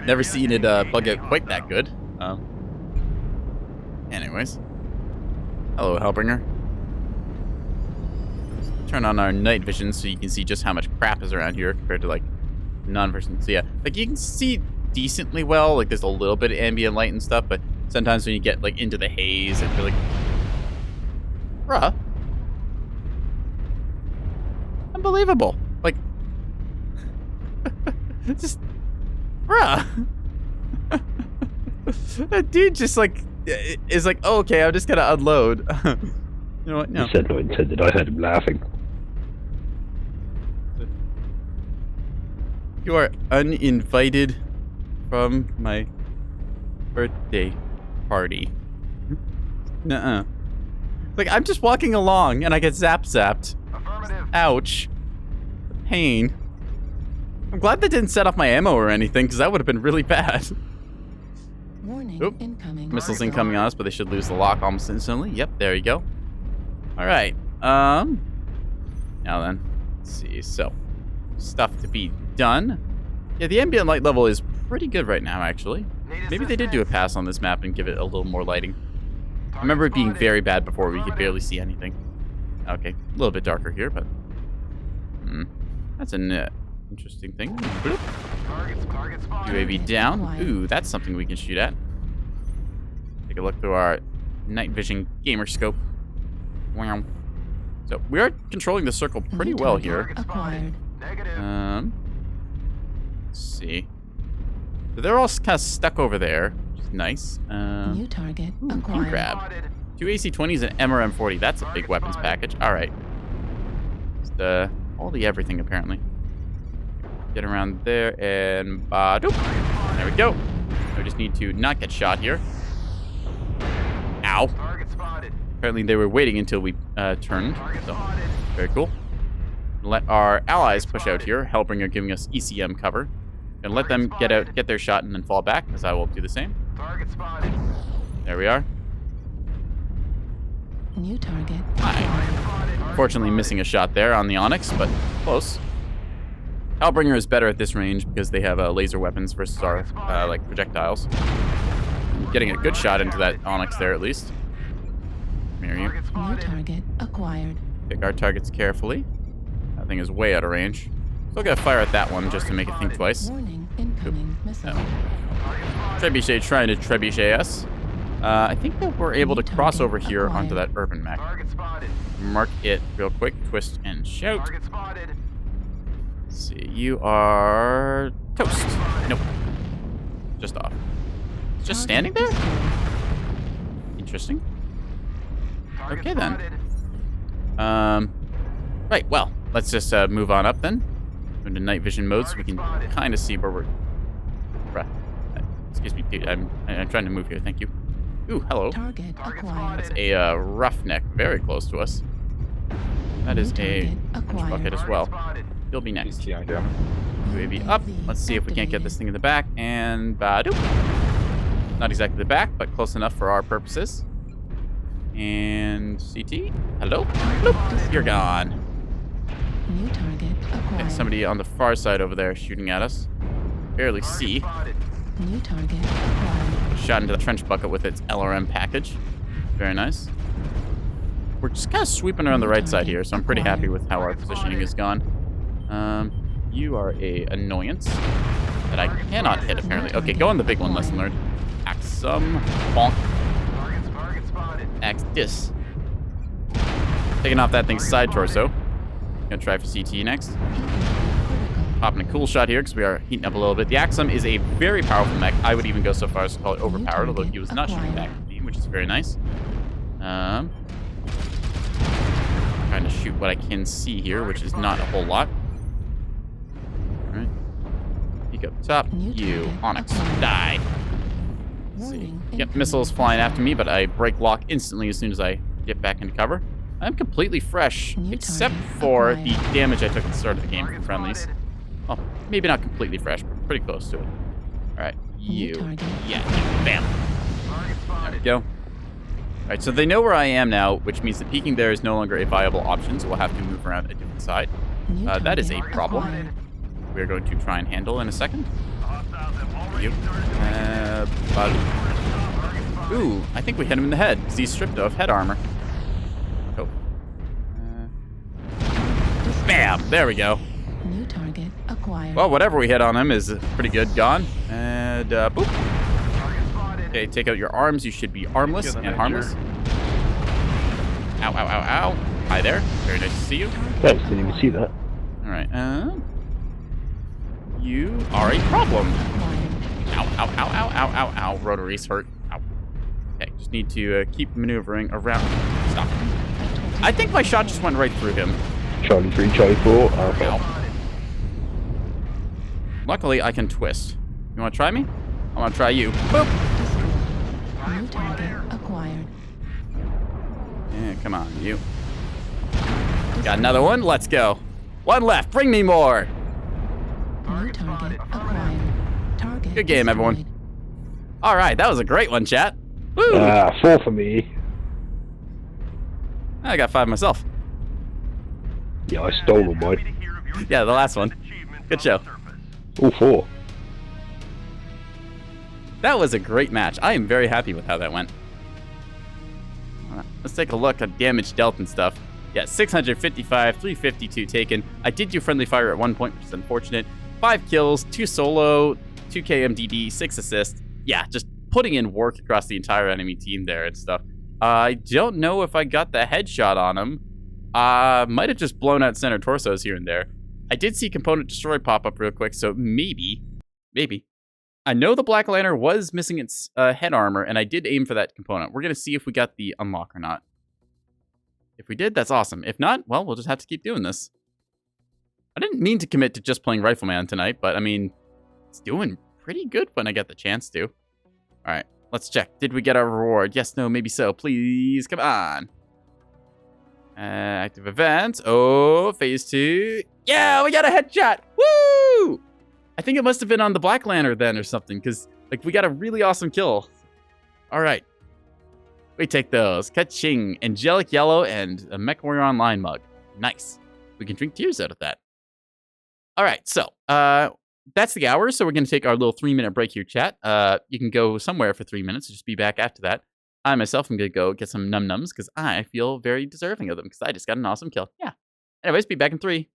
Never seen it bug out quite that good. Anyways. Hello, Hellbringer. Turn on our night vision so you can see just how much crap is around here compared to, like, non-vision. So, yeah, like, you can see decently well. Like, there's a little bit of ambient light and stuff, but sometimes when you get, like, into the haze, and you're like, bruh. Unbelievable. Like, just, bruh. That dude just, like, is like, oh, okay, I'm just gonna unload. You know what? No. He said no intended. I heard him laughing. You are uninvited from my birthday party. Nuh-uh. Like, I'm just walking along and I get zapped. Ouch. The pain. I'm glad that didn't set off my ammo or anything, because that would have been really bad. Warning, Oop. incoming. Missiles incoming on us, but they should lose the lock almost instantly. Yep, there you go. Alright. Now then. Let's see. So, stuff to be done. Yeah, the ambient light level is pretty good right now, actually. Maybe they did do a pass on this map and give it a little more lighting. I remember it being very bad before we could barely see anything. Okay, a little bit darker here, but... that's an interesting thing. Boop. UAV down. Ooh, that's something we can shoot at. Take a look through our night vision gamer scope. Wow. So, we are controlling the circle pretty well here. Acquired. Let's see. So they're all kind of stuck over there, which is nice. New target King acquired. crab. 2 AC-20s and MRM-40. That's a big weapons package. All right. Just, all the everything, apparently. Get around there and... doop. There we go. I just need to not get shot here. Ow. Apparently they were waiting until we turned. So, very cool. Let our allies push out here. Hellbringer giving us ECM cover. And let them get their shot and then fall back, as I will do the same. There we are. New target. Hi. Fortunately missing a shot there on the Onyx, but close. Hellbringer is better at this range because they have laser weapons versus our like projectiles. Getting a good shot into that Onyx there at least. Come here, you. New target acquired. Pick our targets carefully. That thing is way out of range. Still gotta fire at that one just to make it think twice. Warning, incoming missile. Trebuchet trying to trebuchet us. I think that we're able to cross over here onto that urban mech. Mark it real quick. Twist and shout. Let's see. You are toast. Nope. Just off. Just standing there? Interesting. Okay then. Right. Well, let's just move on up then. Into night vision mode so we can kind of see where we're... Excuse me, dude. I'm trying to move here. Thank you. Ooh, hello. Target acquired. That's a roughneck very close to us. That is a bucket as well. He'll be next. UAV up. Let's see if we can't get this thing in the back. And doop. Not exactly the back, but close enough for our purposes. And CT. Hello. Bloop. You're gone. New target acquired. Okay, somebody on the far side over there shooting at us. Barely see. New target acquired. Shot into the trench bucket with its LRM package. Very nice. We're just kind of sweeping around the right side here, so I'm pretty happy with how our positioning has gone. You are a annoyance that I cannot hit, apparently. Okay, go on the big one, lesson learned. Axe some. Bonk. Axe dis. Taking off that thing's side torso. Gonna try for CT next. Popping a cool shot here because we are heating up a little bit. The Axum is a very powerful mech. I would even go so far as to call it overpowered, although he was not shooting back at me, which is very nice. Trying to shoot what I can see here, which is not a whole lot. Alright. Peek up top. You, Onyx, die. Let's see. Yep, missiles flying after me, but I break lock instantly as soon as I get back into cover. I'm completely fresh, except for the damage I took at the start of the game from friendlies. Well, maybe not completely fresh, but pretty close to it. Alright, you. Yeah, bam. There we go. Alright, so they know where I am now, which means that peeking there is no longer a viable option, so we'll have to move around a different side. That is a problem. We're going to try and handle in a second. You. Ooh, I think we hit him in the head, because he's stripped of head armor. Oh. Bam! There we go. New target acquired. Well, whatever we hit on him is pretty good. Gone. And, boop. Okay, take out your arms. You should be armless and harmless. Ow, ow, ow, ow. Hi there. Very nice to see you. I didn't even see that. Alright, you are a problem. Ow, ow, ow, ow, ow, ow, ow. Rotaries hurt. Ow. Okay, just need to keep maneuvering around. Stop. I think my shot just went right through him. Charlie 3, Charlie 4, Alpha. Ow. Luckily, I can twist. You want to try me? I want to try you. Boop! New target acquired. Yeah, come on, you. Got another one? Let's go. One left. Bring me more. New target acquired. Target Good game, everyone. destroyed. All right, that was a great one, chat. Woo! Full for me. I got 5 myself. Yeah, I stole them, bud. Yeah, the last one. Good show. All 4. That was a great match. I am very happy with how that went. Let's take a look at damage dealt and stuff. Yeah, 655, 352 taken. I did do friendly fire at one point, which is unfortunate. 5 kills, 2 solo, 2 KMDD, 6 assists. Yeah, just putting in work across the entire enemy team there and stuff. I don't know if I got the headshot on him. Might have just blown out center torsos here and there. I did see Component Destroy pop up real quick, so maybe. I know the Black Lantern was missing its head armor, and I did aim for that component. We're going to see if we got the unlock or not. If we did, that's awesome. If not, well, we'll just have to keep doing this. I didn't mean to commit to just playing Rifleman tonight, but I mean, it's doing pretty good when I get the chance to. All right, let's check. Did we get our reward? Yes, no, maybe so. Please, come on. Active event. Oh, phase 2. Yeah, we got a headshot. Woo! I think it must have been on the Black Lantern then or something, because like we got a really awesome kill. All right. We take those. Ka-ching. Angelic Yellow and a Mechwarrior Online mug. Nice. We can drink tears out of that. All right, so that's the hour, so we're going to take our little 3-minute break here, chat. You can go somewhere for 3 minutes, just be back after that. I myself am going to go get some num-nums, because I feel very deserving of them, because I just got an awesome kill. Yeah. Anyways, be back in 3.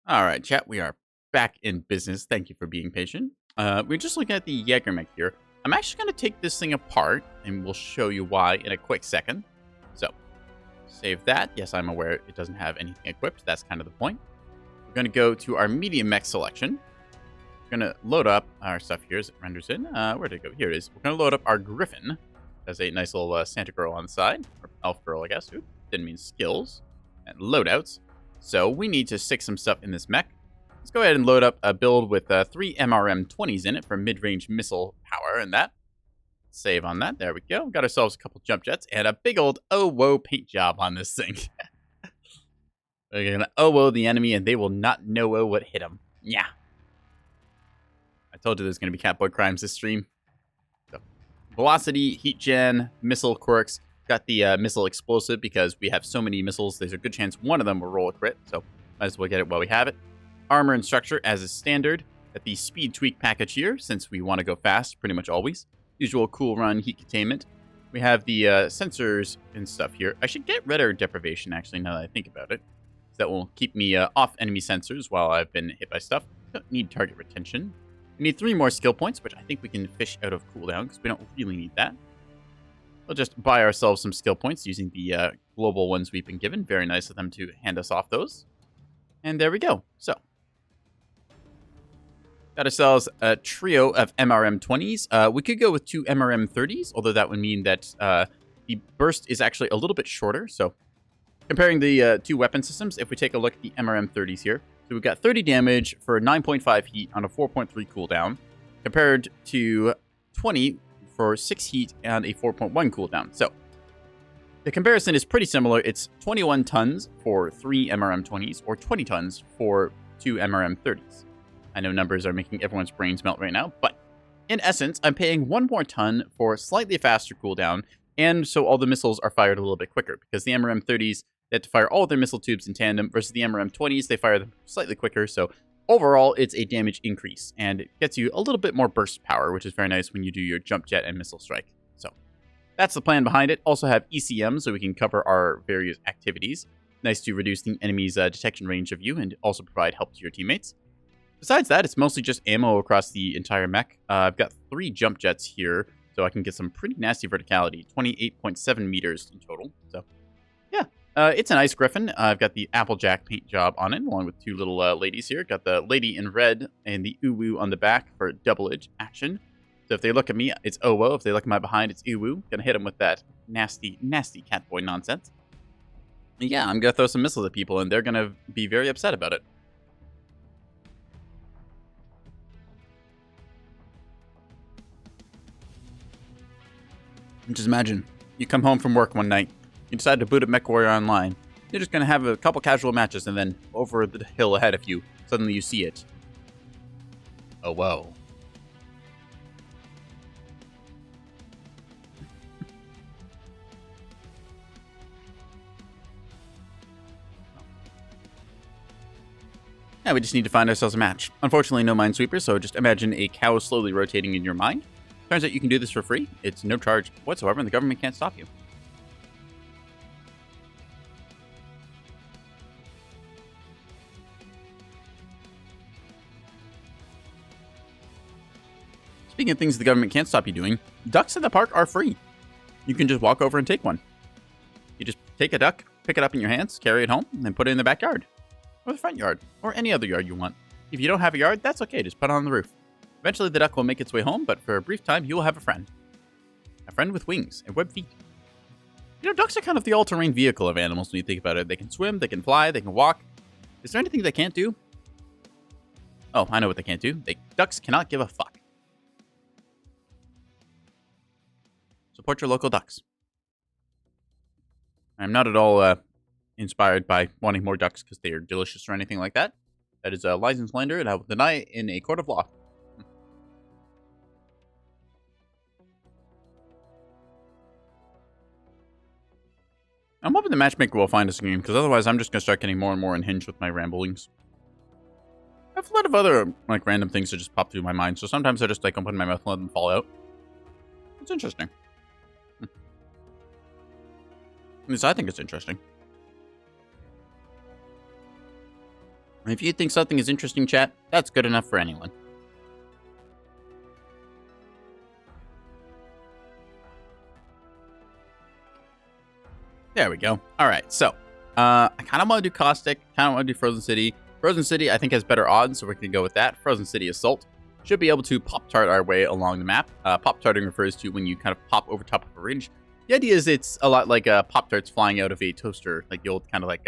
All right, chat, we are back in business. Thank you for being patient. We're just looking at the Jaeger mech here. I'm actually going to take this thing apart, and we'll show you why in a quick second. So, save that. Yes, I'm aware it doesn't have anything equipped. That's kind of the point. We're going to go to our medium mech selection. We're going to load up our stuff here as it renders in. Where did it go? Here it is. We're going to load up our Griffin. Has a nice little Santa girl on the side. Or elf girl, I guess. Ooh, didn't mean skills. And loadouts. So we need to stick some stuff in this mech. Let's go ahead and load up a build with 3 MRM-20s in it for mid-range missile power and that. Save on that. There we go. Got ourselves a couple jump jets and a big old oh-whoa paint job on this thing. We're going to oh-whoa the enemy and they will not know what hit them. Yeah. I told you there's going to be Catboy Crimes this stream. So, velocity, heat gen, missile quirks. Got the missile explosive because we have so many missiles. There's a good chance one of them will roll a crit. So might as well get it while we have it. Armor and structure as is standard. Got the speed tweak package here since we want to go fast pretty much always. Usual cool run heat containment. We have the sensors and stuff here. I should get radar deprivation actually now that I think about it. That will keep me off enemy sensors while I've been hit by stuff. Don't need target retention. We need 3 more skill points, which I think we can fish out of cooldown because we don't really need that. We'll just buy ourselves some skill points using the global ones we've been given. Very nice of them to hand us off those. And there we go. So, got ourselves a trio of MRM-20s. We could go with 2 MRM-30s, although that would mean that the burst is actually a little bit shorter. So, comparing the 2 weapon systems, if we take a look at the MRM-30s here, so we've got 30 damage for 9.5 heat on a 4.3 cooldown, compared to 20 for 6 heat and a 4.1 cooldown. So, the comparison is pretty similar. It's 21 tons for 3 MRM-20s, or 20 tons for 2 MRM-30s. I know numbers are making everyone's brains melt right now, but in essence, I'm paying 1 more ton for slightly faster cooldown, and so all the missiles are fired a little bit quicker, because the MRM-30s, they have to fire all their missile tubes in tandem, versus the MRM-20s, they fire them slightly quicker, so overall, it's a damage increase, and it gets you a little bit more burst power, which is very nice when you do your jump jet and missile strike. So, that's the plan behind it. Also have ECM, so we can cover our various activities. Nice to reduce the enemy's detection range of you, and also provide help to your teammates. Besides that, it's mostly just ammo across the entire mech. I've got 3 jump jets here, so I can get some pretty nasty verticality. 28.7 meters in total, so yeah. It's a nice Griffin. I've got the Applejack paint job on it, along with 2 little ladies here. Got the lady in red and the uwu on the back for double-edge action. So if they look at me, it's oh-whoa. If they look at my behind, it's uwu. Gonna hit them with that nasty, nasty Catboy nonsense. And yeah, I'm gonna throw some missiles at people, and they're gonna be very upset about it. Just imagine, you come home from work one night, you decide to boot up Mechwarrior online. You're just going to have a couple casual matches, and then over the hill ahead of you, suddenly you see it. Oh, whoa. Now we just need to find ourselves a match. Unfortunately, no Minesweeper, so just imagine a cow slowly rotating in your mind. Turns out you can do this for free. It's no charge whatsoever, and the government can't stop you. Speaking of things the government can't stop you doing, ducks in the park are free. You can just walk over and take one. You just take a duck, pick it up in your hands, carry it home, and then put it in the backyard. Or the front yard. Or any other yard you want. If you don't have a yard, that's okay. Just put it on the roof. Eventually the duck will make its way home, but for a brief time, you will have a friend. A friend with wings and webbed feet. You know, ducks are kind of the all-terrain vehicle of animals when you think about it. They can swim, they can fly, they can walk. Is there anything they can't do? Oh, I know what they can't do. Ducks cannot give a fuck. Support your local ducks. I'm not at all inspired by wanting more ducks because they are delicious or anything like that. That is license slander, and I will deny it in a court of law. I'm hoping the matchmaker will find us again, because otherwise I'm just going to start getting more and more unhinged with my ramblings. I have a lot of other, like, random things that just pop through my mind, so sometimes I just, like, open my mouth and let them fall out. It's interesting. At least I think it's interesting. And if you think something is interesting, chat, that's good enough for anyone. There we go. All right, so I kind of want to do Caustic, kind of want to do Frozen City. Frozen City, I think, has better odds, so we're going to go with that. Frozen City Assault should be able to pop-tart our way along the map. Pop-tarting refers to when you kind of pop over top of a ridge. The idea is it's a lot like Pop-Tarts flying out of a toaster, like the old kind of like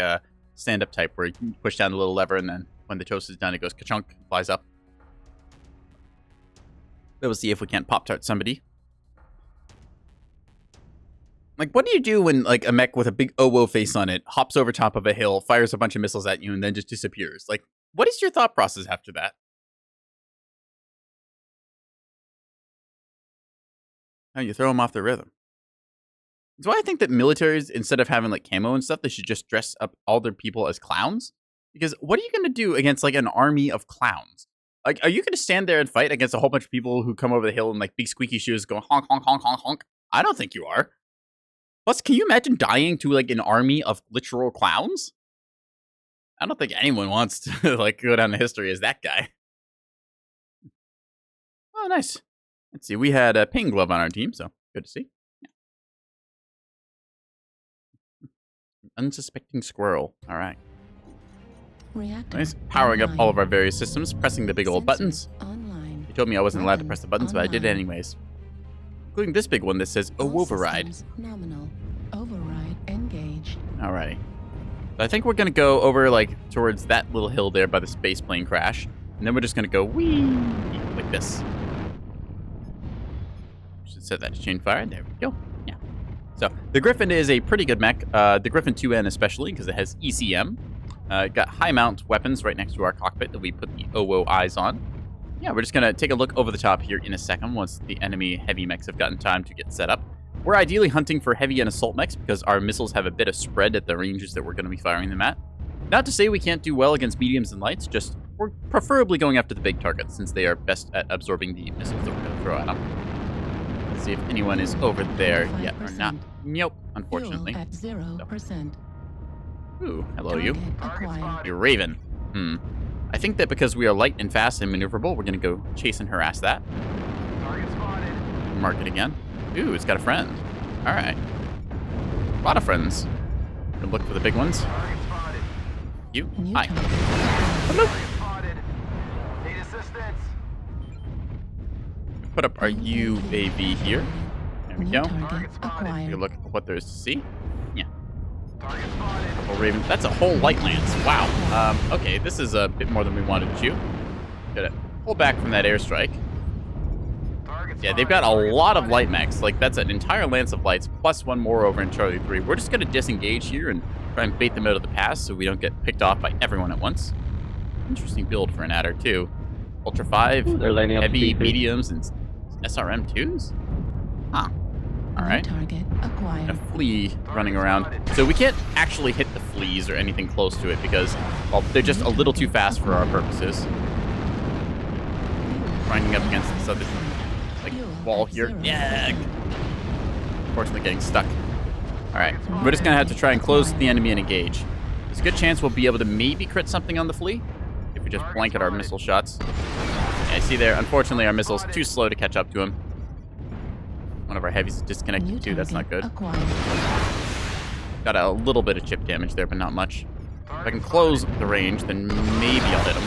stand-up type where you can push down the little lever and then when the toast is done, it goes ka-chunk, flies up. But we'll see if we can't Pop-Tart somebody. Like, what do you do when, like, a mech with a big OWO face on it hops over top of a hill, fires a bunch of missiles at you, and then just disappears? Like, what is your thought process after that? Oh, you throw them off the rhythm. That's why I think that militaries, instead of having, like, camo and stuff, they should just dress up all their people as clowns. Because what are you going to do against, like, an army of clowns? Like, are you going to stand there and fight against a whole bunch of people who come over the hill in, like, big squeaky shoes going honk, honk, honk, honk, honk? I don't think you are. Plus, can you imagine dying to, like, an army of literal clowns? I don't think anyone wants to, like, go down the history as that guy. Oh, nice. Let's see. We had a Ping Glove on our team, so good to see. Yeah. Unsuspecting squirrel. All right. Reactor Nice. Powering up online. all of our various systems, pressing the big old buttons. Online. They told me I wasn't allowed to Weapons press the buttons, but I did it online. anyways. Including this big one that says All override. systems nominal. Override engaged. Alrighty. So I think we're gonna go over like towards that little hill there by the space plane crash. And then we're just gonna go whee like this. Should set that to chain fire. There we go. Yeah. So the Griffin is a pretty good mech. The Griffin 2N especially, because it has ECM. It got high mount weapons right next to our cockpit that we put the OWO eyes on. Yeah, we're just going to take a look over the top here in a second once the enemy heavy mechs have gotten time to get set up. We're ideally hunting for heavy and assault mechs because our missiles have a bit of spread at the ranges that we're going to be firing them at. Not to say we can't do well against mediums and lights, just we're preferably going after the big targets since they are best at absorbing the missiles that we're going to throw at them. Let's see if anyone is over there yet or not. Nope, unfortunately. Fuel at 0%. Ooh, hello you. Target acquired. You're Raven. I think that because we are light and fast and maneuverable, we're going to go chase and harass that. Target spotted. Mark it again. Ooh, it's got a friend. All right. A lot of friends. Gonna look for the big ones. Target spotted. You. New Hi. target. Hello. Target spotted. Need assistance. Put up our UAV here. There we New go. target Take a acquired. look at what there is to see. Yeah. Target spotted. Couple Raven. That's a whole light lance. Wow. Okay, this is a bit more than we wanted to shoot. Gotta pull back from that airstrike. Target Yeah, they've got a lot of light mechs. Like, that's an entire lance of lights, plus one more over in Charlie 3. We're just going to disengage here and try and bait them out of the pass so we don't get picked off by everyone at once. Interesting build for an adder, too. Ultra 5, They're lining up heavy, speakers. mediums, and SRM 2s? Huh. All right. New target A acquired. flea running around. So we can't actually hit the fleas or anything close to it because, well, they're just a little too fast for our purposes. Grinding up against this other like wall here. Yeah. Unfortunately getting stuck. Alright. We're just gonna have to try and close the enemy and engage. There's a good chance we'll be able to maybe crit something on the flea if we just blanket our missile shots. Yeah, I see there. Unfortunately our missile's too slow to catch up to him. One of our heavies is disconnected New too, that's not good. target acquired. Got a little bit of chip damage there, but not much. If I can close the range, then maybe I'll hit him.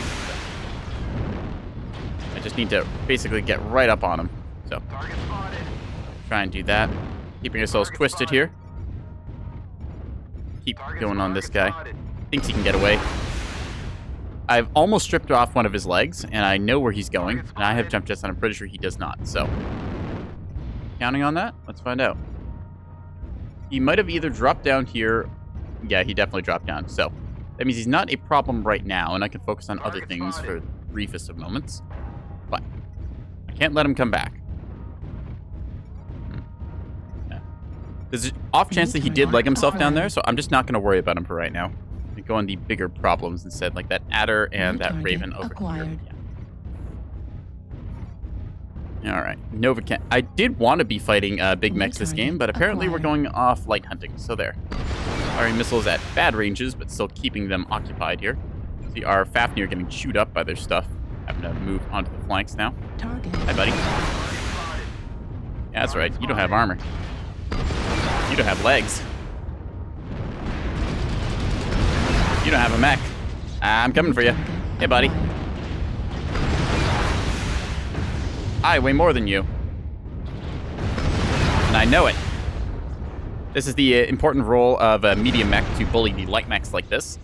I just need to basically get right up on him. So, Target spotted. try and do that. Keeping ourselves twisted here. Keep going on this guy. Thinks he can get away. I've almost stripped off one of his legs, and I know where he's going. And I have jump jets, and I'm pretty sure he does not. So, counting on that? Let's find out. He might have either dropped down here. Yeah, he definitely dropped down. So, that means he's not a problem right now, and I can focus on other things for the briefest of moments. But I can't let him come back. Yeah. There's an off chance that he did leg himself down there, so I'm just not going to worry about him for right now. I go on the bigger problems instead, like that adder and New that target raven over acquired. here. Yeah. All right, Nova can. I did want to be fighting big New mechs this target game, but apparently we're acquired. going off light hunting. So there, firing missiles at bad ranges, but still keeping them occupied here. So See our Fafnir getting chewed up by their stuff. Having to move onto the flanks now. Target. Hi, buddy. Yeah, that's right. You don't have armor. You don't have legs. You don't have a mech. I'm coming for you. Hey, buddy. I weigh more than you. And I know it. This is the important role of a medium mech to bully the light mechs like this.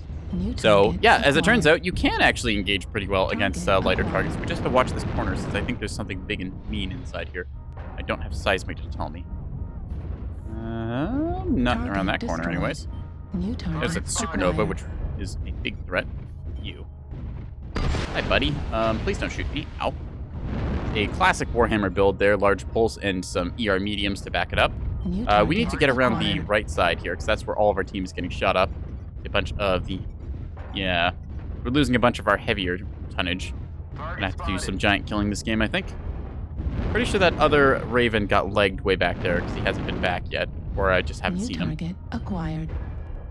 So, yeah, as it turns out, you can actually engage pretty well against lighter targets. We just have to watch this corner since I think there's something big and mean inside here. I don't have seismic to tell me. Nothing around that corner anyways. There's a supernova, which is a big threat. You. Hi, buddy. Please don't shoot me. Ow. A classic Warhammer build there. Large pulse and some ER mediums to back it up. We need to get around the right side here, because that's where all of our team is getting shot up. A bunch of the... Yeah. We're losing a bunch of our heavier tonnage. Gonna have to do some giant killing this game, I think. Pretty sure that other Raven got legged way back there, because he hasn't been back yet. Or I just haven't seen him. Target acquired.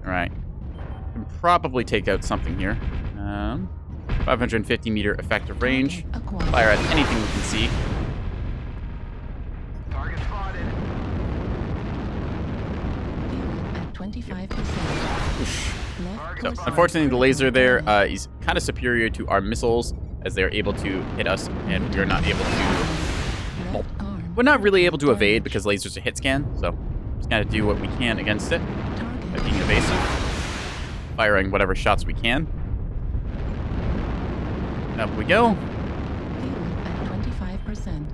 Alright. Can probably take out something here. 550 meter effective range. Fire at anything we can see. Target spotted. At 25%. So, unfortunately, the laser there is kind of superior to our missiles, as they're able to hit us, and we're not able to... Well, we're not really able to evade because lasers are hit scan, so just gotta do what we can against it by being evasive, firing whatever shots we can. Up we go.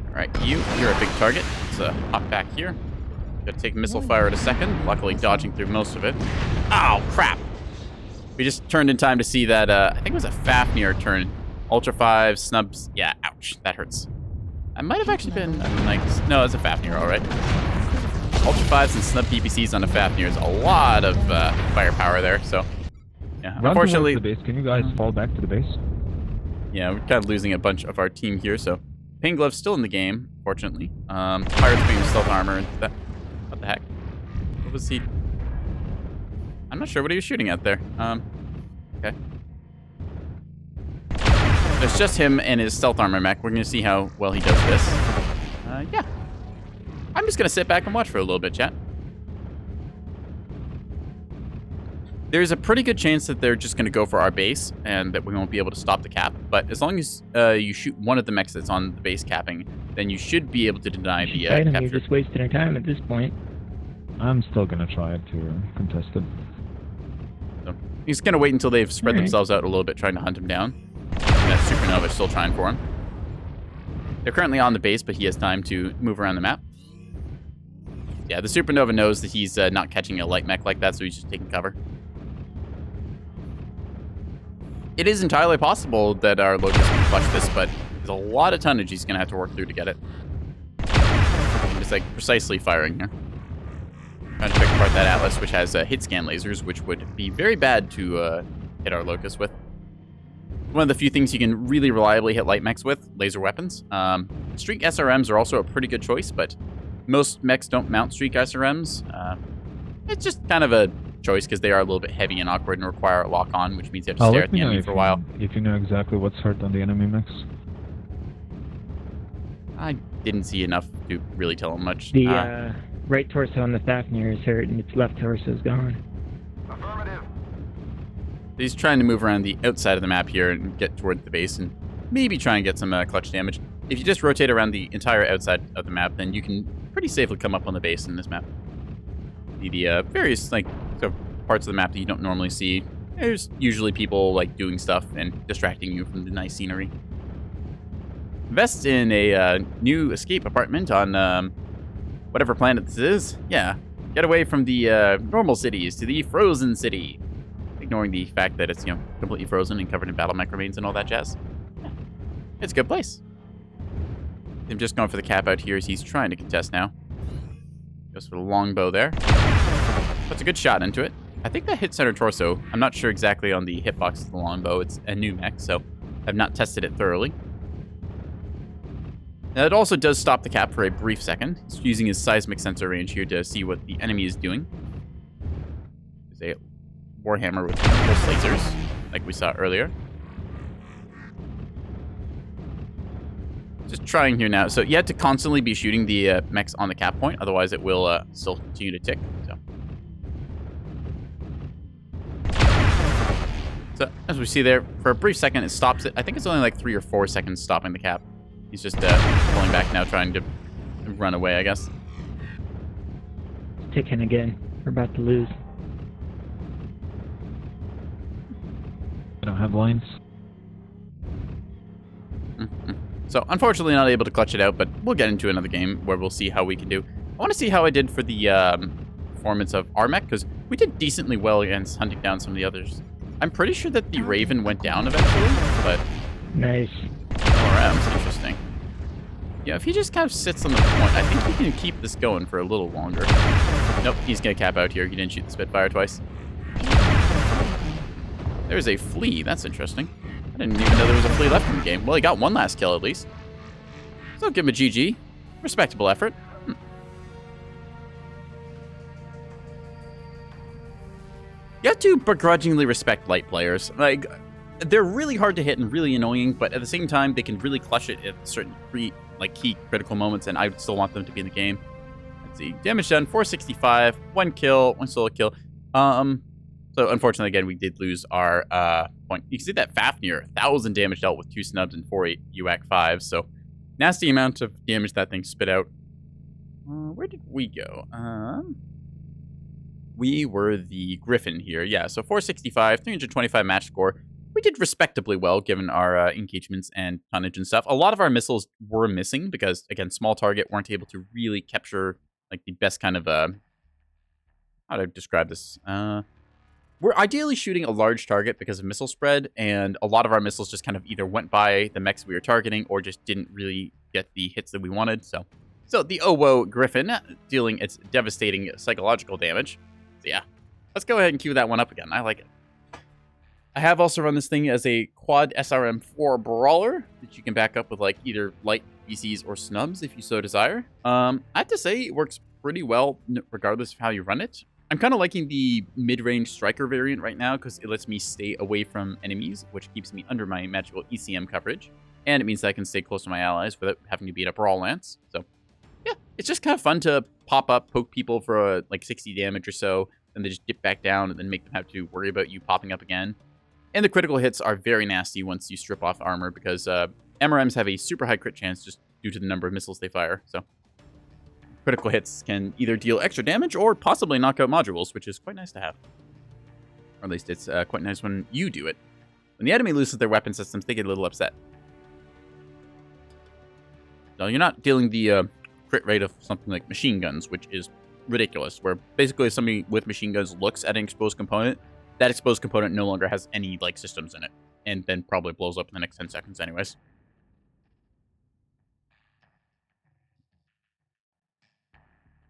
Alright, you're a big target. Let's hop back here. Gotta take missile fire in a second, luckily dodging through most of it. Ow, crap! We just turned in time to see that, I think it was a Fafnir turn. Ultra 5, snubs, yeah, ouch, that hurts. I might have actually been a nice... No, it's a Fafnir, alright. Ultra 5s and snub PPCs on a Fafnir is a lot of firepower there, so... Yeah, unfortunately... The base. Can you guys fall back to the base? Yeah, we're kind of losing a bunch of our team here, so... Pain Glove's still in the game, fortunately. Pirate's being stealth armor and that... What the heck? What was he... I'm not sure what he was shooting at there. Okay. There's just him and his stealth armor mech. We're going to see how well he does this. Yeah. I'm just going to sit back and watch for a little bit, chat. There's a pretty good chance that they're just going to go for our base and that we won't be able to stop the cap. But as long as you shoot one of the mechs that's on the base capping, then you should be able to deny the capture. You're just wasting our time at this point. I'm still gonna try to contest it. So he's gonna wait until they've spread themselves out a little bit, trying to hunt him down. And that supernova is still trying for him. They're currently on the base, but he has time to move around the map. Yeah, the supernova knows that he's not catching a light mech like that, so he's just taking cover. It is entirely possible that our Locust can clutch this, but there's a lot of tonnage he's gonna have to work through to get it. I'm just like precisely firing here. Trying to pick apart that Atlas, which has hit scan lasers, which would be very bad to hit our Locust with. One of the few things you can really reliably hit light mechs with, laser weapons. Streak SRMs are also a pretty good choice, but most mechs don't mount Streak SRMs. It's just kind of a choice because they are a little bit heavy and awkward and require a lock-on, which means you have to stare at the enemy for a while. If you know exactly what's hurt on the enemy mechs. I didn't see enough to really tell him much. The right torso on the Fafnir is hurt and its left torso is gone. Affirmative. He's trying to move around the outside of the map here and get towards the base and maybe try and get some clutch damage. If you just rotate around the entire outside of the map, then you can pretty safely come up on the base in this map. The various parts of the map that you don't normally see, there's usually people like doing stuff and distracting you from the nice scenery. Invest in a new escape apartment on whatever planet this is. Yeah, get away from the normal cities to the frozen city. Ignoring the fact that it's, completely frozen and covered in battle mech remains and all that jazz. Yeah, it's a good place. I'm just going for the cap out here as he's trying to contest now. Goes for the longbow there. Puts a good shot into it. I think that hit center torso. I'm not sure exactly on the hitbox of the longbow. It's a new mech, so I've not tested it thoroughly. Now, it also does stop the cap for a brief second. He's using his seismic sensor range here to see what the enemy is doing. There's a Warhammer with pulse lasers, like we saw earlier. Just trying here now. So you have to constantly be shooting the mechs on the cap point, otherwise it will still continue to tick. So as we see there, for a brief second it stops it. I think it's only like 3 or 4 seconds stopping the cap. He's just pulling back now, trying to run away, I guess. It's ticking again. We're about to lose. I don't have lines. So unfortunately not able to clutch it out, but we'll get into another game where we'll see how we can do. I want to see how I did for the performance of our mech, because we did decently well against hunting down some of the others. I'm pretty sure that the Raven went down eventually, but... Nice. ORM's interesting. Yeah, if he just kind of sits on the point, I think he can keep this going for a little longer. Nope, he's going to cap out here. He didn't shoot the Spitfire twice. There's a flea. That's interesting. I didn't even know there was a flea left in the game. Well, he got one last kill at least. So give him a GG. Respectable effort. You have to begrudgingly respect light players. Like, they're really hard to hit and really annoying, but at the same time, they can really clutch it at certain key critical moments, and I would still want them to be in the game. Let's see. Damage done, 465, 1 kill, 1 solo kill. So unfortunately, again, we did lose our point. You can see that Fafnir, 1,000 damage dealt with 2 snubs and 4 UAC 5s. So nasty amount of damage that thing spit out. Where did we go? We were the Griffin here. Yeah, so 465, 325 match score. We did respectably well given our engagements and tonnage and stuff. A lot of our missiles were missing because, again, small target weren't able to really capture like the best kind of how to describe this. We're ideally shooting a large target because of missile spread, and a lot of our missiles just kind of either went by the mechs we were targeting or just didn't really get the hits that we wanted. So the OWO Griffin dealing its devastating psychological damage. So yeah, let's go ahead and queue that one up again. I like it. I have also run this thing as a quad SRM-4 brawler that you can back up with like either light BCs or snubs if you so desire. I have to say it works pretty well regardless of how you run it. I'm kind of liking the mid-range striker variant right now because it lets me stay away from enemies, which keeps me under my magical ECM coverage. And it means that I can stay close to my allies without having to beat a Brawl Lance. So yeah, it's just kind of fun to pop up, poke people for like 60 damage or so, and they just dip back down and then make them have to worry about you popping up again. And the critical hits are very nasty once you strip off armor because MRMs have a super high crit chance just due to the number of missiles they fire. So critical hits can either deal extra damage or possibly knock out modules, which is quite nice to have. Or at least it's quite nice when you do it. When the enemy loses their weapon systems, they get a little upset. So you're not dealing the crit rate of something like machine guns, which is ridiculous, where basically if somebody with machine guns looks at an exposed component, that exposed component no longer has any like systems in it, and then probably blows up in the next 10 seconds anyways.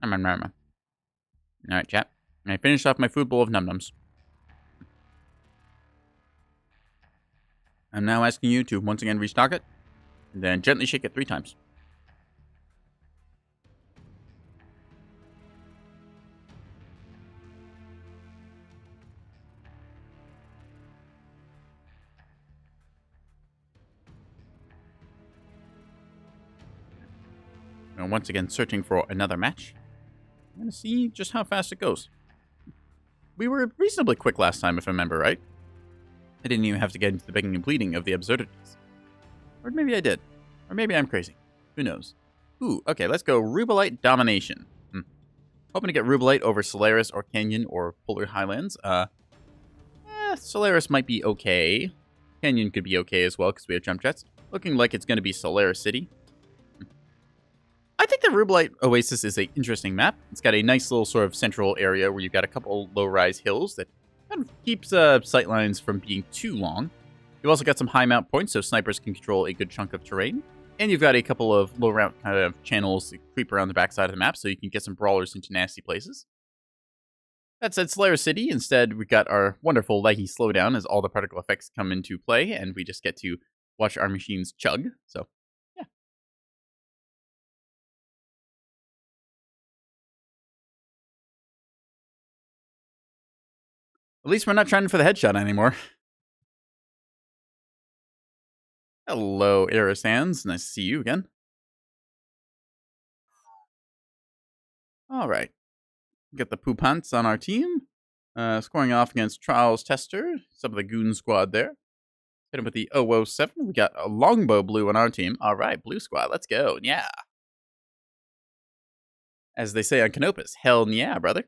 Alright, chat. I finished off my food bowl of num-nums. I'm now asking you to once again restock it, and then gently shake it 3 times. And once again, searching for another match. I'm going to see just how fast it goes. We were reasonably quick last time, if I remember right. I didn't even have to get into the begging and pleading of the absurdities. Or maybe I did. Or maybe I'm crazy. Who knows? Ooh, okay, let's go Rubelite Domination. Hoping to get Rubelite over Solaris or Canyon or Polar Highlands. Solaris might be okay. Canyon could be okay as well because we have jump jets. Looking like it's going to be Solaris City. I think the Rubelite Oasis is an interesting map. It's got a nice little sort of central area where you've got a couple low-rise hills that kind of keeps sightlines from being too long. You've also got some high mount points, so snipers can control a good chunk of terrain. And you've got a couple of low-round kind of channels that creep around the backside of the map, so you can get some brawlers into nasty places. That said, Slayer City, instead, we've got our wonderful laggy slowdown as all the particle effects come into play, and we just get to watch our machines chug, so yeah. At least we're not trying for the headshot anymore. Hello, Aerosands. Nice to see you again. All right. Get the poop hunts on our team. Scoring off against Trials Tester. Some of the goon squad there. Hit him with the 007. We got a NekoboyBlue on our team. All right, blue squad. Let's go. Yeah. As they say on Canopus. Hell yeah, brother.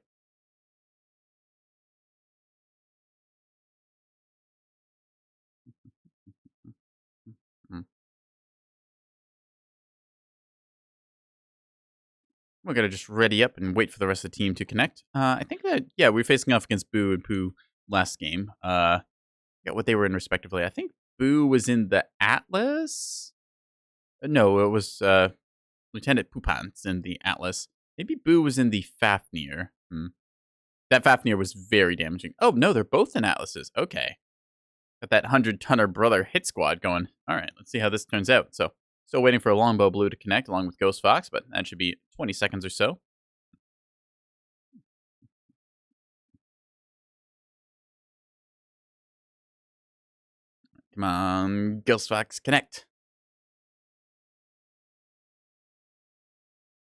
We're going to just ready up and wait for the rest of the team to connect. I think that, yeah, we were facing off against Boo and Pooh last game. Got what they were in respectively. I think Boo was in the Atlas. No, it was Lieutenant Poopants in the Atlas. Maybe Boo was in the Fafnir. That Fafnir was very damaging. Oh, no, they're both in Atlases. Okay. Got that 100-tonner brother hit squad going. All right, let's see how this turns out. So, still waiting for a NekoboyBlue to connect along with Ghost Fox, but that should be 20 seconds or so. Come on, Ghost Fox, connect.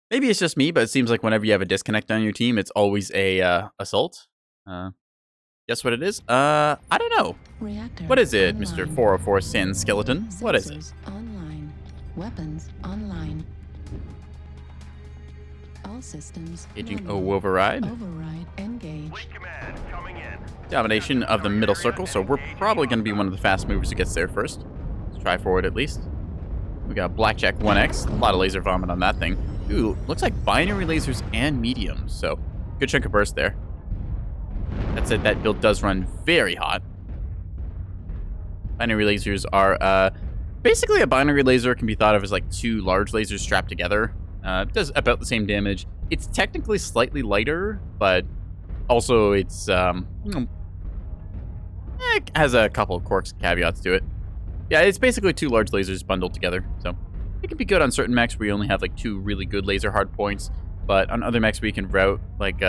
Maybe it's just me, but it seems like whenever you have a disconnect on your team, it's always a assault. Guess what it is? I don't know. Reactor What is it, online. Mr. 404 Sand Skeleton? What is it? Sensors online. Weapons online. All systems Aging normal. override. Override engaged. Fleet command coming in. Domination of the middle circle, so we're probably going to be one of the fast movers who gets there first. Let's try forward at least. We got Blackjack 1X. A lot of laser vomit on that thing. Ooh, looks like binary lasers and mediums, so good chunk of burst there. That said, that build does run very hot. Binary lasers are, basically a binary laser can be thought of as like two large lasers strapped together. It does about the same damage. It's technically slightly lighter, but also it's, it has a couple of quirks and caveats to it. Yeah, it's basically two large lasers bundled together, so it can be good on certain mechs where you only have like two really good laser hard points. But on other mechs where you can route like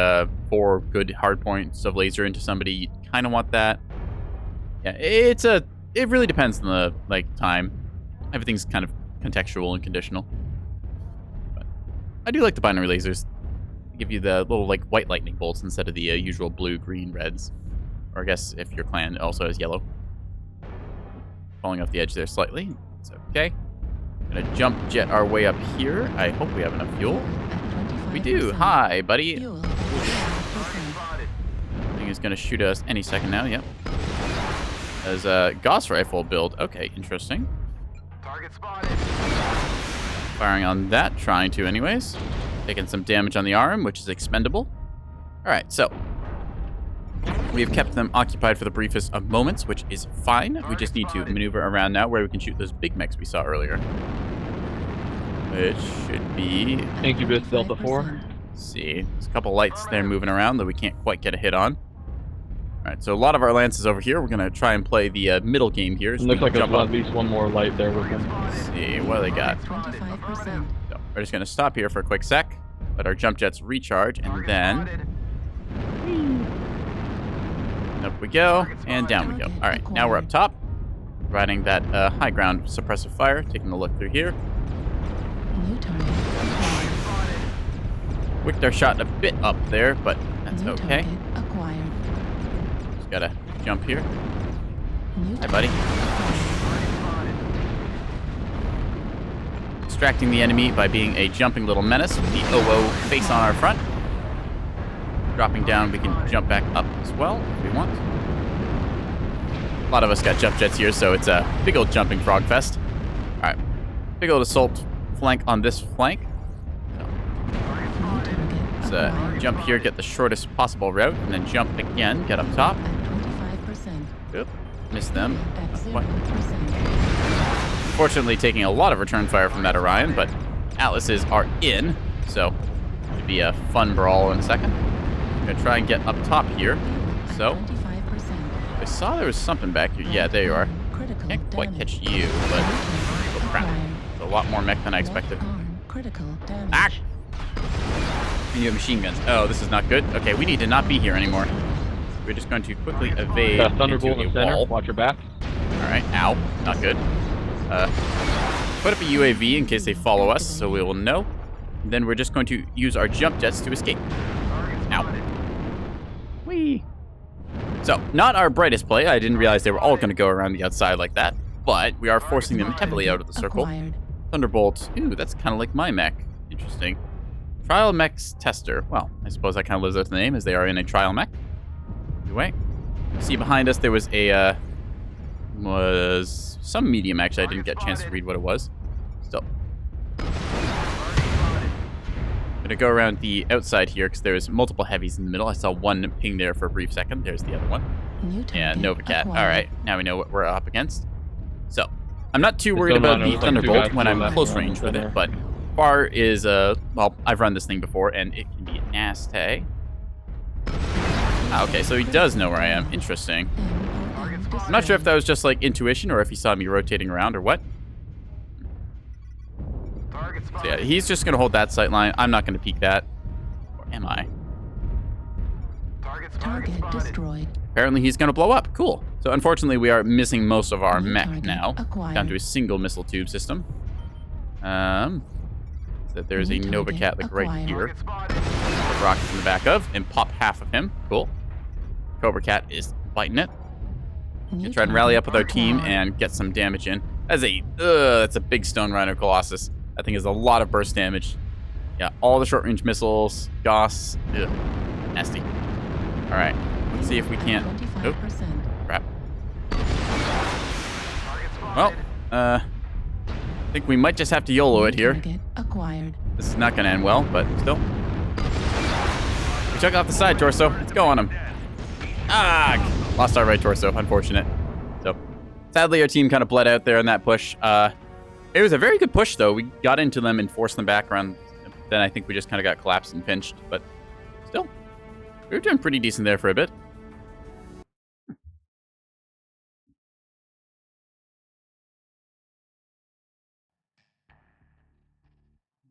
4 good hard points of laser into somebody, you kind of want that. Yeah, it really depends on the like time. Everything's kind of contextual and conditional. But I do like the binary lasers. They give you the little like white lightning bolts instead of the usual blue, green, reds. Or I guess if your clan also has yellow. Falling off the edge there slightly. It's okay. Gonna jump jet our way up here. I hope we have enough fuel. We do. Hi, buddy. Fuel. Thing is going to shoot us any second now. Yep. As a Gauss rifle build. Okay, interesting. Target spotted. Firing on that. Trying to anyways. Taking some damage on the arm, which is expendable. All right, so we have kept them occupied for the briefest of moments, which is fine. We just need to maneuver around now where we can shoot those big mechs we saw earlier. Which should be... Incubus Delta 4. Let's see. There's a couple lights there moving around that we can't quite get a hit on. Alright, so a lot of our lances over here. We're going to try and play the middle game here. It looks like there's at least one more light there with him. Let's see. What do they got? 25%. So we're just going to stop here for a quick sec. Let our jump jets recharge, and then... Up we go, and down we go. Alright, now we're up top. Providing that high ground suppressive fire. Taking a look through here. New target. Wicked our shot a bit up there, but that's New okay. target acquired. Just gotta jump here. New Hi, buddy. Distracting the enemy by being a jumping little menace with the OO face on our front. Dropping down, we can jump back up as well if we want. A lot of us got jump jets here, so it's a big old jumping frog fest. All right, big old assault flank on this flank. Let's jump here, get the shortest possible route, and then jump again, get up top. At 25%. Oop, missed them. At Not quite. 0%. Unfortunately, taking a lot of return fire from that Orion, but Atlases are in, so should be a fun brawl in a second. I'm gonna try and get up top here. So, 25%. I saw there was something back here. Yeah, there you are. Critical Can't quite damage. catch you, but oh crap. There's a lot more mech than I expected. Left arm critical damage. Ah! And you have machine guns. Oh, this is not good. Okay, we need to not be here anymore. We're just going to quickly evade Thunderbolt in into the a center. wall. Watch your back. Alright, ow. Not good. Put up a UAV in case they follow us, so we will know. And then we're just going to use our jump jets to escape. Ow. Whee! So, not our brightest play. I didn't realize they were all going to go around the outside like that. But we are forcing them heavily out of the circle. Acquired. Thunderbolt. Ooh, that's kind of like my mech. Interesting. Trial Mech's Tester. Well, I suppose that kind of lives up to the name, as they are in a trial mech. Anyway. See, behind us there was a, was some medium, actually. I didn't get a chance to read what it was. Still. I'm going to go around the outside here, because there's multiple heavies in the middle. I saw one ping there for a brief second. There's the other one. New Yeah, target Nova Cat. acquired. Alright, now we know what we're up against. So, I'm not too It's worried still about not- the it was like two Thunderbolt guys when to I'm the left, close one range to with the it, there. but far is, well, I've run this thing before, and it can be nasty. Ah, okay, so he does know where I am. Interesting. I'm not sure if that was just, like, intuition, or if he saw me rotating around, or what. So, yeah, he's just going to hold that sight line. I'm not going to peek that. Or am I? Target destroyed. Apparently he's going to blow up. Cool. So unfortunately we are missing most of our New mech target now. acquired. Down to a single missile tube system. So there's a New Nova Cat target like right acquired. here. Put rockets in the back of and pop half of him. Cool. Cobra Cat is biting it. New Try and rally target up with our team acquired. and get some damage in. That's a big Stone Rhino Colossus. That thing has a lot of burst damage. Yeah, all the short range missiles, Gauss. Ugh, nasty. All right, let's see if we can't. Oh, 25%. crap. Well, I think we might just have to YOLO it New here. target acquired. This is not going to end well, but still. We took off the side torso. Let's go on him. Ah! Lost our right torso. Unfortunate. So, sadly, our team kind of bled out there in that push. It was a very good push, though. We got into them and forced them back around. Then I think we just kind of got collapsed and pinched. But still, we were doing pretty decent there for a bit.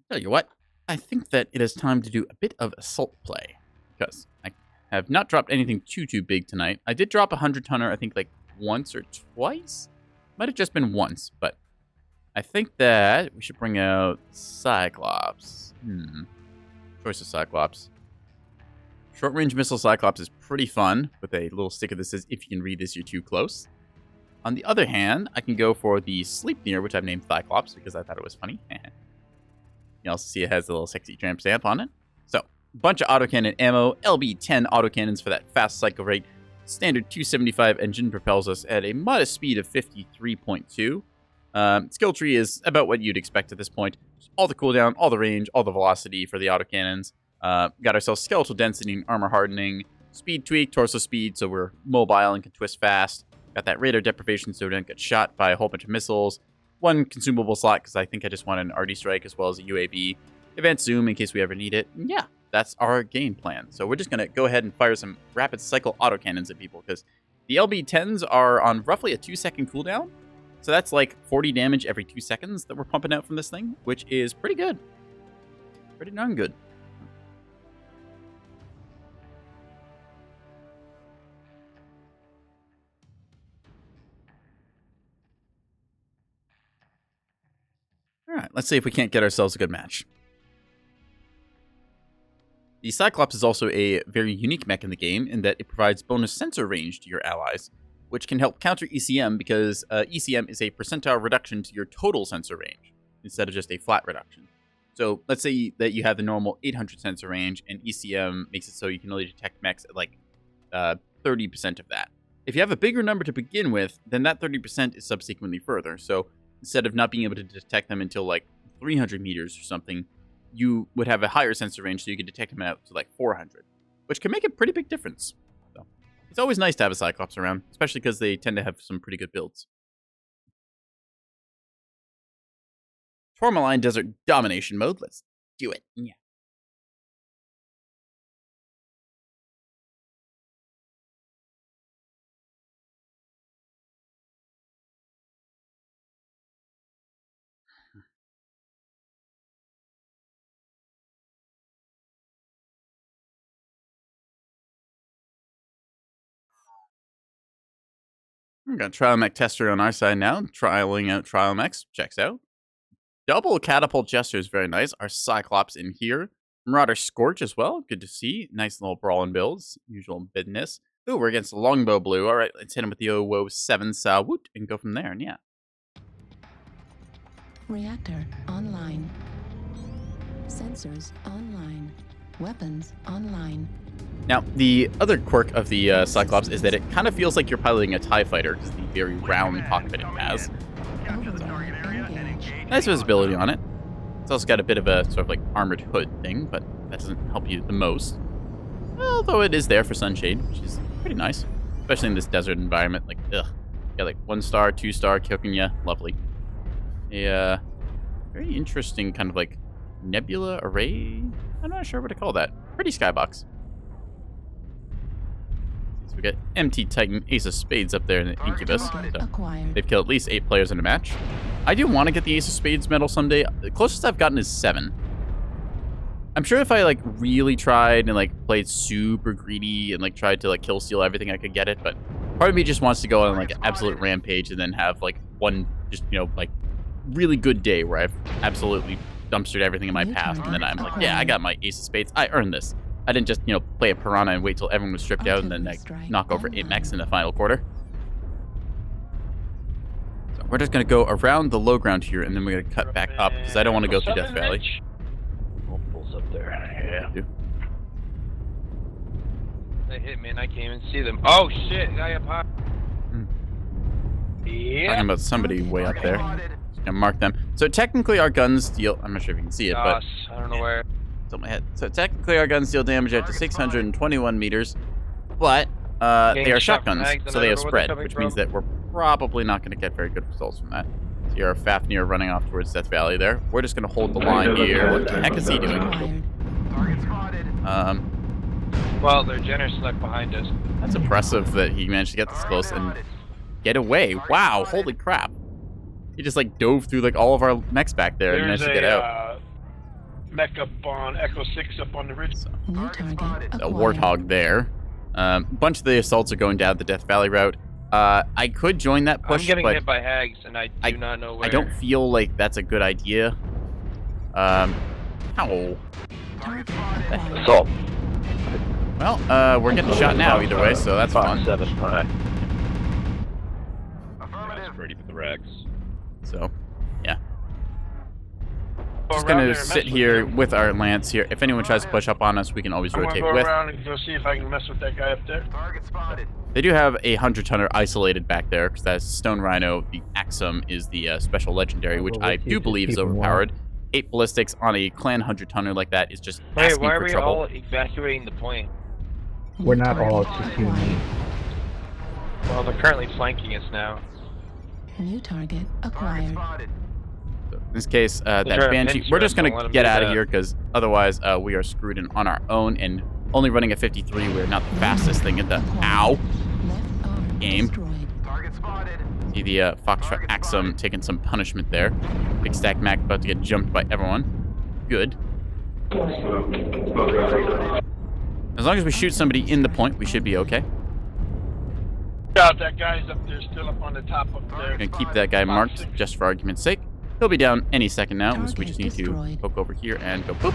Tell you what, I think that it is time to do a bit of assault play, because I have not dropped anything too big tonight. I did drop a 100-tonner, I think, like once or twice. Might have just been once, but I think that we should bring out Cyclops. Choice of Cyclops. Short-range missile Cyclops is pretty fun, with a little sticker that says, if you can read this, you're too close. On the other hand, I can go for the Sleipnir, which I've named Cyclops, because I thought it was funny. You also see it has a little sexy tramp stamp on it. So, bunch of autocannon ammo, LB-10 autocannons for that fast cycle rate. Standard 275 engine propels us at a modest speed of 53.2. Skill tree is about what you'd expect at this point. Just all the cooldown, all the range, all the velocity for the autocannons. Got ourselves skeletal density and armor hardening. Speed tweak, torso speed, so we're mobile and can twist fast. Got that radar deprivation so we don't get shot by a whole bunch of missiles. One consumable slot, because I think I just want an RD strike as well as a UAV. Advanced zoom in case we ever need it. And yeah, that's our game plan. So we're just going to go ahead and fire some rapid cycle autocannons at people, because the LB-10s are on roughly a 2-second cooldown. So that's like 40 damage every 2 seconds that we're pumping out from this thing, which is pretty good. Pretty darn good. All right, let's see if we can't get ourselves a good match. The Cyclops is also a very unique mech in the game in that it provides bonus sensor range to your allies, which can help counter ECM because ECM is a percentile reduction to your total sensor range instead of just a flat reduction. So let's say that you have the normal 800 sensor range and ECM makes it so you can only detect mechs at like 30% of that. If you have a bigger number to begin with, then that 30% is subsequently further. So instead of not being able to detect them until like 300 meters or something, you would have a higher sensor range so you could detect them out to like 400, which can make a pretty big difference. So it's always nice to have a Cyclops around, especially because they tend to have some pretty good builds. Tourmaline Desert Domination Mode. Let's do it. Yeah. We've got Trial Mech Tester on our side now, trialing out Trial Mechs. Checks out. double catapult jester is very nice. Our Cyclops in here. Marauder Scorch as well. Good to see. Nice little brawling builds. Usual business. Ooh, we're against LongbowBlue. All right, let's hit him with the OWO 7 Sawoot and go from there. And yeah. Reactor online. Sensors online. Weapons online. Now, the other quirk of the Cyclops is that it kind of feels like you're piloting a TIE fighter because of the very round cockpit it has. Nice visibility on it. It's also got a bit of a sort of like armored hood thing, but that doesn't help you the most. Although it is there for sunshade, which is pretty nice. Especially in this desert environment. Like, ugh. Yeah, like 1 star, 2 star, cooking ya. Lovely. A very interesting kind of like nebula array. I'm not sure what to call that. Pretty skybox. So we got MT Titan, Ace of Spades up there in the Incubus. So they've killed at least 8 players in a match. I do want to get the Ace of Spades medal someday. The closest I've gotten is 7. I'm sure if I like really tried and like played super greedy and like tried to like kill steal everything, I could get it. But part of me just wants to go on like an absolute rampage and then have like one just, you know, like really good day where I've absolutely dumpstered everything in my path, and then I'm like, yeah, I got my Ace of Spades. I earned this. I didn't just, you know, play a piranha and wait till everyone was stripped out and then like knock over 8 mechs in the final quarter. So we're just gonna go around the low ground here, and then we're gonna cut back up because I don't want to go through Death Valley. Multiples up there. Yeah. They hit me and I can't even see them. Oh shit! Guy up high. Yeah. Talking about somebody way up there. Just gonna mark them. So technically our guns deal, I'm not sure if you can see it, but I don't know where. It's on my head. So technically our guns deal damage out to 621 meters, but they are shotguns, so they have spread, which means that we're probably not going to get very good results from that. So you're Fafnir running off towards Death Valley there. We're just going to hold the line here. What the heck is he doing? Well, their Jenner snuck behind us. That's impressive that he managed to get this close and get away. Wow, holy crap. He just like dove through like all of our mechs back there and managed to get out. Mech up on Echo 6 up on the ridge. So, a Warthog there. A bunch of the assaults are going down the Death Valley route. I could join that push, I'm getting but hit by hags, and I do not know where. I don't feel like that's a good idea. Ow. Assault. Well, we're getting shot now either way, so that's fun. 7. Alright. Ready for the Rex. So, yeah. Just gonna sit here with our lance here. If anyone tries to push up on us, we can always rotate I'm gonna with. go around and go see if I can mess with that guy up there. Target spotted. They do have a 100-tonner isolated back there, because that's Stone Rhino. The Axum is the special legendary, which I do believe is overpowered. 8 ballistics on a clan 100-tonner like that is just asking why for are we trouble. all evacuating the point? We're not all, it's just you and me. Well, they're currently flanking us now. New target acquired. So in this case, that Banshee, we're just going to get out of here because otherwise we are screwed in on our own, and only running at 53, we're not the fastest thing in the game. See the Foxtrot Axum taking some punishment there. Big Stack Mac about to get jumped by everyone. Good. As long as we shoot somebody in the point, we should be okay. That guy's up there, still up on the top up there. We're going to keep that guy marked just for argument's sake. He'll be down any second now, so we just need to poke over here and go boop.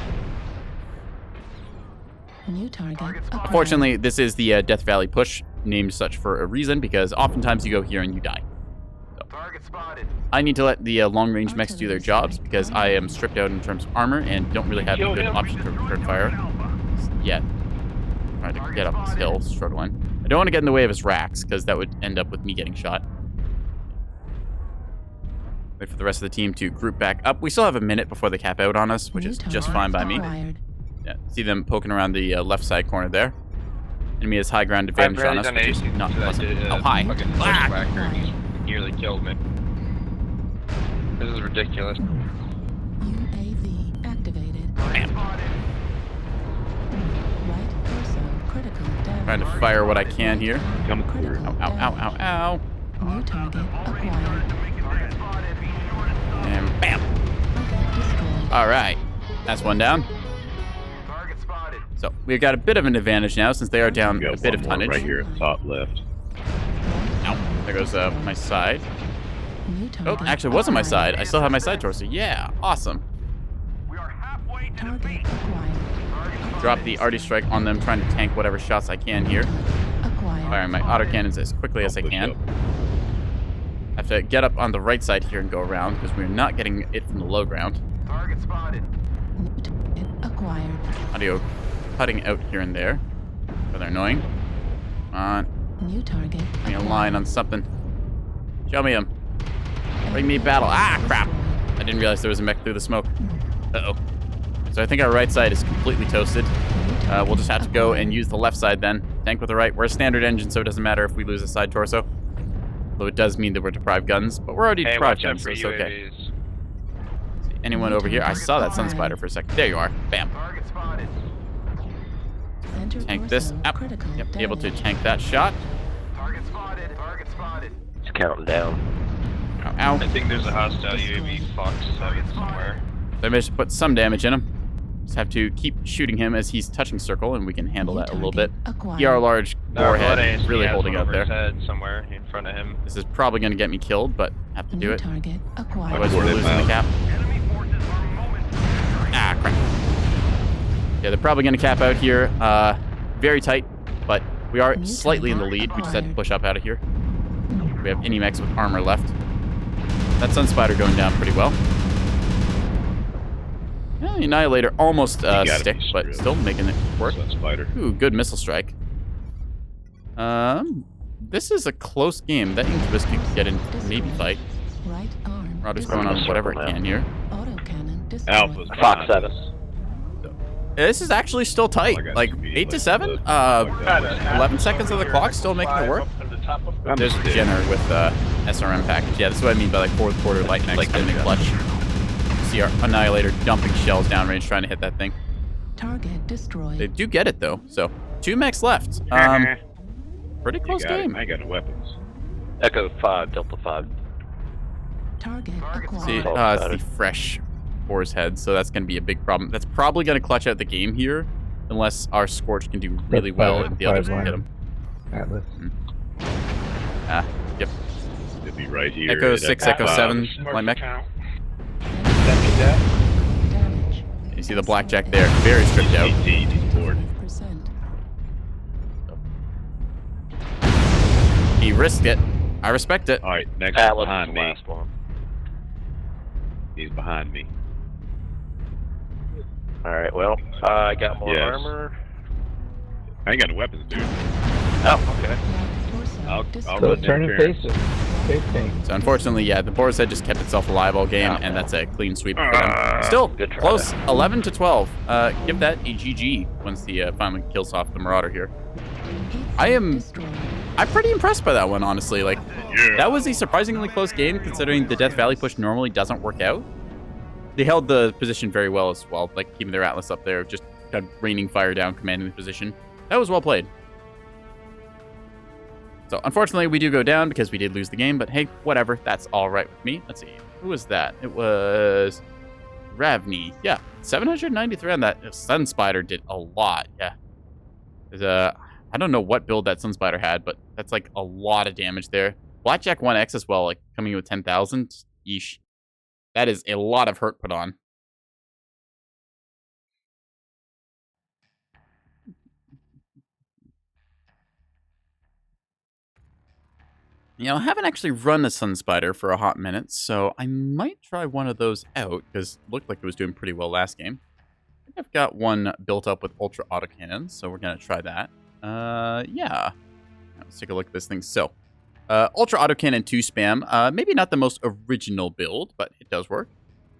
New target. Unfortunately, this is the Death Valley push, named such for a reason, because oftentimes you go here and you die. So, I need to let the long-range mechs do their jobs, because I am stripped out in terms of armor and don't really have a good option for return fire yet. Trying to get up this hill, struggling. I don't want to get in the way of his racks, because that would end up with me getting shot. Wait for the rest of the team to group back up. We still have a minute before they cap out on us, which is just fine by me. Yeah, see them poking around the left side corner there. Enemy has high ground advantage on us, which is not pleasant. Oh, hi. He nearly killed me. This is ridiculous. UAV activated. Bam. Right torso critical damage. Trying to fire what I can here. Come clear. Ow, ow, ow, ow, ow. New target acquired. And bam. Destroyed. All right. That's one down. So we've got a bit of an advantage now since they are down a bit of tonnage. Right here at the top left. Ow. There goes my side. New Oh, target actually, it was on my acquired. side. I still have my side torso. Yeah, awesome. We are halfway to Target defeat. acquired. Drop the arty strike on them, trying to tank whatever shots I can here. Acquired. Firing my autocannons as quickly as I can. I have to get up on the right side here and go around because we're not getting it from the low ground. Target spotted. New target acquired. Audio cutting out here and there. Rather annoying. Come on. New target. Give me a line on something. Show me him. Bring me battle. Ah, crap. I didn't realize there was a mech through the smoke. Uh-oh. So I think our right side is completely toasted. We'll just have to go and use the left side then. Tank with the right. We're a standard engine, so it doesn't matter if we lose a side torso. Though it does mean that we're deprived guns, but we're already deprived guns, so it's okay. See, anyone over here? I saw that sun spider for a second. There you are. Bam. Target spotted. Center Tank this. torso Up. critical Yep, able to damage. tank that shot. Target spotted. Target spotted. It's counting down. Ow, ow. I think there's a hostile UAV Fox 7 somewhere. So I managed to put some damage in him. Just have to keep shooting him as he's touching circle, and we can handle that a little bit. He our large warhead really holding out there. Head somewhere in front of him. This is probably going to get me killed, but have to do New it. target acquired. Otherwise we're losing the cap. Enemy forces are momentarily. Ah, crap. Yeah, they're probably going to cap out here. Very tight, but we are New slightly in the target lead. We just had to acquired. push up out of here. We have any mechs with armor left. That sun spider going down pretty well. Yeah, the Annihilator almost stick, but still making it work. Spider. Ooh, good missile strike. This is a close game. That Incubus could get in, maybe fight. Right arm. Rudder's going on whatever it can here. Autocannon destroyed. Alpha's Fox behind 7. us. This is actually still tight. I got Like speed, 8 to like 7. the- 11 seconds of the clock, still making it work. There's a Jenner with SRM package. Yeah, that's what I mean by like fourth quarter lightning like coming in clutch. See our Annihilator dumping shells downrange trying to hit that thing. Target destroyed. They do get it though. So 2 mechs left. Pretty close game. I ain't got no weapons. Echo 5, Delta 5. Target See, acquired. it's the fresh Boar's Head, so that's going to be a big problem. That's probably going to clutch out the game here, unless our Scorch can do really well and the others can hit him. Atlas. Ah, yep. It'd be right here. Echo at 6, Echo Echo 5. 7, light mech. Damage. You see the blackjack there, very stripped out. He's bored. 5%. He risked it. I respect it. Alright, next one's Atlas is behind the me. last one. He's behind me. Alright, well, I got more Yes. armor. I ain't got no weapons, dude. Oh, okay. Right torso I'll destroyed. So run turn and interference. face it. Face tank. So unfortunately, yeah, the Boar's Head just kept itself alive all game, and that's a clean sweep for them. Still, Good try. close, 11 to 12. Give that a GG once he finally kills off the Marauder here. I am- Destroyed. I'm pretty impressed by that one, honestly. Like, Yeah. that was a surprisingly close game, considering the Death Valley push normally doesn't work out. They held the position very well as well, like keeping their Atlas up there, just kind of raining fire down, commanding the position. That was well played. So, unfortunately, we do go down because we did lose the game, but hey, whatever. That's all right with me. Let's see. Who was that? It was Ravni. Yeah, 793 on that. Sun Spider did a lot. Yeah. There's I don't know what build that Sun Spider had, but that's like a lot of damage there. Blackjack 1X as well, like coming in with 10,000. Yeesh. That is a lot of hurt put on. You know, I haven't actually run the Sun Spider for a hot minute, so I might try one of those out, because it looked like it was doing pretty well last game. I think I've got one built up with ultra autocannons, so we're going to try that. Yeah. Let's take a look at this thing. So, ultra autocannon 2 spam. Maybe not the most original build, but it does work.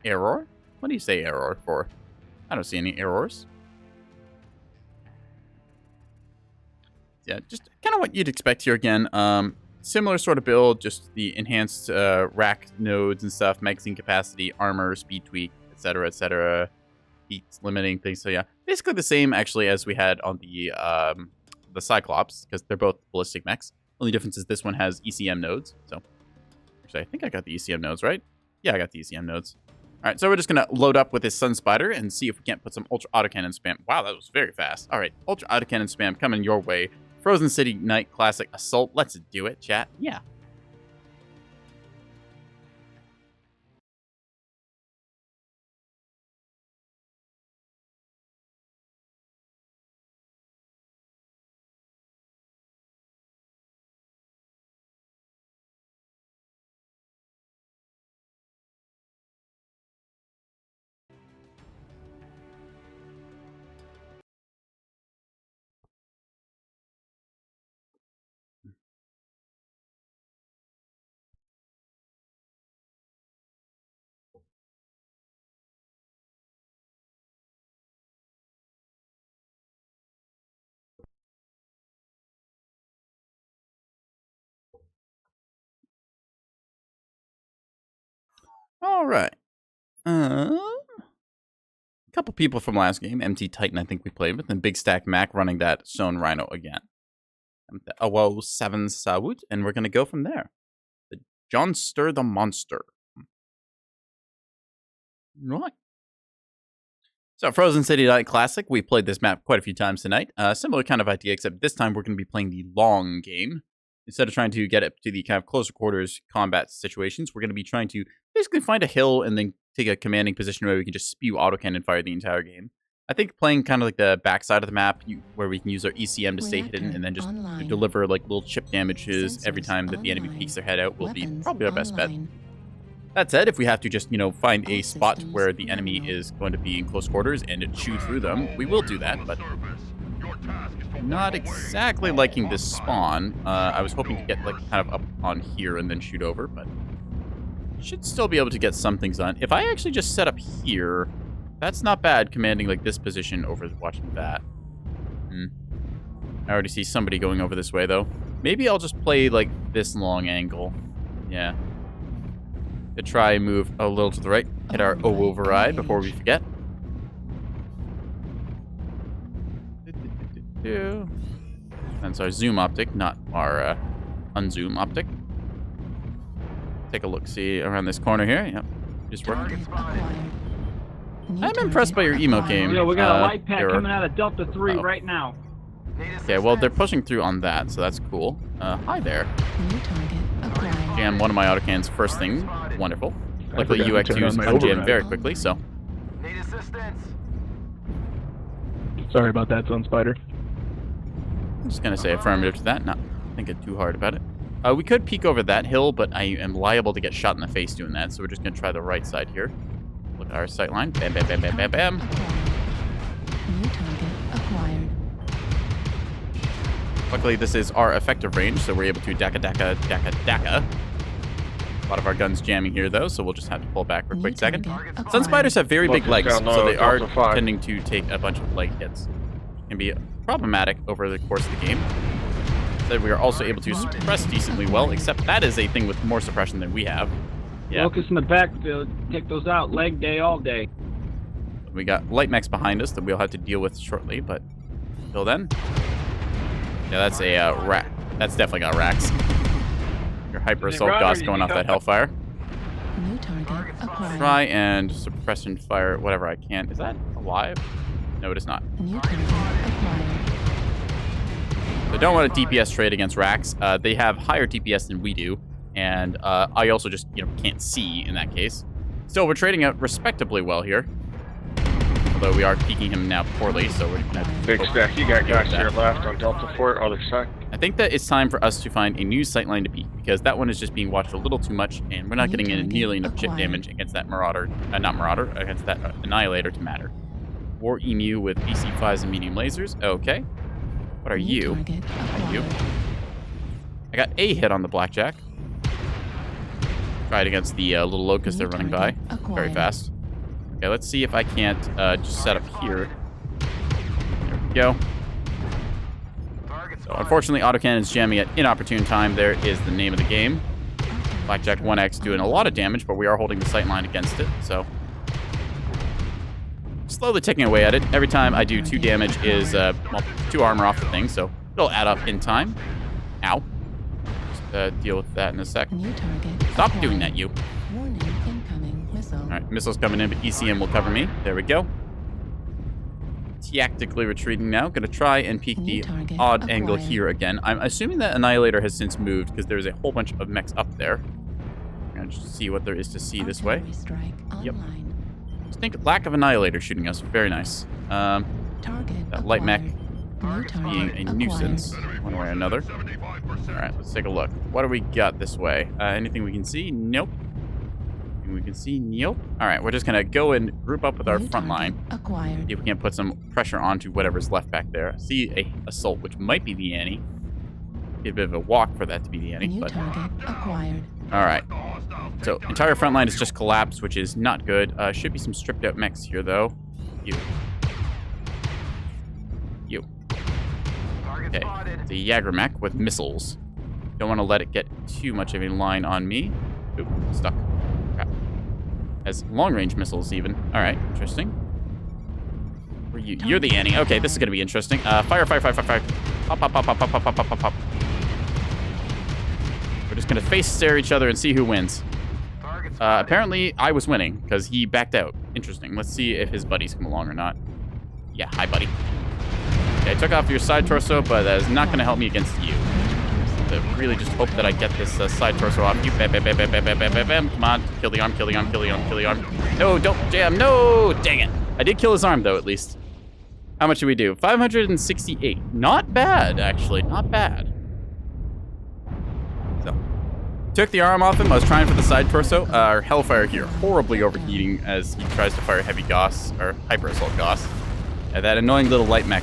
Error? What do you say error for? I don't see any errors. Yeah, just kind of what you'd expect here again. Similar sort of build, just the enhanced rack nodes and stuff, magazine capacity, armor, speed tweak, etc., heat limiting things. So yeah, basically the same actually as we had on the Cyclops, because they're both ballistic mechs. Only difference is this one has ECM nodes. So actually, I think I got the ECM nodes, right? Yeah, I got the ECM nodes. All right, so we're just gonna load up with this Sun Spider and see if we can't put some ultra autocannon spam. Wow, that was very fast. All right, ultra autocannon spam coming your way. Frozen City Night Classic Assault. Let's do it, chat. Yeah. All right. A couple people from last game. MT Titan, I think we played with, and Big Stack Mac running that Zone Rhino again. 007 Sawut, and we're going to go from there. The John Stir the Monster. Right. So, Frozen City Night Classic. We played this map quite a few times tonight. Similar kind of idea, except this time we're going to be playing the long game. Instead of trying to get up to the kind of closer quarters combat situations, we're going to be trying to basically find a hill and then take a commanding position where we can just spew autocannon fire the entire game. I think playing kind of like the backside of the map, where we can use our ECM to stay hidden and then just deliver like little chip damages every time that the enemy peeks their head out, will be probably our best bet. That said, if we have to just, find a spot where the enemy is going to be in close quarters and chew through them, we will do that, but not exactly liking this spawn. I was hoping to get like kind of up on here and then shoot over, but should still be able to get some things done. If I actually just set up here, that's not bad, commanding like this position over watching that. I already see somebody going over this way, though. Maybe I'll just play like this long angle. Yeah. To try and move a little to the right. Hit our O override before we forget. That's our zoom optic, not our unzoom optic. Take a look-see around this corner here. Yep, just working. I'm impressed by your emo game. Yeah, we got a light pack coming out of Delta 3 right now. Okay, well, they're pushing through on that, so that's cool. Hi there. Jam one of my autocannons first thing. Wonderful. Luckily, UX2's unjammed very quickly, so. Need assistance. Sorry about that, Zone Spider. I'm just going to say affirmative to that, not thinking too hard about it. We could peek over that hill, but I am liable to get shot in the face doing that, so we're just going to try the right side here. Look at our sight line. Bam, bam, bam, bam, bam, bam. New target acquired. Luckily, this is our effective range, so we're able to daka. A lot of our guns jamming here, though, so we'll just have to pull back for a quick second. Sun Spiders have very big legs, so they are tending to take a bunch of leg hits. It can be problematic over the course of the game. That we are also able to suppress decently well, except that is a thing with more suppression than we have. Yeah. Focus in the backfield. Take those out. Leg day all day. We got light mechs behind us that we'll have to deal with shortly, but until then. Yeah, that's a rack. That's definitely got racks. Your hyper assault Gauss going off that hellfire. New target acquired. Try and suppression fire whatever I can. Is that alive? No, it is not. New target acquired. I don't want a DPS trade against racks. They have higher DPS than we do, and I also just can't see in that case. Still, we're trading out respectably well here. Although we are peeking him now poorly, so we're gonna Big Stack, you got guys to your left on Delta 4, other side. I think that it's time for us to find a new sightline to peek, because that one is just being watched a little too much, and we're not getting in nearly enough chip damage against that Marauder, against that Annihilator to matter. War Emu with BC5s and medium lasers. Okay. What are you? Thank you. I got a hit on the Blackjack. Tried against the little Locust they're running by. Very fast. Okay, let's see if I can't just set up here. There we go. So unfortunately, autocannon's jamming at inopportune time. There is the name of the game. Blackjack 1X doing a lot of damage, but we are holding the sight line against it, so. Slowly ticking away at it. Every time I do 2 damage is, 2 armor off the thing, so it'll add up in time. Ow. Just deal with that in a sec. Stop doing that, you. Warning, incoming missile. Alright, missiles coming in, but ECM will cover me. There we go. Tactically retreating now. Gonna try and peek the odd angle here again. I'm assuming that Annihilator has since moved, because there's a whole bunch of mechs up there. I'm gonna just see what there is to see this way. Yep. Distinct lack of Annihilator shooting us. Very nice. That light mech being a nuisance, one way or another. Alright, let's take a look. What do we got this way? Anything we can see? Nope. Anything we can see? Nope. Alright, we're just gonna go and group up with our front line. See if we can put some pressure onto whatever's left back there. I see a assault, which might be the Annie. Be a bit of a walk for that to be the Annie, but. Alright. So, entire front line is just collapsed, which is not good. Should be some stripped out mechs here, though. You. Okay. It's a Jagger mech with missiles. Don't want to let it get too much of a line on me. Oop, stuck. Crap. As long-range missiles, even. All right, interesting. Where you? You're the Annie. Okay, this is gonna be interesting. Fire, fire, fire, fire, fire. Pop, pop, pop, pop, pop, pop, pop, pop, pop. We're just gonna face stare each other and see who wins. Apparently, I was winning because he backed out. Interesting. Let's see if his buddies come along or not. Yeah, hi, buddy. Okay, I took off your side torso, but that is not going to help me against you. I really just hope that I get this side torso off you. Bam, bam, bam, bam, bam, bam, bam, bam, bam. Come on. Kill the arm, kill the arm, kill the arm, kill the arm. No, don't jam. No! Dang it. I did kill his arm, though, at least. How much did we do? 568. Not bad, actually. Not bad. So, took the arm off him. I was trying for the side torso. Our Hellfire here, horribly overheating as he tries to fire heavy Gauss, or Hyper Assault Gauss. That annoying little light mech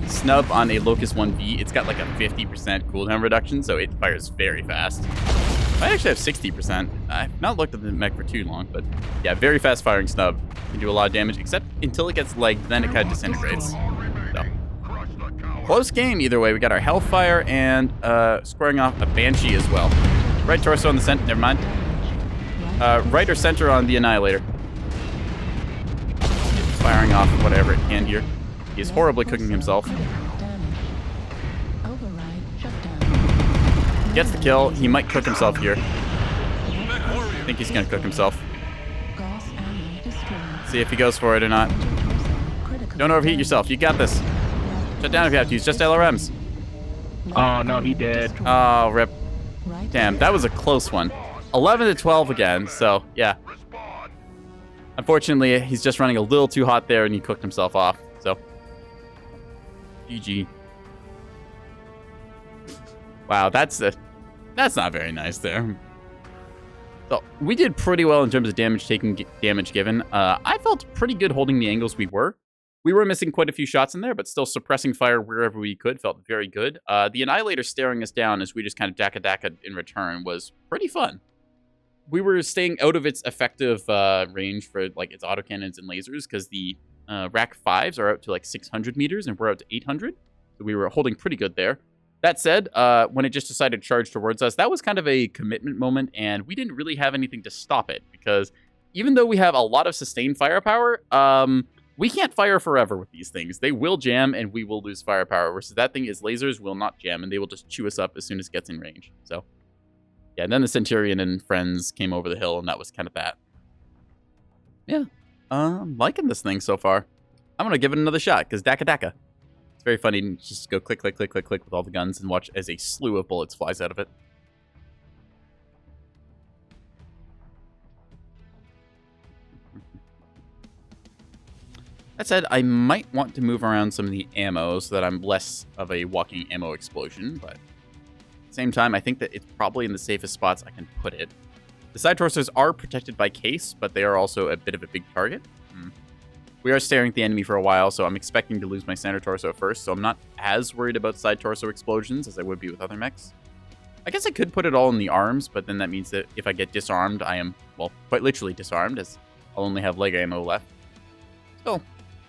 snub on a Locust 1V, it's got like a 50% cooldown reduction, so it fires very fast. I actually have 60%. I've not looked at the mech for too long, but yeah, very fast firing snub. Can do a lot of damage, except until it gets legged, then it kind of disintegrates. So, close game either way. We got our Hellfire and squaring off a Banshee as well. Right torso on the center, never mind. Right or center on the Annihilator. Firing off whatever it can here. He's horribly cooking himself. Gets the kill. He might cook himself here. I think he's gonna cook himself. See if he goes for it or not. Don't overheat yourself. You got this. Shut down if you have to. Use just LRMs. Oh, no, he did. Oh, rip. Damn, that was a close one. 11 to 12 again, so yeah. Unfortunately, he's just running a little too hot there, and he cooked himself off. So, GG. Wow, that's not very nice there. So we did pretty well in terms of damage taken, damage given. I felt pretty good holding the angles we were. We were missing quite a few shots in there, but still suppressing fire wherever we could felt very good. The Annihilator staring us down as we just kind of daka-daka in return was pretty fun. We were staying out of its effective range for like its autocannons and lasers because the Rack 5s are out to like 600 meters and we're out to 800. So we were holding pretty good there. That said, when it just decided to charge towards us, that was kind of a commitment moment, and we didn't really have anything to stop it because even though we have a lot of sustained firepower, we can't fire forever with these things. They will jam and we will lose firepower, versus that thing is lasers will not jam and they will just chew us up as soon as it gets in range. So yeah, and then the Centurion and friends came over the hill, and that was kind of that. Yeah, I'm liking this thing so far. I'm going to give it another shot, because daka-daka. It's very funny to just go click, click, click, click, click with all the guns and watch as a slew of bullets flies out of it. That said, I might want to move around some of the ammo so that I'm less of a walking ammo explosion, but same time, I think that it's probably in the safest spots I can put it. The side torsos are protected by case, but they are also a bit of a big target. We are staring at the enemy for a while, so I'm expecting to lose my center torso first, so I'm not as worried about side torso explosions as I would be with other mechs. I guess I could put it all in the arms, but then that means that if I get disarmed, I am, well, quite literally disarmed, as I'll only have leg ammo left. Still,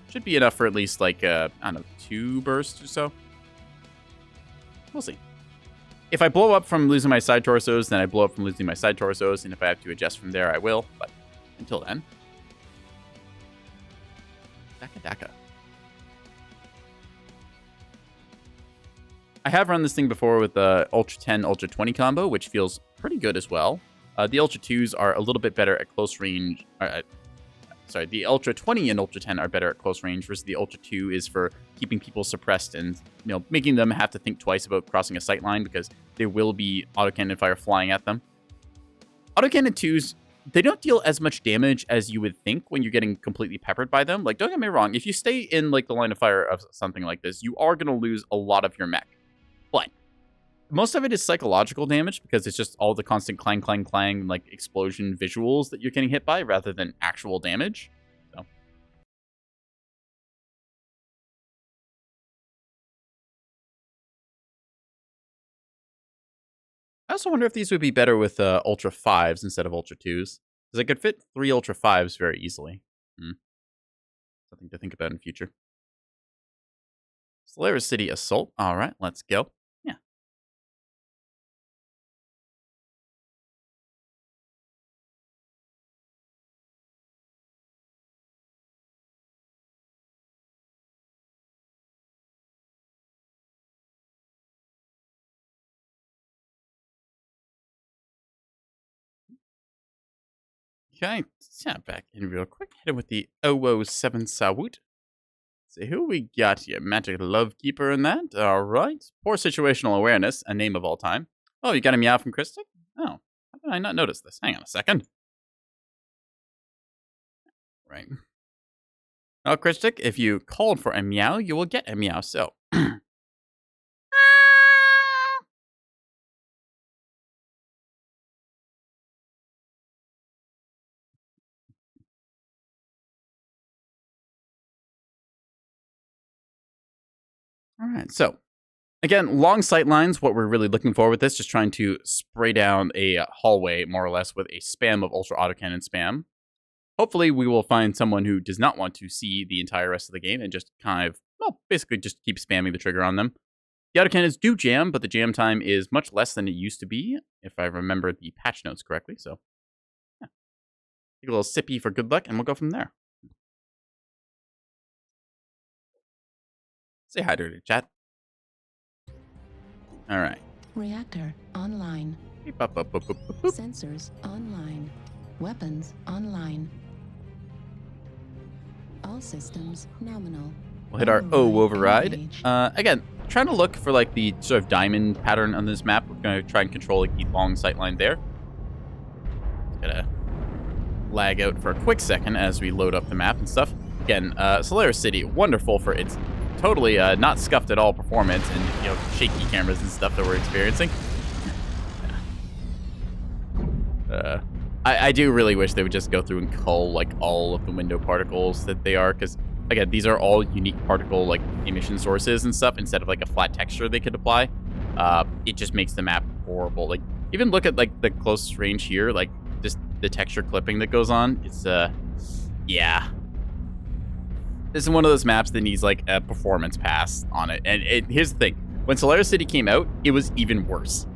should be enough for at least, like, I don't know, 2 bursts or so. We'll see. If I blow up from losing my side torsos, then I blow up from losing my side torsos, and if I have to adjust from there, I will. But until then, daka-daka. I have run this thing before with the Ultra 10, Ultra 20 combo, which feels pretty good as well. The Ultra 2s are a little bit better at close range. Sorry, the Ultra 20 and Ultra 10 are better at close range, versus the Ultra 2 is for keeping people suppressed and, you know, making them have to think twice about crossing a sight line because there will be autocannon fire flying at them. Autocannon 2s, they don't deal as much damage as you would think when you're getting completely peppered by them. Like, don't get me wrong, if you stay in, like, the line of fire of something like this, you are going to lose a lot of your mech. But most of it is psychological damage because it's just all the constant clang, clang, clang, like explosion visuals that you're getting hit by rather than actual damage. So. I also wonder if these would be better with Ultra 5s instead of Ultra 2s. Because I could fit 3 Ultra 5s very easily. Something to think about in future. Solaris City Assault. All right, let's go. Okay, yeah, back in real quick. Headed with the 007 Sawut. See who we got here. Magic Love Keeper in that. All right. Poor situational awareness, a name of all time. Oh, you got a meow from Christic? Oh, how did I not notice this? Hang on a second. Right. Oh, Christic, if you called for a meow, you will get a meow. So. All right, so again, long sight lines, what we're really looking for with this, just trying to spray down a hallway, more or less, with a spam of ultra autocannon spam. Hopefully, we will find someone who does not want to see the entire rest of the game and just kind of, well, basically just keep spamming the trigger on them. The autocannons do jam, but the jam time is much less than it used to be, if I remember the patch notes correctly, so yeah. Take a little sippy for good luck, and we'll go from there. Say hi to the chat. All right. Reactor online. Beep, up, up, up, up, up, up. Sensors online. Weapons online. All systems nominal. We'll hit our O override. Again, trying to look for like the sort of diamond pattern on this map. We're going to try and control like, the long sight line there. Just gonna lag out for a quick second as we load up the map and stuff. Again, Solaris City, wonderful for its totally not scuffed at all performance and shaky cameras and stuff that we're experiencing. I do really wish they would just go through and cull like all of the window particles that they are, because again, these are all unique particle like emission sources and stuff instead of like a flat texture they could apply. It just makes the map horrible. Like even look at like the close range here, like just the texture clipping that goes on. It's yeah. This is one of those maps that needs like a performance pass on it. And here's the thing. When Solaris City came out, it was even worse.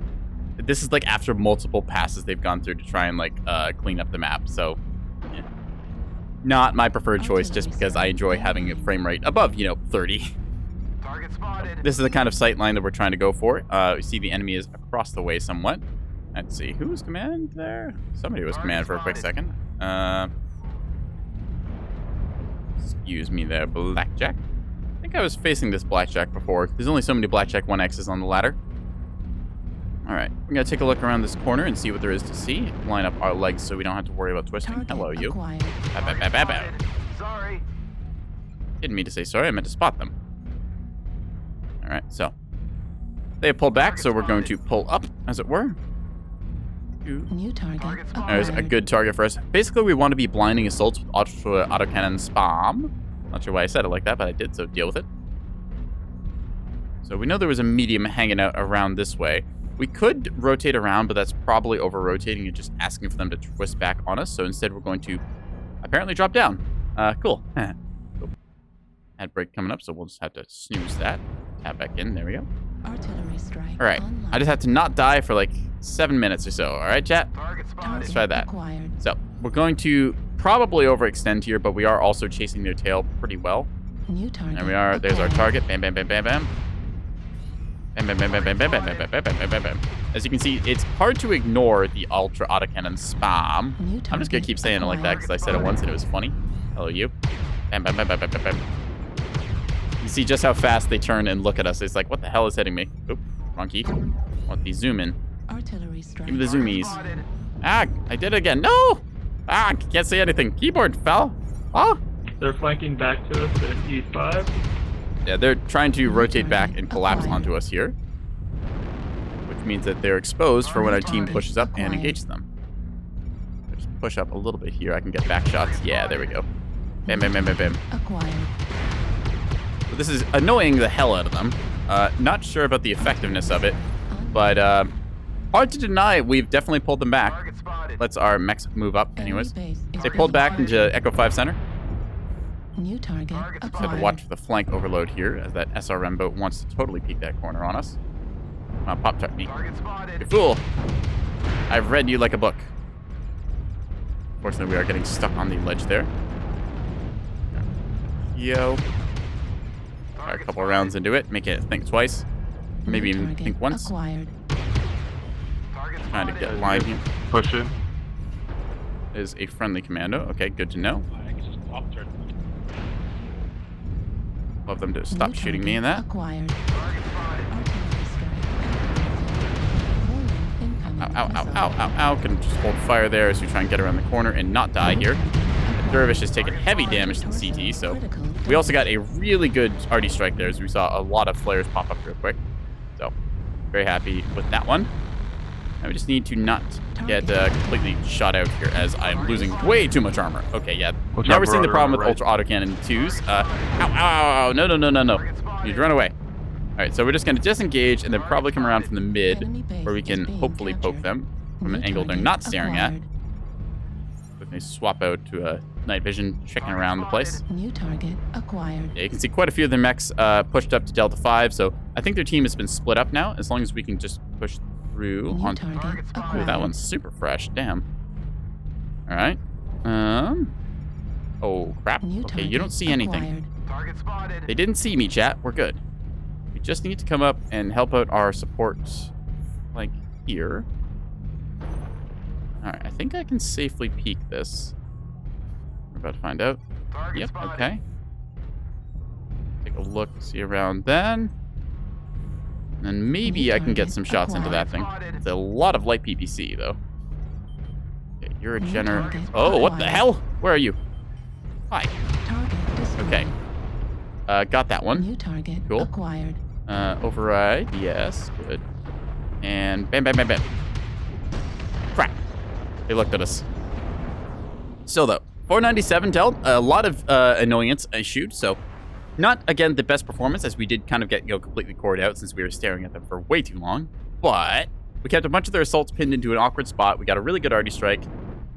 This is like after multiple passes they've gone through to try and like clean up the map. So yeah. Not my preferred choice just because I enjoy having a frame rate above, 30. Target spotted. This is the kind of sight line that we're trying to go for. We see the enemy is across the way somewhat. Let's see. Who was command there? Somebody was command for a quick second. Excuse me there, Blackjack. I think I was facing this Blackjack before. There's only so many Blackjack 1Xs on the ladder. Alright, we're going to take a look around this corner and see what there is to see. Line up our legs so we don't have to worry about twisting. Target Hello, you. acquired. Bow. Sorry. Didn't mean to say sorry, I meant to spot them. Alright, so. They have pulled back, so we're going to pull up, as it were. New target There's a acquired. good target for us. Basically, we want to be blinding assaults with ultra autocannon spam. Not sure why I said it like that, but I did, so deal with it. So we know there was a medium hanging out around this way. We could rotate around, but that's probably over-rotating and just asking for them to twist back on us. So instead, we're going to apparently drop down. Cool. Ad break coming up, so we'll just have to snooze that. Tap back in. There we go. Artillery strike. All right. Online. I just have to not die for like 7 minutes or so. All right, chat? Target spotted. Let's try that. Acquired. So we're going to probably overextend here, but we are also chasing their tail pretty well. New target. There we are. There's our acquired. target. Bam, bam, bam, bam, bam. Bam, bam, bam, bam, bam, bam, bam, bam, bam, bam, bam, bam, bam. As you can see, it's hard to ignore the ultra autocannon spam. New I'm just gonna keep saying it like that because I said it once and it was funny. Hello, you. Bam, bam, bam, bam, bam, bam, bam. You see just how fast they turn and look at us. It's like, what the hell is hitting me? Oop, wrong key. Want the zoom in. Artillery strike. Give me the zoomies. Ah, I did it again. No! Ah, can't say anything. Keyboard fell. Oh! They're flanking back to us at E5. Yeah, they're trying to rotate back and collapse onto us here. Which means that they're exposed for when our team pushes up and engages them. Just push up a little bit here. I can get back shots. Yeah, there we go. Bam, bam, bam, bam, bam. Acquired. So this is annoying the hell out of them. Not sure about the effectiveness of it, but hard to deny we've definitely pulled them back. Target spotted. Let's our mechs move up anyways. Enemy base is They pulled back being into Echo 5 Center. New target Target So have acquired. to watch for the flank overload here as that SRM boat wants to totally peek that corner on us. Come on, Pop-Tart me. Target spotted. You fool! I've read you like a book. Fortunately, we are getting stuck on the ledge there. Yo. Fire a couple rounds into it. Make it think twice. Maybe New even target think once. Acquired. Target Trying to spotted. get line here. Push in. is a friendly commando. Okay, good to know. I just popped her. Love them to stop shooting me in that. Acquired. Ow. Can just hold fire there as we try and get around the corner and not die here. The Dervish has taken heavy damage to the CT, so we also got a really good RD strike there as we saw a lot of flares pop up real quick. So, very happy with that one. Now we just need to not get completely shot out here as I'm losing way too much armor. Okay, yeah. Now we're seeing the problem with Ultra Autocannon 2s. Ow. No. You need to run away. All right, so we're just going to disengage and then probably come around from the mid where we can hopefully poke them from an angle they're not staring at. Let me swap out to night vision, checking around the place. New target acquired. Yeah, you can see quite a few of their mechs pushed up to Delta 5, so I think their team has been split up now, as long as we can just push through on Ooh, that one's super fresh. Damn. All right. Oh, crap. Okay, you don't see anything. They didn't see me, chat. We're good. We just need to come up and help out our support, like, here. All right, I think I can safely peek this. We're about to find out. Yep, okay. Take a look, see around then. And then maybe I can get some shots into that thing. It's a lot of light PPC, though. Okay, you're a Jenner. Oh, what the hell? Where are you? Hi. Okay. Got that one. New target cool. Acquired. Override. Yes, good. And bam. Crap. They looked at us. So, though, 497 Delt, a lot of annoyance I shoot, so not, again, the best performance, as we did kind of get, completely cored out since we were staring at them for way too long, but we kept a bunch of their assaults pinned into an awkward spot. We got a really good RD strike,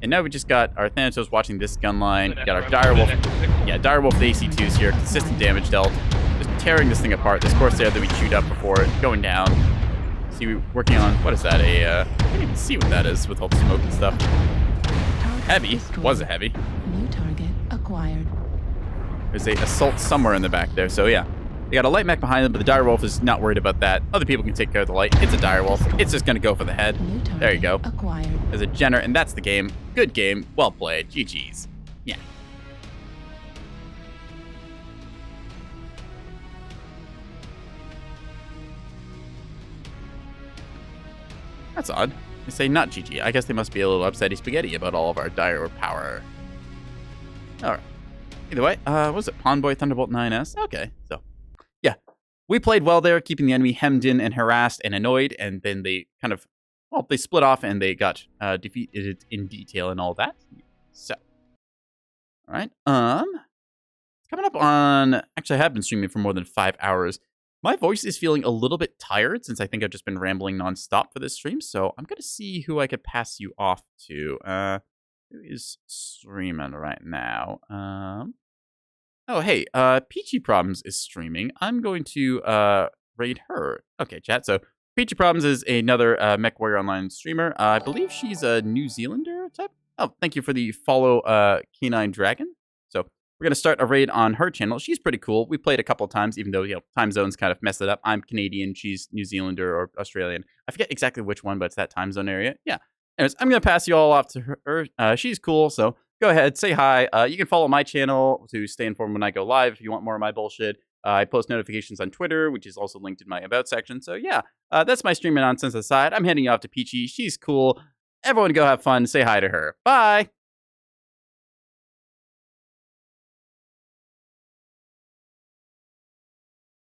and now we just got our Thanatos watching this gun line. We got our Direwolf. Yeah, Direwolf with AC2s here, consistent damage dealt, just tearing this thing apart. This Corsair that we chewed up before, going down. See, we're working on, what is that, I can't even see what that is with all the smoke and stuff. Heavy. Was a heavy. New target acquired. There's a assault somewhere in the back there, so yeah. They got a light mech behind them, but the Direwolf is not worried about that. Other people can take care of the light. It's a Direwolf. It's just going to go for the head. There you go. Acquired. There's a Jenner, and that's the game. Good game. Well played. GG's. Yeah. That's odd. They say not GG. I guess they must be a little upsetty spaghetti about all of our dire power. Alright. Either way, what was it? Pawnboy Thunderbolt 9S? Okay, so, yeah. We played well there, keeping the enemy hemmed in and harassed and annoyed, and then they kind of, well, they split off and they got defeated in detail and all that. So, alright, coming up on, actually I have been streaming for more than 5 hours. My voice is feeling a little bit tired since I think I've just been rambling nonstop for this stream, so I'm going to see who I could pass you off to. Who is streaming right now? Oh, hey, Peachy Problems is streaming. I'm going to raid her. Okay, chat, so Peachy Problems is another Mechwarrior Online streamer. I believe she's a New Zealander type. Oh, thank you for the follow, Canine Dragon. So we're going to start a raid on her channel. She's pretty cool. We played a couple of times, even though, time zones kind of mess it up. I'm Canadian. She's New Zealander or Australian. I forget exactly which one, but it's that time zone area. Yeah. Anyways, I'm going to pass you all off to her. She's cool, so go ahead, say hi. You can follow my channel to stay informed when I go live if you want more of my bullshit. I post notifications on Twitter, which is also linked in my About section. So, yeah, that's my streaming nonsense aside. I'm heading you off to Peachy. She's cool. Everyone go have fun. Say hi to her. Bye.